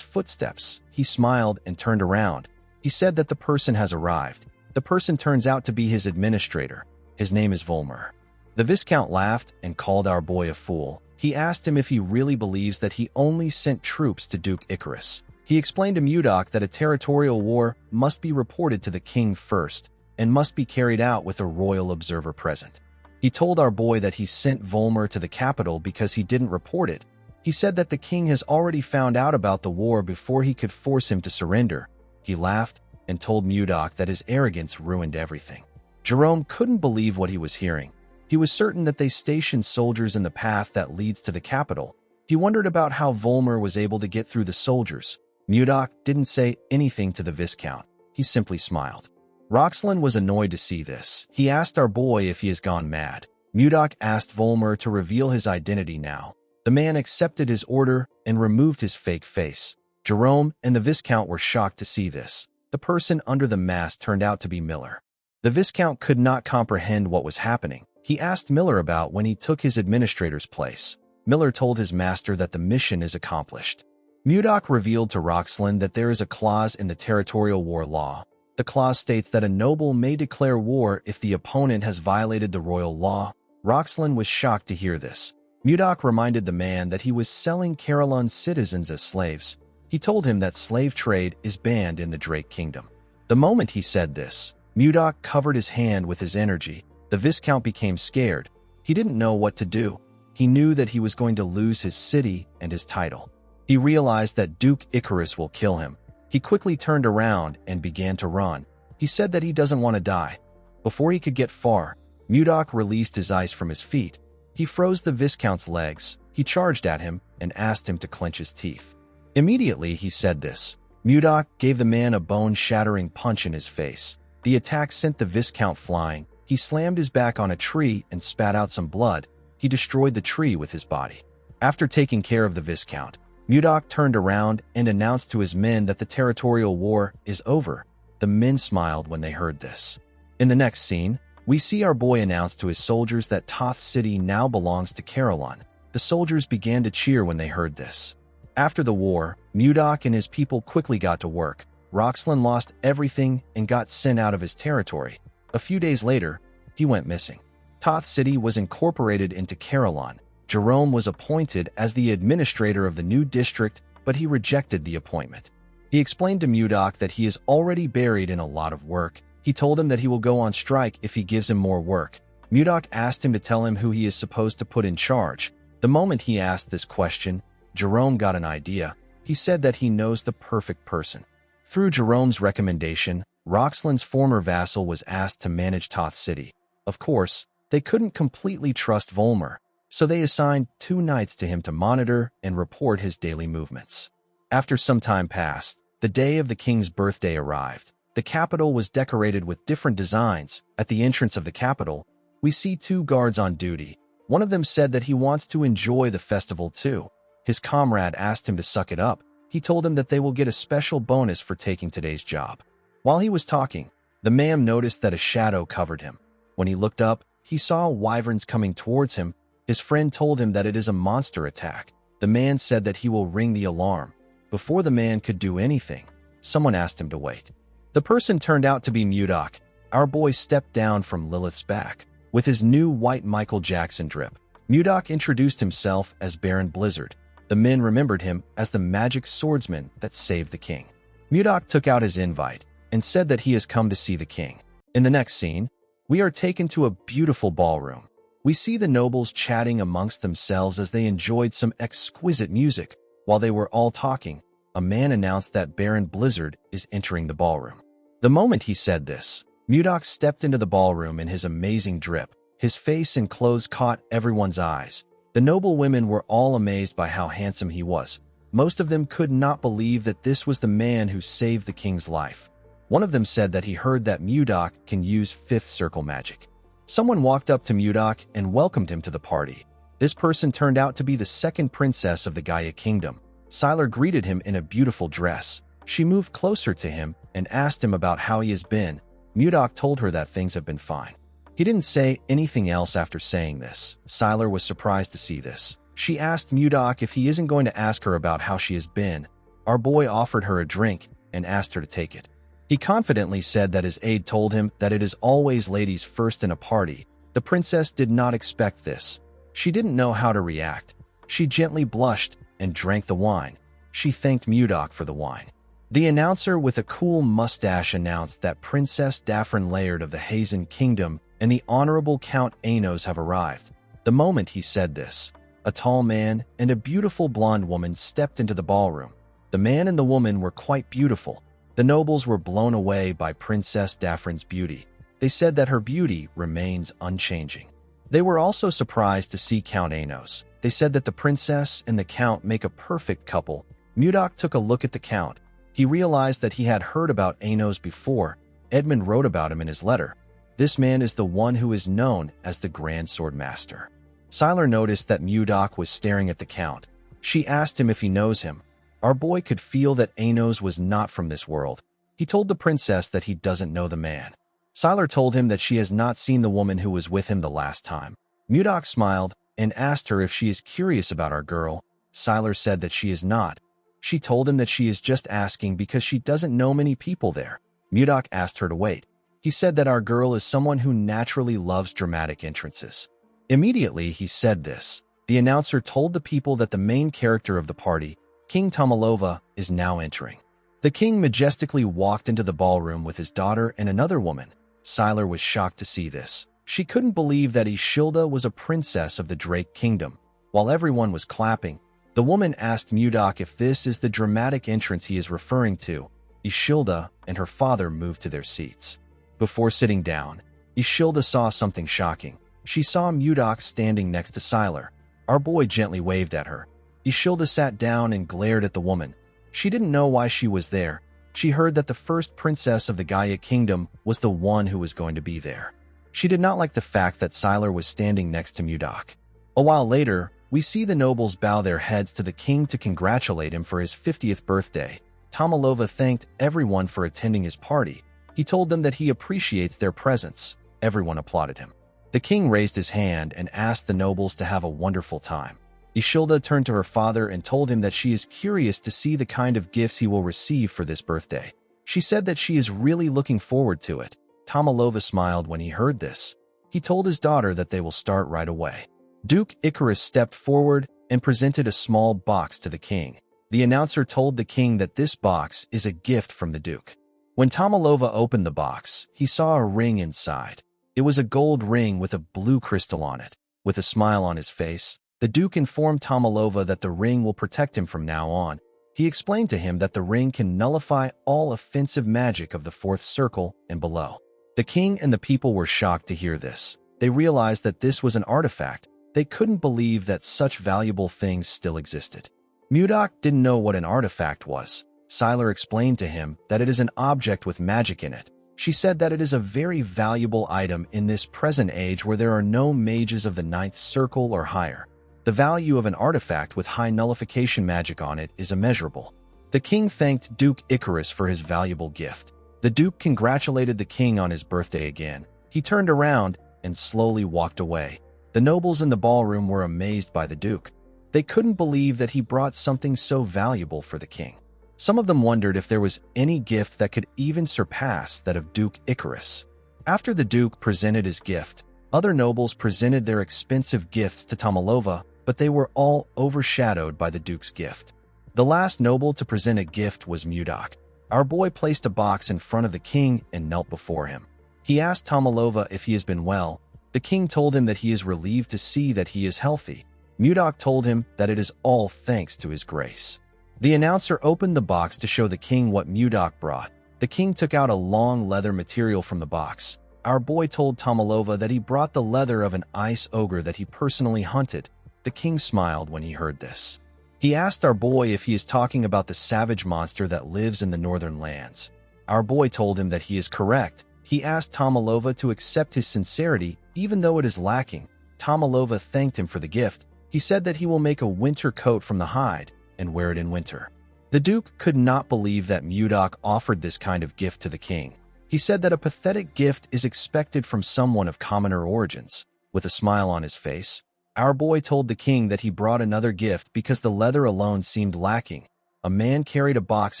footsteps. He smiled and turned around. He said that the person has arrived. The person turns out to be his administrator. His name is Volmer. The Viscount laughed and called our boy a fool. He asked him if he really believes that he only sent troops to Duke Icarus. He explained to Mudok that a territorial war must be reported to the king first and must be carried out with a royal observer present. He told our boy that he sent Volmer to the capital because he didn't report it. He said that the king has already found out about the war before he could force him to surrender. He laughed and told Mudok that his arrogance ruined everything. Jerome couldn't believe what he was hearing. He was certain that they stationed soldiers in the path that leads to the capital. He wondered about how Volmer was able to get through the soldiers. Mudok didn't say anything to the Viscount. He simply smiled. Roxlin was annoyed to see this. He asked our boy if he has gone mad. Mudok asked Volmer to reveal his identity now. The man accepted his order and removed his fake face. Jerome and the Viscount were shocked to see this. The person under the mask turned out to be Miller. The Viscount could not comprehend what was happening. He asked Miller about when he took his administrator's place. Miller told his master that the mission is accomplished. Mudok revealed to Roxlin that there is a clause in the territorial war law. The clause states that a noble may declare war if the opponent has violated the royal law. Roxlin was shocked to hear this. Mudok reminded the man that he was selling Carolon's citizens as slaves. He told him that slave trade is banned in the Drake Kingdom. The moment he said this, Mudok covered his hand with his energy. The Viscount became scared. He didn't know what to do. He knew that he was going to lose his city and his title. He realized that Duke Icarus will kill him. He quickly turned around and began to run. He said that he doesn't want to die. Before he could get far, Mudok released his ice from his feet. He froze the Viscount's legs. He charged at him and asked him to clench his teeth. Immediately he said this. Mudok gave the man a bone-shattering punch in his face. The attack sent the Viscount flying. He slammed his back on a tree and spat out some blood. He destroyed the tree with his body. After taking care of the Viscount, Mudok turned around and announced to his men that the territorial war is over. The men smiled when they heard this. In the next scene, we see our boy announce to his soldiers that Toth City now belongs to Carolon. The soldiers began to cheer when they heard this. After the war, Mudok and his people quickly got to work. Roxlin lost everything and got sent out of his territory. A few days later, he went missing. Toth City was incorporated into Carolon. Jerome was appointed as the administrator of the new district, but he rejected the appointment. He explained to Mudok that he is already buried in a lot of work. He told him that he will go on strike if he gives him more work. Mudok asked him to tell him who he is supposed to put in charge. The moment he asked this question, Jerome got an idea. He said that he knows the perfect person. Through Jerome's recommendation, Roxlin's former vassal was asked to manage Toth City. Of course, they couldn't completely trust Volmer, so they assigned 2 knights to him to monitor and report his daily movements. After some time passed, the day of the king's birthday arrived. The capital was decorated with different designs. At the entrance of the capital, we see 2 guards on duty. One of them said that he wants to enjoy the festival too. His comrade asked him to suck it up. He told him that they will get a special bonus for taking today's job. While he was talking, the man noticed that a shadow covered him. When he looked up, he saw wyverns coming towards him. His friend told him that it is a monster attack. The man said that he will ring the alarm. Before the man could do anything, someone asked him to wait. The person turned out to be Mudok. Our boy stepped down from Lilith's back. With his new white Michael Jackson drip, Mudok introduced himself as Baron Blizzard. The men remembered him as the magic swordsman that saved the king. Mudok took out his invite and said that he has come to see the king. In the next scene, we are taken to a beautiful ballroom. We see the nobles chatting amongst themselves as they enjoyed some exquisite music. While they were all talking, a man announced that Baron Blizzard is entering the ballroom. The moment he said this, Mudok stepped into the ballroom in his amazing drip. His face and clothes caught everyone's eyes. The noble women were all amazed by how handsome he was. Most of them could not believe that this was the man who saved the king's life. One of them said that he heard that Mudok can use 5th circle magic. Someone walked up to Mudok and welcomed him to the party. This person turned out to be the 2nd princess of the Gaia kingdom. Sylar greeted him in a beautiful dress. She moved closer to him and asked him about how he has been. Mudok told her that things have been fine. He didn't say anything else after saying this. Sylar was surprised to see this. She asked Mudok if he isn't going to ask her about how she has been. Our boy offered her a drink and asked her to take it. He confidently said that his aide told him that it is always ladies first in a party. The princess did not expect this. She didn't know how to react. She gently blushed and drank the wine. She thanked Mudok for the wine. The announcer with a cool mustache announced that Princess Daphne Laird of the Hazen Kingdom and the Honorable Count Anos have arrived. The moment he said this, a tall man and a beautiful blonde woman stepped into the ballroom. The man and the woman were quite beautiful. The nobles were blown away by Princess Daphne's beauty. They said that her beauty remains unchanging. They were also surprised to see Count Anos. They said that the princess and the count make a perfect couple. Mudok took a look at the count. He realized that he had heard about Anos before. Edmund wrote about him in his letter. This man is the one who is known as the Grand Sword Master. Sylar noticed that Mudok was staring at the count. She asked him if he knows him. Our boy could feel that Anos was not from this world. He told the princess that he doesn't know the man. Sylar told him that she has not seen the woman who was with him the last time. Mudok smiled and asked her if she is curious about our girl. Sylar said that she is not. She told him that she is just asking because she doesn't know many people there. Mudok asked her to wait. He said that our girl is someone who naturally loves dramatic entrances. Immediately he said this. The announcer told the people that the main character of the party, King Tomalova, is now entering. The king majestically walked into the ballroom with his daughter and another woman. Sylar was shocked to see this. She couldn't believe that Ishilda was a princess of the Drake Kingdom. While everyone was clapping, the woman asked Mudok if this is the dramatic entrance he is referring to. Ishilda and her father moved to their seats. Before sitting down, Ishilda saw something shocking. She saw Mudok standing next to Sylar. Our boy gently waved at her. Ishilda sat down and glared at the woman. She didn't know why she was there. She heard that the first princess of the Gaia kingdom was the one who was going to be there. She did not like the fact that Sylar was standing next to Mudok. A while later, we see the nobles bow their heads to the king to congratulate him for his 50th birthday. Tomalova thanked everyone for attending his party. He told them that he appreciates their presence. Everyone applauded him. The king raised his hand and asked the nobles to have a wonderful time. Ishilda turned to her father and told him that she is curious to see the kind of gifts he will receive for this birthday. She said that she is really looking forward to it. Tomalova smiled when he heard this. He told his daughter that they will start right away. Duke Icarus stepped forward and presented a small box to the king. The announcer told the king that this box is a gift from the duke. When Tomalova opened the box, he saw a ring inside. It was a gold ring with a blue crystal on it. With a smile on his face, the duke informed Tomalova that the ring will protect him from now on. He explained to him that the ring can nullify all offensive magic of the fourth circle and below. The king and the people were shocked to hear this. They realized that this was an artifact. They couldn't believe that such valuable things still existed. Mudok didn't know what an artifact was. Sylar explained to him that it is an object with magic in it. She said that it is a very valuable item in this present age where there are no mages of the ninth circle or higher. The value of an artifact with high nullification magic on it is immeasurable. The king thanked Duke Icarus for his valuable gift. The duke congratulated the king on his birthday again. He turned around and slowly walked away. The nobles in the ballroom were amazed by the duke. They couldn't believe that he brought something so valuable for the king. Some of them wondered if there was any gift that could even surpass that of Duke Icarus. After the duke presented his gift, other nobles presented their expensive gifts to Tomalova, but they were all overshadowed by the duke's gift. The last noble to present a gift was Mudok. Our boy placed a box in front of the king and knelt before him. He asked Tomalova if he has been well. The king told him that he is relieved to see that he is healthy. Mudok told him that it is all thanks to his grace. The announcer opened the box to show the king what Mudok brought. The king took out a long leather material from the box. Our boy told Tomalova that he brought the leather of an ice ogre that he personally hunted. The king smiled when he heard this. He asked our boy if he is talking about the savage monster that lives in the northern lands. Our boy told him that he is correct. He asked Tomalova to accept his sincerity, even though it is lacking. Tomalova thanked him for the gift. He said that he will make a winter coat from the hide and wear it in winter. The duke could not believe that Mudok offered this kind of gift to the king. He said that a pathetic gift is expected from someone of commoner origins. With a smile on his face, our boy told the king that he brought another gift because the leather alone seemed lacking. A man carried a box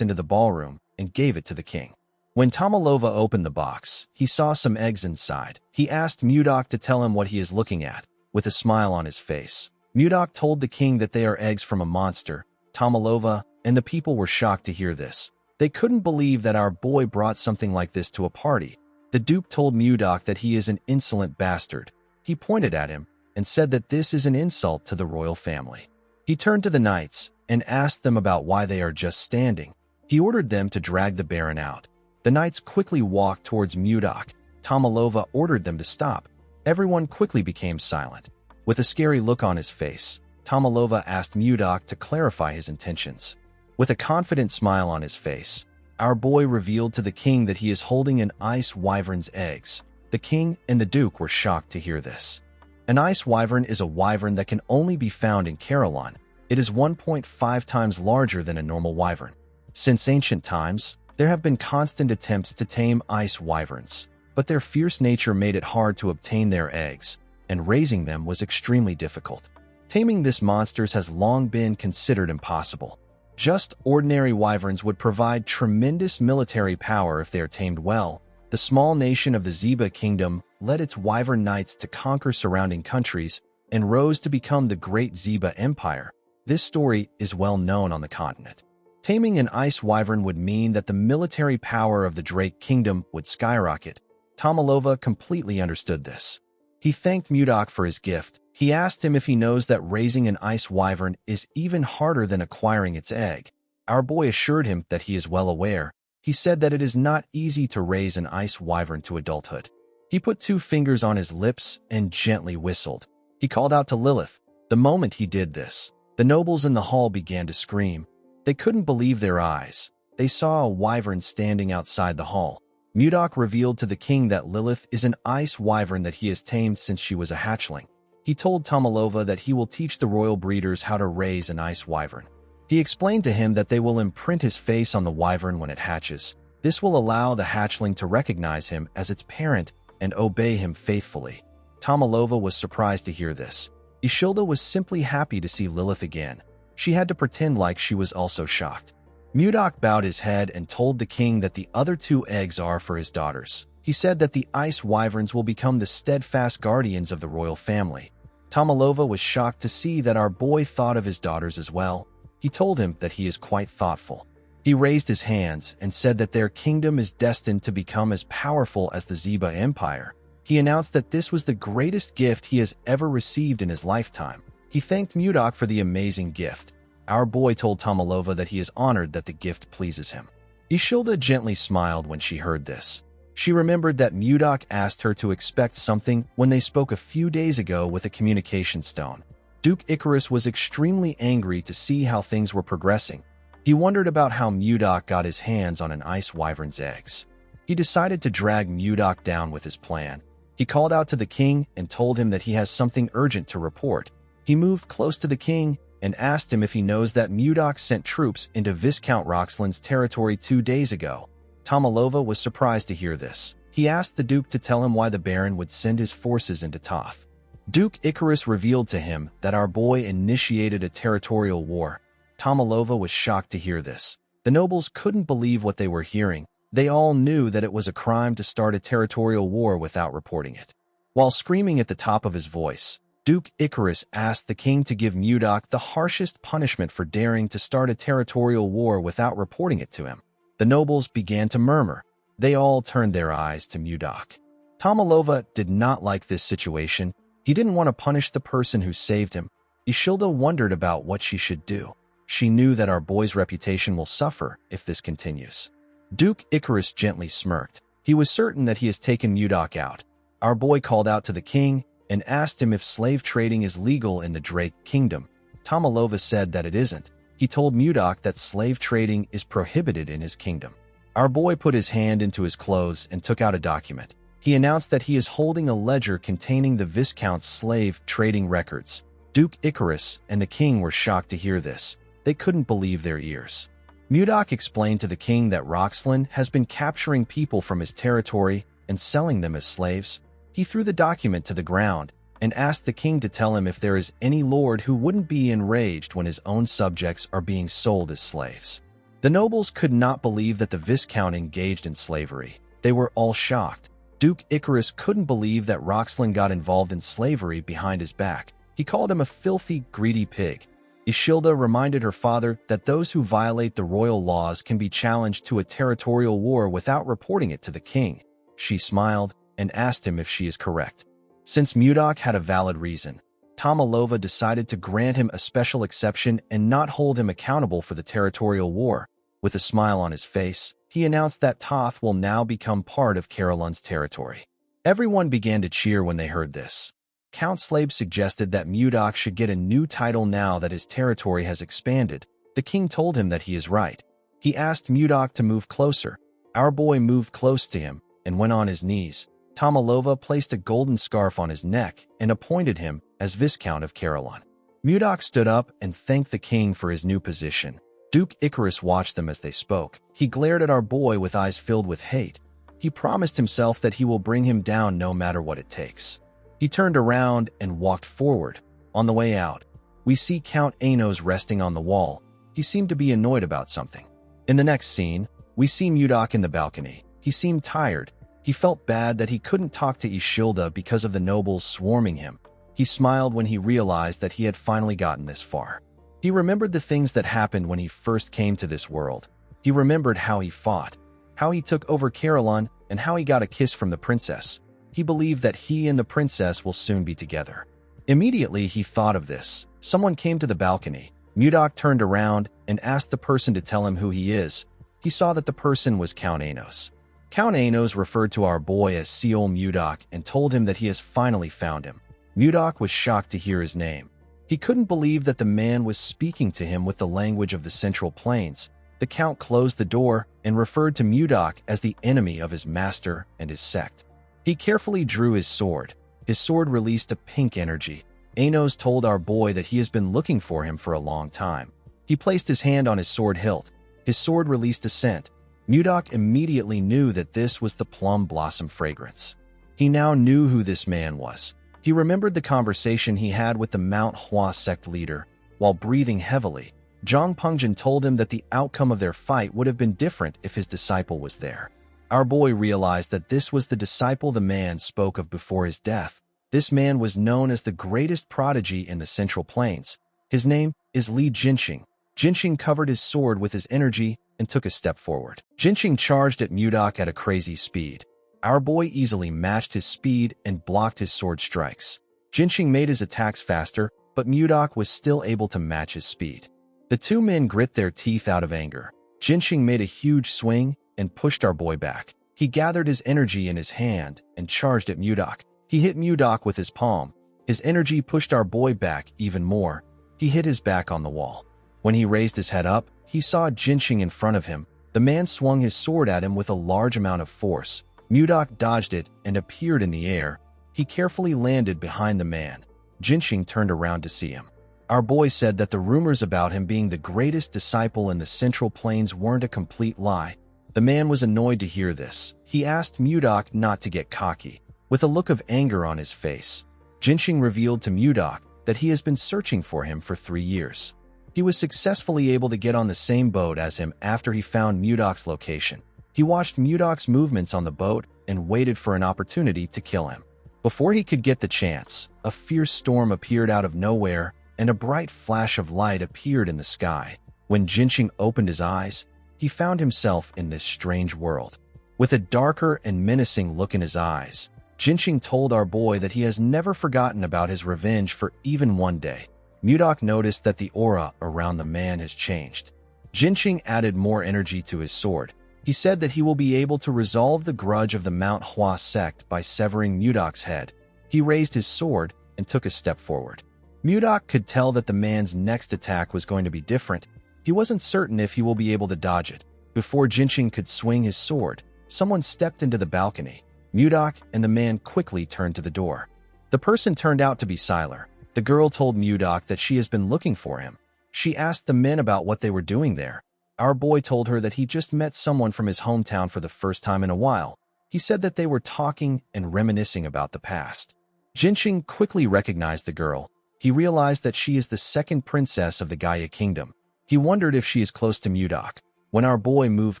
into the ballroom and gave it to the king. When Tomalova opened the box, he saw some eggs inside. He asked Mudok to tell him what he is looking at. With a smile on his face, Mudok told the king that they are eggs from a monster. Tomalova and the people were shocked to hear this. They couldn't believe that our boy brought something like this to a party. The duke told Mudok that he is an insolent bastard. He pointed at him and said that this is an insult to the royal family. He turned to the knights and asked them about why they are just standing. He ordered them to drag the baron out. The knights quickly walked towards Mudok. Tomalova ordered them to stop. Everyone quickly became silent. With a scary look on his face, Tomalova asked Mudok to clarify his intentions. With a confident smile on his face, our boy revealed to the king that he is holding an ice wyvern's eggs. The king and the duke were shocked to hear this. An ice wyvern is a wyvern that can only be found in Carolon. It is 1.5 times larger than a normal wyvern. Since ancient times, there have been constant attempts to tame ice wyverns, but their fierce nature made it hard to obtain their eggs, and raising them was extremely difficult. Taming this monsters has long been considered impossible. Just ordinary wyverns would provide tremendous military power if they are tamed well. The small nation of the Zeba Kingdom led its wyvern knights to conquer surrounding countries and rose to become the Great Zeba Empire. This story is well known on the continent. Taming an ice wyvern would mean that the military power of the Drake Kingdom would skyrocket. Tomalova completely understood this. He thanked Mudok for his gift. He asked him if he knows that raising an ice wyvern is even harder than acquiring its egg. Our boy assured him that he is well aware. He said that it is not easy to raise an ice wyvern to adulthood. He put 2 fingers on his lips and gently whistled. He called out to Lilith. The moment he did this, the nobles in the hall began to scream. They couldn't believe their eyes. They saw a wyvern standing outside the hall. Mudok revealed to the king that Lilith is an ice wyvern that he has tamed since she was a hatchling. He told Tomalova that he will teach the royal breeders how to raise an ice wyvern. He explained to him that they will imprint his face on the wyvern when it hatches. This will allow the hatchling to recognize him as its parent and obey him faithfully. Tomalova was surprised to hear this. Ishilda was simply happy to see Lilith again. She had to pretend like she was also shocked. Mudok bowed his head and told the king that the other 2 eggs are for his daughters. He said that the ice wyverns will become the steadfast guardians of the royal family. Tomalova was shocked to see that our boy thought of his daughters as well. He told him that he is quite thoughtful. He raised his hands and said that their kingdom is destined to become as powerful as the Zeba Empire. He announced that this was the greatest gift he has ever received in his lifetime. He thanked Mudok for the amazing gift. Our boy told Tomalova that he is honored that the gift pleases him. Ishilda gently smiled when she heard this. She remembered that Mudok asked her to expect something when they spoke a few days ago with a communication stone. Duke Icarus was extremely angry to see how things were progressing. He wondered about how Mudok got his hands on an ice wyvern's eggs. He decided to drag Mudok down with his plan. He called out to the king and told him that he has something urgent to report. He moved close to the king and asked him if he knows that Mudok sent troops into Viscount Roxland's territory 2 days ago. Tomalova was surprised to hear this. He asked the Duke to tell him why the Baron would send his forces into Toth. Duke Icarus revealed to him that our boy initiated a territorial war. Tomalova was shocked to hear this. The nobles couldn't believe what they were hearing. They all knew that it was a crime to start a territorial war without reporting it. While screaming at the top of his voice, Duke Icarus asked the king to give Mudok the harshest punishment for daring to start a territorial war without reporting it to him. The nobles began to murmur. They all turned their eyes to Mudok. Tomalova did not like this situation. He didn't want to punish the person who saved him. Ishilda wondered about what she should do. She knew that our boy's reputation will suffer if this continues. Duke Icarus gently smirked. He was certain that he has taken Mudok out. Our boy called out to the king and asked him if slave trading is legal in the Drake Kingdom. Tomalova said that it isn't. He told Mudok that slave trading is prohibited in his kingdom. Our boy put his hand into his clothes and took out a document. He announced that he is holding a ledger containing the Viscount's slave trading records. Duke Icarus and the king were shocked to hear this. They couldn't believe their ears. Mudok explained to the king that Roxland has been capturing people from his territory and selling them as slaves. He threw the document to the ground and asked the king to tell him if there is any lord who wouldn't be enraged when his own subjects are being sold as slaves. The nobles could not believe that the Viscount engaged in slavery. They were all shocked. Duke Icarus couldn't believe that Roxland got involved in slavery behind his back. He called him a filthy, greedy pig. Ishilda reminded her father that those who violate the royal laws can be challenged to a territorial war without reporting it to the king. She smiled and asked him if she is correct. Since Mudok had a valid reason, Tomalova decided to grant him a special exception and not hold him accountable for the territorial war. With a smile on his face, he announced that Toth will now become part of Carolyn's territory. Everyone began to cheer when they heard this. Count Slave suggested that Mudok should get a new title now that his territory has expanded. The king told him that he is right. He asked Mudok to move closer. Our boy moved close to him and went on his knees. Tomalova placed a golden scarf on his neck and appointed him as Viscount of Carolyn. Mudok stood up and thanked the king for his new position. Duke Icarus watched them as they spoke. He glared at our boy with eyes filled with hate. He promised himself that he will bring him down no matter what it takes. He turned around and walked forward. On the way out, we see Count Anos resting on the wall. He seemed to be annoyed about something. In the next scene, we see Mudok in the balcony. He seemed tired. He felt bad that he couldn't talk to Ishilda because of the nobles swarming him. He smiled when he realized that he had finally gotten this far. He remembered the things that happened when he first came to this world. He remembered how he fought, how he took over Carolyn, and how he got a kiss from the princess. He believed that he and the princess will soon be together. Immediately, he thought of this. Someone came to the balcony. Mudok turned around and asked the person to tell him who he is. He saw that the person was Count Anos. Count Anos referred to our boy as Seol Mudok and told him that he has finally found him. Mudok was shocked to hear his name. He couldn't believe that the man was speaking to him with the language of the Central Plains. The Count closed the door and referred to Mudok as the enemy of his master and his sect. He carefully drew his sword. His sword released a pink energy. Anos told our boy that he has been looking for him for a long time. He placed his hand on his sword hilt. His sword released a scent. Mudok immediately knew that this was the plum blossom fragrance. He now knew who this man was. He remembered the conversation he had with the Manhwa sect leader. While breathing heavily, Zhang Pengjin told him that the outcome of their fight would have been different if his disciple was there. Our boy realized that this was the disciple the man spoke of before his death. This man was known as the greatest prodigy in the Central Plains. His name is Li Jinxing. Jinxing covered his sword with his energy and took a step forward. Jinxing charged at Mudok at a crazy speed. Our boy easily matched his speed and blocked his sword strikes. Jinxing made his attacks faster, but Mudok was still able to match his speed. The two men grit their teeth out of anger. Jinxing made a huge swing and pushed our boy back. He gathered his energy in his hand and charged at Mudok. He hit Mudok with his palm. His energy pushed our boy back even more. He hit his back on the wall. When he raised his head up, he saw Jinxing in front of him. The man swung his sword at him with a large amount of force. Mudok dodged it and appeared in the air. He carefully landed behind the man. Jinxing turned around to see him. Our boy said that the rumors about him being the greatest disciple in the Central Plains weren't a complete lie. The man was annoyed to hear this. He asked Mudok not to get cocky. With a look of anger on his face, Jinxing revealed to Mudok that he has been searching for him for 3 years. He was successfully able to get on the same boat as him after he found Mudok's location. He watched Mudok's movements on the boat and waited for an opportunity to kill him. Before he could get the chance, a fierce storm appeared out of nowhere and a bright flash of light appeared in the sky. When Jinxing opened his eyes, he found himself in this strange world. With a darker and menacing look in his eyes, Jinxing told our boy that he has never forgotten about his revenge for even one day. Mudok noticed that the aura around the man has changed. Jinxing added more energy to his sword. He said that he will be able to resolve the grudge of the Mount Hua sect by severing Mudok's head. He raised his sword and took a step forward. Mudok could tell that the man's next attack was going to be different. He wasn't certain if he will be able to dodge it. Before Jinxing could swing his sword, someone stepped into the balcony. Mudok and the man quickly turned to the door. The person turned out to be Sylar. The girl told Mudok that she has been looking for him. She asked the men about what they were doing there. Our boy told her that he just met someone from his hometown for the first time in a while. He said that they were talking and reminiscing about the past. Jinxing quickly recognized the girl. He realized that she is the second princess of the Gaia Kingdom. He wondered if she is close to Mudok. When our boy moved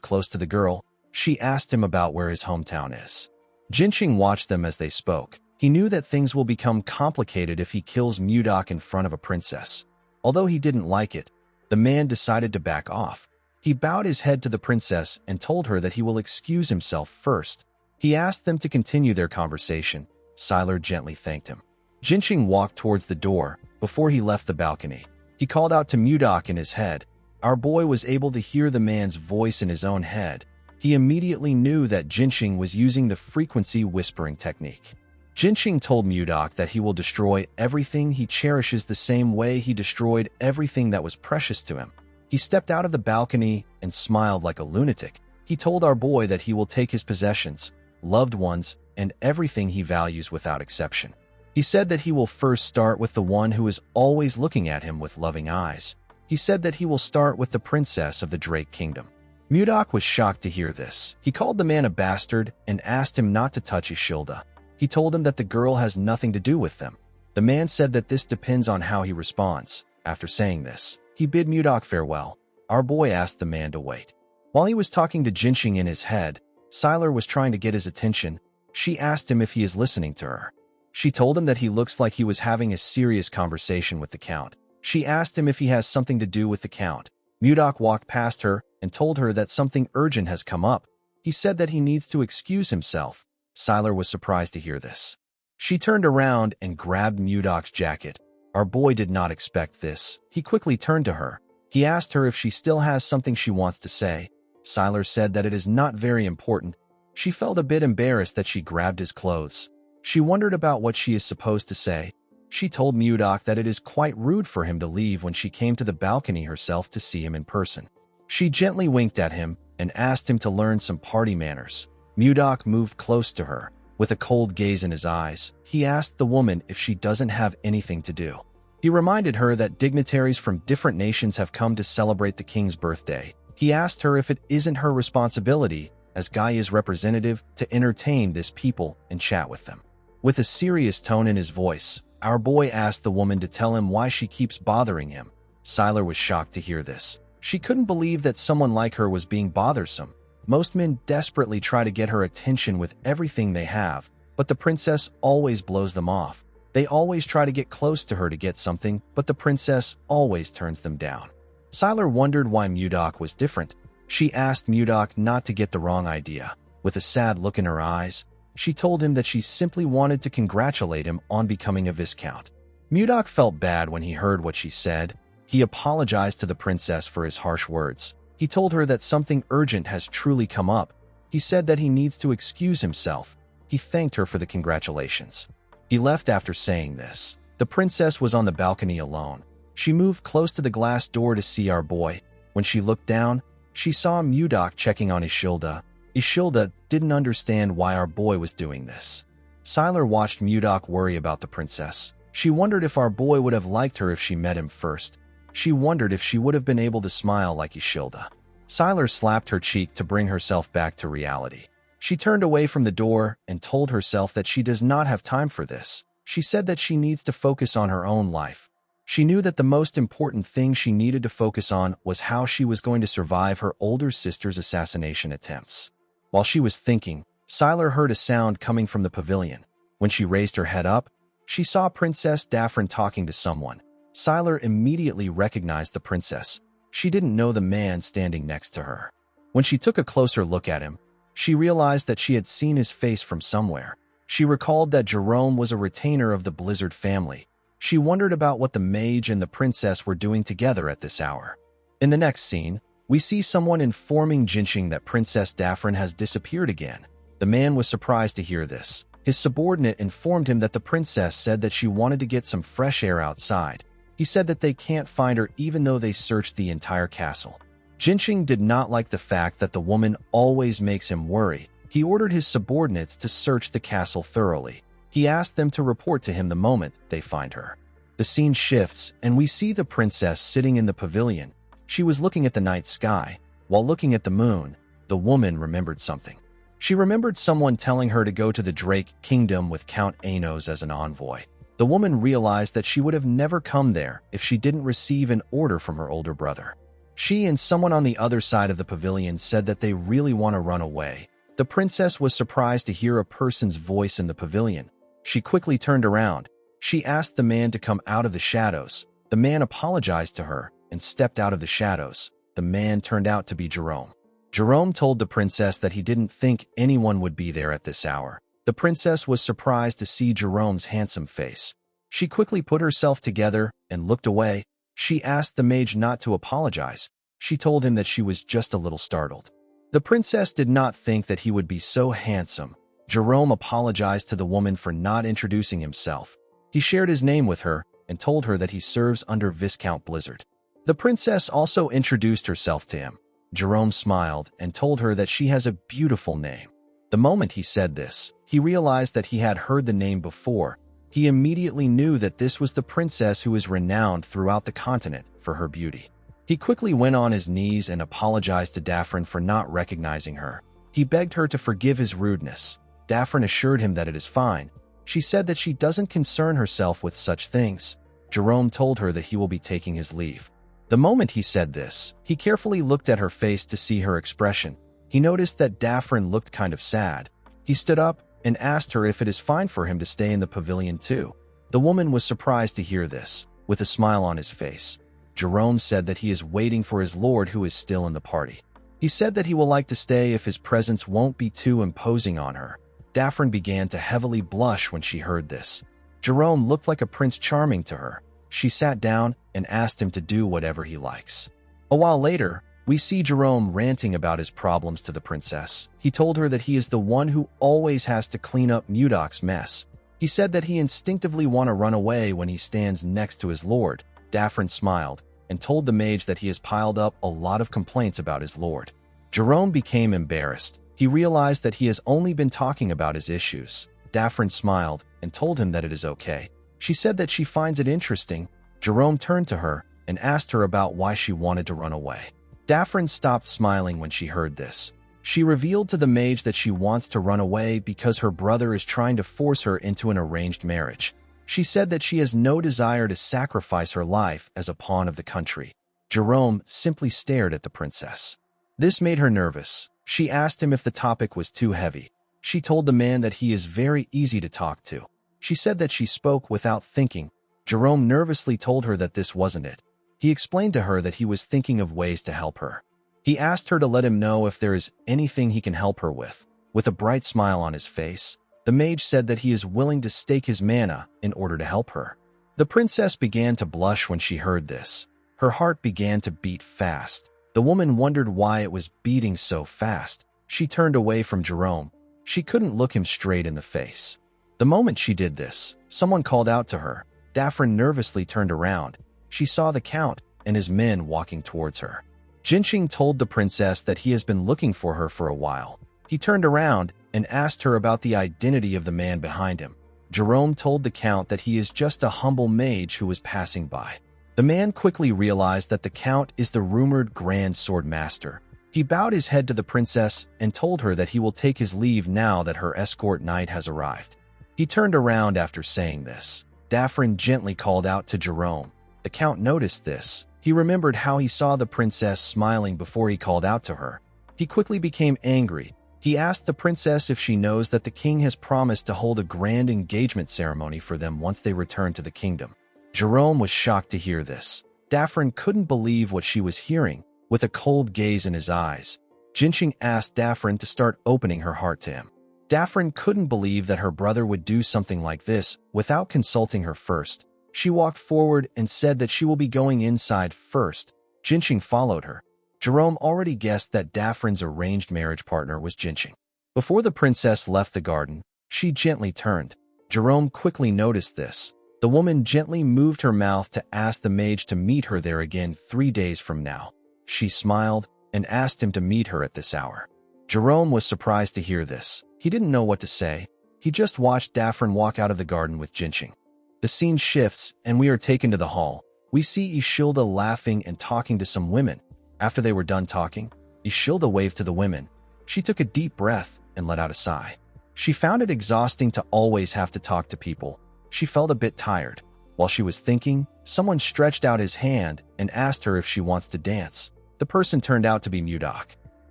close to the girl, she asked him about where his hometown is. Jinxing watched them as they spoke. He knew that things will become complicated if he kills Mudok in front of a princess. Although he didn't like it, the man decided to back off. He bowed his head to the princess and told her that he will excuse himself first. He asked them to continue their conversation. Sylar gently thanked him. Jinxing walked towards the door. Before he left the balcony, he called out to Mudok in his head. Our boy was able to hear the man's voice in his own head. He immediately knew that Jinxing was using the frequency whispering technique. Jinxing told Mudok that he will destroy everything he cherishes the same way he destroyed everything that was precious to him. He stepped out of the balcony and smiled like a lunatic. He told our boy that he will take his possessions, loved ones, and everything he values without exception. He said that he will first start with the one who is always looking at him with loving eyes. He said that he will start with the princess of the Drake Kingdom. Mudok was shocked to hear this. He called the man a bastard and asked him not to touch Ishilda. He told him that the girl has nothing to do with them. The man said that this depends on how he responds. After saying this, he bid Mudok farewell. Our boy asked the man to wait. While he was talking to Jinxing in his head, Sylar was trying to get his attention. She asked him if he is listening to her. She told him that he looks like he was having a serious conversation with the Count. She asked him if he has something to do with the Count. Mudok walked past her and told her that something urgent has come up. He said that he needs to excuse himself. Sylar was surprised to hear this. She turned around and grabbed Mudok's jacket. Our boy did not expect this. He quickly turned to her. He asked her if she still has something she wants to say. Sylar said that it is not very important. She felt a bit embarrassed that she grabbed his clothes. She wondered about what she is supposed to say. She told Mudok that it is quite rude for him to leave when she came to the balcony herself to see him in person. She gently winked at him and asked him to learn some party manners. Mudok moved close to her. With a cold gaze in his eyes, he asked the woman if she doesn't have anything to do. He reminded her that dignitaries from different nations have come to celebrate the king's birthday. He asked her if it isn't her responsibility, as Gaia's representative, to entertain this people and chat with them. With a serious tone in his voice, our boy asked the woman to tell him why she keeps bothering him. Sylar was shocked to hear this. She couldn't believe that someone like her was being bothersome. Most men desperately try to get her attention with everything they have, but the princess always blows them off. They always try to get close to her to get something, but the princess always turns them down. Sylar wondered why Mudok was different. She asked Mudok not to get the wrong idea. With a sad look in her eyes, she told him that she simply wanted to congratulate him on becoming a viscount. Mudok felt bad when he heard what she said. He apologized to the princess for his harsh words. He told her that something urgent has truly come up. He said that he needs to excuse himself. He thanked her for the congratulations. He left after saying this. The princess was on the balcony alone. She moved close to the glass door to see our boy. When she looked down, she saw Mudok checking on Ishilda. Ishilda didn't understand why our boy was doing this. Sylar watched Mudok worry about the princess. She wondered if our boy would have liked her if she met him first. She wondered if she would have been able to smile like Ishilda. Sylar slapped her cheek to bring herself back to reality. She turned away from the door and told herself that she does not have time for this. She said that she needs to focus on her own life. She knew that the most important thing she needed to focus on was how she was going to survive her older sister's assassination attempts. While she was thinking, Sylar heard a sound coming from the pavilion. When she raised her head up, she saw Princess Daphne talking to someone. Sylar immediately recognized the princess. She didn't know the man standing next to her. When she took a closer look at him, she realized that she had seen his face from somewhere. She recalled that Jerome was a retainer of the Blizzard family. She wondered about what the mage and the princess were doing together at this hour. In the next scene, we see someone informing Jinxing that Princess Daphne has disappeared again. The man was surprised to hear this. His subordinate informed him that the princess said that she wanted to get some fresh air outside. He said that they can't find her even though they searched the entire castle. Jinxing did not like the fact that the woman always makes him worry. He ordered his subordinates to search the castle thoroughly. He asked them to report to him the moment they find her. The scene shifts, and we see the princess sitting in the pavilion. She was looking at the night sky. While looking at the moon, the woman remembered something. She remembered someone telling her to go to the Drake Kingdom with Count Anos as an envoy. The woman realized that she would have never come there if she didn't receive an order from her older brother. She and someone on the other side of the pavilion said that they really want to run away. The princess was surprised to hear a person's voice in the pavilion. She quickly turned around. She asked the man to come out of the shadows. The man apologized to her and stepped out of the shadows. The man turned out to be Jerome. Jerome told the princess that he didn't think anyone would be there at this hour. The princess was surprised to see Jerome's handsome face. She quickly put herself together and looked away. She asked the mage not to apologize. She told him that she was just a little startled. The princess did not think that he would be so handsome. Jerome apologized to the woman for not introducing himself. He shared his name with her and told her that he serves under Viscount Blizzard. The princess also introduced herself to him. Jerome smiled and told her that she has a beautiful name. The moment he said this, he realized that he had heard the name before. He immediately knew that this was the princess who is renowned throughout the continent for her beauty. He quickly went on his knees and apologized to Daphne for not recognizing her. He begged her to forgive his rudeness. Daphne assured him that it is fine. She said that she doesn't concern herself with such things. Jerome told her that he will be taking his leave. The moment he said this, he carefully looked at her face to see her expression. He noticed that Daphne looked kind of sad. He stood up and asked her if it is fine for him to stay in the pavilion too. The woman was surprised to hear this, with a smile on his face. Jerome said that he is waiting for his lord who is still in the party. He said that he will like to stay if his presence won't be too imposing on her. Daphne began to heavily blush when she heard this. Jerome looked like a Prince Charming to her. She sat down and asked him to do whatever he likes. A while later, We see Jerome ranting about his problems to the princess. He told her that he is the one who always has to clean up Mudok's mess. He said that he instinctively want to run away when he stands next to his lord. Daffrin smiled and told the mage that he has piled up a lot of complaints about his lord. Jerome became embarrassed. He realized that he has only been talking about his issues. Daffrin smiled and told him that it is okay. She said that she finds it interesting. Jerome turned to her and asked her about why she wanted to run away. Daffrin stopped smiling when she heard this. She revealed to the mage that she wants to run away because her brother is trying to force her into an arranged marriage. She said that she has no desire to sacrifice her life as a pawn of the country. Jerome simply stared at the princess. This made her nervous. She asked him if the topic was too heavy. She told the man that he is very easy to talk to. She said that she spoke without thinking. Jerome nervously told her that this wasn't it. He explained to her that he was thinking of ways to help her. He asked her to let him know if there is anything he can help her with. With a bright smile on his face, the mage said that he is willing to stake his mana in order to help her. The princess began to blush when she heard this. Her heart began to beat fast. The woman wondered why it was beating so fast. She turned away from Jerome. She couldn't look him straight in the face. The moment she did this, someone called out to her. Daffrin nervously turned around. She saw the count and his men walking towards her. Jinqing told the princess that he has been looking for her for a while. He turned around and asked her about the identity of the man behind him. Jerome told the count that he is just a humble mage who was passing by. The man quickly realized that the count is the rumored grand sword master. He bowed his head to the princess and told her that he will take his leave now that her escort knight has arrived. He turned around after saying this. Daffrin gently called out to Jerome. The count noticed this. He remembered how he saw the princess smiling before he called out to her. He quickly became angry. He asked the princess if she knows that the king has promised to hold a grand engagement ceremony for them once they return to the kingdom. Jerome was shocked to hear this. Daffrin couldn't believe what she was hearing. With a cold gaze in his eyes, Jinqing asked Daffrin to start opening her heart to him. Daffrin couldn't believe that her brother would do something like this without consulting her first. She walked forward and said that she will be going inside first. Jinqing followed her. Jerome already guessed that Daffrin's arranged marriage partner was Jinqing. Before the princess left the garden, she gently turned. Jerome quickly noticed this. The woman gently moved her mouth to ask the mage to meet her there again 3 days from now. She smiled and asked him to meet her at this hour. Jerome was surprised to hear this. He didn't know what to say. He just watched Daffrin walk out of the garden with Jinqing. The scene shifts, and we are taken to the hall. We see Ishilda laughing and talking to some women. After they were done talking, Ishilda waved to the women. She took a deep breath and let out a sigh. She found it exhausting to always have to talk to people. She felt a bit tired. While she was thinking, someone stretched out his hand and asked her if she wants to dance. The person turned out to be Mudok.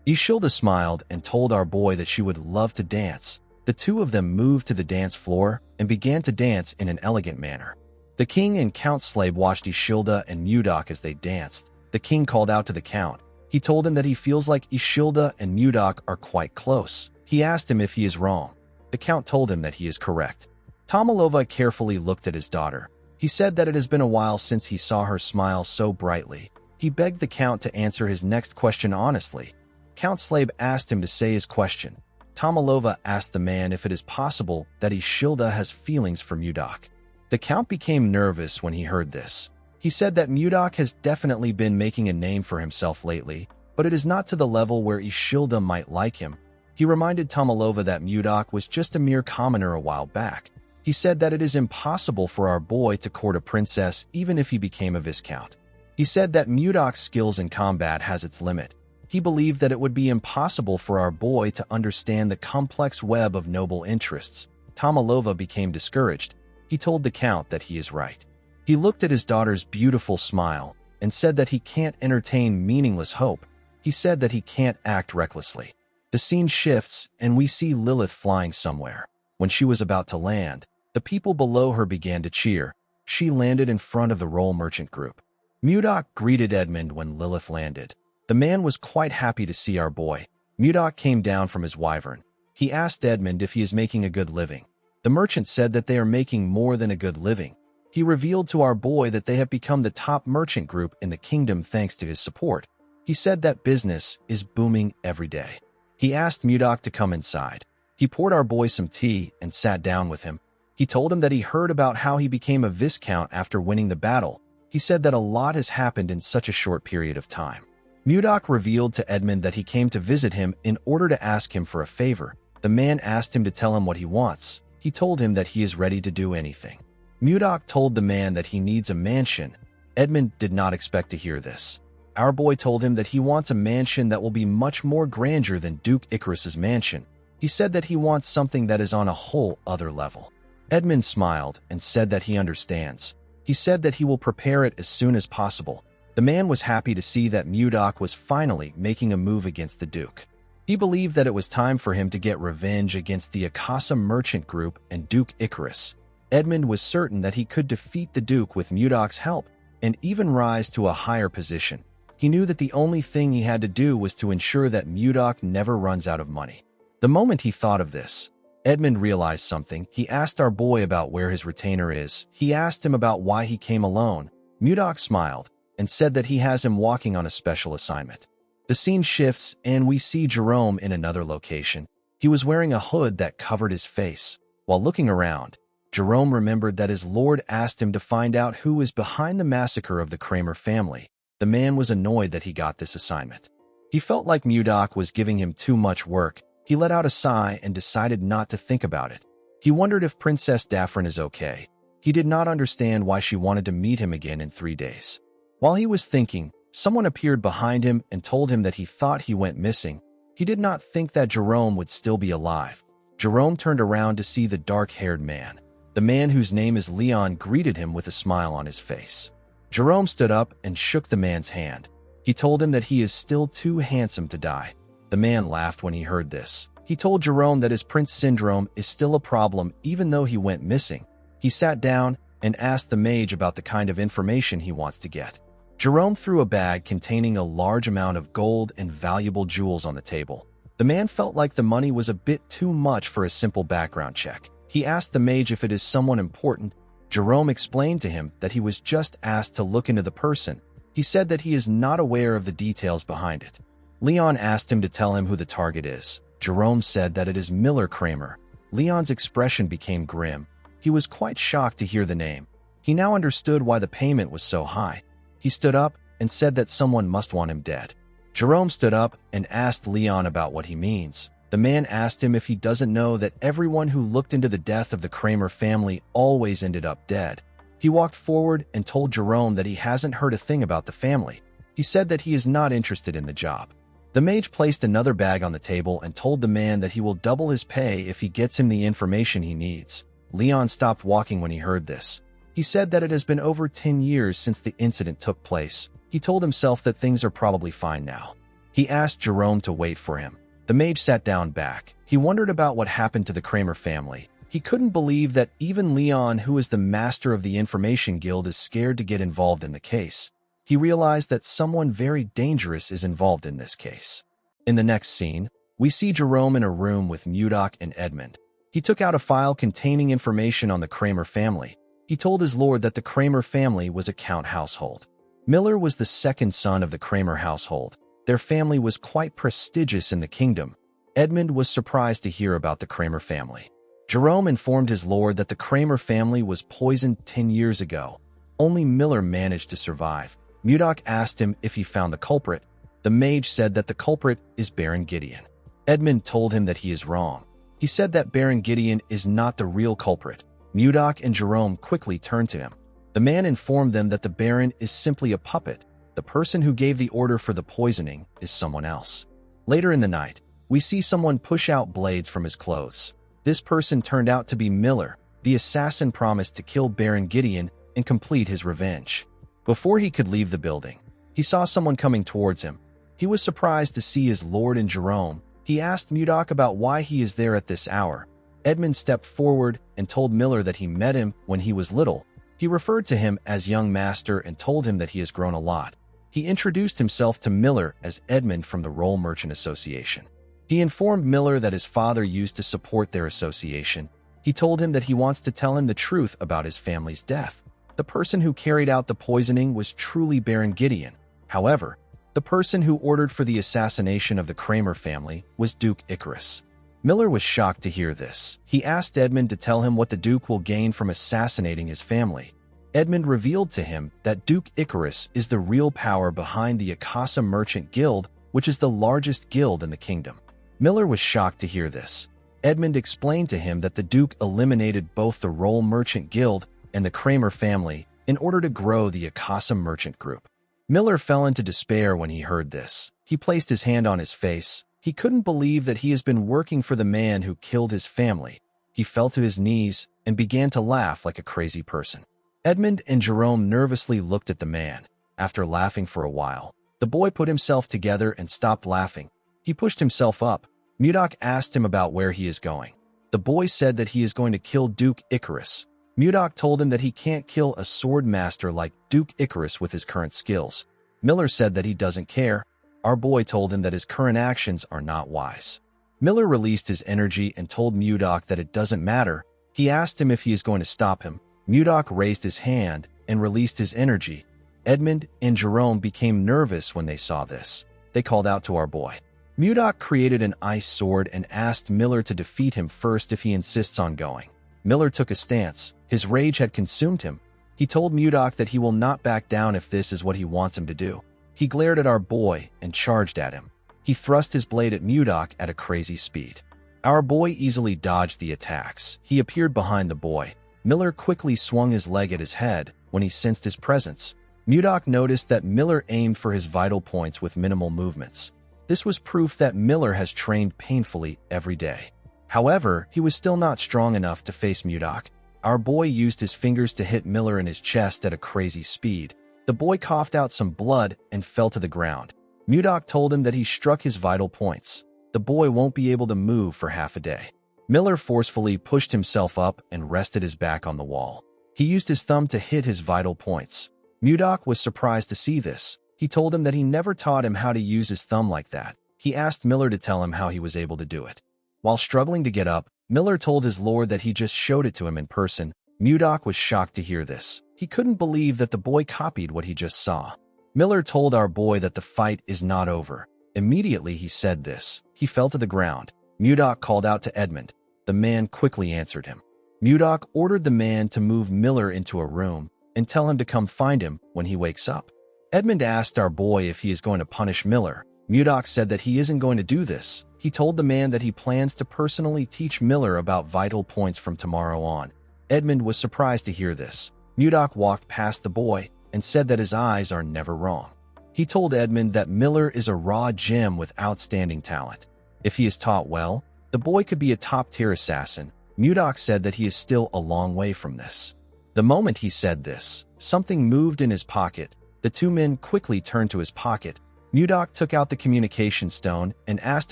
Ishilda smiled and told our boy that she would love to dance. The two of them moved to the dance floor and began to dance in an elegant manner. The king and Count Slave watched Ishilda and Mudok as they danced. The king called out to the count. He told him that he feels like Ishilda and Mudok are quite close. He asked him if he is wrong. The count told him that he is correct. Tomalova carefully looked at his daughter. He said that it has been a while since he saw her smile so brightly. He begged the count to answer his next question honestly. Count Slave asked him to say his question. Tomalova asked the man if it is possible that Ishilda has feelings for Mudok. The count became nervous when he heard this. He said that Mudok has definitely been making a name for himself lately, but it is not to the level where Ishilda might like him. He reminded Tomalova that Mudok was just a mere commoner a while back. He said that it is impossible for our boy to court a princess even if he became a viscount. He said that Mudok's skills in combat has its limit. He believed that it would be impossible for our boy to understand the complex web of noble interests. Tomalova became discouraged. He told the count that he is right. He looked at his daughter's beautiful smile and said that he can't entertain meaningless hope. He said that he can't act recklessly. The scene shifts and we see Lilith flying somewhere. When she was about to land, the people below her began to cheer. She landed in front of the Roll Merchant Group. Mudok greeted Edmund when Lilith landed. The man was quite happy to see our boy. Mudok came down from his wyvern. He asked Edmund if he is making a good living. The merchant said that they are making more than a good living. He revealed to our boy that they have become the top merchant group in the kingdom thanks to his support. He said that business is booming every day. He asked Mudok to come inside. He poured our boy some tea and sat down with him. He told him that he heard about how he became a viscount after winning the battle. He said that a lot has happened in such a short period of time. Mudok revealed to Edmund that he came to visit him in order to ask him for a favor. The man asked him to tell him what he wants. He told him that he is ready to do anything. Mudok told the man that he needs a mansion. Edmund did not expect to hear this. Our boy told him that he wants a mansion that will be much more grandeur than Duke Icarus's mansion. He said that he wants something that is on a whole other level. Edmund smiled and said that he understands. He said that he will prepare it as soon as possible. The man was happy to see that Mudok was finally making a move against the Duke. He believed that it was time for him to get revenge against the Akasa merchant group and Duke Icarus. Edmund was certain that he could defeat the Duke with Mudok's help and even rise to a higher position. He knew that the only thing he had to do was to ensure that Mudok never runs out of money. The moment he thought of this, Edmund realized something. He asked our boy about where his retainer is. He asked him about why he came alone. Mudok smiled and said that he has him walking on a special assignment. The scene shifts and we see Jerome in another location. He was wearing a hood that covered his face. While looking around, Jerome remembered that his lord asked him to find out who was behind the massacre of the Kramer family. The man was annoyed that he got this assignment. He felt like Mudok was giving him too much work. He let out a sigh and decided not to think about it. He wondered if Princess Daphne is okay. He did not understand why she wanted to meet him again in 3 days. While he was thinking, someone appeared behind him and told him that he thought he went missing. He did not think that Jerome would still be alive. Jerome turned around to see the dark-haired man. The man whose name is Leon greeted him with a smile on his face. Jerome stood up and shook the man's hand. He told him that he is still too handsome to die. The man laughed when he heard this. He told Jerome that his prince syndrome is still a problem even though he went missing. He sat down and asked the mage about the kind of information he wants to get. Jerome threw a bag containing a large amount of gold and valuable jewels on the table. The man felt like the money was a bit too much for a simple background check. He asked the mage if it is someone important. Jerome explained to him that he was just asked to look into the person. He said that he is not aware of the details behind it. Leon asked him to tell him who the target is. Jerome said that it is Miller Kramer. Leon's expression became grim. He was quite shocked to hear the name. He now understood why the payment was so high. He stood up and said that someone must want him dead. Jerome stood up and asked Leon about what he means. The man asked him if he doesn't know that everyone who looked into the death of the Kramer family always ended up dead. He walked forward and told Jerome that he hasn't heard a thing about the family. He said that he is not interested in the job. The mage placed another bag on the table and told the man that he will double his pay if he gets him the information he needs. Leon stopped walking when he heard this. He said that it has been over 10 years since the incident took place. He told himself that things are probably fine now. He asked Jerome to wait for him. The mage sat down back. He wondered about what happened to the Kramer family. He couldn't believe that even Leon, who is the master of the Information Guild, is scared to get involved in the case. He realized that someone very dangerous is involved in this case. In the next scene, we see Jerome in a room with Mudok and Edmund. He took out a file containing information on the Kramer family. He told his lord that the Kramer family was a count household. Miller was the second son of the Kramer household. Their family was quite prestigious in the kingdom. Edmund was surprised to hear about the Kramer family. Jerome informed his lord that the Kramer family was poisoned 10 years ago. Only Miller managed to survive. Mudok asked him if he found the culprit. The mage said that the culprit is Baron Gideon. Edmund told him that he is wrong. He said that Baron Gideon is not the real culprit. Mudok and Jerome quickly turned to him. The man informed them that the Baron is simply a puppet. The person who gave the order for the poisoning is someone else. Later in the night, we see someone push out blades from his clothes. This person turned out to be Miller. The assassin promised to kill Baron Gideon and complete his revenge. Before he could leave the building, he saw someone coming towards him. He was surprised to see his lord and Jerome. He asked Mudok about why he is there at this hour. Edmund stepped forward and told Miller that he met him when he was little. He referred to him as young master and told him that he has grown a lot. He introduced himself to Miller as Edmund from the Roll Merchant Association. He informed Miller that his father used to support their association. He told him that he wants to tell him the truth about his family's death. The person who carried out the poisoning was truly Baron Gideon. However, The person who ordered for the assassination of the Kramer family was Duke Icarus. Miller was shocked to hear this. He asked Edmund to tell him what the Duke will gain from assassinating his family. Edmund revealed to him that Duke Icarus is the real power behind the Akasa Merchant Guild, which is the largest guild in the kingdom. Miller was shocked to hear this. Edmund explained to him that the Duke eliminated both the Roll Merchant Guild and the Kramer family in order to grow the Akasa Merchant Group. Miller fell into despair when he heard this. He placed his hand on his face. He couldn't believe that he has been working for the man who killed his family. He fell to his knees and began to laugh like a crazy person. Edmund and Jerome nervously looked at the man. After laughing for a while, the boy put himself together and stopped laughing. He pushed himself up. Mudok asked him about where he is going. The boy said that he is going to kill Duke Icarus. Mudok told him that he can't kill a sword master like Duke Icarus with his current skills. Miller said that he doesn't care. Our boy told him that his current actions are not wise. Miller released his energy and told Mudok that it doesn't matter. He asked him if he is going to stop him. Mudok raised his hand and released his energy. Edmund and Jerome became nervous when they saw this. They called out to our boy. Mudok created an ice sword and asked Miller to defeat him first if he insists on going. Miller took a stance. His rage had consumed him. He told Mudok that he will not back down if this is what he wants him to do. He glared at our boy and charged at him. He thrust his blade at Mudok at a crazy speed. Our boy easily dodged the attacks. He appeared behind the boy. Miller quickly swung his leg at his head when he sensed his presence. Mudok noticed that Miller aimed for his vital points with minimal movements. This was proof that Miller has trained painfully every day. However, he was still not strong enough to face Mudok. Our boy used his fingers to hit Miller in his chest at a crazy speed. The boy coughed out some blood and fell to the ground. Mudok told him that he struck his vital points. The boy won't be able to move for half a day. Miller forcefully pushed himself up and rested his back on the wall. He used his thumb to hit his vital points. Mudok was surprised to see this. He told him that he never taught him how to use his thumb like that. He asked Miller to tell him how he was able to do it. While struggling to get up, Miller told his lord that he just showed it to him in person. Mudok was shocked to hear this. He couldn't believe that the boy copied what he just saw. Miller told our boy that the fight is not over. Immediately he said this. He fell to the ground. Mudok called out to Edmund. The man quickly answered him. Mudok ordered the man to move Miller into a room and tell him to come find him when he wakes up. Edmund asked our boy if he is going to punish Miller. Mudok said that he isn't going to do this. He told the man that he plans to personally teach Miller about vital points from tomorrow on. Edmund was surprised to hear this. Mudok walked past the boy and said that his eyes are never wrong. He told Edmund that Miller is a raw gem with outstanding talent. If he is taught well, the boy could be a top-tier assassin. Mudok said that he is still a long way from this. The moment he said this, something moved in his pocket. The two men quickly turned to his pocket. Mudok took out the communication stone and asked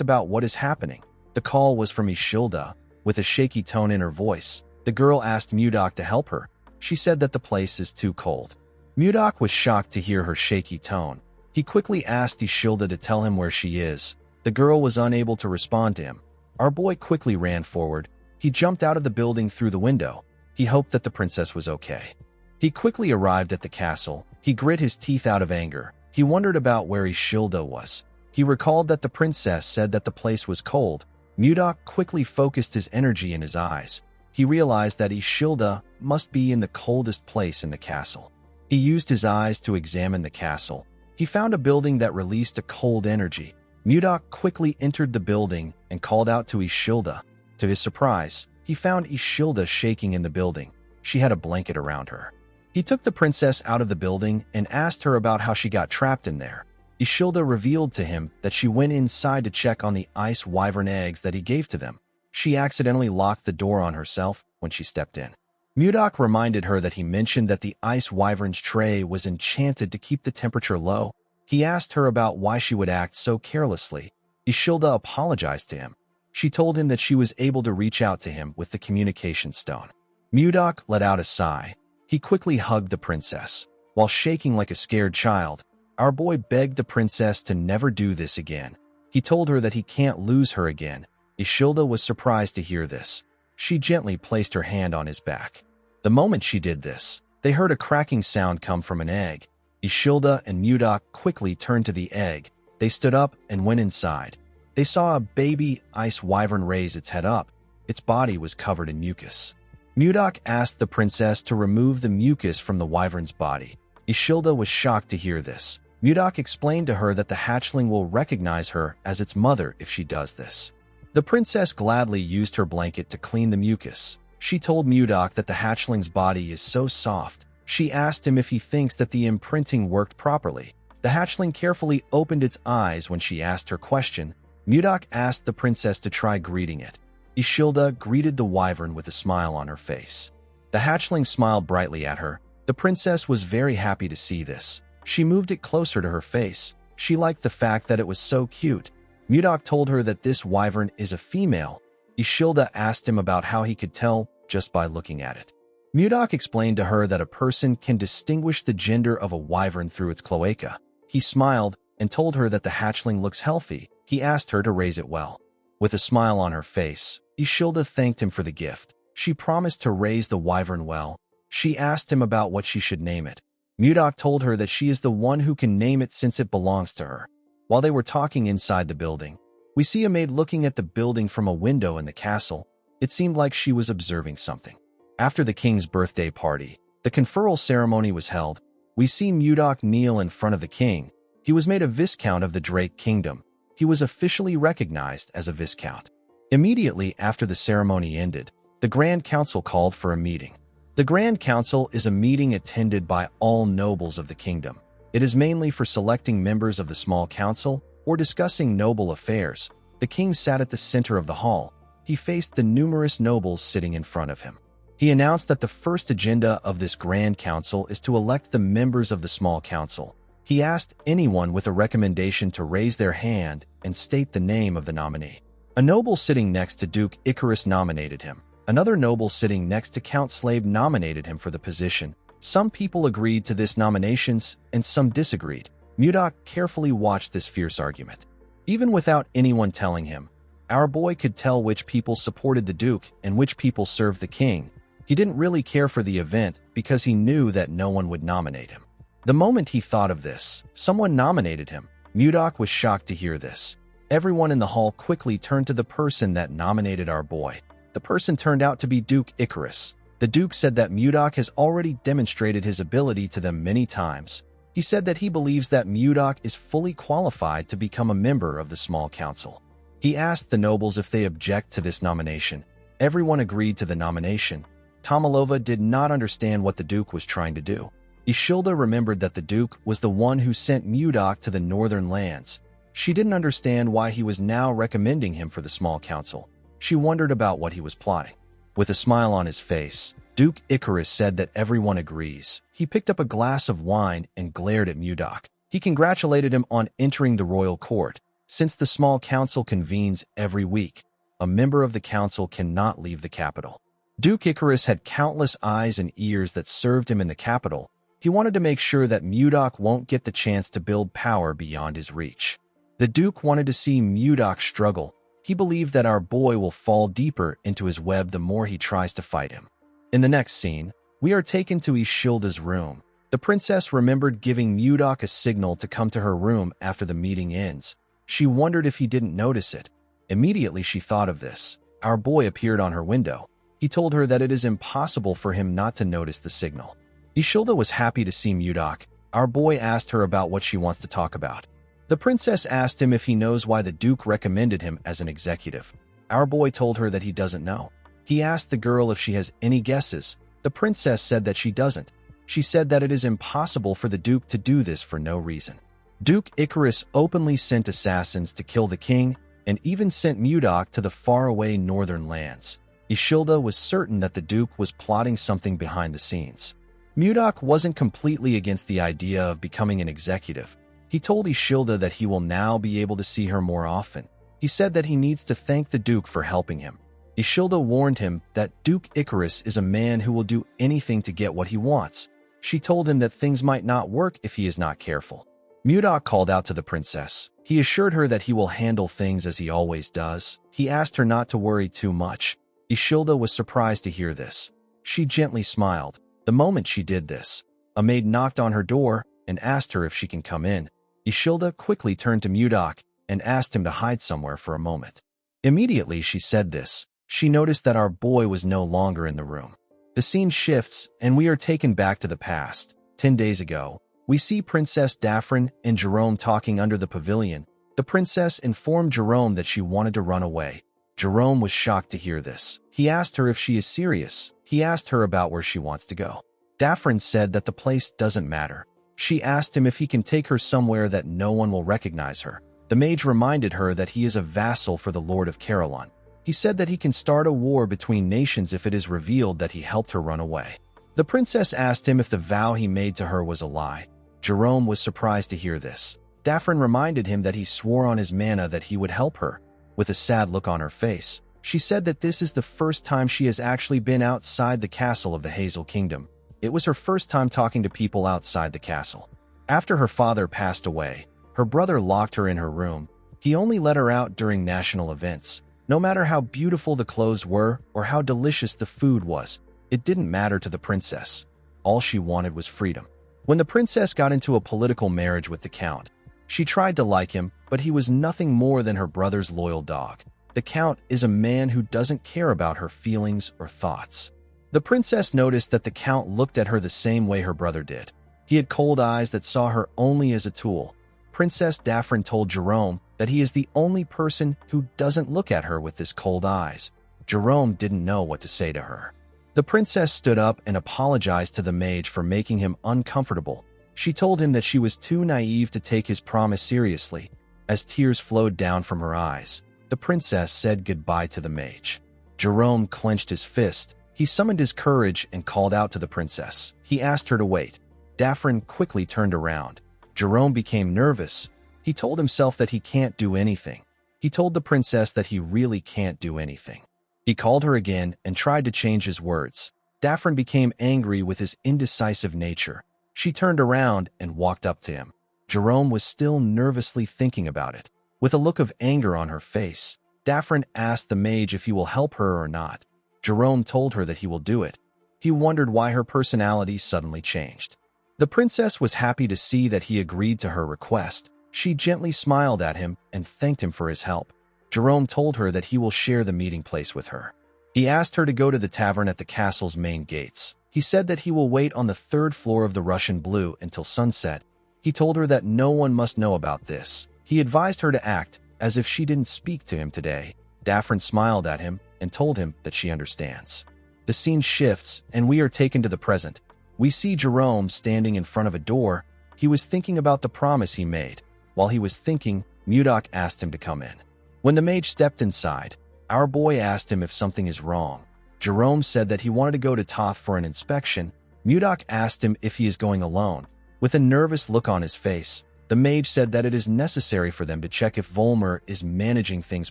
about what is happening. The call was from Ishilda, with a shaky tone in her voice. The girl asked Mudok to help her. She said that the place is too cold. Mudok was shocked to hear her shaky tone. He quickly asked Ishilda to tell him where she is. The girl was unable to respond to him. Our boy quickly ran forward. He jumped out of the building through the window. He hoped that the princess was okay. He quickly arrived at the castle. He grit his teeth out of anger. He wondered about where Ishilda was. He recalled that the princess said that the place was cold. Mudok quickly focused his energy in his eyes. He realized that Ishilda must be in the coldest place in the castle. He used his eyes to examine the castle. He found a building that released a cold energy. Mudok quickly entered the building and called out to Ishilda. To his surprise, he found Ishilda shaking in the building. She had a blanket around her. He took the princess out of the building and asked her about how she got trapped in there. Ishilda revealed to him that she went inside to check on the ice wyvern eggs that he gave to them. She accidentally locked the door on herself when she stepped in. Mudok reminded her that he mentioned that the ice wyvern's tray was enchanted to keep the temperature low. He asked her about why she would act so carelessly. Ishilda apologized to him. She told him that she was able to reach out to him with the communication stone. Mudok let out a sigh. He quickly hugged the princess. While shaking like a scared child, our boy begged the princess to never do this again. He told her that he can't lose her again. Ishilda was surprised to hear this. She gently placed her hand on his back. The moment she did this, they heard a cracking sound come from an egg. Ishilda and Mudok quickly turned to the egg. They stood up and went inside. They saw a baby ice wyvern raise its head up. Its body was covered in mucus. Mudok asked the princess to remove the mucus from the wyvern's body. Ishilda was shocked to hear this. Mudok explained to her that the hatchling will recognize her as its mother if she does this. The princess gladly used her blanket to clean the mucus. She told Mudok that the hatchling's body is so soft. She asked him if he thinks that the imprinting worked properly. The hatchling carefully opened its eyes when she asked her question. Mudok asked the princess to try greeting it. Ishilda greeted the wyvern with a smile on her face. The hatchling smiled brightly at her. The princess was very happy to see this. She moved it closer to her face. She liked the fact that it was so cute. Mudok told her that this wyvern is a female. Ishilda asked him about how he could tell just by looking at it. Mudok explained to her that a person can distinguish the gender of a wyvern through its cloaca. He smiled and told her that the hatchling looks healthy. He asked her to raise it well. With a smile on her face, Ishilda thanked him for the gift. She promised to raise the wyvern well. She asked him about what she should name it. Mudok told her that she is the one who can name it since it belongs to her. While they were talking inside the building, we see a maid looking at the building from a window in the castle. It seemed like she was observing something. After the king's birthday party, the conferral ceremony was held. We see Mudok kneel in front of the king. He was made a viscount of the Drake Kingdom. He was officially recognized as a viscount. Immediately after the ceremony ended, the Grand Council called for a meeting. The Grand Council is a meeting attended by all nobles of the kingdom. It is mainly for selecting members of the small council or discussing noble affairs. The king sat at the center of the hall. He faced the numerous nobles sitting in front of him. He announced that the first agenda of this Grand Council is to elect the members of the small council. He asked anyone with a recommendation to raise their hand and state the name of the nominee. A noble sitting next to Duke Icarus nominated him. Another noble sitting next to Count Slave nominated him for the position. Some people agreed to this nominations and some disagreed. Mudok carefully watched this fierce argument. Even without anyone telling him, our boy could tell which people supported the Duke and which people served the king. He didn't really care for the event because he knew that no one would nominate him. The moment he thought of this, someone nominated him. Mudok was shocked to hear this. Everyone in the hall quickly turned to the person that nominated our boy. The person turned out to be Duke Icarus. The Duke said that Mudok has already demonstrated his ability to them many times. He said that he believes that Mudok is fully qualified to become a member of the small council. He asked the nobles if they object to this nomination. Everyone agreed to the nomination. Tomalova did not understand what the Duke was trying to do. Ishilda remembered that the Duke was the one who sent Mudok to the northern lands. She didn't understand why he was now recommending him for the small council. She wondered about what he was plotting. With a smile on his face, Duke Icarus said that everyone agrees. He picked up a glass of wine and glared at Mudok. He congratulated him on entering the royal court. Since the small council convenes every week, a member of the council cannot leave the capital. Duke Icarus had countless eyes and ears that served him in the capital. He wanted to make sure that Mudok won't get the chance to build power beyond his reach. The Duke wanted to see Mudok struggle. He believed that our boy will fall deeper into his web the more he tries to fight him. In the next scene, we are taken to Ishilda's room. The princess remembered giving Mudok a signal to come to her room after the meeting ends. She wondered if he didn't notice it. Immediately she thought of this. Our boy appeared on her window. He told her that it is impossible for him not to notice the signal. Ishilda was happy to see Mudok. Our boy asked her about what she wants to talk about. The princess asked him if he knows why the Duke recommended him as an executive. Our boy told her that he doesn't know. He asked the girl if she has any guesses. The princess said that she doesn't. She said that it is impossible for the Duke to do this for no reason. Duke Icarus openly sent assassins to kill the king and even sent Mudok to the faraway northern lands. Ishilda was certain that the Duke was plotting something behind the scenes. Mudok wasn't completely against the idea of becoming an executive. He told Ishilda that he will now be able to see her more often. He said that he needs to thank the Duke for helping him. Ishilda warned him that Duke Icarus is a man who will do anything to get what he wants. She told him that things might not work if he is not careful. Mudok called out to the princess. He assured her that he will handle things as he always does. He asked her not to worry too much. Ishilda was surprised to hear this. She gently smiled. The moment she did this, a maid knocked on her door. and asked her if she can come in. Ishilda quickly turned to Mudok and asked him to hide somewhere for a moment. Immediately she said this, she noticed that our boy was no longer in the room. The scene shifts, and we are taken back to the past. 10 days ago, we see Princess Daphne and Jerome talking under the pavilion. The princess informed Jerome that she wanted to run away. Jerome was shocked to hear this. He asked her if she is serious. He asked her about where she wants to go. Daphne said that the place doesn't matter. She asked him if he can take her somewhere that no one will recognize her. The mage reminded her that he is a vassal for the Lord of Caroline. He said that he can start a war between nations if it is revealed that he helped her run away. The princess asked him if the vow he made to her was a lie. Jerome was surprised to hear this. Daphne reminded him that he swore on his mana that he would help her. With a sad look on her face, she said that this is the first time she has actually been outside the castle of the Hazel Kingdom. It was her first time talking to people outside the castle. After her father passed away, her brother locked her in her room. He only let her out during national events. No matter how beautiful the clothes were or how delicious the food was, it didn't matter to the princess. All she wanted was freedom. When the princess got into a political marriage with the count, she tried to like him, but he was nothing more than her brother's loyal dog. The count is a man who doesn't care about her feelings or thoughts. The princess noticed that the count looked at her the same way her brother did. He had cold eyes that saw her only as a tool. Princess Daphne told Jerome that he is the only person who doesn't look at her with his cold eyes. Jerome didn't know what to say to her. The princess stood up and apologized to the mage for making him uncomfortable. She told him that she was too naive to take his promise seriously. As tears flowed down from her eyes, the princess said goodbye to the mage. Jerome clenched his fist. He summoned his courage and called out to the princess. He asked her to wait. Daphne quickly turned around. Jerome became nervous. He told himself that he can't do anything. He told the princess that he really can't do anything. He called her again and tried to change his words. Daphne became angry with his indecisive nature. She turned around and walked up to him. Jerome was still nervously thinking about it. With a look of anger on her face, Daphne asked the mage if he will help her or not. Jerome told her that he will do it. He wondered why her personality suddenly changed. The princess was happy to see that he agreed to her request. She gently smiled at him and thanked him for his help. Jerome told her that he will share the meeting place with her. He asked her to go to the tavern at the castle's main gates. He said that he will wait on the 3rd floor of the Russian Blue until sunset. He told her that no one must know about this. He advised her to act as if she didn't speak to him today. Daphne smiled at him and told him that she understands. The scene shifts, and we are taken to the present. We see Jerome standing in front of a door. He was thinking about the promise he made. While he was thinking, Mudok asked him to come in. When the mage stepped inside, our boy asked him if something is wrong. Jerome said that he wanted to go to Toth for an inspection. Mudok asked him if he is going alone. With a nervous look on his face, the mage said that it is necessary for them to check if Volmer is managing things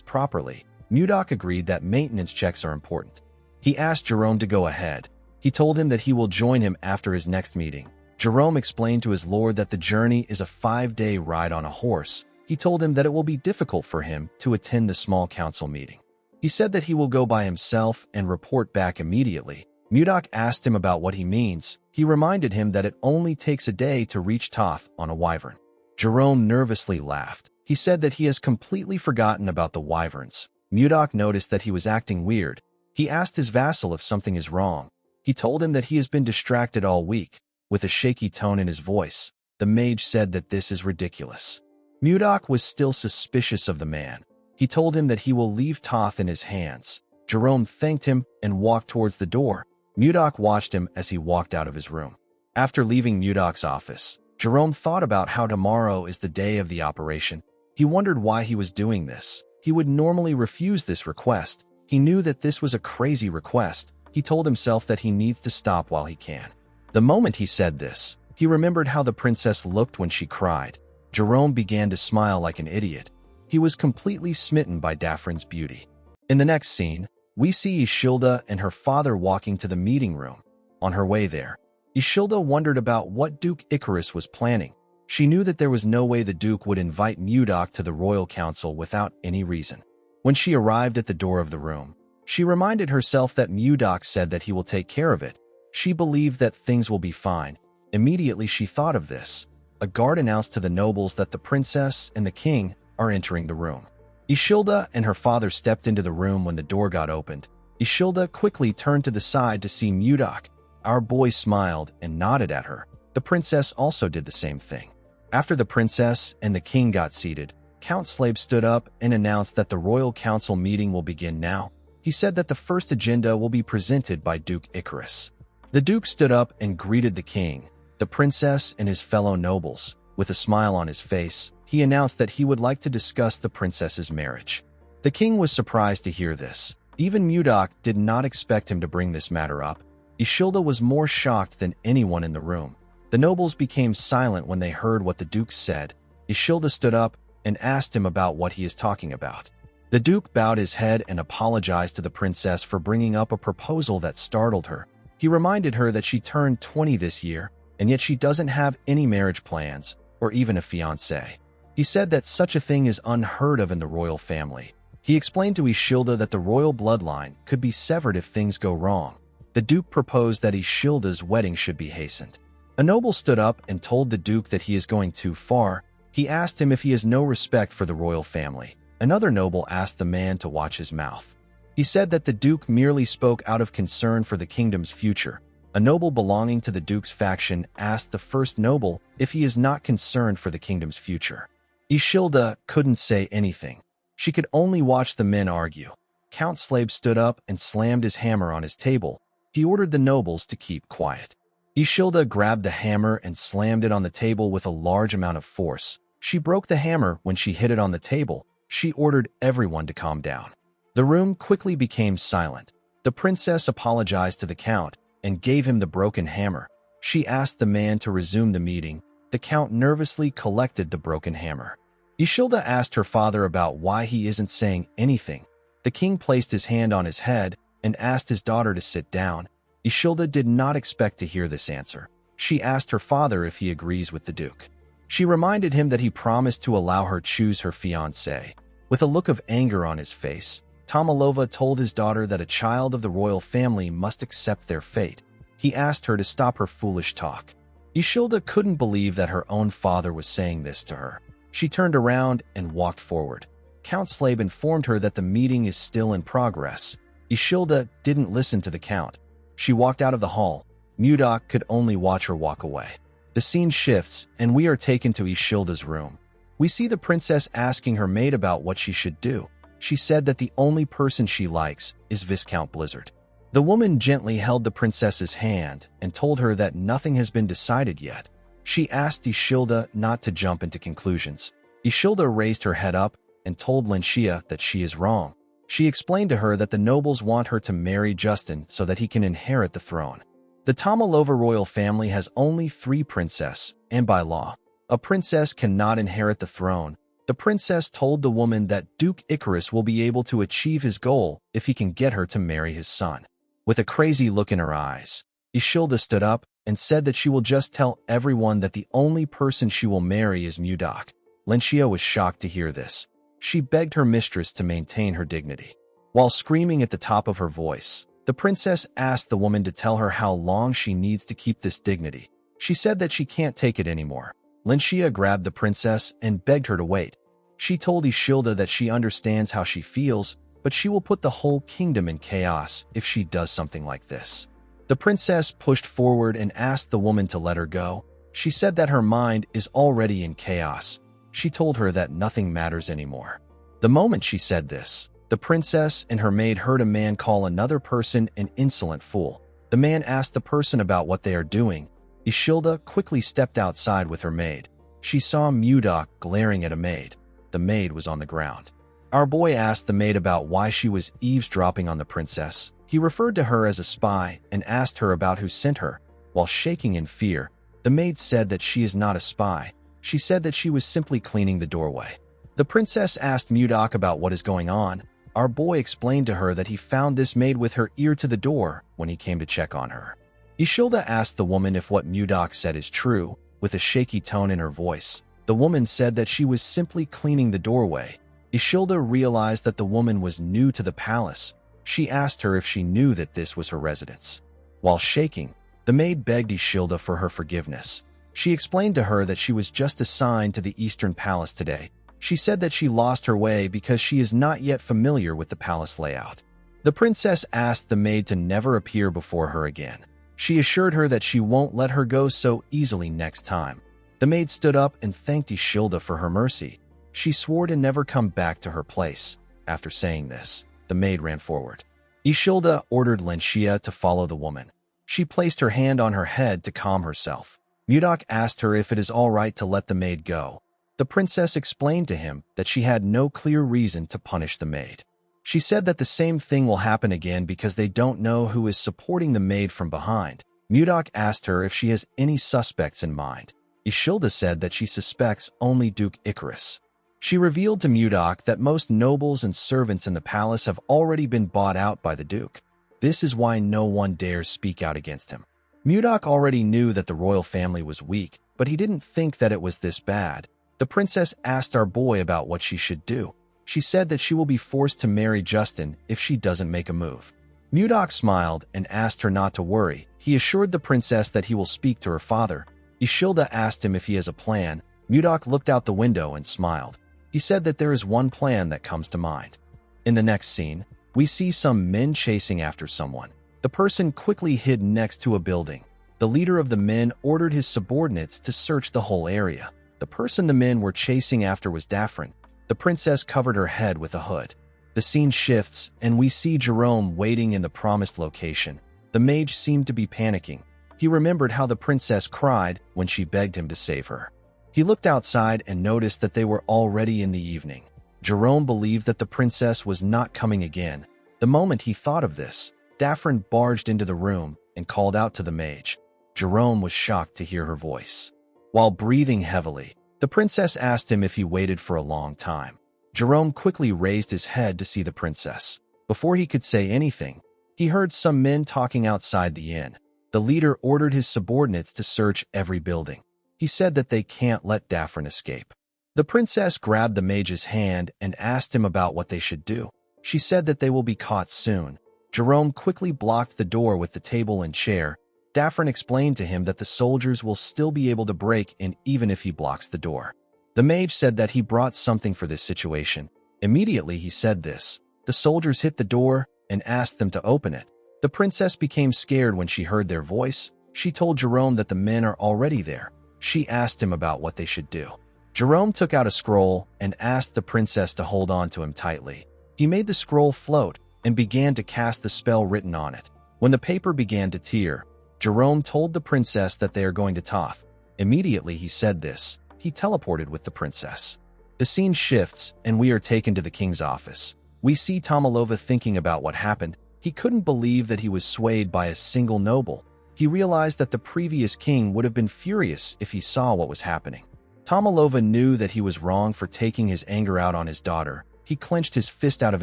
properly. Mudok agreed that maintenance checks are important. He asked Jerome to go ahead. He told him that he will join him after his next meeting. Jerome explained to his lord that the journey is a 5-day ride on a horse. He told him that it will be difficult for him to attend the small council meeting. He said that he will go by himself and report back immediately. Mudok asked him about what he means. He reminded him that it only takes a day to reach Toth on a wyvern. Jerome nervously laughed. He said that he has completely forgotten about the wyverns. Mudok noticed that he was acting weird. He asked his vassal if something is wrong. He told him that he has been distracted all week. With a shaky tone in his voice, the mage said that this is ridiculous. Mudok was still suspicious of the man. He told him that he will leave Toth in his hands. Jerome thanked him and walked towards the door. Mudok watched him as he walked out of his room. After leaving Mudok's office, Jerome thought about how tomorrow is the day of the operation. He wondered why he was doing this. He would normally refuse this request. He knew that this was a crazy request. He told himself that he needs to stop while he can. The moment he said this, he remembered how the princess looked when she cried. Jerome began to smile like an idiot. He was completely smitten by Daphne's beauty. In the next scene, we see Ishilda and her father walking to the meeting room. On her way there, Ishilda wondered about what Duke Icarus was planning. She knew that there was no way the Duke would invite Mudok to the royal council without any reason. When she arrived at the door of the room, she reminded herself that Mudok said that he will take care of it. She believed that things will be fine. Immediately she thought of this. a guard announced to the nobles that the princess and the king are entering the room. Ishilda and her father stepped into the room when the door got opened. Ishilda quickly turned to the side to see Mudok. Our boy smiled and nodded at her. The princess also did the same thing. After the princess and the king got seated, Count Slabe stood up and announced that the royal council meeting will begin now. He said that the first agenda will be presented by Duke Icarus. The duke stood up and greeted the king, the princess, and his fellow nobles. With a smile on his face, he announced that he would like to discuss the princess's marriage. The king was surprised to hear this. Even Mudok did not expect him to bring this matter up. Ishilda was more shocked than anyone in the room. The nobles became silent when they heard what the duke said. Ishilda stood up and asked him about what he is talking about. The duke bowed his head and apologized to the princess for bringing up a proposal that startled her. He reminded her that she turned 20 this year, and yet she doesn't have any marriage plans or even a fiancé. He said that such a thing is unheard of in the royal family. He explained to Ishilda that the royal bloodline could be severed if things go wrong. The duke proposed that Ishilda's wedding should be hastened. A noble stood up and told the duke that he is going too far. He asked him if he has no respect for the royal family. Another noble asked the man to watch his mouth. He said that the duke merely spoke out of concern for the kingdom's future. A noble belonging to the duke's faction asked the first noble if he is not concerned for the kingdom's future. Ishilda couldn't say anything. She could only watch the men argue. Count Slabe stood up and slammed his hammer on his table. He ordered the nobles to keep quiet. Ishilda grabbed the hammer and slammed it on the table with a large amount of force. She broke the hammer when she hit it on the table. She ordered everyone to calm down. The room quickly became silent. The princess apologized to the count and gave him the broken hammer. She asked the man to resume the meeting. The count nervously collected the broken hammer. Ishilda asked her father about why he isn't saying anything. The king placed his hand on his head and asked his daughter to sit down. Ishilda did not expect to hear this answer. She asked her father if he agrees with the duke. She reminded him that he promised to allow her choose her fiancé. With a look of anger on his face, Tomalova told his daughter that a child of the royal family must accept their fate. He asked her to stop her foolish talk. Ishilda couldn't believe that her own father was saying this to her. She turned around and walked forward. Count Slabe informed her that the meeting is still in progress. Ishilda didn't listen to the count. She walked out of the hall. Mudok could only watch her walk away. The scene shifts, and we are taken to Ishilda's room. We see the princess asking her maid about what she should do. She said that the only person she likes is Viscount Blizzard. The woman gently held the princess's hand and told her that nothing has been decided yet. She asked Ishilda not to jump into conclusions. Ishilda raised her head up and told Lenshia that she is wrong. She explained to her that the nobles want her to marry Justin so that he can inherit the throne. The Tomalova royal family has only 3 princesses, and by law, a princess cannot inherit the throne. The princess told the woman that Duke Icarus will be able to achieve his goal if he can get her to marry his son. With a crazy look in her eyes, Ishilda stood up and said that she will just tell everyone that the only person she will marry is Mudok. Lenshia was shocked to hear this. She begged her mistress to maintain her dignity. While screaming at the top of her voice, the princess asked the woman to tell her how long she needs to keep this dignity. She said that she can't take it anymore. Lenshia grabbed the princess and begged her to wait. She told Ishilda that she understands how she feels, but she will put the whole kingdom in chaos if she does something like this. The princess pushed forward and asked the woman to let her go. She said that her mind is already in chaos. She told her that nothing matters anymore. The moment she said this, the princess and her maid heard a man call another person an insolent fool. The man asked the person about what they are doing. Ishilda quickly stepped outside with her maid. She saw Mudok glaring at a maid. The maid was on the ground. Our boy asked the maid about why she was eavesdropping on the princess. He referred to her as a spy and asked her about who sent her. While shaking in fear, the maid said that she is not a spy. She said that she was simply cleaning the doorway. The princess asked Mudok about what is going on. Our boy explained to her that he found this maid with her ear to the door when he came to check on her. Ishilda asked the woman if what Mudok said is true, with a shaky tone in her voice. The woman said that she was simply cleaning the doorway. Ishilda realized that the woman was new to the palace. She asked her if she knew that this was her residence. While shaking, the maid begged Ishilda for her forgiveness. She explained to her that she was just assigned to the Eastern Palace today. She said that she lost her way because she is not yet familiar with the palace layout. The princess asked the maid to never appear before her again. She assured her that she won't let her go so easily next time. The maid stood up and thanked Ishilda for her mercy. She swore to never come back to her place. After saying this, the maid ran forward. Ishilda ordered Lenshia to follow the woman. She placed her hand on her head to calm herself. Mudok asked her if it is all right to let the maid go. The princess explained to him that she had no clear reason to punish the maid. She said that the same thing will happen again because they don't know who is supporting the maid from behind. Mudok asked her if she has any suspects in mind. Ishilda said that she suspects only Duke Icarus. She revealed to Mudok that most nobles and servants in the palace have already been bought out by the Duke. This is why no one dares speak out against him. Mudok already knew that the royal family was weak, but he didn't think that it was this bad. The princess asked our boy about what she should do. She said that she will be forced to marry Justin if she doesn't make a move. Mudok smiled and asked her not to worry. He assured the princess that he will speak to her father. Ishilda asked him if he has a plan. Mudok looked out the window and smiled. He said that there is one plan that comes to mind. In the next scene, we see some men chasing after someone. The person quickly hid next to a building. The leader of the men ordered his subordinates to search the whole area. The person the men were chasing after was Daphne. The princess covered her head with a hood. The scene shifts, and we see Jerome waiting in the promised location. The mage seemed to be panicking. He remembered how the princess cried when she begged him to save her. He looked outside and noticed that they were already in the evening. Jerome believed that the princess was not coming again. The moment he thought of this, Daphne barged into the room and called out to the mage. Jerome was shocked to hear her voice. While breathing heavily, the princess asked him if he waited for a long time. Jerome quickly raised his head to see the princess. Before he could say anything, he heard some men talking outside the inn. The leader ordered his subordinates to search every building. He said that they can't let Daphne escape. The princess grabbed the mage's hand and asked him about what they should do. She said that they will be caught soon. Jerome quickly blocked the door with the table and chair. Daphne explained to him that the soldiers will still be able to break in even if he blocks the door. The mage said that he brought something for this situation. Immediately he said this. The soldiers hit the door and asked them to open it. The princess became scared when she heard their voice. She told Jerome that the men are already there. She asked him about what they should do. Jerome took out a scroll and asked the princess to hold on to him tightly. He made the scroll float and began to cast the spell written on it. When the paper began to tear, Jerome told the princess that they are going to Toth. Immediately he said this. He teleported with the princess. The scene shifts, and we are taken to the king's office. We see Tomalova thinking about what happened. He couldn't believe that he was swayed by a single noble. He realized that the previous king would have been furious if he saw what was happening. Tomalova knew that he was wrong for taking his anger out on his daughter. He clenched his fist out of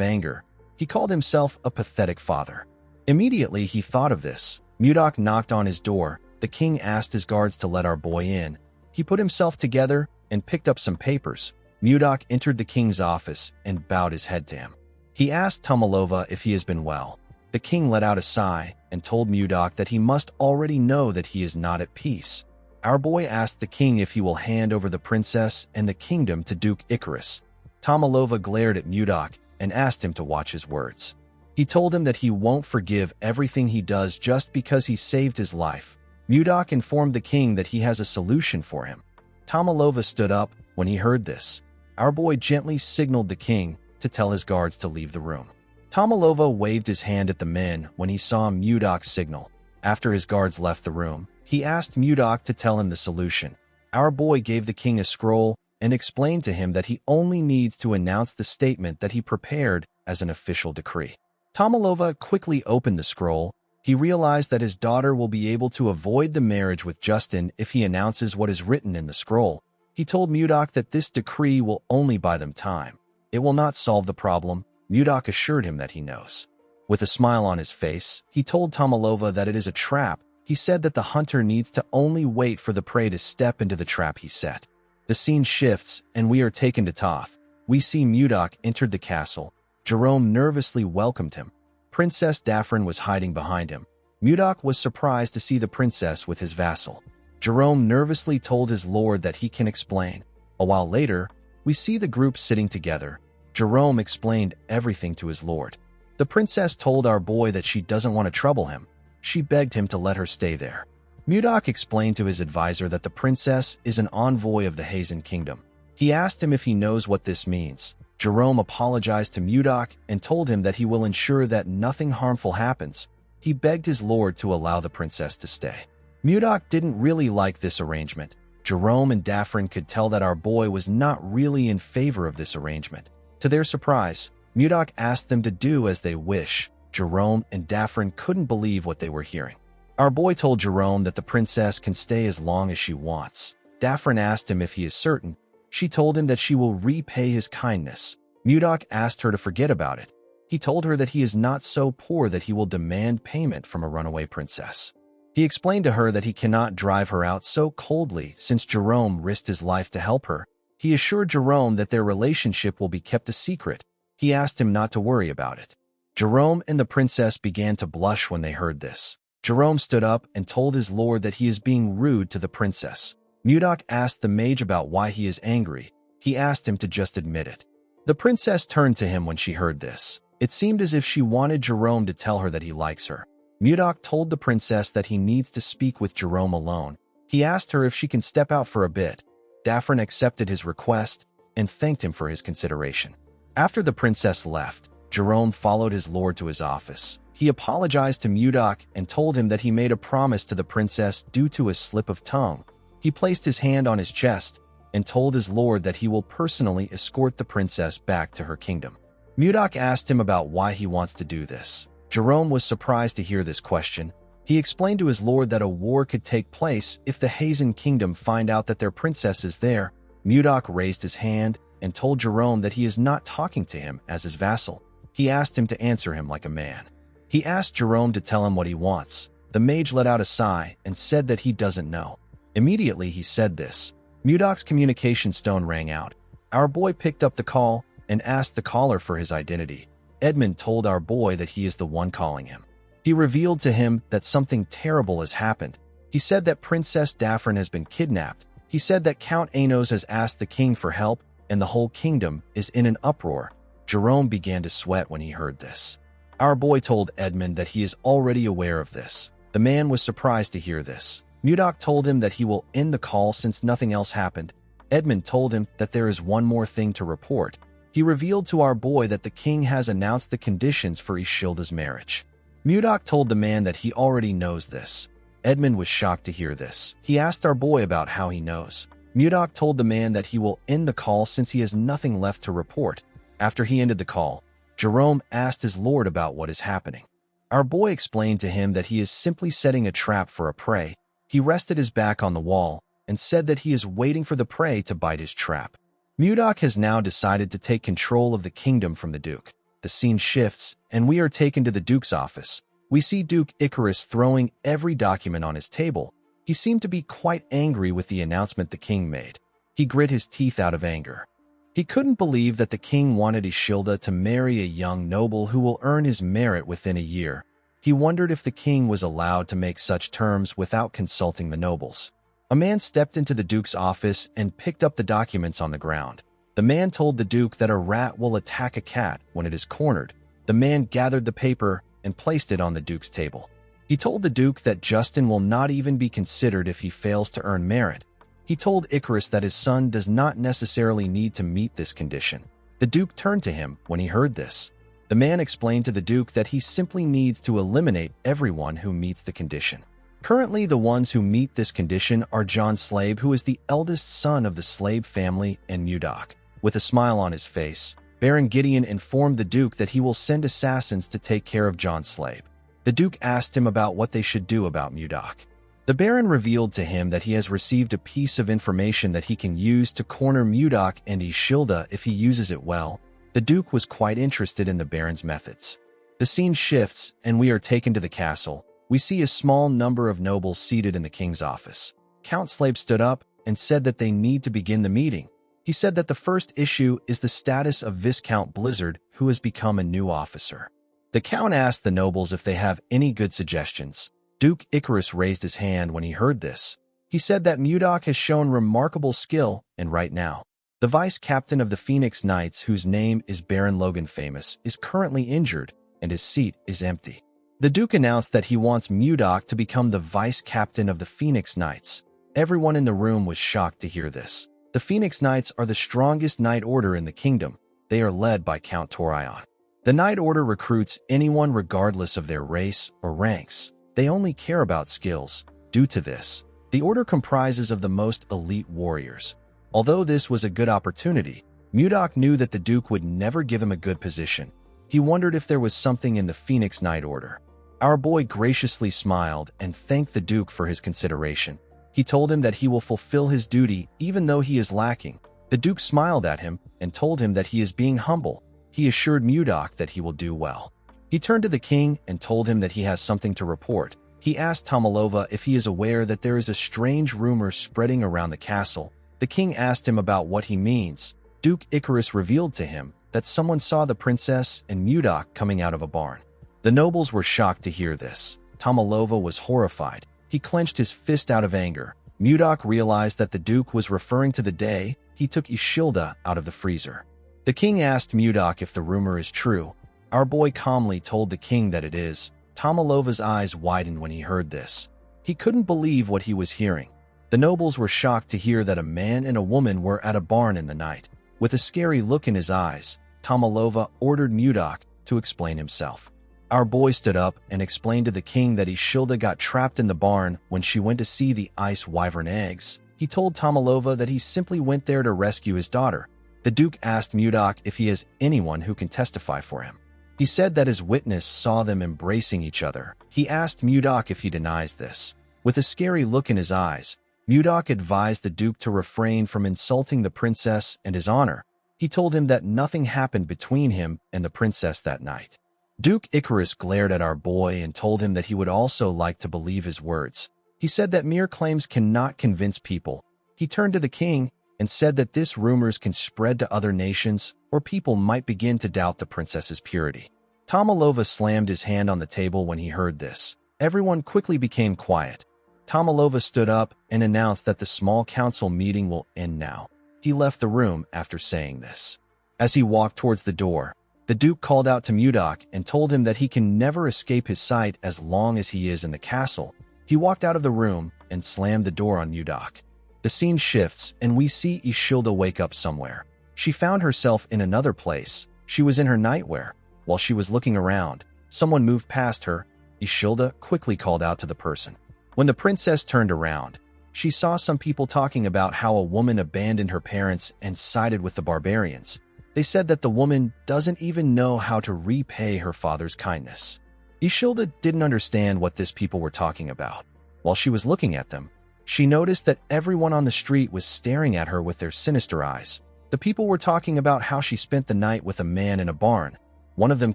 anger. He called himself a pathetic father. Immediately he thought of this. Mudok knocked on his door. The king asked his guards to let our boy in. He put himself together and picked up some papers. Mudok entered the king's office and bowed his head to him. He asked Tomalova if he has been well. The king let out a sigh and told Mudok that he must already know that he is not at peace. Our boy asked the king if he will hand over the princess and the kingdom to Duke Icarus. Tomalova glared at Mudok and asked him to watch his words. He told him that he won't forgive everything he does just because he saved his life. Mudok informed the king that he has a solution for him. Tomalova stood up when he heard this. Our boy gently signaled the king to tell his guards to leave the room. Tomalova waved his hand at the men when he saw Mudok's signal. After his guards left the room, he asked Mudok to tell him the solution. Our boy gave the king a scroll and explained to him that he only needs to announce the statement that he prepared as an official decree. Tomalova quickly opened the scroll. He realized that his daughter will be able to avoid the marriage with Justin if he announces what is written in the scroll. He told Mudok that this decree will only buy them time. It will not solve the problem. Mudok assured him that he knows. With a smile on his face, he told Tomalova that it is a trap. He said that the hunter needs to only wait for the prey to step into the trap he set. The scene shifts, and we are taken to Toth. We see Mudok entered the castle. Jerome nervously welcomed him. Princess Daphne was hiding behind him. Mudok was surprised to see the princess with his vassal. Jerome nervously told his lord that he can explain. A while later, we see the group sitting together. Jerome explained everything to his lord. The princess told our boy that she doesn't want to trouble him. She begged him to let her stay there. Mudok explained to his advisor that the princess is an envoy of the Hazen kingdom. He asked him if he knows what this means. Jerome apologized to Mudok and told him that he will ensure that nothing harmful happens. He begged his lord to allow the princess to stay. Mudok didn't really like this arrangement. Jerome and Daphne could tell that our boy was not really in favor of this arrangement. To their surprise, Mudok asked them to do as they wish. Jerome and Daphne couldn't believe what they were hearing. Our boy told Jerome that the princess can stay as long as she wants. Daphne asked him if he is certain. She told him that she will repay his kindness. Mudok asked her to forget about it. He told her that he is not so poor that he will demand payment from a runaway princess. He explained to her that he cannot drive her out so coldly since Jerome risked his life to help her. He assured Jerome that their relationship will be kept a secret. He asked him not to worry about it. Jerome and the princess began to blush when they heard this. Jerome stood up and told his lord that he is being rude to the princess. Mudok asked the mage about why he is angry. He asked him to just admit it. The princess turned to him when she heard this. It seemed as if she wanted Jerome to tell her that he likes her. Mudok told the princess that he needs to speak with Jerome alone. He asked her if she can step out for a bit. Daphne accepted his request and thanked him for his consideration. After the princess left, Jerome followed his lord to his office. He apologized to Mudok and told him that he made a promise to the princess due to a slip of tongue. He placed his hand on his chest and told his lord that he will personally escort the princess back to her kingdom. Mudok asked him about why he wants to do this. Jerome was surprised to hear this question. He explained to his lord that a war could take place if the Hazen kingdom find out that their princess is there. Mudok raised his hand and told Jerome that he is not talking to him as his vassal. He asked him to answer him like a man. He asked Jerome to tell him what he wants. The mage let out a sigh and said that he doesn't know. Immediately he said this. Mudok's communication stone rang out. Our boy picked up the call and asked the caller for his identity. Edmund told our boy that he is the one calling him. He revealed to him that something terrible has happened. He said that Princess Daphne has been kidnapped. He said that Count Anos has asked the king for help and the whole kingdom is in an uproar. Jerome began to sweat when he heard this. Our boy told Edmund that he is already aware of this. The man was surprised to hear this. Mudok told him that he will end the call since nothing else happened. Edmund told him that there is one more thing to report. He revealed to our boy that the king has announced the conditions for Ishilda's marriage. Mudok told the man that he already knows this. Edmund was shocked to hear this. He asked our boy about how he knows. Mudok told the man that he will end the call since he has nothing left to report. After he ended the call, Jerome asked his lord about what is happening. Our boy explained to him that he is simply setting a trap for a prey. He rested his back on the wall and said that he is waiting for the prey to bite his trap. Mudok has now decided to take control of the kingdom from the Duke. The scene shifts, and we are taken to the Duke's office. We see Duke Icarus throwing every document on his table. He seemed to be quite angry with the announcement the king made. He grit his teeth out of anger. He couldn't believe that the king wanted Ishilda to marry a young noble who will earn his merit within a year. He wondered if the king was allowed to make such terms without consulting the nobles. A man stepped into the Duke's office and picked up the documents on the ground. The man told the Duke that a rat will attack a cat when it is cornered. The man gathered the paper and placed it on the Duke's table. He told the Duke that Justin will not even be considered if he fails to earn merit. He told Icarus that his son does not necessarily need to meet this condition. The Duke turned to him when he heard this. The man explained to the Duke that he simply needs to eliminate everyone who meets the condition. Currently, the ones who meet this condition are John Slave, who is the eldest son of the Slave family, and Mudok. With a smile on his face, Baron Gideon informed the Duke that he will send assassins to take care of John Slave. The Duke asked him about what they should do about Mudok. The Baron revealed to him that he has received a piece of information that he can use to corner Mudok and Ishilda if he uses it well. The Duke was quite interested in the Baron's methods. The scene shifts, and we are taken to the castle. We see a small number of nobles seated in the king's office. Count Slave stood up and said that they need to begin the meeting. He said that the first issue is the status of Viscount Blizzard, who has become a new officer. The Count asked the nobles if they have any good suggestions. Duke Icarus raised his hand when he heard this. He said that Mudok has shown remarkable skill, and right now, the vice captain of the Phoenix Knights, whose name is Baron Logan Famous, is currently injured, and his seat is empty. The Duke announced that he wants Mudok to become the vice captain of the Phoenix Knights. Everyone in the room was shocked to hear this. The Phoenix Knights are the strongest knight order in the kingdom. They are led by Count Torion. The Knight Order recruits anyone regardless of their race or ranks. They only care about skills. Due to this, the order comprises of the most elite warriors. Although this was a good opportunity, Mudok knew that the Duke would never give him a good position. He wondered if there was something in the Phoenix Knight Order. Our boy graciously smiled and thanked the Duke for his consideration. He told him that he will fulfill his duty even though he is lacking. The Duke smiled at him and told him that he is being humble. He assured Mudok that he will do well. He turned to the king and told him that he has something to report. He asked Tomalova if he is aware that there is a strange rumor spreading around the castle. The king asked him about what he means. Duke Icarus revealed to him that someone saw the princess and Mudok coming out of a barn. The nobles were shocked to hear this. Tomalova was horrified. He clenched his fist out of anger. Mudok realized that the Duke was referring to the day he took Ishilda out of the freezer. The king asked Mudok if the rumor is true. Our boy calmly told the king that it is. Tomalova's eyes widened when he heard this. He couldn't believe what he was hearing. The nobles were shocked to hear that a man and a woman were at a barn in the night. With a scary look in his eyes, Tomalova ordered Mudok to explain himself. Our boy stood up and explained to the king that Ishilda got trapped in the barn when she went to see the ice wyvern eggs. He told Tomalova that he simply went there to rescue his daughter. The Duke asked Mudok if he has anyone who can testify for him. He said that his witness saw them embracing each other. He asked Mudok if he denies this. With a scary look in his eyes, Mudok advised the Duke to refrain from insulting the princess and his honor. He told him that nothing happened between him and the princess that night. Duke Icarus glared at our boy and told him that he would also like to believe his words. He said that mere claims cannot convince people. He turned to the king and said that this rumors can spread to other nations, or people might begin to doubt the princess's purity. Tomalova slammed his hand on the table when he heard this. Everyone quickly became quiet. Tomalova stood up and announced that the small council meeting will end now. He left the room after saying this. As he walked towards the door, the Duke called out to Mudok and told him that he can never escape his sight as long as he is in the castle. He walked out of the room and slammed the door on Mudok. The scene shifts, and we see Ishilda wake up somewhere. She found herself in another place. She was in her nightwear. While she was looking around, someone moved past her. Ishilda quickly called out to the person. When the princess turned around, she saw some people talking about how a woman abandoned her parents and sided with the barbarians. They said that the woman doesn't even know how to repay her father's kindness. Ishilda didn't understand what these people were talking about. While she was looking at them, she noticed that everyone on the street was staring at her with their sinister eyes. The people were talking about how she spent the night with a man in a barn. One of them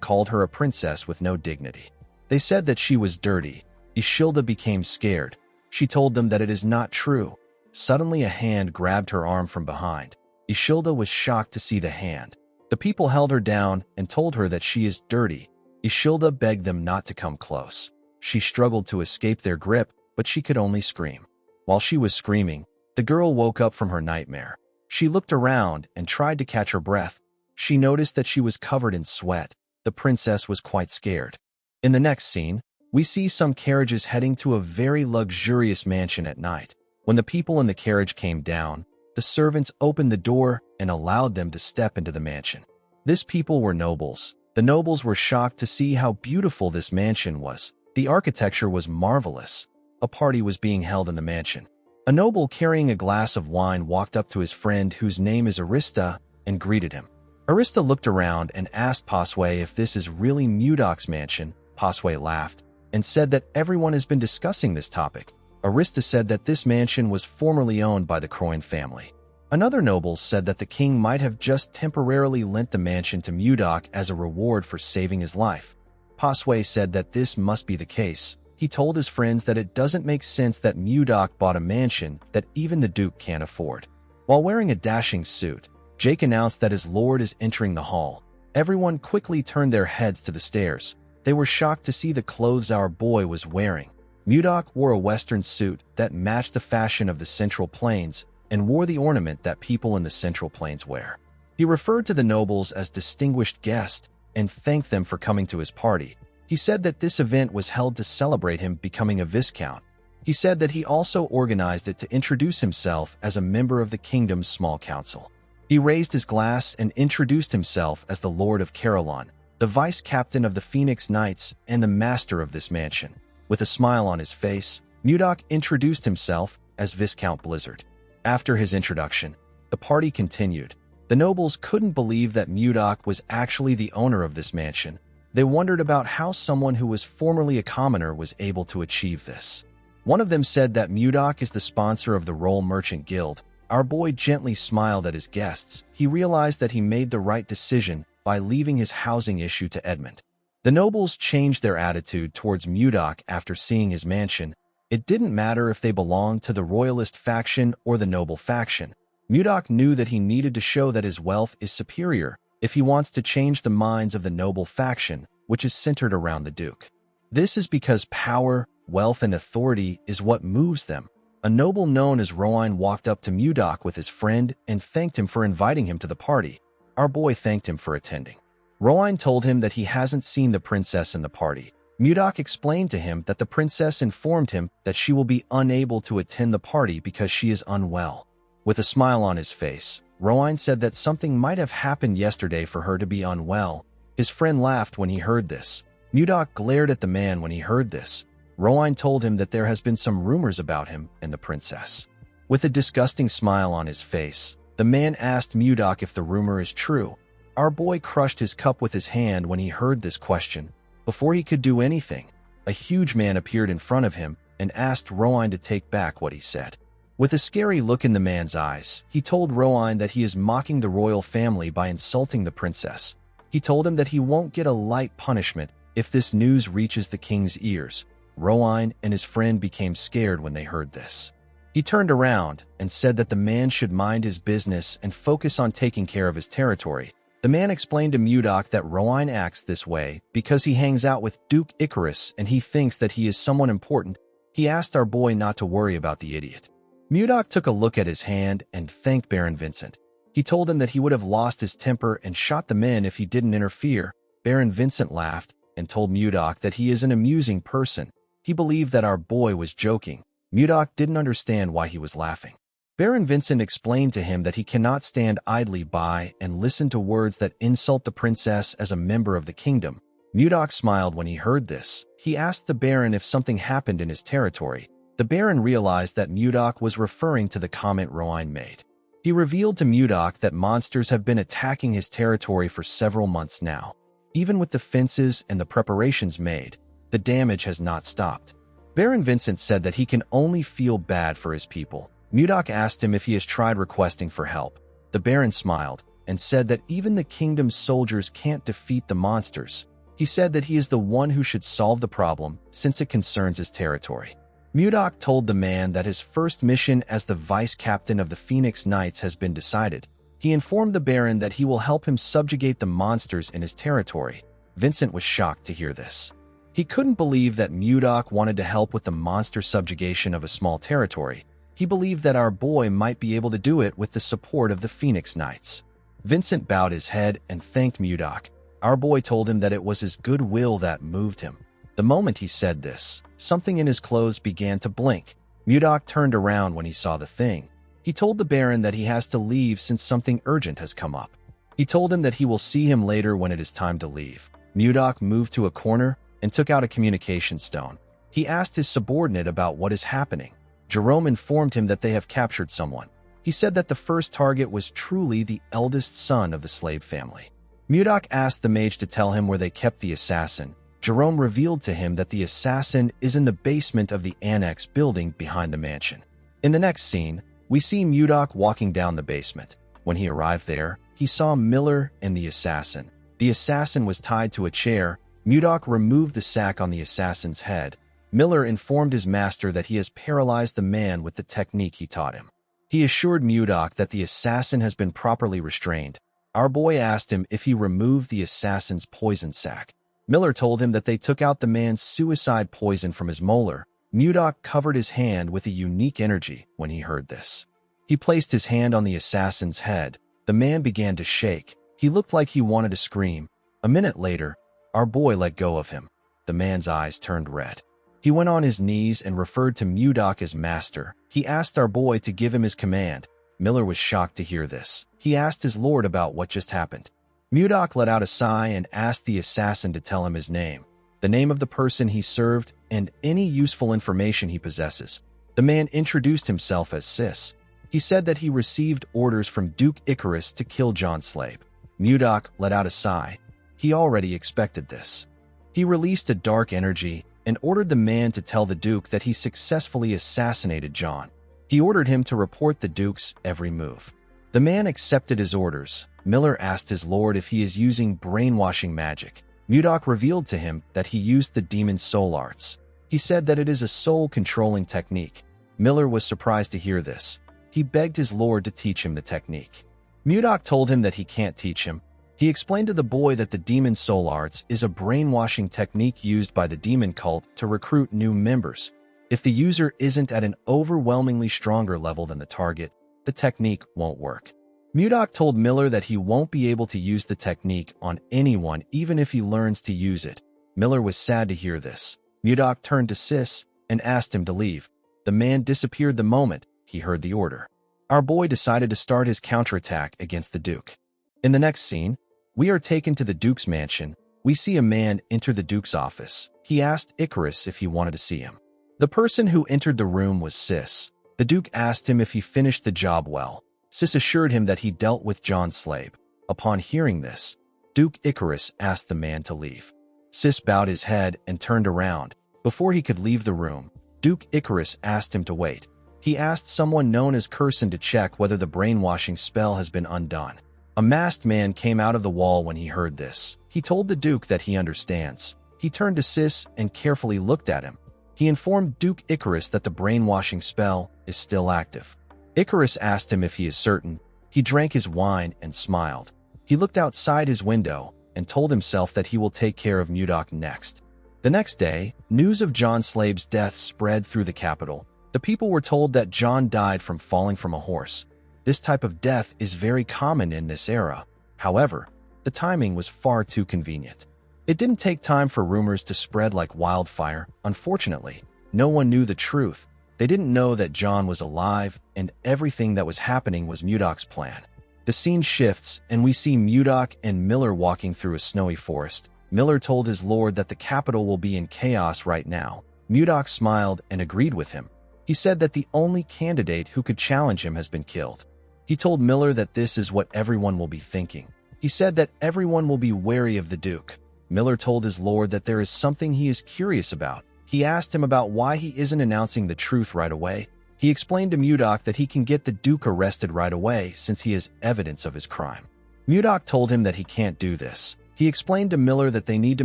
called her a princess with no dignity. They said that she was dirty. Ishilda became scared. She told them that it is not true. Suddenly a hand grabbed her arm from behind. Ishilda was shocked to see the hand. The people held her down and told her that she is dirty. Ishilda begged them not to come close. She struggled to escape their grip, but she could only scream. While she was screaming, the girl woke up from her nightmare. She looked around and tried to catch her breath. She noticed that she was covered in sweat. The princess was quite scared. In the next scene, we see some carriages heading to a very luxurious mansion at night. When the people in the carriage came down, the servants opened the door and allowed them to step into the mansion. These people were nobles. The nobles were shocked to see how beautiful this mansion was. The architecture was marvelous. A party was being held in the mansion. A noble carrying a glass of wine walked up to his friend, whose name is Arista, and greeted him. Arista looked around and asked Pasway if this is really Mudok's mansion. Pasway laughed and said that everyone has been discussing this topic. Arista said that this mansion was formerly owned by the Croyn family. Another noble said that the king might have just temporarily lent the mansion to Mudok as a reward for saving his life. Pasway said that this must be the case. He told his friends that it doesn't make sense that Mudok bought a mansion that even the Duke can't afford. While wearing a dashing suit, Jake announced that his lord is entering the hall. Everyone quickly turned their heads to the stairs. They were shocked to see the clothes our boy was wearing. Mudok wore a Western suit that matched the fashion of the Central Plains and wore the ornament that people in the Central Plains wear. He referred to the nobles as distinguished guests and thanked them for coming to his party. He said that this event was held to celebrate him becoming a viscount. He said that he also organized it to introduce himself as a member of the kingdom's small council. He raised his glass and introduced himself as the Lord of Carillon, the vice captain of the Phoenix Knights and the master of this mansion. With a smile on his face, Mudok introduced himself as Viscount Blizzard. After his introduction, the party continued. The nobles couldn't believe that Mudok was actually the owner of this mansion. They wondered about how someone who was formerly a commoner was able to achieve this. One of them said that Mudok is the sponsor of the Roll Merchant Guild. Our boy gently smiled at his guests. He realized that he made the right decision by leaving his housing issue to Edmund. The nobles changed their attitude towards Mudok after seeing his mansion. It didn't matter if they belonged to the royalist faction or the noble faction. Mudok knew that he needed to show that his wealth is superior if he wants to change the minds of the noble faction, which is centered around the Duke. This is because power, wealth, and authority is what moves them. A noble known as Roine walked up to Mudok with his friend and thanked him for inviting him to the party. Our boy thanked him for attending. Roine told him that he hasn't seen the princess in the party. Mudok explained to him that the princess informed him that she will be unable to attend the party because she is unwell. With a smile on his face, Roine said that something might have happened yesterday for her to be unwell. His friend laughed when he heard this. Mudok glared at the man when he heard this. Roine told him that there has been some rumors about him and the princess. With a disgusting smile on his face, the man asked Mudok if the rumor is true. Our boy crushed his cup with his hand when he heard this question. Before he could do anything, a huge man appeared in front of him and asked Roine to take back what he said. With a scary look in the man's eyes, he told Roine that he is mocking the royal family by insulting the princess. He told him that he won't get a light punishment if this news reaches the king's ears. Roine and his friend became scared when they heard this. He turned around and said that the man should mind his business and focus on taking care of his territory. The man explained to Mudok that Roine acts this way because he hangs out with Duke Icarus and he thinks that he is someone important. He asked our boy not to worry about the idiot. Mudok took a look at his hand and thanked Baron Vincent. He told him that he would have lost his temper and shot the men if he didn't interfere. Baron Vincent laughed and told Mudok that he is an amusing person. He believed that our boy was joking. Mudok didn't understand why he was laughing. Baron Vincent explained to him that he cannot stand idly by and listen to words that insult the princess as a member of the kingdom. Mudok smiled when he heard this. He asked the Baron if something happened in his territory. The Baron realized that Mudok was referring to the comment Roine made. He revealed to Mudok that monsters have been attacking his territory for several months now. Even with the fences and the preparations made, the damage has not stopped. Baron Vincent said that he can only feel bad for his people. Mudok asked him if he has tried requesting for help. The Baron smiled and said that even the kingdom's soldiers can't defeat the monsters. He said that he is the one who should solve the problem since it concerns his territory. Mudok told the man that his first mission as the vice captain of the Phoenix Knights has been decided. He informed the Baron that he will help him subjugate the monsters in his territory. Vincent was shocked to hear this. He couldn't believe that Mudok wanted to help with the monster subjugation of a small territory. He believed that our boy might be able to do it with the support of the Phoenix Knights. Vincent bowed his head and thanked Mudok. Our boy told him that it was his goodwill that moved him. The moment he said this, something in his clothes began to blink. Mudok turned around when he saw the thing. He told the Baron that he has to leave since something urgent has come up. He told him that he will see him later when it is time to leave. Mudok moved to a corner and took out a communication stone. He asked his subordinate about what is happening. Jerome informed him that they have captured someone. He said that the first target was truly the eldest son of the slave family. Mudok asked the mage to tell him where they kept the assassin. Jerome revealed to him that the assassin is in the basement of the annex building behind the mansion. In the next scene, we see Mudok walking down the basement. When he arrived there, he saw Miller and the assassin. The assassin was tied to a chair. Mudok removed the sack on the assassin's head. Miller informed his master that he has paralyzed the man with the technique he taught him. He assured Mudok that the assassin has been properly restrained. Our boy asked him if he removed the assassin's poison sac. Miller told him that they took out the man's suicide poison from his molar. Mudok covered his hand with a unique energy when he heard this. He placed his hand on the assassin's head. The man began to shake. He looked like he wanted to scream. A minute later, our boy let go of him. The man's eyes turned red. He went on his knees and referred to Mudok as master. He asked our boy to give him his command. Miller was shocked to hear this. He asked his lord about what just happened. Mudok let out a sigh and asked the assassin to tell him his name, the name of the person he served, and any useful information he possesses. The man introduced himself as Sis. He said that he received orders from Duke Icarus to kill John Slabe. Mudok let out a sigh. He already expected this. He released a dark energy and ordered the man to tell the Duke that he successfully assassinated John. He ordered him to report the Duke's every move. The man accepted his orders. Miller asked his lord if he is using brainwashing magic. Mudok revealed to him that he used the demon's soul arts. He said that it is a soul-controlling technique. Miller was surprised to hear this. He begged his lord to teach him the technique. Mudok told him that he can't teach him. He explained to the boy that the demon's soul arts is a brainwashing technique used by the demon cult to recruit new members. If the user isn't at an overwhelmingly stronger level than the target, the technique won't work. Mudok told Miller that he won't be able to use the technique on anyone even if he learns to use it. Miller was sad to hear this. Mudok turned to Sis and asked him to leave. The man disappeared the moment he heard the order. Our boy decided to start his counterattack against the Duke. In the next scene, we are taken to the Duke's mansion. We see a man enter the Duke's office. He asked Icarus if he wanted to see him. The person who entered the room was Sis. The Duke asked him if he finished the job well. Sis assured him that he dealt with John Slabe. Upon hearing this, Duke Icarus asked the man to leave. Sis bowed his head and turned around. Before he could leave the room, Duke Icarus asked him to wait. He asked someone known as Curson to check whether the brainwashing spell has been undone. A masked man came out of the wall when he heard this. He told the Duke that he understands. He turned to Sis and carefully looked at him. He informed Duke Icarus that the brainwashing spell is still active. Icarus asked him if he is certain. He drank his wine and smiled. He looked outside his window and told himself that he will take care of Mudok next. The next day, news of John Slabe's death spread through the capital. The people were told that John died from falling from a horse. This type of death is very common in this era. However, the timing was far too convenient. It didn't take time for rumors to spread like wildfire. Unfortunately, no one knew the truth. They didn't know that John was alive, and everything that was happening was Mudok's plan. The scene shifts, and we see Mudok and Miller walking through a snowy forest. Miller told his lord that the capital will be in chaos right now. Mudok smiled and agreed with him. He said that the only candidate who could challenge him has been killed. He told Miller that this is what everyone will be thinking. He said that everyone will be wary of the Duke. Miller told his lord that there is something he is curious about. He asked him about why he isn't announcing the truth right away. He explained to Mudok that he can get the Duke arrested right away since he has evidence of his crime. Mudok told him that he can't do this. He explained to Miller that they need to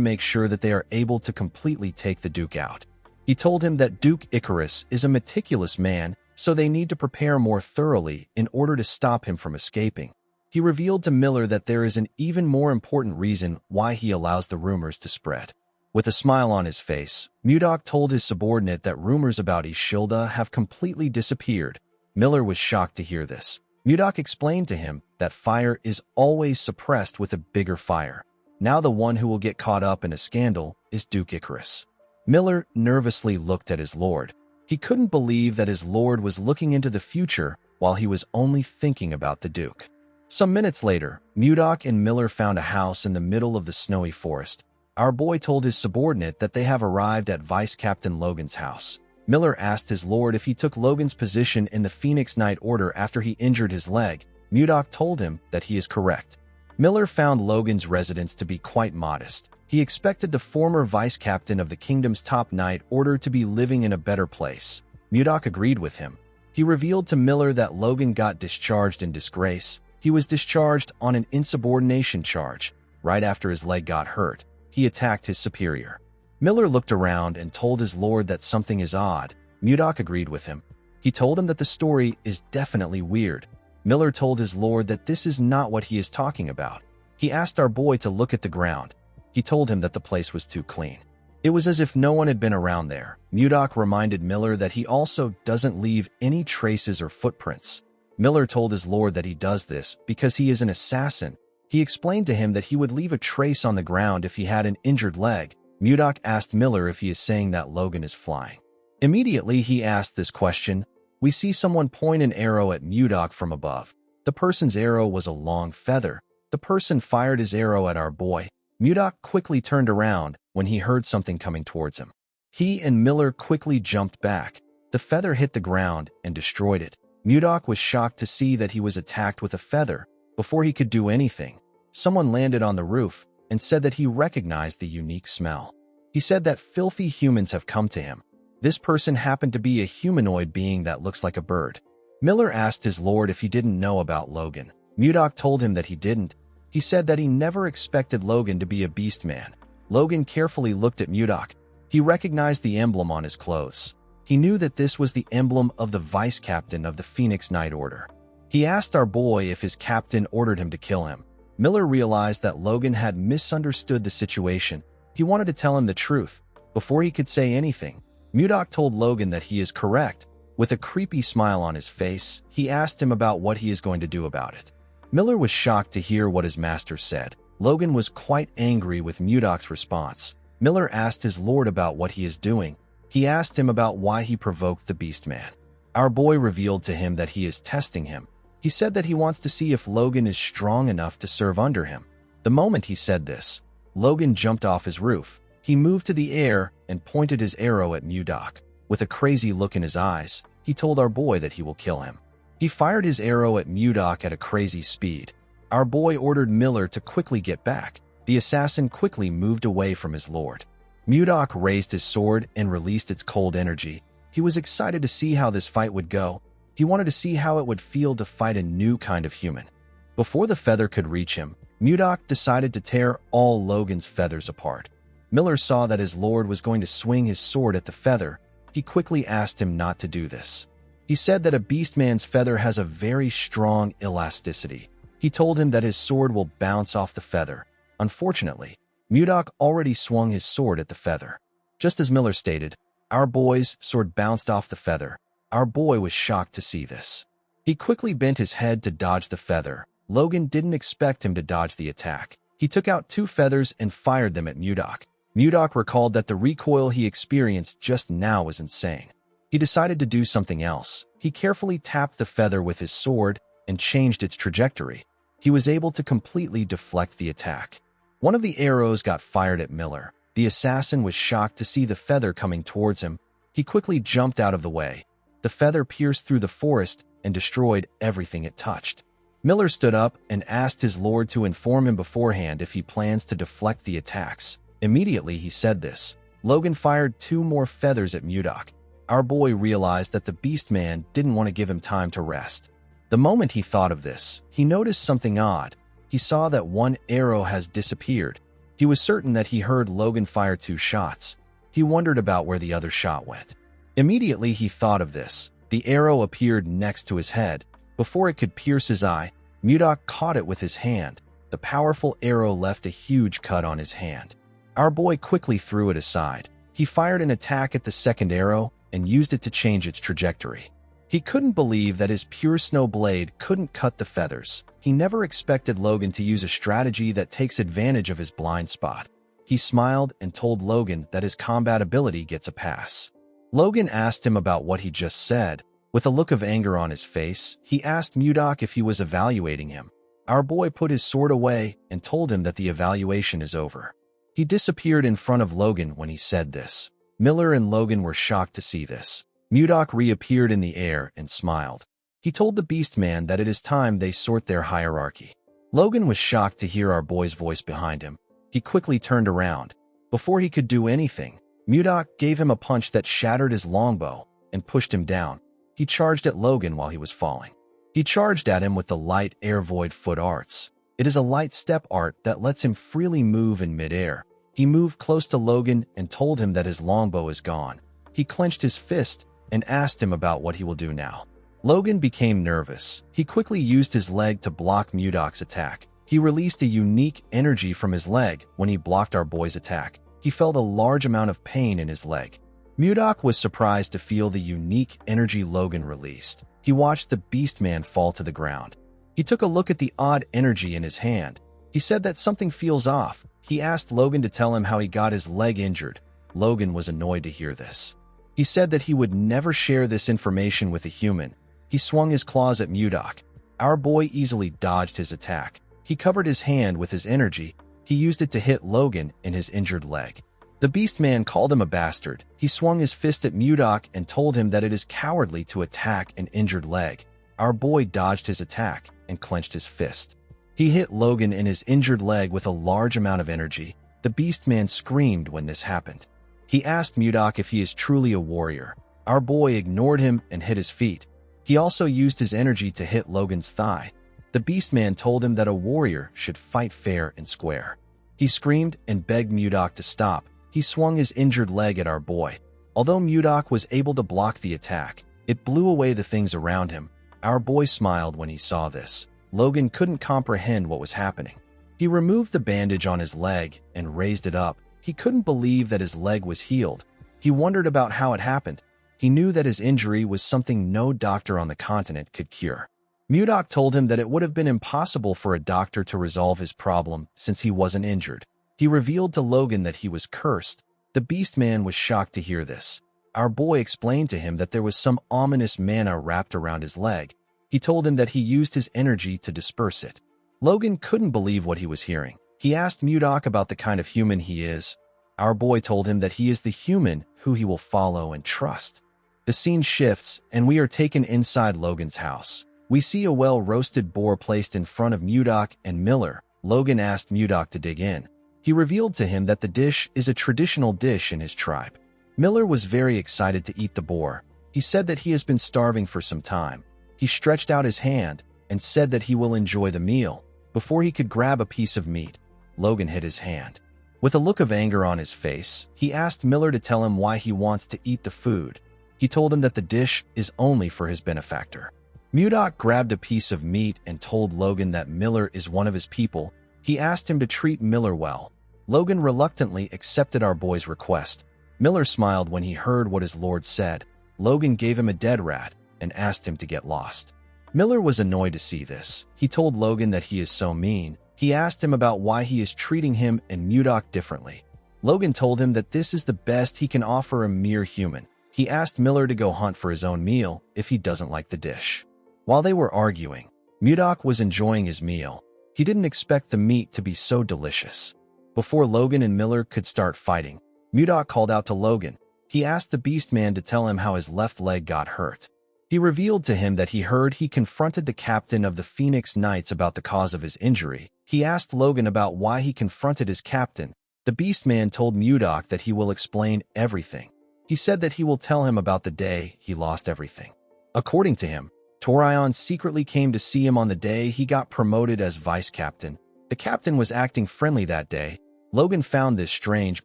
make sure that they are able to completely take the Duke out. He told him that Duke Icarus is a meticulous man, so they need to prepare more thoroughly in order to stop him from escaping. He revealed to Miller that there is an even more important reason why he allows the rumors to spread. With a smile on his face, Mudok told his subordinate that rumors about Ishilda have completely disappeared. Miller was shocked to hear this. Mudok explained to him that fire is always suppressed with a bigger fire. Now the one who will get caught up in a scandal is Duke Icarus. Miller nervously looked at his lord. He couldn't believe that his lord was looking into the future while he was only thinking about the Duke. Some minutes later, Mudok and Miller found a house in the middle of the snowy forest. Our boy told his subordinate that they have arrived at Vice Captain Logan's house. Miller asked his lord if he took Logan's position in the Phoenix Knight Order after he injured his leg. Mudok told him that he is correct. Miller found Logan's residence to be quite modest. He expected the former vice captain of the kingdom's top knight order to be living in a better place. Mudok agreed with him. He revealed to Miller that Logan got discharged in disgrace. He was discharged on an insubordination charge. Right after his leg got hurt, he attacked his superior. Miller looked around and told his lord that something is odd. Mudok agreed with him. He told him that the story is definitely weird. Miller told his lord that this is not what he is talking about. He asked our boy to look at the ground. He told him that the place was too clean. It was as if no one had been around there. Mudok reminded Miller that he also doesn't leave any traces or footprints. Miller told his lord that he does this because he is an assassin. He explained to him that he would leave a trace on the ground if he had an injured leg. Mudok asked Miller if he is saying that Logan is flying. Immediately he asked this question, we see someone point an arrow at Mudok from above. The person's arrow was a long feather. The person fired his arrow at our boy. Mudok quickly turned around when he heard something coming towards him. He and Miller quickly jumped back. The feather hit the ground and destroyed it. Mudok was shocked to see that he was attacked with a feather. Before he could do anything, someone landed on the roof and said that he recognized the unique smell. He said that filthy humans have come to him. This person happened to be a humanoid being that looks like a bird. Miller asked his lord if he didn't know about Logan. Mudok told him that he didn't. He said that he never expected Logan to be a beast man. Logan carefully looked at Mudok. He recognized the emblem on his clothes. He knew that this was the emblem of the vice captain of the Phoenix Knight Order. He asked our boy if his captain ordered him to kill him. Miller realized that Logan had misunderstood the situation. He wanted to tell him the truth. Before he could say anything, Mudok told Logan that he is correct. With a creepy smile on his face, he asked him about what he is going to do about it. Miller was shocked to hear what his master said. Logan was quite angry with Mudok's response. Miller asked his lord about what he is doing. He asked him about why he provoked the beast man. Our boy revealed to him that he is testing him. He said that he wants to see if Logan is strong enough to serve under him. The moment he said this, Logan jumped off his roof. He moved to the air and pointed his arrow at Mudok. With a crazy look in his eyes, he told our boy that he will kill him. He fired his arrow at Mudok at a crazy speed. Our boy ordered Miller to quickly get back. The assassin quickly moved away from his lord. Mudok raised his sword and released its cold energy. He was excited to see how this fight would go. He wanted to see how it would feel to fight a new kind of human. Before the feather could reach him, Mudok decided to tear all Logan's feathers apart. Miller saw that his lord was going to swing his sword at the feather. He quickly asked him not to do this. He said that a beastman's feather has a very strong elasticity. He told him that his sword will bounce off the feather. Unfortunately, Mudok already swung his sword at the feather. Just as Miller stated, our boy's sword bounced off the feather. Our boy was shocked to see this. He quickly bent his head to dodge the feather. Logan didn't expect him to dodge the attack. He took out 2 feathers and fired them at Mudok. Mudok recalled that the recoil he experienced just now was insane. He decided to do something else. He carefully tapped the feather with his sword and changed its trajectory. He was able to completely deflect the attack. One of the arrows got fired at Miller. The assassin was shocked to see the feather coming towards him. He quickly jumped out of the way. The feather pierced through the forest and destroyed everything it touched. Miller stood up and asked his lord to inform him beforehand if he plans to deflect the attacks. Immediately he said this. Logan fired 2 more feathers at Mudok. Our boy realized that the beast man didn't want to give him time to rest. The moment he thought of this, he noticed something odd. He saw that 1 arrow has disappeared. He was certain that he heard Logan fire 2 shots. He wondered about where the other shot went. Immediately he thought of this. The arrow appeared next to his head. Before it could pierce his eye, Mudok caught it with his hand. The powerful arrow left a huge cut on his hand. Our boy quickly threw it aside. He fired an attack at the second arrow and used it to change its trajectory. He couldn't believe that his pure snow blade couldn't cut the feathers. He never expected Logan to use a strategy that takes advantage of his blind spot. He smiled and told Logan that his combat ability gets a pass. Logan asked him about what he just said. With a look of anger on his face, he asked Mudok if he was evaluating him. Our boy put his sword away and told him that the evaluation is over. He disappeared in front of Logan when he said this. Miller and Logan were shocked to see this. Mudok reappeared in the air and smiled. He told the beast man that it is time they sort their hierarchy. Logan was shocked to hear our boy's voice behind him. He quickly turned around. Before he could do anything, Mudok gave him a punch that shattered his longbow and pushed him down. He charged at Logan while he was falling. He charged at him with the light air void foot arts. It is a light step art that lets him freely move in midair. He moved close to Logan and told him that his longbow is gone. He clenched his fist and asked him about what he will do now. Logan became nervous. He quickly used his leg to block Mudok's attack. He released a unique energy from his leg when he blocked our boy's attack. he felt a large amount of pain in his leg. Mudok was surprised to feel the unique energy Logan released. He watched the Beast Man fall to the ground. He took a look at the odd energy in his hand. He said that something feels off. He asked Logan to tell him how he got his leg injured. Logan was annoyed to hear this. He said that he would never share this information with a human. He swung his claws at Mudok. Our boy easily dodged his attack. He covered his hand with his energy. He used it to hit Logan in his injured leg. The Beast Man called him a bastard. He swung his fist at Mudok and told him that it is cowardly to attack an injured leg. Our boy dodged his attack and clenched his fist. He hit Logan in his injured leg with a large amount of energy. The Beast Man screamed when this happened. He asked Mudok if he is truly a warrior. Our boy ignored him and hit his feet. He also used his energy to hit Logan's thigh. The Beast Man told him that a warrior should fight fair and square. He screamed and begged Mudok to stop. He swung his injured leg at our boy. Although Mudok was able to block the attack, it blew away the things around him. Our boy smiled when he saw this. Logan couldn't comprehend what was happening. He removed the bandage on his leg and raised it up. He couldn't believe that his leg was healed. He wondered about how it happened. He knew that his injury was something no doctor on the continent could cure. Mudok told him that it would have been impossible for a doctor to resolve his problem since he wasn't injured. He revealed to Logan that he was cursed. The Beast Man was shocked to hear this. Our boy explained to him that there was some ominous mana wrapped around his leg. He told him that he used his energy to disperse it. Logan couldn't believe what he was hearing. He asked Mudok about the kind of human he is. Our boy told him that he is the human who he will follow and trust. The scene shifts, and we are taken inside Logan's house. We see a well-roasted boar placed in front of Mudok and Miller. Logan asked Mudok to dig in. He revealed to him that the dish is a traditional dish in his tribe. Miller was very excited to eat the boar. He said that he has been starving for some time. He stretched out his hand and said that he will enjoy the meal. Before he could grab a piece of meat, Logan hit his hand. With a look of anger on his face, he asked Miller to tell him why he wants to eat the food. He told him that the dish is only for his benefactor. Mudok grabbed a piece of meat and told Logan that Miller is one of his people. He asked him to treat Miller well. Logan reluctantly accepted our boy's request. Miller smiled when he heard what his lord said. Logan gave him a dead rat and asked him to get lost. Miller was annoyed to see this. He told Logan that he is so mean. He asked him about why he is treating him and Mudok differently. Logan told him that this is the best he can offer a mere human. He asked Miller to go hunt for his own meal if he doesn't like the dish. While they were arguing, Mudok was enjoying his meal. He didn't expect the meat to be so delicious. Before Logan and Miller could start fighting, Mudok called out to Logan. He asked the Beast Man to tell him how his left leg got hurt. He revealed to him that he heard he confronted the captain of the Phoenix Knights about the cause of his injury. He asked Logan about why he confronted his captain. The Beast Man told Mudok that he will explain everything. He said that he will tell him about the day he lost everything. According to him, Torion secretly came to see him on the day he got promoted as vice captain. The captain was acting friendly that day. Logan found this strange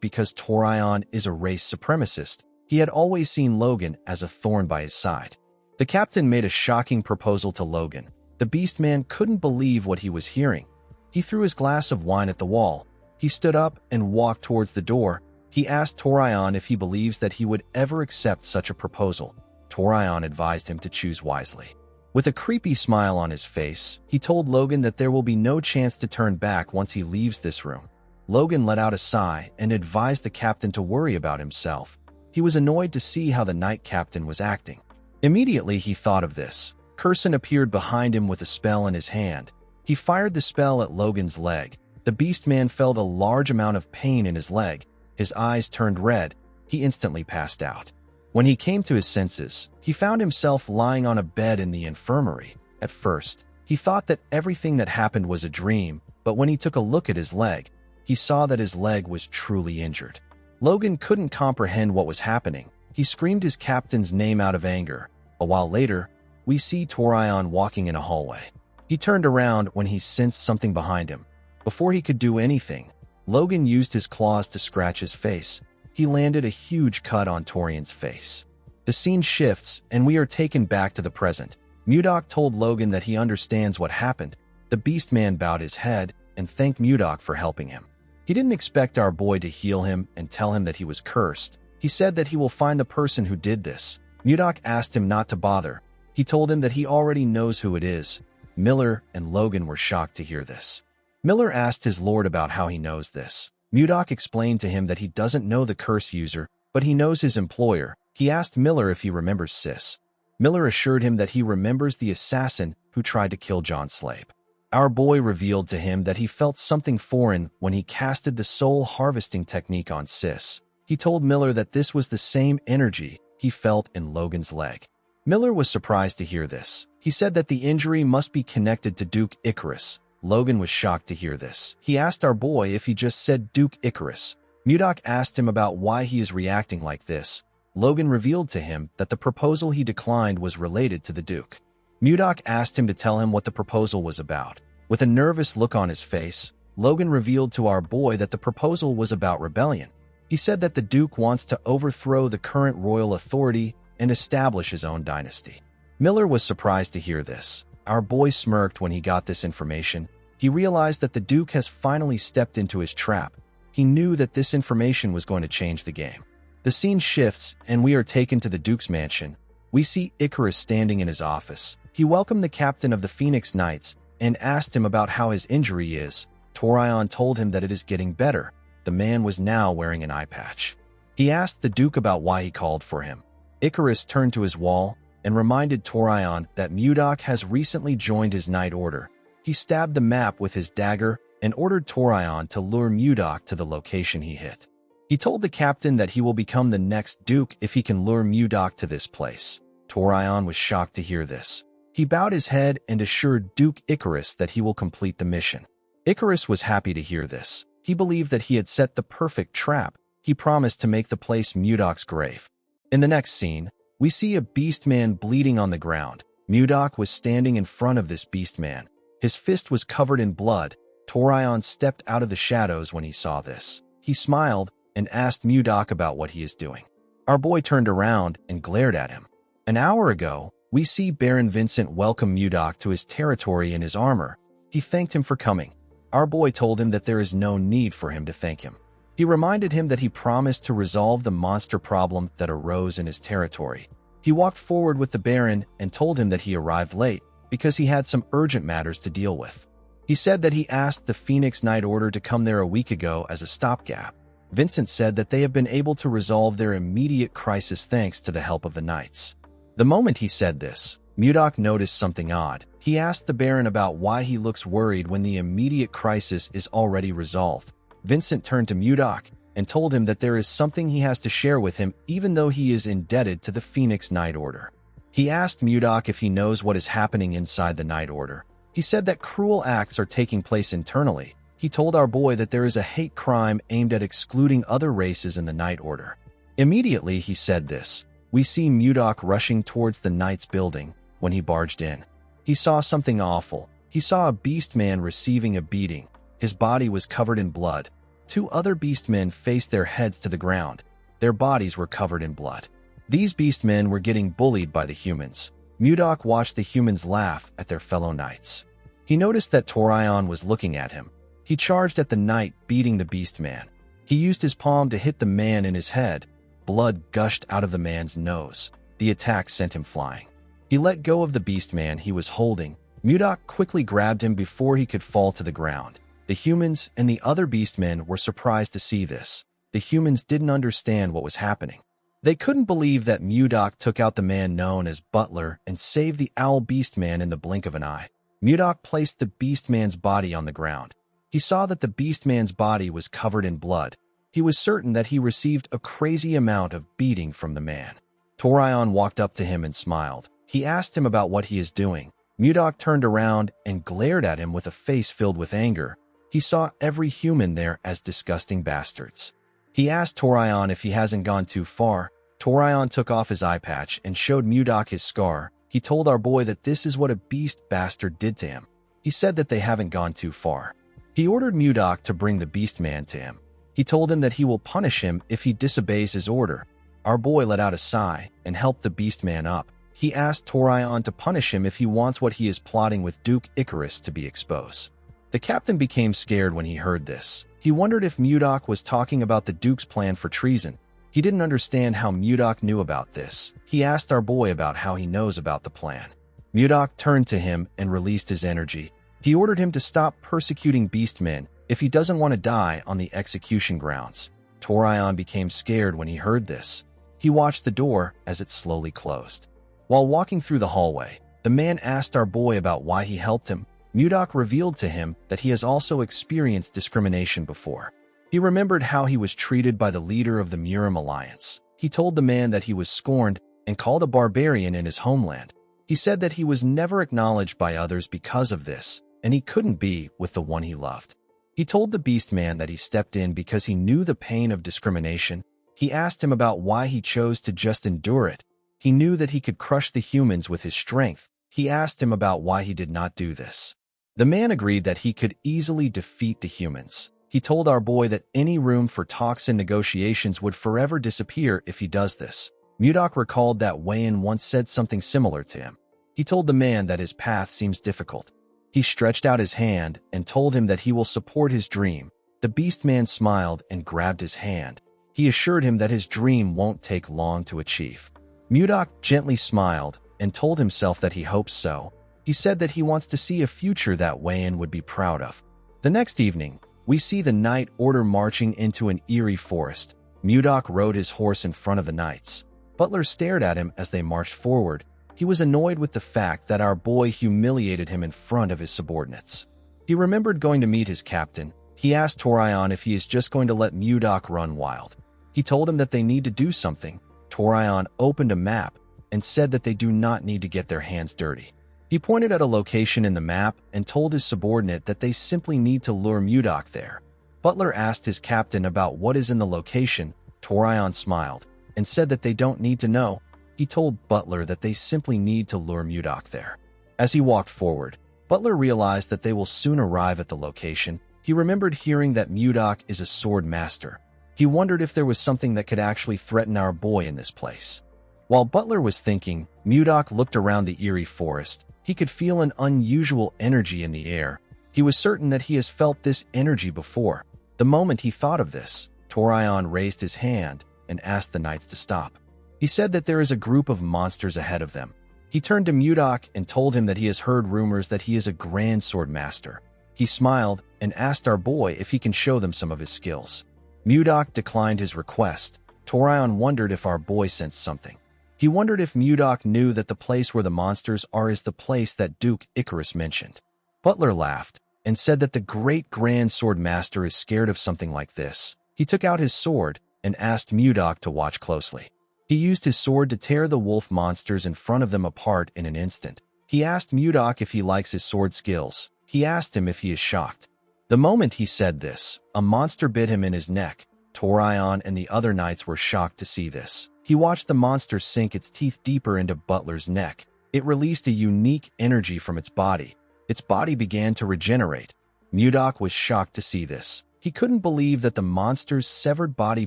because Torion is a race supremacist. He had always seen Logan as a thorn by his side. The captain made a shocking proposal to Logan. The Beast Man couldn't believe what he was hearing. He threw his glass of wine at the wall. He stood up and walked towards the door. He asked Torion if he believes that he would ever accept such a proposal. Torion advised him to choose wisely. With a creepy smile on his face, he told Logan that there will be no chance to turn back once he leaves this room. Logan let out a sigh and advised the captain to worry about himself. He was annoyed to see how the night captain was acting. Immediately he thought of this. Curson appeared behind him with a spell in his hand. He fired the spell at Logan's leg. The Beast Man felt a large amount of pain in his leg. His eyes turned red. He instantly passed out. When he came to his senses, he found himself lying on a bed in the infirmary. At first, he thought that everything that happened was a dream, but when he took a look at his leg, he saw that his leg was truly injured. Logan couldn't comprehend what was happening. He screamed his captain's name out of anger. A while later, we see Torion walking in a hallway. He turned around when he sensed something behind him. Before he could do anything, Logan used his claws to scratch his face. He landed a huge cut on Torion's face. The scene shifts, and we are taken back to the present. Mudok told Logan that he understands what happened. The Beast Man bowed his head and thanked Mudok for helping him. He didn't expect our boy to heal him and tell him that he was cursed. He said that he will find the person who did this. Mudok asked him not to bother. He told him that he already knows who it is. Miller and Logan were shocked to hear this. Miller asked his lord about how he knows this. Mudok explained to him that he doesn't know the curse user, but he knows his employer. He asked Miller if he remembers Sis. Miller assured him that he remembers the assassin who tried to kill John Slape. Our boy revealed to him that he felt something foreign when he casted the soul harvesting technique on Sis. He told Miller that this was the same energy he felt in Logan's leg. Miller was surprised to hear this. He said that the injury must be connected to Duke Icarus. Logan was shocked to hear this. He asked our boy if he just said Duke Icarus. Mudok asked him about why he is reacting like this. Logan revealed to him that the proposal he declined was related to the Duke. Mudok asked him to tell him what the proposal was about. With a nervous look on his face, Logan revealed to our boy that the proposal was about rebellion. He said that the Duke wants to overthrow the current royal authority and establish his own dynasty. Miller was surprised to hear this. Our boy smirked when he got this information. He realized that the Duke has finally stepped into his trap. He knew that this information was going to change the game. The scene shifts, and we are taken to the Duke's mansion. We see Icarus standing in his office. He welcomed the captain of the Phoenix Knights and asked him about how his injury is. Torion told him that it is getting better. The man was now wearing an eye patch. He asked the Duke about why he called for him. Icarus turned to his wall and reminded Torion that Mudok has recently joined his Knight Order. He stabbed the map with his dagger and ordered Torion to lure Mudok to the location he hit. He told the captain that he will become the next Duke if he can lure Mudok to this place. Torion was shocked to hear this. He bowed his head and assured Duke Icarus that he will complete the mission. Icarus was happy to hear this. He believed that he had set the perfect trap. He promised to make the place Mudok's grave. In the next scene, we see a beastman bleeding on the ground. Mudok was standing in front of this beastman. His fist was covered in blood. Torion stepped out of the shadows when he saw this. He smiled and asked Mudok about what he is doing. Our boy turned around and glared at him. An hour ago, we see Baron Vincent welcome Mudok to his territory in his armor. He thanked him for coming. Our boy told him that there is no need for him to thank him. He reminded him that he promised to resolve the monster problem that arose in his territory. He walked forward with the Baron and told him that he arrived late because he had some urgent matters to deal with. He said that he asked the Phoenix Knight Order to come there a week ago as a stopgap. Vincent said that they have been able to resolve their immediate crisis thanks to the help of the Knights. The moment he said this, Mudok noticed something odd. He asked the Baron about why he looks worried when the immediate crisis is already resolved. Vincent turned to Mudok and told him that there is something he has to share with him even though he is indebted to the Phoenix Knight Order. He asked Mudok if he knows what is happening inside the Knight Order. He said that cruel acts are taking place internally. He told our boy that there is a hate crime aimed at excluding other races in the Knight Order. Immediately he said this. We see Mudok rushing towards the Knight's building when he barged in. He saw something awful. He saw a beastman receiving a beating. His body was covered in blood. Two other beastmen faced their heads to the ground. Their bodies were covered in blood. These beastmen were getting bullied by the humans. Mudok watched the humans laugh at their fellow knights. He noticed that Torion was looking at him. He charged at the knight, beating the beastman. He used his palm to hit the man in his head. Blood gushed out of the man's nose. The attack sent him flying. He let go of the beastman he was holding. Mudok quickly grabbed him before he could fall to the ground. The humans and the other beastmen were surprised to see this. The humans didn't understand what was happening. They couldn't believe that Mudok took out the man known as Butler and saved the owl beastman in the blink of an eye. Mudok placed the beastman's body on the ground. He saw that the beastman's body was covered in blood. He was certain that he received a crazy amount of beating from the man. Torion walked up to him and smiled. He asked him about what he is doing. Mudok turned around and glared at him with a face filled with anger. He saw every human there as disgusting bastards. He asked Torion if he hasn't gone too far. Torion took off his eye patch and showed Mudok his scar. He told our boy that this is what a beast bastard did to him. He said that they haven't gone too far. He ordered Mudok to bring the beastman to him. He told him that he will punish him if he disobeys his order. Our boy let out a sigh and helped the beastman up. He asked Torion to punish him if he wants what he is plotting with Duke Icarus to be exposed. The captain became scared when he heard this. He wondered if Mudok was talking about the Duke's plan for treason. He didn't understand how Mudok knew about this. He asked our boy about how he knows about the plan. Mudok turned to him and released his energy. He ordered him to stop persecuting beastmen if he doesn't want to die on the execution grounds. Torion became scared when he heard this. He watched the door as it slowly closed. While walking through the hallway, the man asked our boy about why he helped him. Mudok revealed to him that he has also experienced discrimination before. He remembered how he was treated by the leader of the Murim Alliance. He told the man that he was scorned and called a barbarian in his homeland. He said that he was never acknowledged by others because of this, and he couldn't be with the one he loved. He told the beast man that he stepped in because he knew the pain of discrimination. He asked him about why he chose to just endure it. He knew that he could crush the humans with his strength. He asked him about why he did not do this. The man agreed that he could easily defeat the humans. He told our boy that any room for talks and negotiations would forever disappear if he does this. Mudok recalled that Wayan once said something similar to him. He told the man that his path seems difficult. He stretched out his hand and told him that he will support his dream. The beast man smiled and grabbed his hand. He assured him that his dream won't take long to achieve. Mudok gently smiled and told himself that he hopes so. He said that he wants to see a future that Wayan would be proud of. The next evening, we see the Night Order marching into an eerie forest. Mudok rode his horse in front of the knights. Butler stared at him as they marched forward. He was annoyed with the fact that our boy humiliated him in front of his subordinates. He remembered going to meet his captain. He asked Torion if he is just going to let Mudok run wild. He told him that they need to do something. Torion opened a map and said that they do not need to get their hands dirty. He pointed at a location in the map and told his subordinate that they simply need to lure Mudok there. Butler asked his captain about what is in the location. Torion smiled and said that they don't need to know. He told Butler that they simply need to lure Mudok there. As he walked forward, Butler realized that they will soon arrive at the location. He remembered hearing that Mudok is a sword master. He wondered if there was something that could actually threaten our boy in this place. While Butler was thinking, Mudok looked around the eerie forest. He could feel an unusual energy in the air. He was certain that he has felt this energy before. The moment he thought of this, Torion raised his hand and asked the knights to stop. He said that there is a group of monsters ahead of them. He turned to Mudok and told him that he has heard rumors that he is a grand sword master. He smiled and asked our boy if he can show them some of his skills. Mudok declined his request. Torion wondered if our boy sensed something. He wondered if Mudok knew that the place where the monsters are is the place that Duke Icarus mentioned. Butler laughed and said that the great grand sword master is scared of something like this. He took out his sword and asked Mudok to watch closely. He used his sword to tear the wolf monsters in front of them apart in an instant. He asked Mudok if he likes his sword skills. He asked him if he is shocked. The moment he said this, a monster bit him in his neck. Torion and the other knights were shocked to see this. He watched the monster sink its teeth deeper into Butler's neck. It released a unique energy from its body. Its body began to regenerate. Mudok was shocked to see this. He couldn't believe that the monster's severed body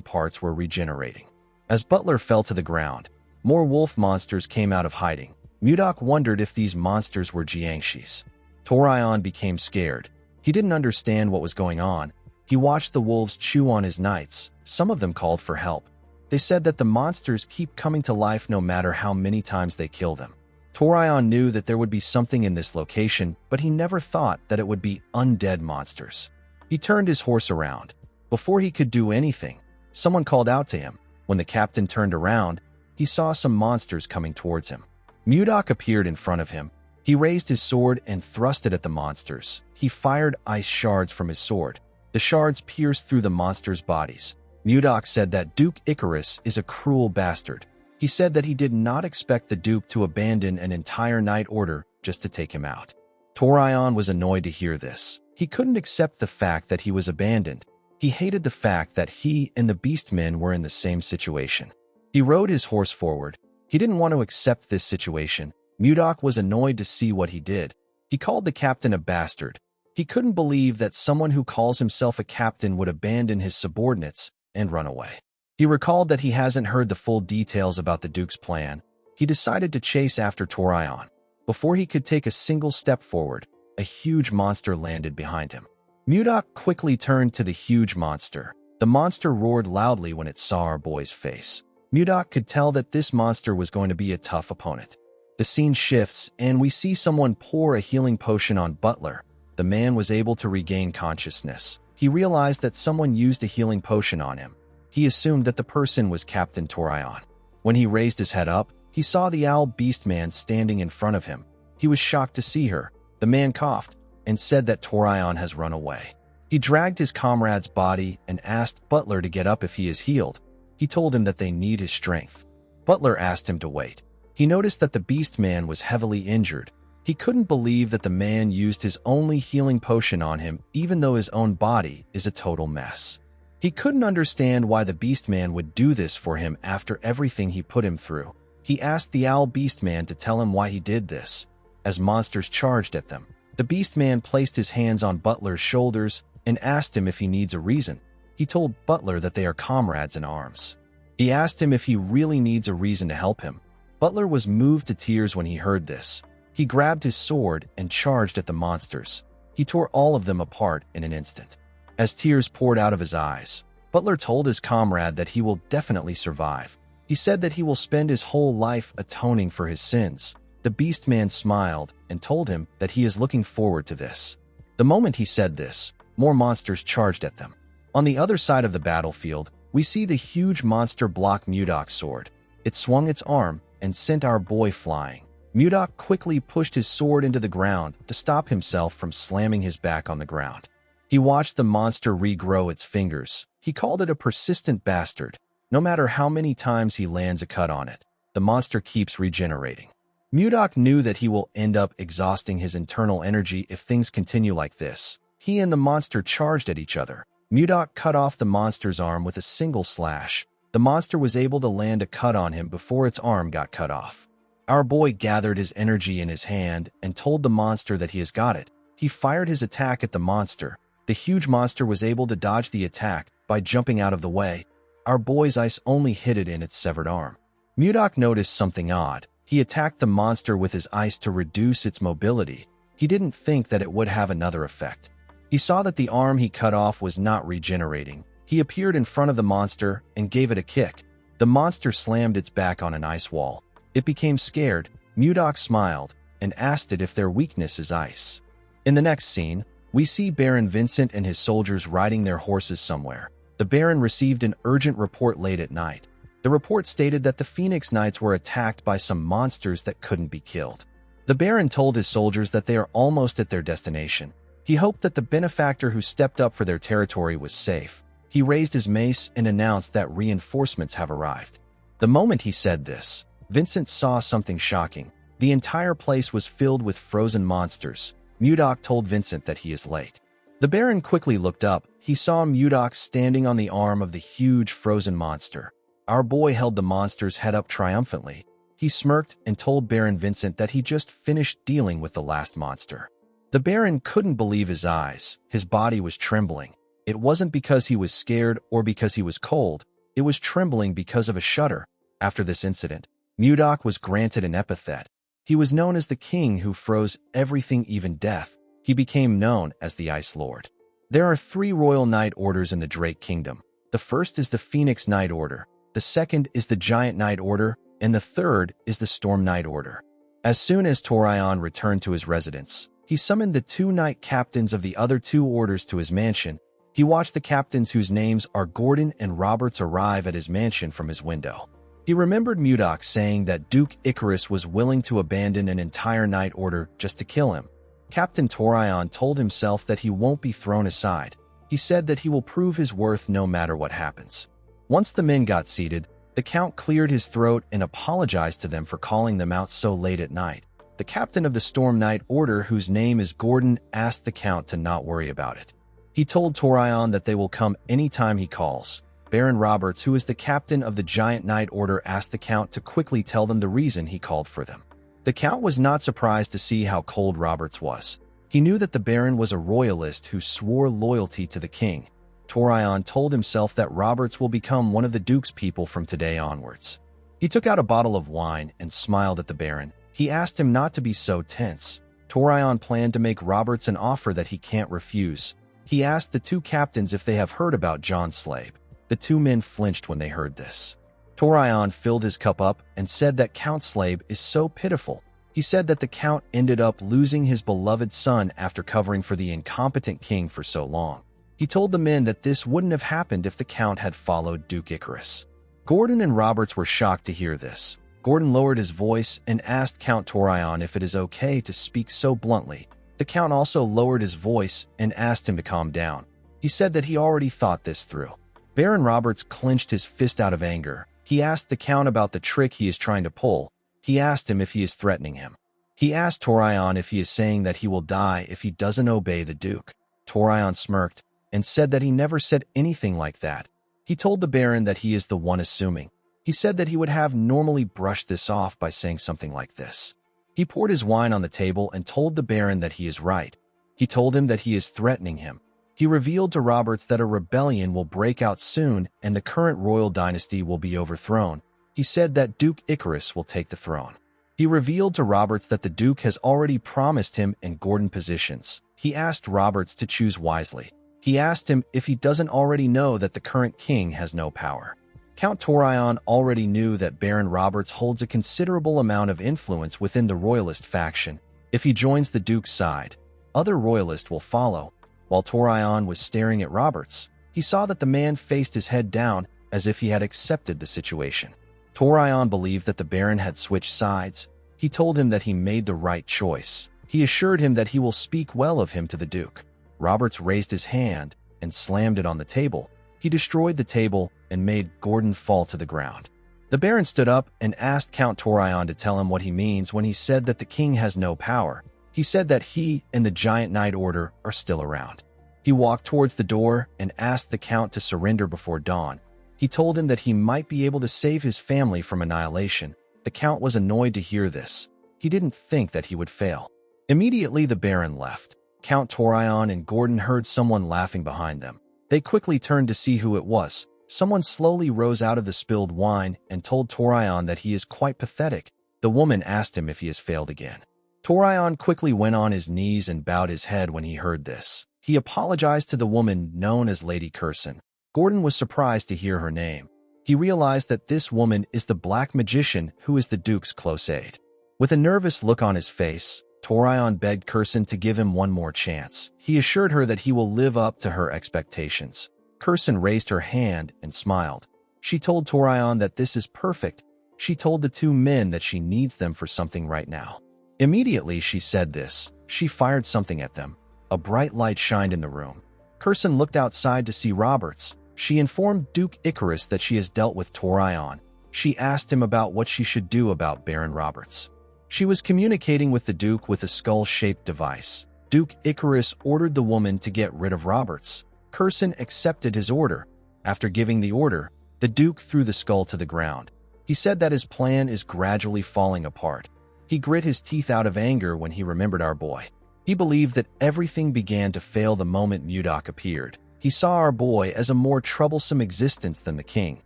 parts were regenerating. As Butler fell to the ground, more wolf monsters came out of hiding. Mudok wondered if these monsters were Jiangshis. Torion became scared. He didn't understand what was going on. He watched the wolves chew on his knights. Some of them called for help. They said that the monsters keep coming to life no matter how many times they kill them. Torion knew that there would be something in this location, but he never thought that it would be undead monsters. He turned his horse around. Before he could do anything, someone called out to him. When the captain turned around, he saw some monsters coming towards him. Mudok appeared in front of him. He raised his sword and thrust it at the monsters. He fired ice shards from his sword. The shards pierced through the monsters' bodies. Mudok said that Duke Icarus is a cruel bastard. He said that he did not expect the Duke to abandon an entire Night Order just to take him out. Torion was annoyed to hear this. He couldn't accept the fact that he was abandoned. He hated the fact that he and the Beastmen were in the same situation. He rode his horse forward. He didn't want to accept this situation. Mudok was annoyed to see what he did. He called the captain a bastard. He couldn't believe that someone who calls himself a captain would abandon his subordinates and run away. He recalled that he hasn't heard the full details about the Duke's plan. He decided to chase after Torion. Before he could take a single step forward, a huge monster landed behind him. Mudok quickly turned to the huge monster. The monster roared loudly when it saw our boy's face. Mudok could tell that this monster was going to be a tough opponent. The scene shifts, and we see someone pour a healing potion on Butler. The man was able to regain consciousness. He realized that someone used a healing potion on him. He assumed that the person was Captain Torion. When he raised his head up, he saw the owl beast man standing in front of him. He was shocked to see her. The man coughed and said that Torion has run away. He dragged his comrade's body and asked Butler to get up if he is healed. He told him that they need his strength. Butler asked him to wait. He noticed that the beast man was heavily injured. He couldn't believe that the man used his only healing potion on him, even though his own body is a total mess. He couldn't understand why the beast man would do this for him after everything he put him through. He asked the owl beast man to tell him why he did this. As monsters charged at them, the beast man placed his hands on Butler's shoulders and asked him if he needs a reason. He told Butler that they are comrades in arms. He asked him if he really needs a reason to help him. Butler was moved to tears when he heard this. He grabbed his sword and charged at the monsters. He tore all of them apart in an instant. As tears poured out of his eyes, Butler told his comrade that he will definitely survive. He said that he will spend his whole life atoning for his sins. The beast man smiled and told him that he is looking forward to this. The moment he said this, more monsters charged at them. On the other side of the battlefield, we see the huge monster block Mudok's sword. It swung its arm and sent our boy flying. Mudok quickly pushed his sword into the ground to stop himself from slamming his back on the ground. He watched the monster regrow its fingers. He called it a persistent bastard. No matter how many times he lands a cut on it, the monster keeps regenerating. Mudok knew that he will end up exhausting his internal energy if things continue like this. He and the monster charged at each other. Mudok cut off the monster's arm with a single slash. The monster was able to land a cut on him before its arm got cut off. Our boy gathered his energy in his hand and told the monster that he has got it. He fired his attack at the monster. The huge monster was able to dodge the attack by jumping out of the way. Our boy's ice only hit it in its severed arm. Mudok noticed something odd. He attacked the monster with his ice to reduce its mobility. He didn't think that it would have another effect. He saw that the arm he cut off was not regenerating. He appeared in front of the monster and gave it a kick. The monster slammed its back on an ice wall. It became scared. Mudok smiled and asked it if their weakness is ice. In the next scene, we see Baron Vincent and his soldiers riding their horses somewhere. The Baron received an urgent report late at night. The report stated that the Phoenix Knights were attacked by some monsters that couldn't be killed. The Baron told his soldiers that they are almost at their destination. He hoped that the benefactor who stepped up for their territory was safe. He raised his mace and announced that reinforcements have arrived. The moment he said this, Vincent saw something shocking. The entire place was filled with frozen monsters. Mudok told Vincent that he is late. The Baron quickly looked up. He saw Mudok standing on the arm of the huge frozen monster. Our boy held the monster's head up triumphantly. He smirked and told Baron Vincent that he just finished dealing with the last monster. The Baron couldn't believe his eyes. His body was trembling. It wasn't because he was scared or because he was cold. It was trembling because of a shudder. After this incident, Mudok was granted an epithet. He was known as the king who froze everything, even death. He became known as the Ice Lord. There are 3 royal knight orders in the Drake Kingdom. The first is the Phoenix Knight Order, the second is the Giant Knight Order, and the third is the Storm Knight Order. As soon as Torion returned to his residence, he summoned the 2 knight captains of the other 2 orders to his mansion. He watched the captains whose names are Gordon and Roberts arrive at his mansion from his window. He remembered Mudok saying that Duke Icarus was willing to abandon an entire knight order just to kill him. Captain Torion told himself that he won't be thrown aside. He said that he will prove his worth no matter what happens. Once the men got seated, the Count cleared his throat and apologized to them for calling them out so late at night. The captain of the Storm Knight Order, whose name is Gordon, asked the Count to not worry about it. He told Torion that they will come anytime he calls. Baron Roberts, who is the captain of the Giant Knight Order, asked the Count to quickly tell them the reason he called for them. The Count was not surprised to see how cold Roberts was. He knew that the Baron was a royalist who swore loyalty to the king. Torion told himself that Roberts will become one of the Duke's people from today onwards. He took out a bottle of wine and smiled at the Baron. He asked him not to be so tense. Torion planned to make Roberts an offer that he can't refuse. He asked the two captains if they have heard about John Slabe. The two men flinched when they heard this. Torion filled his cup up and said that Count Slabe is so pitiful. He said that the Count ended up losing his beloved son after covering for the incompetent king for so long. He told the men that this wouldn't have happened if the Count had followed Duke Icarus. Gordon and Roberts were shocked to hear this. Gordon lowered his voice and asked Count Torion if it is okay to speak so bluntly. The Count also lowered his voice and asked him to calm down. He said that he already thought this through. Baron Roberts clenched his fist out of anger. He asked the Count about the trick he is trying to pull. He asked him if he is threatening him. He asked Torion if he is saying that he will die if he doesn't obey the Duke. Torion smirked and said that he never said anything like that. He told the Baron that he is the one assuming. He said that he would have normally brushed this off by saying something like this. He poured his wine on the table and told the Baron that he is right. He told him that he is threatening him. He revealed to Roberts that a rebellion will break out soon and the current royal dynasty will be overthrown. He said that Duke Icarus will take the throne. He revealed to Roberts that the Duke has already promised him and Gordon positions. He asked Roberts to choose wisely. He asked him if he doesn't already know that the current king has no power. Count Torion already knew that Baron Roberts holds a considerable amount of influence within the royalist faction. If he joins the Duke's side, other royalists will follow. While Torion was staring at Roberts, he saw that the man faced his head down as if he had accepted the situation. Torion believed that the Baron had switched sides. He told him that he made the right choice. He assured him that he will speak well of him to the Duke. Roberts raised his hand and slammed it on the table. He destroyed the table and made Gordon fall to the ground. The Baron stood up and asked Count Torion to tell him what he means when he said that the king has no power. He said that he and the Giant Knight Order are still around. He walked towards the door and asked the Count to surrender before dawn. He told him that he might be able to save his family from annihilation. The Count was annoyed to hear this. He didn't think that he would fail. Immediately the Baron left. Count Torion and Gordon heard someone laughing behind them. They quickly turned to see who it was. Someone slowly rose out of the spilled wine and told Torion that he is quite pathetic. The woman asked him if he has failed again. Torion quickly went on his knees and bowed his head when he heard this. He apologized to the woman known as Lady Curson. Gordon was surprised to hear her name. He realized that this woman is the black magician who is the Duke's close aide. With a nervous look on his face, Torion begged Curson to give him one more chance. He assured her that he will live up to her expectations. Curson raised her hand and smiled. She told Torion that this is perfect. She told the two men that she needs them for something right now. Immediately she said this, she fired something at them. A bright light shined in the room. Curson looked outside to see Roberts. She informed Duke Icarus that she has dealt with Torion. She asked him about what she should do about Baron Roberts. She was communicating with the Duke with a skull-shaped device. Duke Icarus ordered the woman to get rid of Roberts. Curson accepted his order. After giving the order, the Duke threw the skull to the ground. He said that his plan is gradually falling apart. He grit his teeth out of anger when he remembered our boy. He believed that everything began to fail the moment Mudok appeared. He saw our boy as a more troublesome existence than the king.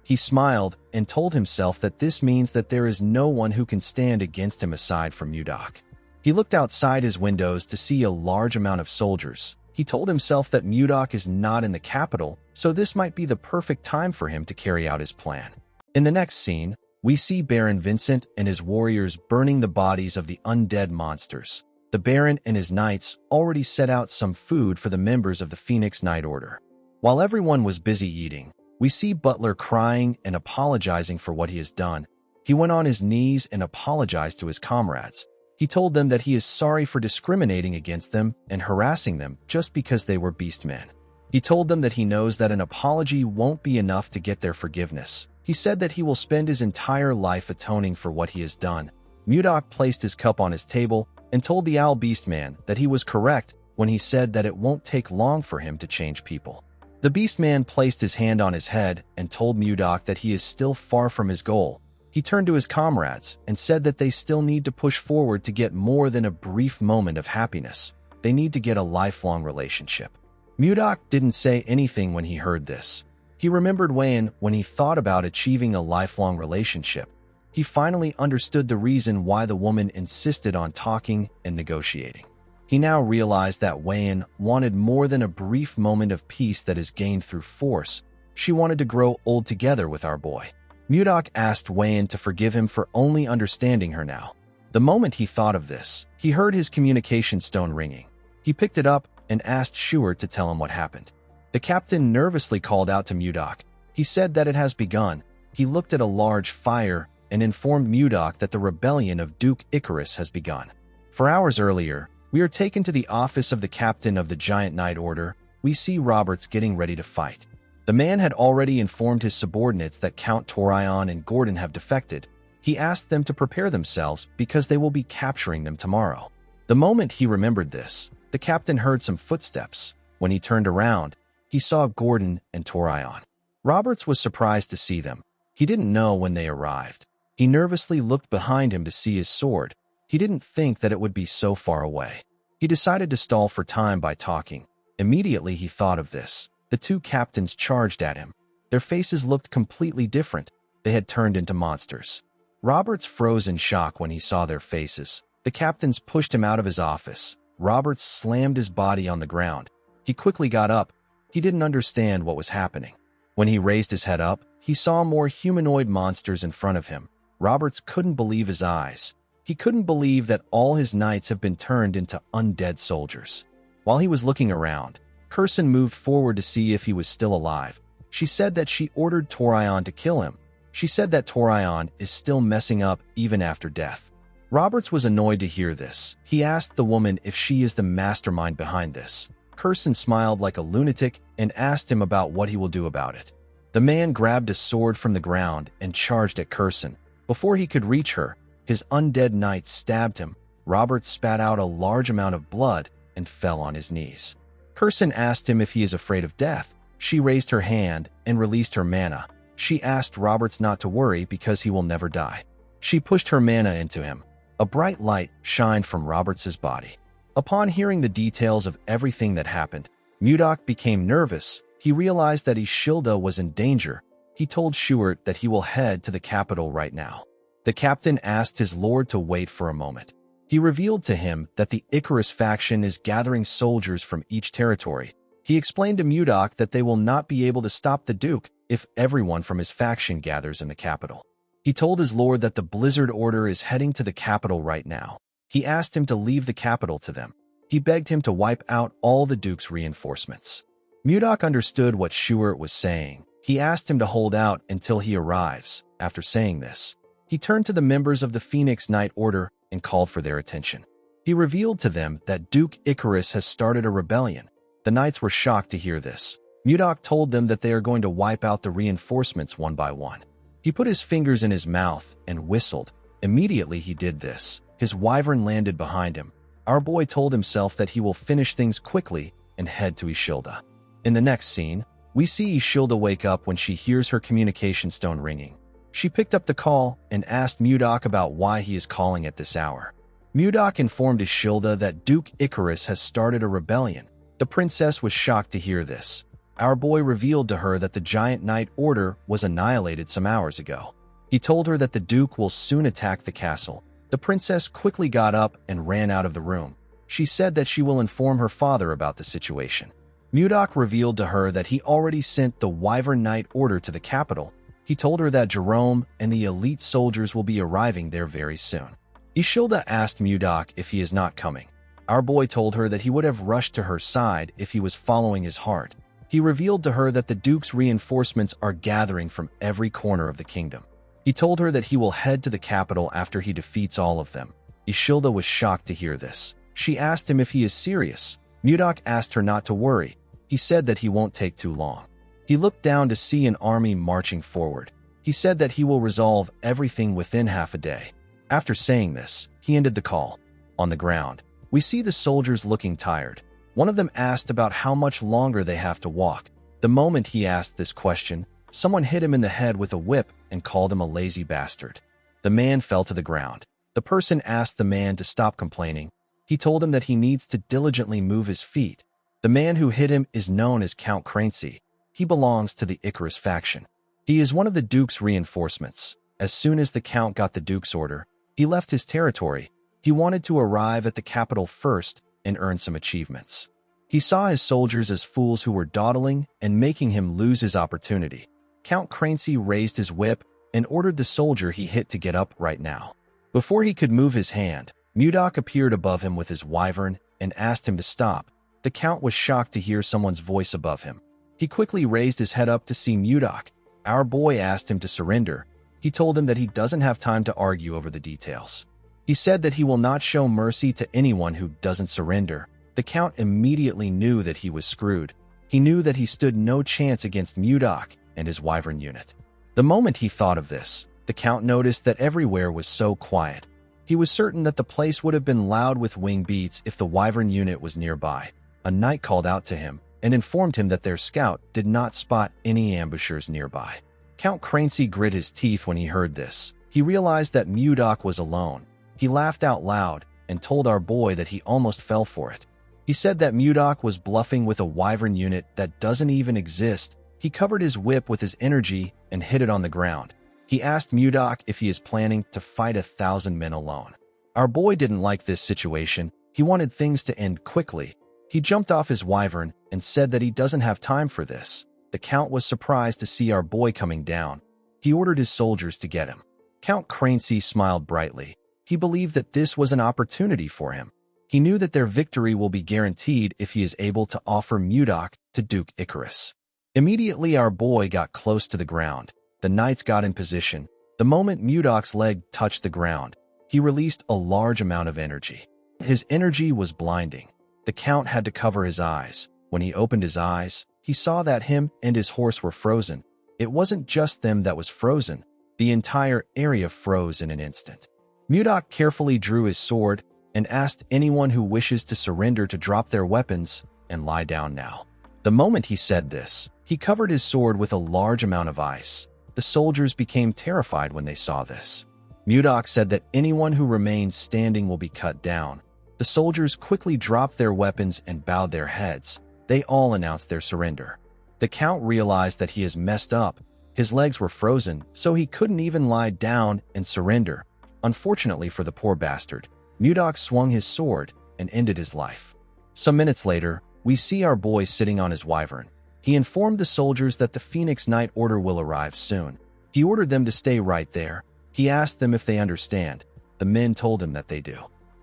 He smiled and told himself that this means that there is no one who can stand against him aside from Mudok. He looked outside his windows to see a large amount of soldiers. He told himself that Mudok is not in the capital, so this might be the perfect time for him to carry out his plan. In the next scene, we see Baron Vincent and his warriors burning the bodies of the undead monsters. The Baron and his knights already set out some food for the members of the Phoenix Knight Order. While everyone was busy eating, we see Butler crying and apologizing for what he has done. He went on his knees and apologized to his comrades. He told them that he is sorry for discriminating against them and harassing them just because they were beastmen. He told them that he knows that an apology won't be enough to get their forgiveness. He said that he will spend his entire life atoning for what he has done. Mudok placed his cup on his table and told the Owl Beastman that he was correct when he said that it won't take long for him to change people. The Beastman placed his hand on his head and told Mudok that he is still far from his goal. He turned to his comrades and said that they still need to push forward to get more than a brief moment of happiness. They need to get a lifelong relationship. Mudok didn't say anything when he heard this. He remembered Wayne when he thought about achieving a lifelong relationship. He finally understood the reason why the woman insisted on talking and negotiating. He now realized that Wayan wanted more than a brief moment of peace that is gained through force. She wanted to grow old together with our boy. Mudok asked Wayan to forgive him for only understanding her now. The moment he thought of this, he heard his communication stone ringing. He picked it up and asked Shuert to tell him what happened. The captain nervously called out to Mudok. He said that it has begun. He looked at a large fire and informed Mudok that the rebellion of Duke Icarus has begun. 4 hours earlier, we are taken to the office of the captain of the Giant Knight Order. We see Roberts getting ready to fight. The man had already informed his subordinates that Count Torion and Gordon have defected. He asked them to prepare themselves because they will be capturing them tomorrow. The moment he remembered this, the captain heard some footsteps. When he turned around, he saw Gordon and Torion. Roberts was surprised to see them. He didn't know when they arrived. He nervously looked behind him to see his sword. He didn't think that it would be so far away. He decided to stall for time by talking. Immediately he thought of this. The two captains charged at him. Their faces looked completely different. They had turned into monsters. Roberts froze in shock when he saw their faces. The captains pushed him out of his office. Roberts slammed his body on the ground. He quickly got up. He didn't understand what was happening. When he raised his head up, he saw more humanoid monsters in front of him. Roberts couldn't believe his eyes. He couldn't believe that all his knights have been turned into undead soldiers. While he was looking around, Curson moved forward to see if he was still alive. She said that she ordered Torion to kill him. She said that Torion is still messing up even after death. Roberts was annoyed to hear this. He asked the woman if she is the mastermind behind this. Curson smiled like a lunatic and asked him about what he will do about it. The man grabbed a sword from the ground and charged at Curson. Before he could reach her, his undead knight stabbed him. Roberts spat out a large amount of blood and fell on his knees. Curson asked him if he is afraid of death. She raised her hand and released her mana. She asked Roberts not to worry because he will never die. She pushed her mana into him. A bright light shined from Roberts's body. Upon hearing the details of everything that happened, Mudok became nervous. He realized that Ishilda was in danger. He told Shuert that he will head to the capital right now. The captain asked his lord to wait for a moment. He revealed to him that the Icarus faction is gathering soldiers from each territory. He explained to Mudok that they will not be able to stop the Duke if everyone from his faction gathers in the capital. He told his lord that the Blizzard Order is heading to the capital right now. He asked him to leave the capital to them. He begged him to wipe out all the Duke's reinforcements. Mudok understood what Shuert was saying. He asked him to hold out until he arrives. After saying this, he turned to the members of the Phoenix Knight Order and called for their attention. He revealed to them that Duke Icarus has started a rebellion. The knights were shocked to hear this. Mudok told them that they are going to wipe out the reinforcements one by one. He put his fingers in his mouth and whistled. Immediately he did this. His wyvern landed behind him. Our boy told himself that he will finish things quickly and head to Ishilda. In the next scene, we see Ishilda wake up when she hears her communication stone ringing. She picked up the call and asked Mudok about why he is calling at this hour. Mudok informed Ishilda that Duke Icarus has started a rebellion. The princess was shocked to hear this. Our boy revealed to her that the Giant Knight Order was annihilated some hours ago. He told her that the Duke will soon attack the castle. The princess quickly got up and ran out of the room. She said that she will inform her father about the situation. Mudok revealed to her that he already sent the Wyvern Knight Order to the capital. He told her that Jerome and the elite soldiers will be arriving there very soon. Ishilda asked Mudok if he is not coming. Our boy told her that he would have rushed to her side if he was following his heart. He revealed to her that the Duke's reinforcements are gathering from every corner of the kingdom. He told her that he will head to the capital after he defeats all of them. Ishilda was shocked to hear this. She asked him if he is serious. Mudok asked her not to worry. He said that he won't take too long. He looked down to see an army marching forward. He said that he will resolve everything within half a day. After saying this, he ended the call. On the ground, we see the soldiers looking tired. One of them asked about how much longer they have to walk. The moment he asked this question, someone hit him in the head with a whip and called him a lazy bastard. The man fell to the ground. The person asked the man to stop complaining. He told him that he needs to diligently move his feet. The man who hit him is known as Count Crancy. He belongs to the Icarus faction. He is one of the Duke's reinforcements. As soon as the Count got the Duke's order, he left his territory. He wanted to arrive at the capital first and earn some achievements. He saw his soldiers as fools who were dawdling and making him lose his opportunity. Count Crancy raised his whip and ordered the soldier he hit to get up right now. Before he could move his hand, Mudok appeared above him with his wyvern and asked him to stop. The Count was shocked to hear someone's voice above him. He quickly raised his head up to see Mudok. Our boy asked him to surrender. He told him that he doesn't have time to argue over the details. He said that he will not show mercy to anyone who doesn't surrender. The Count immediately knew that he was screwed. He knew that he stood no chance against Mudok and his wyvern unit. The moment he thought of this, the Count noticed that everywhere was so quiet. He was certain that the place would have been loud with wing beats if the wyvern unit was nearby. A knight called out to him and informed him that their scout did not spot any ambushers nearby. Count Crancy grit his teeth when he heard this. He realized that Mudok was alone. He laughed out loud and told our boy that he almost fell for it. He said that Mudok was bluffing with a wyvern unit that doesn't even exist. He covered his whip with his energy and hit it on the ground. He asked Mudok if he is planning to fight 1,000 men alone. Our boy didn't like this situation. He wanted things to end quickly. He jumped off his wyvern and said that he doesn't have time for this. The Count was surprised to see our boy coming down. He ordered his soldiers to get him. Count Crancy smiled brightly. He believed that this was an opportunity for him. He knew that their victory will be guaranteed if he is able to offer Mudok to Duke Icarus. Immediately our boy got close to the ground. The knights got in position. The moment Mudok's leg touched the ground, he released a large amount of energy. His energy was blinding. The Count had to cover his eyes. When he opened his eyes, he saw that him and his horse were frozen. It wasn't just them that was frozen. The entire area froze in an instant. Mudok carefully drew his sword and asked anyone who wishes to surrender to drop their weapons and lie down now. The moment he said this, he covered his sword with a large amount of ice. The soldiers became terrified when they saw this. Mudok said that anyone who remains standing will be cut down. The soldiers quickly dropped their weapons and bowed their heads. They all announced their surrender. The Count realized that he has messed up. His legs were frozen, so he couldn't even lie down and surrender. Unfortunately for the poor bastard, Mudok swung his sword and ended his life. Some minutes later, we see our boy sitting on his wyvern. He informed the soldiers that the Phoenix Knight order will arrive soon. He ordered them to stay right there. He asked them if they understand. The men told him that they do.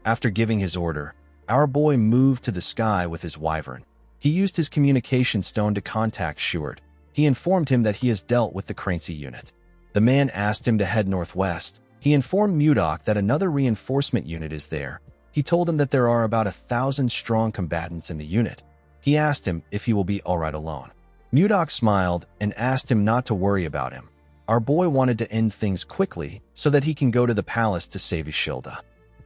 After giving his order, our boy moved to the sky with his wyvern. He used his communication stone to contact Shuard. He informed him that he has dealt with the Crancy unit. The man asked him to head northwest. He informed Mudok that another reinforcement unit is there. He told him that there are about 1,000 strong combatants in the unit. He asked him if he will be alright alone. Mudok smiled and asked him not to worry about him. Our boy wanted to end things quickly so that he can go to the palace to save Ishilda.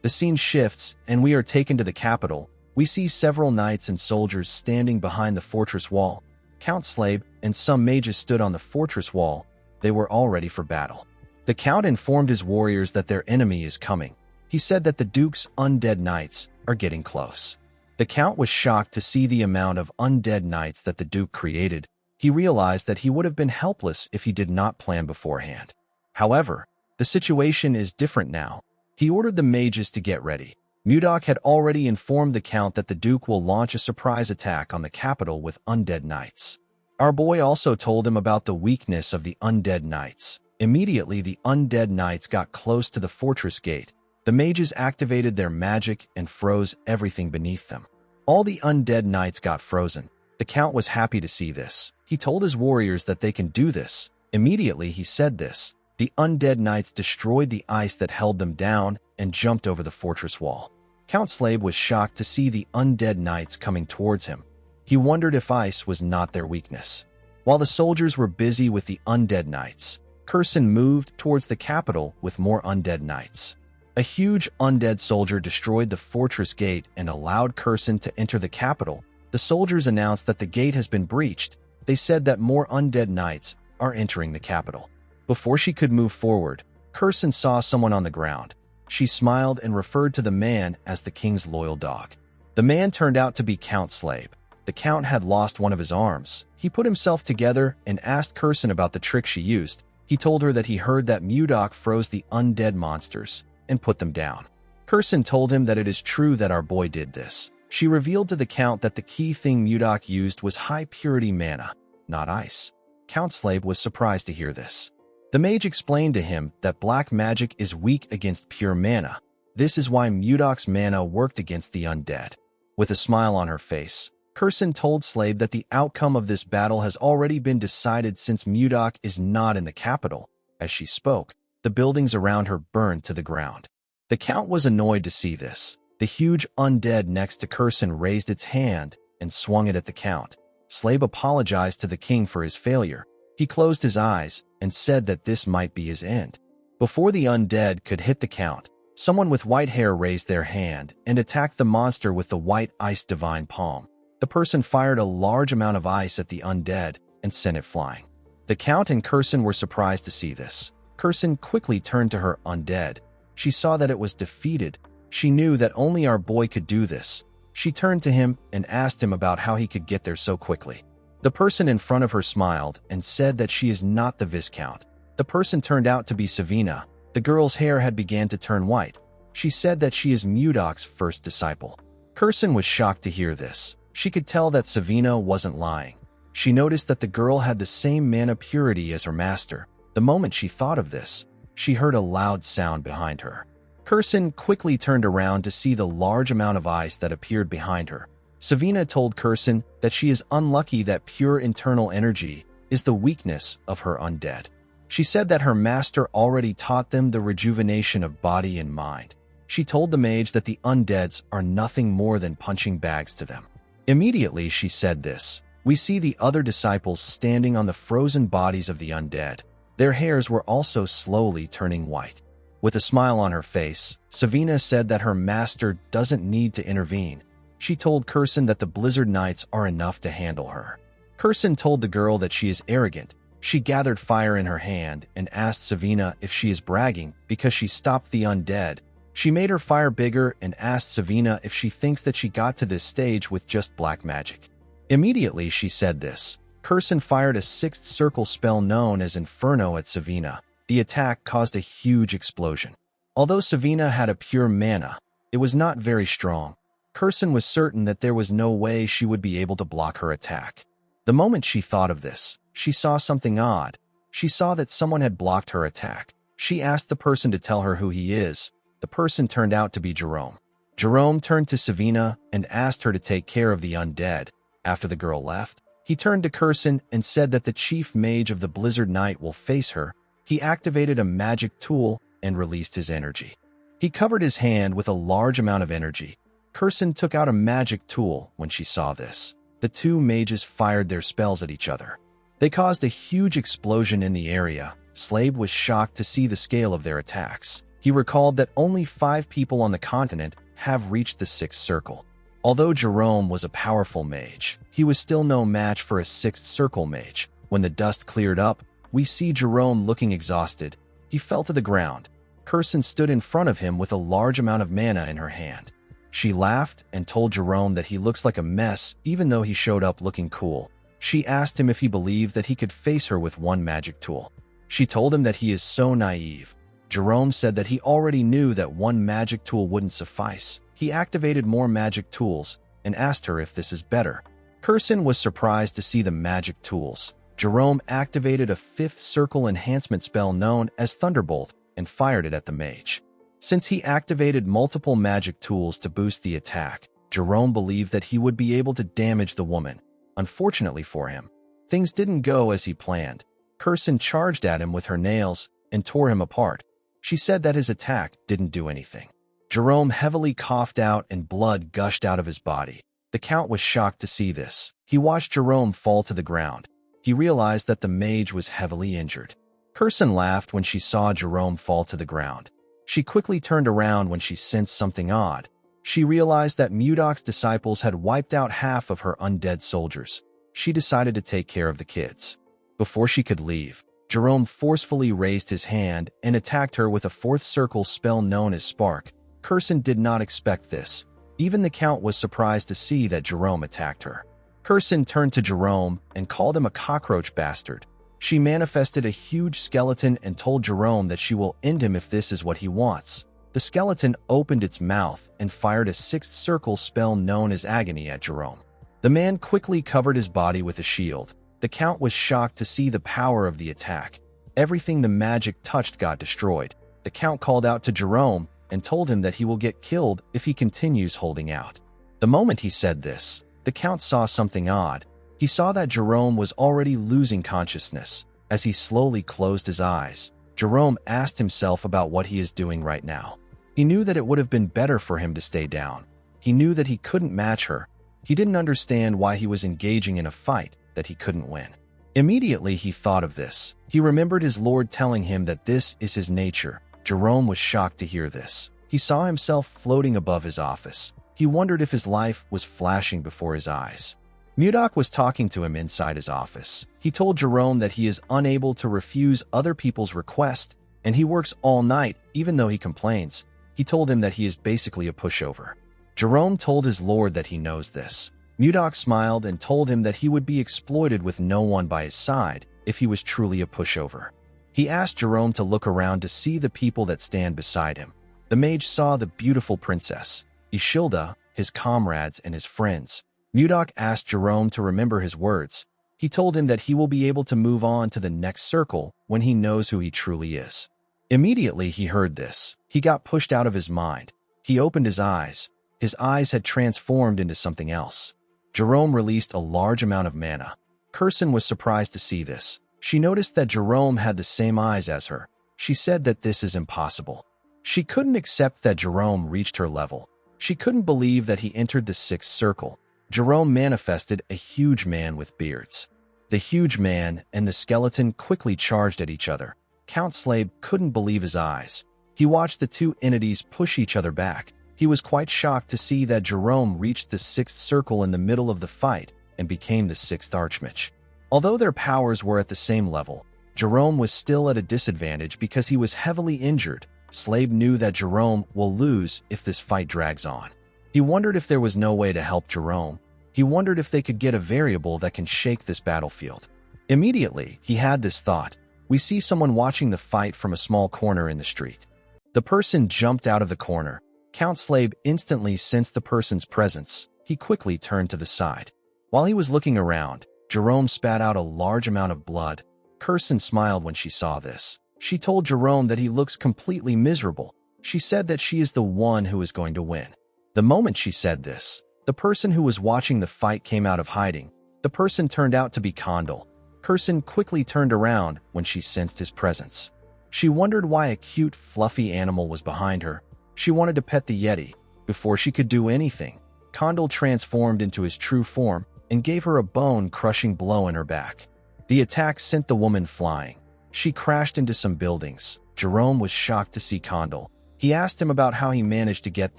The scene shifts and we are taken to the capital. We see several knights and soldiers standing behind the fortress wall. Count Slabe and some mages stood on the fortress wall. They were all ready for battle. The Count informed his warriors that their enemy is coming. He said that the Duke's undead knights are getting close. The Count was shocked to see the amount of undead knights that the Duke created. He realized that he would have been helpless if he did not plan beforehand. However, the situation is different now. He ordered the mages to get ready. Mudok had already informed the Count that the Duke will launch a surprise attack on the capital with undead knights. Our boy also told him about the weakness of the undead knights. Immediately, the undead knights got close to the fortress gate. The mages activated their magic and froze everything beneath them. All the undead knights got frozen. The Count was happy to see this. He told his warriors that they can do this. Immediately he said this. The undead knights destroyed the ice that held them down and jumped over the fortress wall. Count Slabe was shocked to see the undead knights coming towards him. He wondered if ice was not their weakness. While the soldiers were busy with the undead knights, Curson moved towards the capital with more undead knights. A huge undead soldier destroyed the fortress gate and allowed Curson to enter the capital. The soldiers announced that the gate has been breached. They said that more undead knights are entering the capital. Before she could move forward, Curson saw someone on the ground. She smiled and referred to the man as the king's loyal dog. The man turned out to be Count Slabe. The Count had lost one of his arms. He put himself together and asked Curson about the trick she used. He told her that he heard that Mudok froze the undead monsters and put them down. Kurson told him that it is true that our boy did this. She revealed to the Count that the key thing Mudok used was high-purity mana, not ice. Count Slave was surprised to hear this. The mage explained to him that black magic is weak against pure mana. This is why Mudok's mana worked against the undead. With a smile on her face, Kurson told Slave that the outcome of this battle has already been decided since Mudok is not in the capital. As she spoke, the buildings around her burned to the ground. The Count was annoyed to see this. The huge undead next to Kurson raised its hand and swung it at the Count. Slave apologized to the king for his failure. He closed his eyes and said that this might be his end. Before the undead could hit the Count, someone with white hair raised their hand and attacked the monster with the white ice divine palm. The person fired a large amount of ice at the undead and sent it flying. The Count and Kurson were surprised to see this. Kurson quickly turned to her undead. She saw that it was defeated. She knew that only our boy could do this. She turned to him and asked him about how he could get there so quickly. The person in front of her smiled and said that she is not the Viscount. The person turned out to be Savina. The girl's hair had begun to turn white. She said that she is Mudok's first disciple. Kurson was shocked to hear this. She could tell that Savina wasn't lying. She noticed that the girl had the same mana purity as her master. The moment she thought of this, she heard a loud sound behind her. Kurson quickly turned around to see the large amount of ice that appeared behind her. Savina told Kurson that she is unlucky that pure internal energy is the weakness of her undead. She said that her master already taught them the rejuvenation of body and mind. She told the mage that the undeads are nothing more than punching bags to them. Immediately she said this, we see the other disciples standing on the frozen bodies of the undead. Their hairs were also slowly turning white. With a smile on her face, Savina said that her master doesn't need to intervene. She told Kurson that the Blizzard Knights are enough to handle her. Kurson told the girl that she is arrogant. She gathered fire in her hand and asked Savina if she is bragging because she stopped the undead. She made her fire bigger and asked Savina if she thinks that she got to this stage with just black magic. Immediately she said this. Kurson fired a sixth circle spell known as Inferno at Savina. The attack caused a huge explosion. Although Savina had a pure mana, it was not very strong. Kurson was certain that there was no way she would be able to block her attack. The moment she thought of this, she saw something odd. She saw that someone had blocked her attack. She asked the person to tell her who he is. The person turned out to be Jerome. Jerome turned to Savina and asked her to take care of the undead. After the girl left, he turned to Kurson and said that the chief mage of the Blizzard Knight will face her. He activated a magic tool and released his energy. He covered his hand with a large amount of energy. Kurson took out a magic tool when she saw this. The two mages fired their spells at each other. They caused a huge explosion in the area. Slave was shocked to see the scale of their attacks. He recalled that only 5 people on the continent have reached the sixth circle. Although Jerome was a powerful mage, he was still no match for a sixth circle mage. When the dust cleared up, we see Jerome looking exhausted. He fell to the ground. Kurson stood in front of him with a large amount of mana in her hand. She laughed and told Jerome that he looks like a mess even though he showed up looking cool. She asked him if he believed that he could face her with one magic tool. She told him that he is so naive. Jerome said that he already knew that one magic tool wouldn't suffice. He activated more magic tools and asked her if this is better. Kurson was surprised to see the magic tools. Jerome activated a fifth circle enhancement spell known as Thunderbolt and fired it at the mage. Since he activated multiple magic tools to boost the attack, Jerome believed that he would be able to damage the woman. Unfortunately for him, things didn't go as he planned. Kurson charged at him with her nails and tore him apart. She said that his attack didn't do anything. Jerome heavily coughed out and blood gushed out of his body. The Count was shocked to see this. He watched Jerome fall to the ground. He realized that the mage was heavily injured. Kurson laughed when she saw Jerome fall to the ground. She quickly turned around when she sensed something odd. She realized that Mudok's disciples had wiped out half of her undead soldiers. She decided to take care of the kids. Before she could leave, Jerome forcefully raised his hand and attacked her with a fourth circle spell known as Spark. Kurson did not expect this. Even the Count was surprised to see that Jerome attacked her. Kurson turned to Jerome and called him a cockroach bastard. She manifested a huge skeleton and told Jerome that she will end him if this is what he wants. The skeleton opened its mouth and fired a sixth circle spell known as Agony at Jerome. The man quickly covered his body with a shield. The Count was shocked to see the power of the attack. Everything the magic touched got destroyed. The Count called out to Jerome and told him that he will get killed if he continues holding out. The moment he said this, the Count saw something odd. He saw that Jerome was already losing consciousness. As he slowly closed his eyes, Jerome asked himself about what he is doing right now. He knew that it would have been better for him to stay down. He knew that he couldn't match her. He didn't understand why he was engaging in a fight that he couldn't win. Immediately he thought of this. He remembered his lord telling him that this is his nature. Jerome was shocked to hear this. He saw himself floating above his office. He wondered if his life was flashing before his eyes. Mudok was talking to him inside his office. He told Jerome that he is unable to refuse other people's requests, and he works all night even though he complains. He told him that he is basically a pushover. Jerome told his lord that he knows this. Mudok smiled and told him that he would be exploited with no one by his side if he was truly a pushover. He asked Jerome to look around to see the people that stand beside him. The mage saw the beautiful princess, Ishilda, his comrades, and his friends. Mudok asked Jerome to remember his words. He told him that he will be able to move on to the next circle when he knows who he truly is. Immediately he heard this. He got pushed out of his mind. He opened his eyes. His eyes had transformed into something else. Jerome released a large amount of mana. Kirsten was surprised to see this. She noticed that Jerome had the same eyes as her. She said that this is impossible. She couldn't accept that Jerome reached her level. She couldn't believe that he entered the sixth circle. Jerome manifested a huge man with beards. The huge man and the skeleton quickly charged at each other. Count Slave couldn't believe his eyes. He watched the two entities push each other back. He was quite shocked to see that Jerome reached the sixth circle in the middle of the fight and became the sixth Archmage. Although their powers were at the same level, Jerome was still at a disadvantage because he was heavily injured. Slave knew that Jerome will lose if this fight drags on. He wondered if there was no way to help Jerome. He wondered if they could get a variable that can shake this battlefield. Immediately, he had this thought. We see someone watching the fight from a small corner in the street. The person jumped out of the corner. Count Slave instantly sensed the person's presence. He quickly turned to the side. While he was looking around, Jerome spat out a large amount of blood. Kirsten smiled when she saw this. She told Jerome that he looks completely miserable. She said that she is the one who is going to win. The moment she said this, the person who was watching the fight came out of hiding. The person turned out to be Condal. Kirsten quickly turned around when she sensed his presence. She wondered why a cute, fluffy animal was behind her. She wanted to pet the Yeti. Before she could do anything, Condal transformed into his true form and gave her a bone-crushing blow in her back. The attack sent the woman flying. She crashed into some buildings. Jerome was shocked to see Condal. He asked him about how he managed to get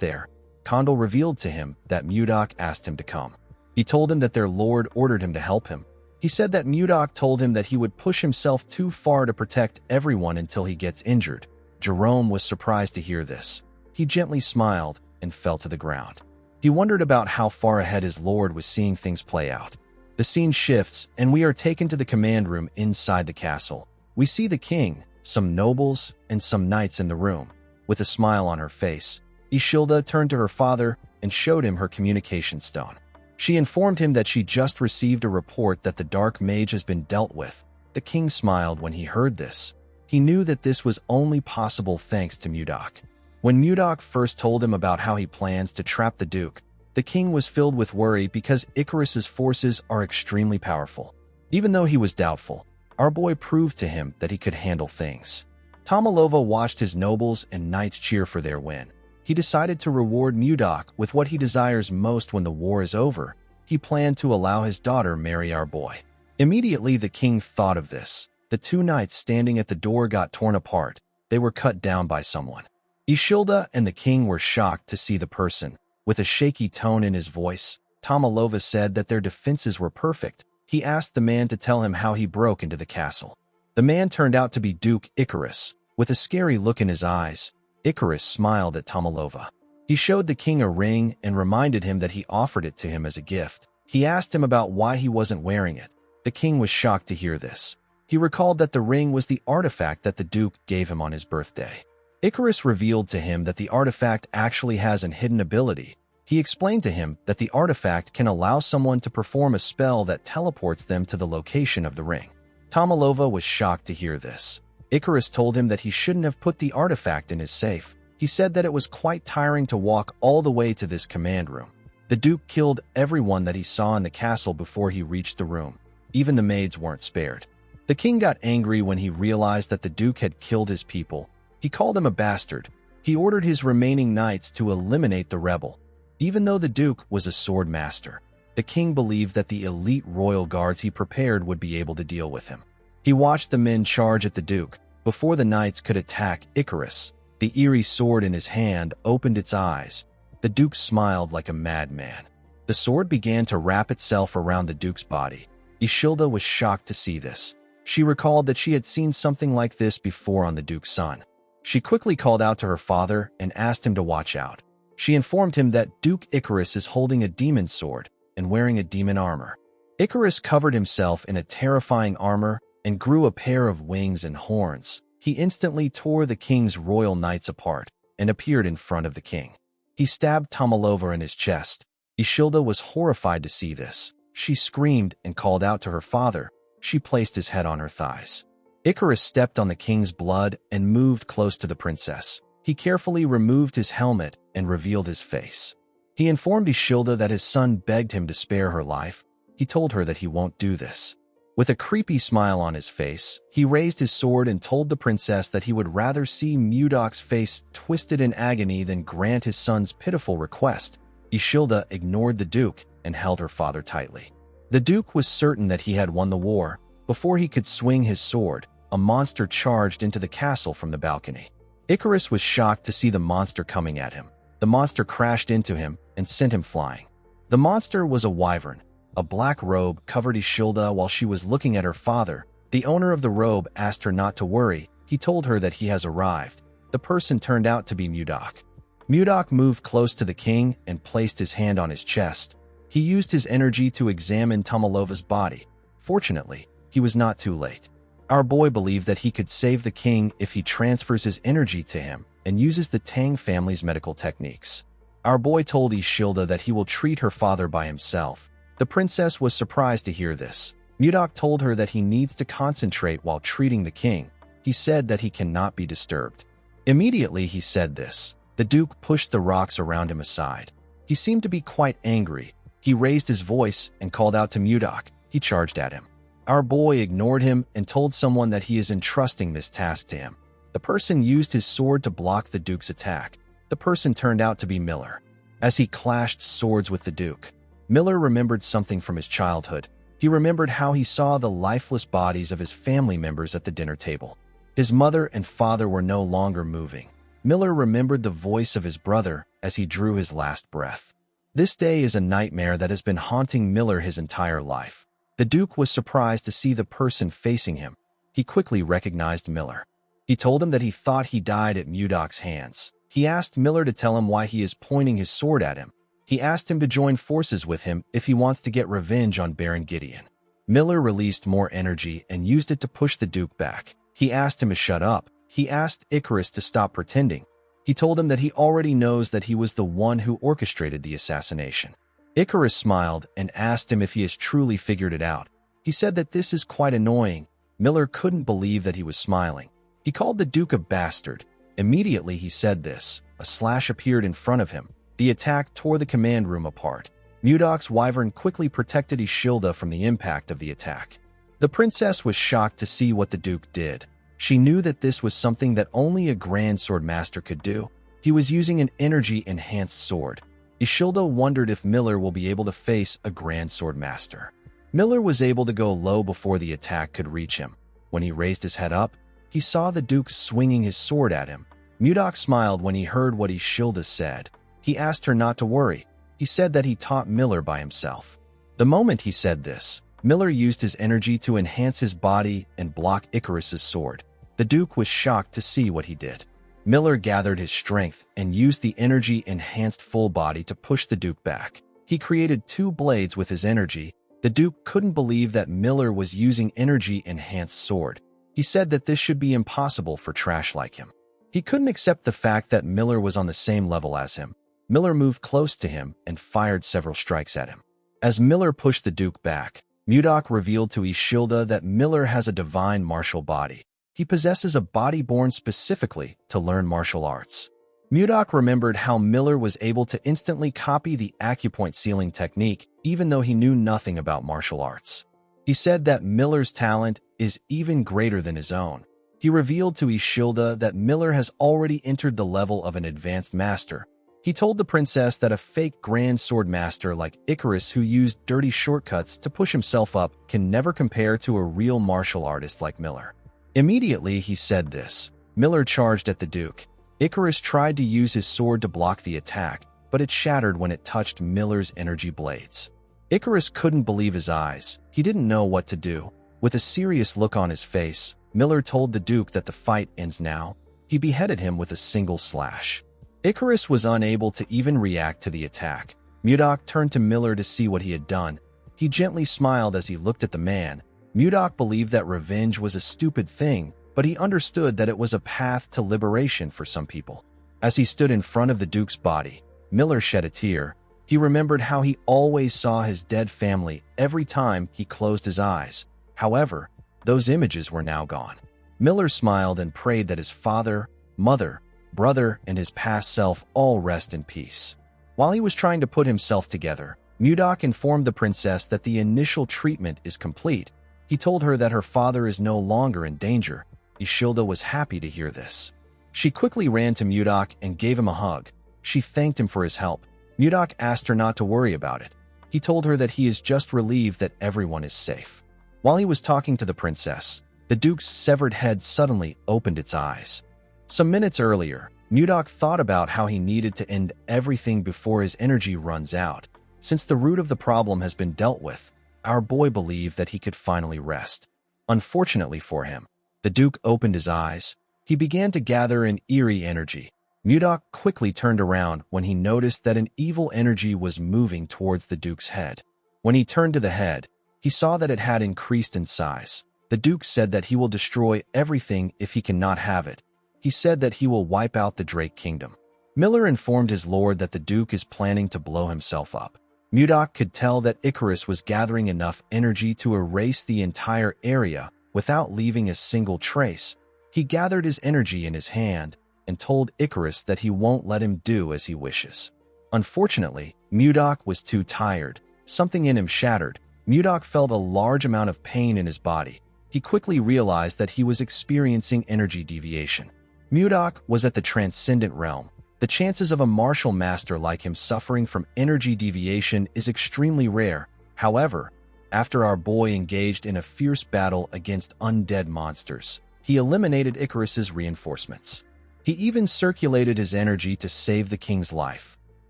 there. Condal revealed to him that Mudok asked him to come. He told him that their lord ordered him to help him. He said that Mudok told him that he would push himself too far to protect everyone until he gets injured. Jerome was surprised to hear this. He gently smiled and fell to the ground. He wondered about how far ahead his lord was seeing things play out. The scene shifts, and we are taken to the command room inside the castle. We see the king, some nobles, and some knights in the room. With a smile on her face, Ishilda turned to her father and showed him her communication stone. She informed him that she just received a report that the dark mage has been dealt with. The king smiled when he heard this. He knew that this was only possible thanks to Mudok. When Mudok first told him about how he plans to trap the Duke, the king was filled with worry because Icarus's forces are extremely powerful. Even though he was doubtful, our boy proved to him that he could handle things. Tomalova watched his nobles and knights cheer for their win. He decided to reward Mudok with what he desires most when the war is over. He planned to allow his daughter marry our boy. Immediately the king thought of this. The two knights standing at the door got torn apart. They were cut down by someone. Ishilda and the king were shocked to see the person. With a shaky tone in his voice, Tomalova said that their defenses were perfect. He asked the man to tell him how he broke into the castle. The man turned out to be Duke Icarus. With a scary look in his eyes, Icarus smiled at Tomalova. He showed the king a ring and reminded him that he offered it to him as a gift. He asked him about why he wasn't wearing it. The king was shocked to hear this. He recalled that the ring was the artifact that the Duke gave him on his birthday. Icarus revealed to him that the artifact actually has an hidden ability. He explained to him that the artifact can allow someone to perform a spell that teleports them to the location of the ring. Tomalova was shocked to hear this. Icarus told him that he shouldn't have put the artifact in his safe. He said that it was quite tiring to walk all the way to this command room. The Duke killed everyone that he saw in the castle before he reached the room. Even the maids weren't spared. The king got angry when he realized that the Duke had killed his people. He called him a bastard. He ordered his remaining knights to eliminate the rebel. Even though the Duke was a sword master, the king believed that the elite royal guards he prepared would be able to deal with him. He watched the men charge at the Duke. Before the knights could attack Icarus, the eerie sword in his hand opened its eyes. The Duke smiled like a madman. The sword began to wrap itself around the Duke's body. Ishilda was shocked to see this. She recalled that she had seen something like this before on the Duke's son. She quickly called out to her father and asked him to watch out. She informed him that Duke Icarus is holding a demon sword and wearing a demon armor. Icarus covered himself in a terrifying armor and grew a pair of wings and horns. He instantly tore the king's royal knights apart and appeared in front of the king. He stabbed Tomalova in his chest. Ishilda was horrified to see this. She screamed and called out to her father. She placed his head on her thighs. Icarus stepped on the king's blood and moved close to the princess. He carefully removed his helmet and revealed his face. He informed Ishilda that his son begged him to spare her life. He told her that he won't do this. With a creepy smile on his face, he raised his sword and told the princess that he would rather see Mudok's face twisted in agony than grant his son's pitiful request. Ishilda ignored the Duke and held her father tightly. The Duke was certain that he had won the war. Before he could swing his sword, a monster charged into the castle from the balcony. Icarus was shocked to see the monster coming at him. The monster crashed into him and sent him flying. The monster was a wyvern. A black robe covered Ishilda while she was looking at her father. The owner of the robe asked her not to worry. He told her that he has arrived. The person turned out to be Mudok. Mudok moved close to the king and placed his hand on his chest. He used his energy to examine Tomalova's body. Fortunately, he was not too late. Our boy believed that he could save the king if he transfers his energy to him and uses the Tang family's medical techniques. Our boy told Ishilda that he will treat her father by himself. The princess was surprised to hear this. Mudok told her that he needs to concentrate while treating the king. He said that he cannot be disturbed. Immediately he said this, the Duke pushed the rocks around him aside. He seemed to be quite angry. He raised his voice and called out to Mudok. He charged at him. Our boy ignored him and told someone that he is entrusting this task to him. The person used his sword to block the Duke's attack. The person turned out to be Miller. As he clashed swords with the Duke, Miller remembered something from his childhood. He remembered how he saw the lifeless bodies of his family members at the dinner table. His mother and father were no longer moving. Miller remembered the voice of his brother as he drew his last breath. This day is a nightmare that has been haunting Miller his entire life. The Duke was surprised to see the person facing him. He quickly recognized Miller. He told him that he thought he died at Mudok's hands. He asked Miller to tell him why he is pointing his sword at him. He asked him to join forces with him if he wants to get revenge on Baron Gideon. Miller released more energy and used it to push the Duke back. He asked him to shut up. He asked Icarus to stop pretending. He told him that he already knows that he was the one who orchestrated the assassination. Icarus smiled and asked him if he has truly figured it out. He said that this is quite annoying. Miller couldn't believe that he was smiling. He called the Duke a bastard. Immediately he said this. A slash appeared in front of him. The attack tore the command room apart. Mudok's wyvern quickly protected Ishilda from the impact of the attack. The princess was shocked to see what the Duke did. She knew that this was something that only a grand sword master could do. He was using an energy-enhanced sword. Ishilda wondered if Miller will be able to face a grand sword master. Miller was able to go low before the attack could reach him. When he raised his head up, he saw the Duke swinging his sword at him. Mudok smiled when he heard what Ishilda said. He asked her not to worry. He said that he taught Miller by himself. The moment he said this, Miller used his energy to enhance his body and block Icarus's sword. The Duke was shocked to see what he did. Miller gathered his strength and used the energy-enhanced full body to push the Duke back. He created two blades with his energy. The Duke couldn't believe that Miller was using energy-enhanced sword. He said that this should be impossible for trash like him. He couldn't accept the fact that Miller was on the same level as him. Miller moved close to him and fired several strikes at him. As Miller pushed the Duke back, Mudok revealed to Ishilda that Miller has a divine martial body. He possesses a body born specifically to learn martial arts. Mudok remembered how Miller was able to instantly copy the acupoint sealing technique even though he knew nothing about martial arts. He said that Miller's talent is even greater than his own. He revealed to Ishilda that Miller has already entered the level of an advanced master. He told the princess that a fake grand sword master like Icarus who used dirty shortcuts to push himself up can never compare to a real martial artist like Miller. Immediately he said this, Miller charged at the Duke. Icarus tried to use his sword to block the attack, but it shattered when it touched Miller's energy blades. Icarus couldn't believe his eyes. He didn't know what to do. With a serious look on his face, Miller told the Duke that the fight ends now. He beheaded him with a single slash. Icarus was unable to even react to the attack. Mudok turned to Miller to see what he had done. He gently smiled as he looked at the man. Mudok believed that revenge was a stupid thing, but he understood that it was a path to liberation for some people. As he stood in front of the Duke's body, Miller shed a tear. He remembered how he always saw his dead family every time he closed his eyes. However, those images were now gone. Miller smiled and prayed that his father, mother, brother, and his past self all rest in peace. While he was trying to put himself together, Mudok informed the princess that the initial treatment is complete. He told her that her father is no longer in danger. Ishilda was happy to hear this. She quickly ran to Mudok and gave him a hug. She thanked him for his help. Mudok asked her not to worry about it. He told her that he is just relieved that everyone is safe. While he was talking to the princess, the Duke's severed head suddenly opened its eyes. Some minutes earlier, Mudok thought about how he needed to end everything before his energy runs out. Since the root of the problem has been dealt with, our boy believed that he could finally rest. Unfortunately for him, the Duke opened his eyes. He began to gather an eerie energy. Mudok quickly turned around when he noticed that an evil energy was moving towards the Duke's head. When he turned to the head, he saw that it had increased in size. The Duke said that he will destroy everything if he cannot have it. He said that he will wipe out the Drake Kingdom. Miller informed his lord that the Duke is planning to blow himself up. Mudok could tell that Icarus was gathering enough energy to erase the entire area without leaving a single trace. He gathered his energy in his hand and told Icarus that he won't let him do as he wishes. Unfortunately, Mudok was too tired. Something in him shattered. Mudok felt a large amount of pain in his body. He quickly realized that he was experiencing energy deviation. Mudok was at the transcendent realm. The chances of a martial master like him suffering from energy deviation is extremely rare. However, after our boy engaged in a fierce battle against undead monsters, he eliminated Icarus's reinforcements. He even circulated his energy to save the king's life.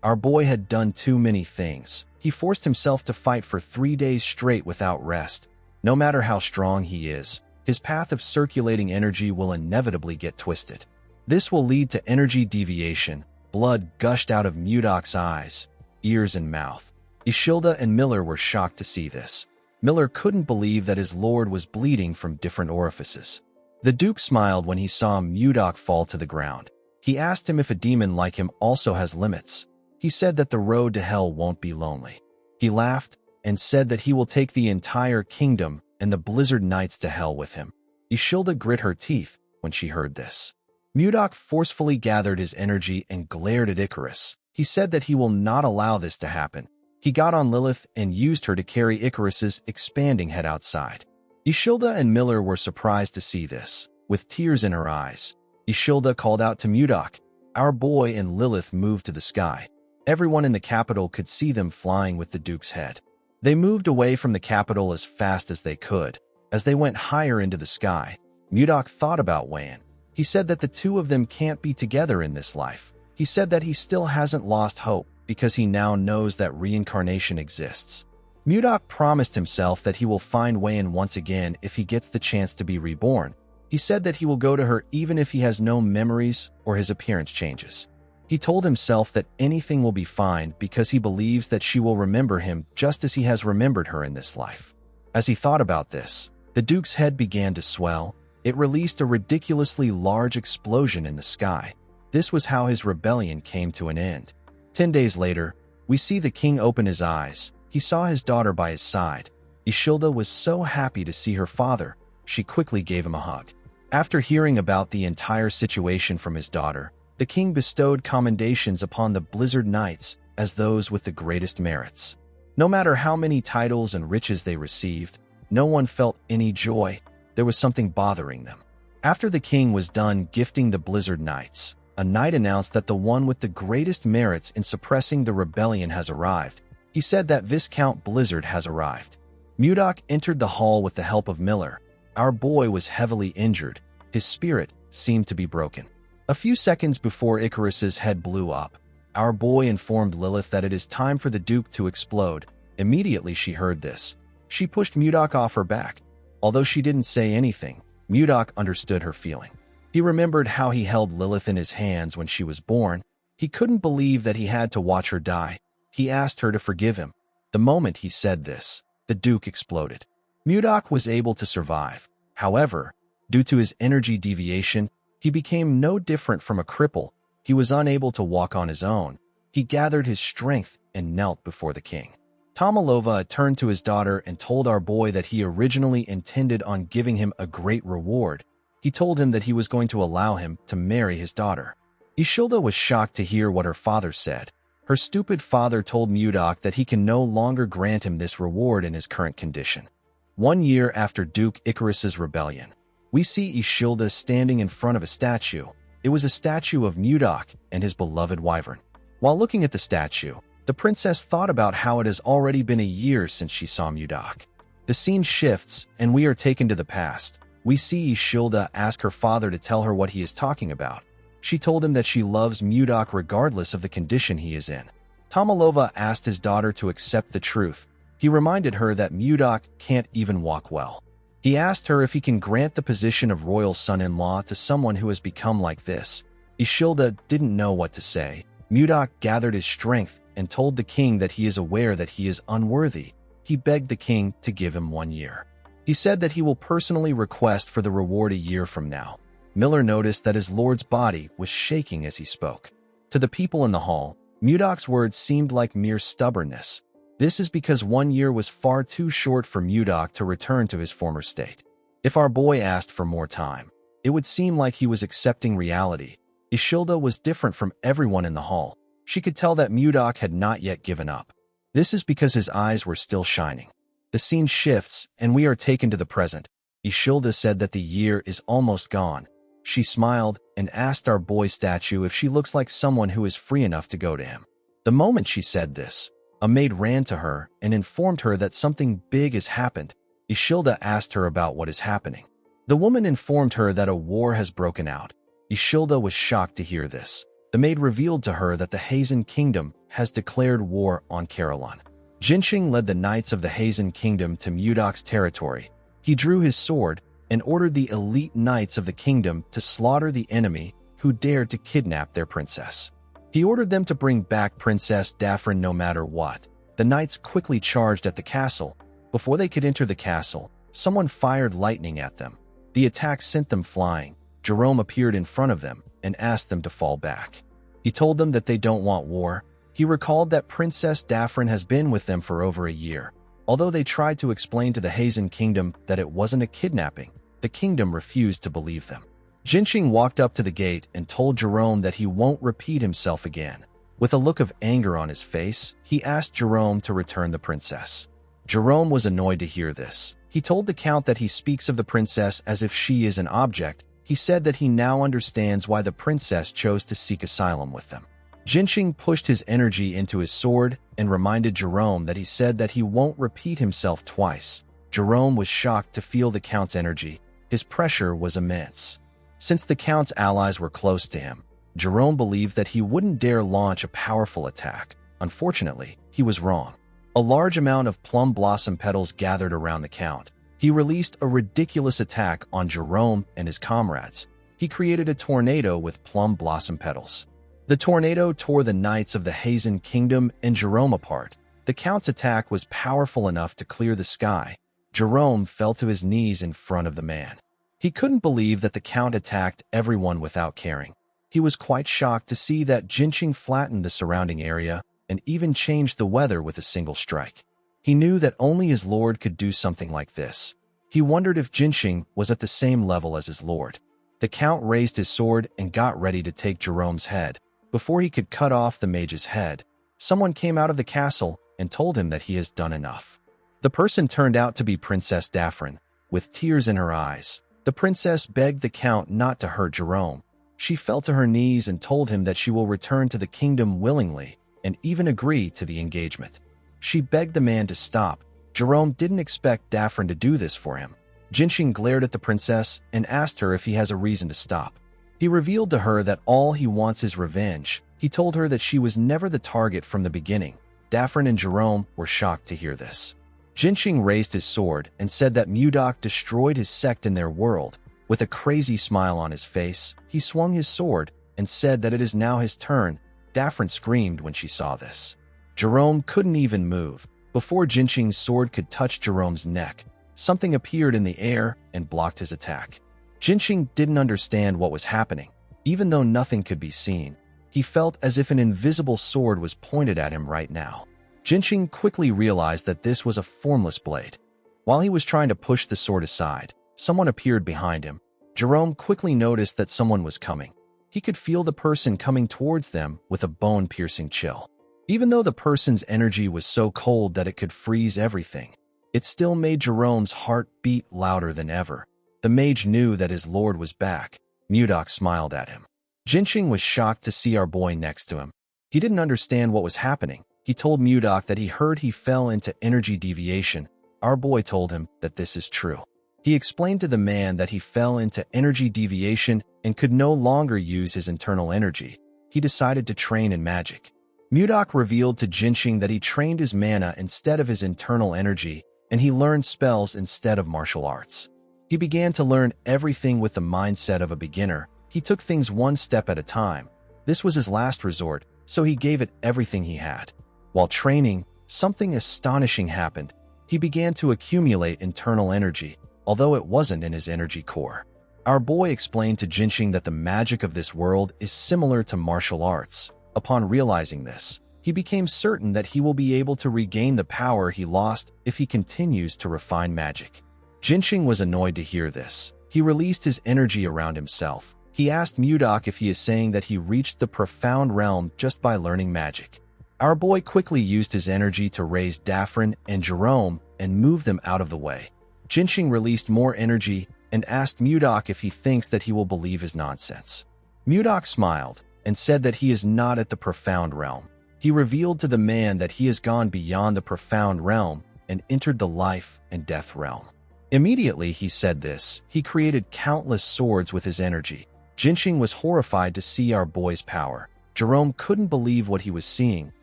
Our boy had done too many things. He forced himself to fight for 3 days straight without rest. No matter how strong he is, his path of circulating energy will inevitably get twisted. This will lead to energy deviation. Blood gushed out of Mudok's eyes, ears, and mouth. Ishilda and Miller were shocked to see this. Miller couldn't believe that his lord was bleeding from different orifices. The Duke smiled when he saw Mudok fall to the ground. He asked him if a demon like him also has limits. He said that the road to hell won't be lonely. He laughed and said that he will take the entire kingdom and the Blizzard Knights to hell with him. Ishilda grit her teeth when she heard this. Mudok forcefully gathered his energy and glared at Icarus. He said that he will not allow this to happen. He got on Lilith and used her to carry Icarus's expanding head outside. Ishilda and Miller were surprised to see this. With tears in her eyes, Ishilda called out to Mudok. Our boy and Lilith moved to the sky. Everyone in the capital could see them flying with the Duke's head. They moved away from the capital as fast as they could. As they went higher into the sky, Mudok thought about Wan. He said that the two of them can't be together in this life. He said that he still hasn't lost hope because he now knows that reincarnation exists. Mudok promised himself that he will find Wan once again if he gets the chance to be reborn. He said that he will go to her even if he has no memories or his appearance changes. He told himself that anything will be fine because he believes that she will remember him just as he has remembered her in this life. As he thought about this, the Duke's head began to swell. It released a ridiculously large explosion in the sky. This was how his rebellion came to an end. 10 days later, we see the king open his eyes. He saw his daughter by his side. Ishilda was so happy to see her father, she quickly gave him a hug. After hearing about the entire situation from his daughter, the king bestowed commendations upon the Blizzard Knights as those with the greatest merits. No matter how many titles and riches they received, no one felt any joy. There was something bothering them. After the king was done gifting the Blizzard Knights, a knight announced that the one with the greatest merits in suppressing the rebellion has arrived. He said that Viscount Blizzard has arrived. Mudok entered the hall with the help of Miller. Our boy was heavily injured. His spirit seemed to be broken. A few seconds before Icarus's head blew up, our boy informed Lilith that it is time for the Duke to explode. Immediately she heard this. She pushed Mudok off her back. Although she didn't say anything, Mudok understood her feeling. He remembered how he held Lilith in his hands when she was born. He couldn't believe that he had to watch her die. He asked her to forgive him. The moment he said this, the Duke exploded. Mudok was able to survive. However, due to his energy deviation, he became no different from a cripple. He was unable to walk on his own. He gathered his strength and knelt before the king. Tomalova turned to his daughter and told our boy that he originally intended on giving him a great reward. He told him that he was going to allow him to marry his daughter. Ishilda was shocked to hear what her father said. Her stupid father told Mudok that he can no longer grant him this reward in his current condition. 1 year after Duke Icarus's rebellion, we see Ishilda standing in front of a statue. It was a statue of Mudok and his beloved wyvern. While looking at the statue, the princess thought about how it has already been a year since she saw Mudok. The scene shifts, and we are taken to the past. We see Ishilda ask her father to tell her what he is talking about. She told him that she loves Mudok regardless of the condition he is in. Tomalova asked his daughter to accept the truth. He reminded her that Mudok can't even walk well. He asked her if he can grant the position of royal son-in-law to someone who has become like this. Ishilda didn't know what to say. Mudok gathered his strength and told the king that he is aware that he is unworthy. He begged the king to give him 1 year. He said that he will personally request for the reward a year from now. Miller noticed that his lord's body was shaking as he spoke. To the people in the hall, Mudok's words seemed like mere stubbornness. This is because 1 year was far too short for Mudok to return to his former state. If our boy asked for more time, it would seem like he was accepting reality. Ishilda was different from everyone in the hall. She could tell that Mudok had not yet given up. This is because his eyes were still shining. The scene shifts, and we are taken to the present. Ishilda said that the year is almost gone. She smiled and asked our boy statue if she looks like someone who is free enough to go to him. The moment she said this, a maid ran to her and informed her that something big has happened. Ishilda asked her about what is happening. The woman informed her that a war has broken out. Ishilda was shocked to hear this. The maid revealed to her that the Hazen Kingdom has declared war on Caroline. Jinxing led the knights of the Hazen Kingdom to Mudok's territory. He drew his sword and ordered the elite knights of the kingdom to slaughter the enemy who dared to kidnap their princess. He ordered them to bring back Princess Daphne no matter what. The knights quickly charged at the castle. Before they could enter the castle, someone fired lightning at them. The attack sent them flying. Jerome appeared in front of them and asked them to fall back. He told them that they don't want war. He recalled that Princess Daphne has been with them for over a year. Although they tried to explain to the Hazen Kingdom that it wasn't a kidnapping, the kingdom refused to believe them. Jinxing walked up to the gate and told Jerome that he won't repeat himself again. With a look of anger on his face, he asked Jerome to return the princess. Jerome was annoyed to hear this. He told the count that he speaks of the princess as if she is an object. He said that he now understands why the princess chose to seek asylum with them. Jinxing pushed his energy into his sword and reminded Jerome that he said that he won't repeat himself twice. Jerome was shocked to feel the count's energy. His pressure was immense. Since the count's allies were close to him, Jerome believed that he wouldn't dare launch a powerful attack. Unfortunately, he was wrong. A large amount of plum blossom petals gathered around the count. He released a ridiculous attack on Jerome and his comrades. He created a tornado with plum blossom petals. The tornado tore the knights of the Hazen Kingdom and Jerome apart. The Count's attack was powerful enough to clear the sky. Jerome fell to his knees in front of the man. He couldn't believe that the Count attacked everyone without caring. He was quite shocked to see that Jinqing flattened the surrounding area and even changed the weather with a single strike. He knew that only his lord could do something like this. He wondered if Jinqing was at the same level as his lord. The Count raised his sword and got ready to take Jerome's head. Before he could cut off the mage's head, someone came out of the castle and told him that he has done enough. The person turned out to be Princess Daphrin. With tears in her eyes, the princess begged the Count not to hurt Jerome. She fell to her knees and told him that she will return to the kingdom willingly and even agree to the engagement. She begged the man to stop. Jerome didn't expect Daphrin to do this for him. Jinqing glared at the princess and asked her if he has a reason to stop. He revealed to her that all he wants is revenge. He told her that she was never the target from the beginning. Daphrin and Jerome were shocked to hear this. Jinqing raised his sword and said that Mudok destroyed his sect in their world. With a crazy smile on his face, he swung his sword and said that it is now his turn. Daphrin screamed when she saw this. Jerome couldn't even move. Before Jinqing's sword could touch Jerome's neck, something appeared in the air and blocked his attack. Jinqing didn't understand what was happening. Even though nothing could be seen, he felt as if an invisible sword was pointed at him right now. Jinqing quickly realized that this was a formless blade. While he was trying to push the sword aside, someone appeared behind him. Jerome quickly noticed that someone was coming. He could feel the person coming towards them with a bone-piercing chill. Even though the person's energy was so cold that it could freeze everything, it still made Jerome's heart beat louder than ever. The mage knew that his lord was back. Mudok smiled at him. Jinqing was shocked to see our boy next to him. He didn't understand what was happening. He told Mudok that he heard he fell into energy deviation. Our boy told him that this is true. He explained to the man that he fell into energy deviation and could no longer use his internal energy. He decided to train in magic. Mudok revealed to Jinqing that he trained his mana instead of his internal energy, and he learned spells instead of martial arts. He began to learn everything with the mindset of a beginner. He took things one step at a time. This was his last resort, so he gave it everything he had. While training, something astonishing happened. He began to accumulate internal energy, although it wasn't in his energy core. Our boy explained to Jinqing that the magic of this world is similar to martial arts. Upon realizing this, he became certain that he will be able to regain the power he lost if he continues to refine magic. Jinqing was annoyed to hear this. He released his energy around himself. He asked Mudok if he is saying that he reached the profound realm just by learning magic. Our boy quickly used his energy to raise Daphrin and Jerome and move them out of the way. Jinqing released more energy and asked Mudok if he thinks that he will believe his nonsense. Mudok smiled and said that he is not at the profound realm. He revealed to the man that he has gone beyond the profound realm and entered the life and death realm. Immediately he said this, he created countless swords with his energy. Jinqing was horrified to see our boy's power. Jerome couldn't believe what he was seeing.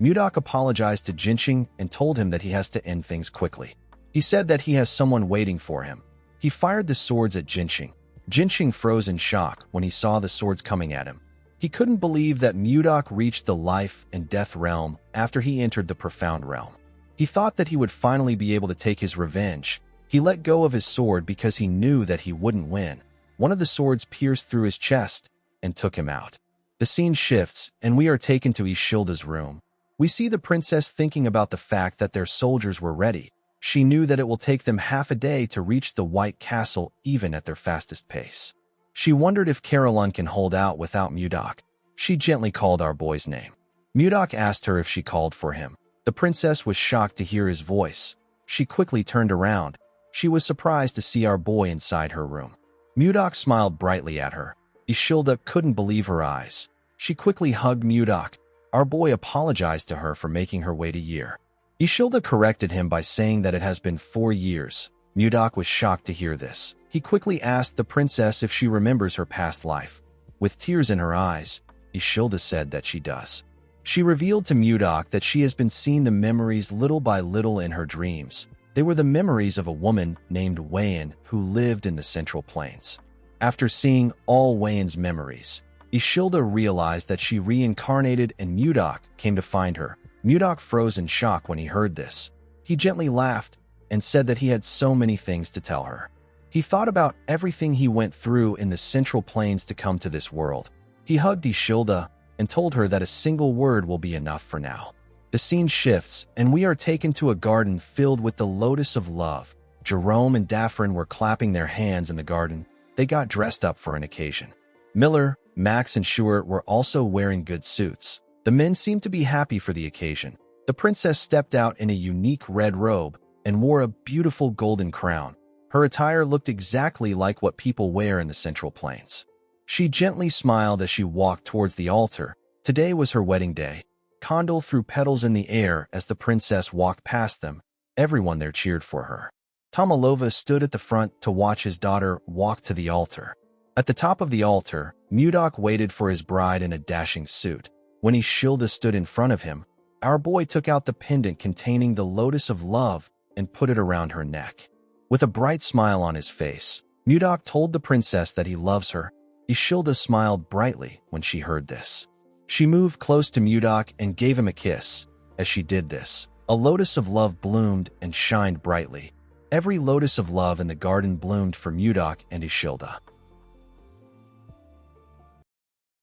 Mudok apologized to Jinqing and told him that he has to end things quickly. He said that he has someone waiting for him. He fired the swords at Jinqing. Jinqing froze in shock when he saw the swords coming at him. He couldn't believe that Mudok reached the life and death realm after he entered the profound realm. He thought that he would finally be able to take his revenge. He let go of his sword because he knew that he wouldn't win. One of the swords pierced through his chest and took him out. The scene shifts, and we are taken to Ishilda's room. We see the princess thinking about the fact that their soldiers were ready. She knew that it will take them half a day to reach the White Castle even at their fastest pace. She wondered if Caroline can hold out without Mudok. She gently called our boy's name. Mudok asked her if she called for him. The princess was shocked to hear his voice. She quickly turned around. She was surprised to see our boy inside her room. Mudok smiled brightly at her. Ishilda couldn't believe her eyes. She quickly hugged Mudok. Our boy apologized to her for making her wait a year. Ishilda corrected him by saying that it has been 4 years. Mudok was shocked to hear this. He quickly asked the princess if she remembers her past life. With tears in her eyes, Ishilda said that she does. She revealed to Mudok that she has been seeing the memories little by little in her dreams. They were the memories of a woman named Wayan who lived in the Central Plains. After seeing all Wayan's memories, Ishilda realized that she reincarnated and Mudok came to find her. Mudok froze in shock when he heard this. He gently laughed and said that he had so many things to tell her. He thought about everything he went through in the Central Plains to come to this world. He hugged Ishilda and told her that a single word will be enough for now. The scene shifts, and we are taken to a garden filled with the lotus of love. Jerome and Daphne were clapping their hands in the garden. They got dressed up for an occasion. Miller, Max, and Stuart were also wearing good suits. The men seemed to be happy for the occasion. The princess stepped out in a unique red robe and wore a beautiful golden crown. Her attire looked exactly like what people wear in the Central Plains. She gently smiled as she walked towards the altar. Today was her wedding day. Condal threw petals in the air as the princess walked past them. Everyone there cheered for her. Tomalova stood at the front to watch his daughter walk to the altar. At the top of the altar, Mudok waited for his bride in a dashing suit. When Ishilda stood in front of him, our boy took out the pendant containing the lotus of love and put it around her neck. With a bright smile on his face, Mudok told the princess that he loves her. Ishilda smiled brightly when she heard this. She moved close to Mudok and gave him a kiss. As she did this, a lotus of love bloomed and shined brightly. Every lotus of love in the garden bloomed for Mudok and Ishilda.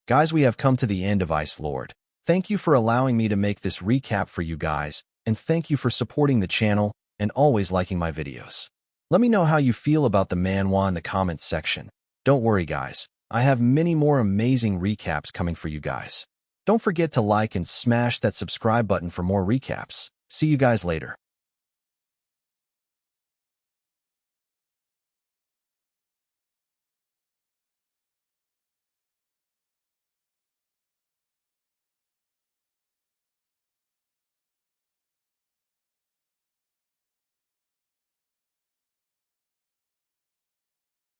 Guys, we have come to the end of Ice Lord. Thank you for allowing me to make this recap for you guys, and thank you for supporting the channel and always liking my videos. Let me know how you feel about the manhwa in the comments section. Don't worry guys, I have many more amazing recaps coming for you guys. Don't forget to like and smash that subscribe button for more recaps. See you guys later.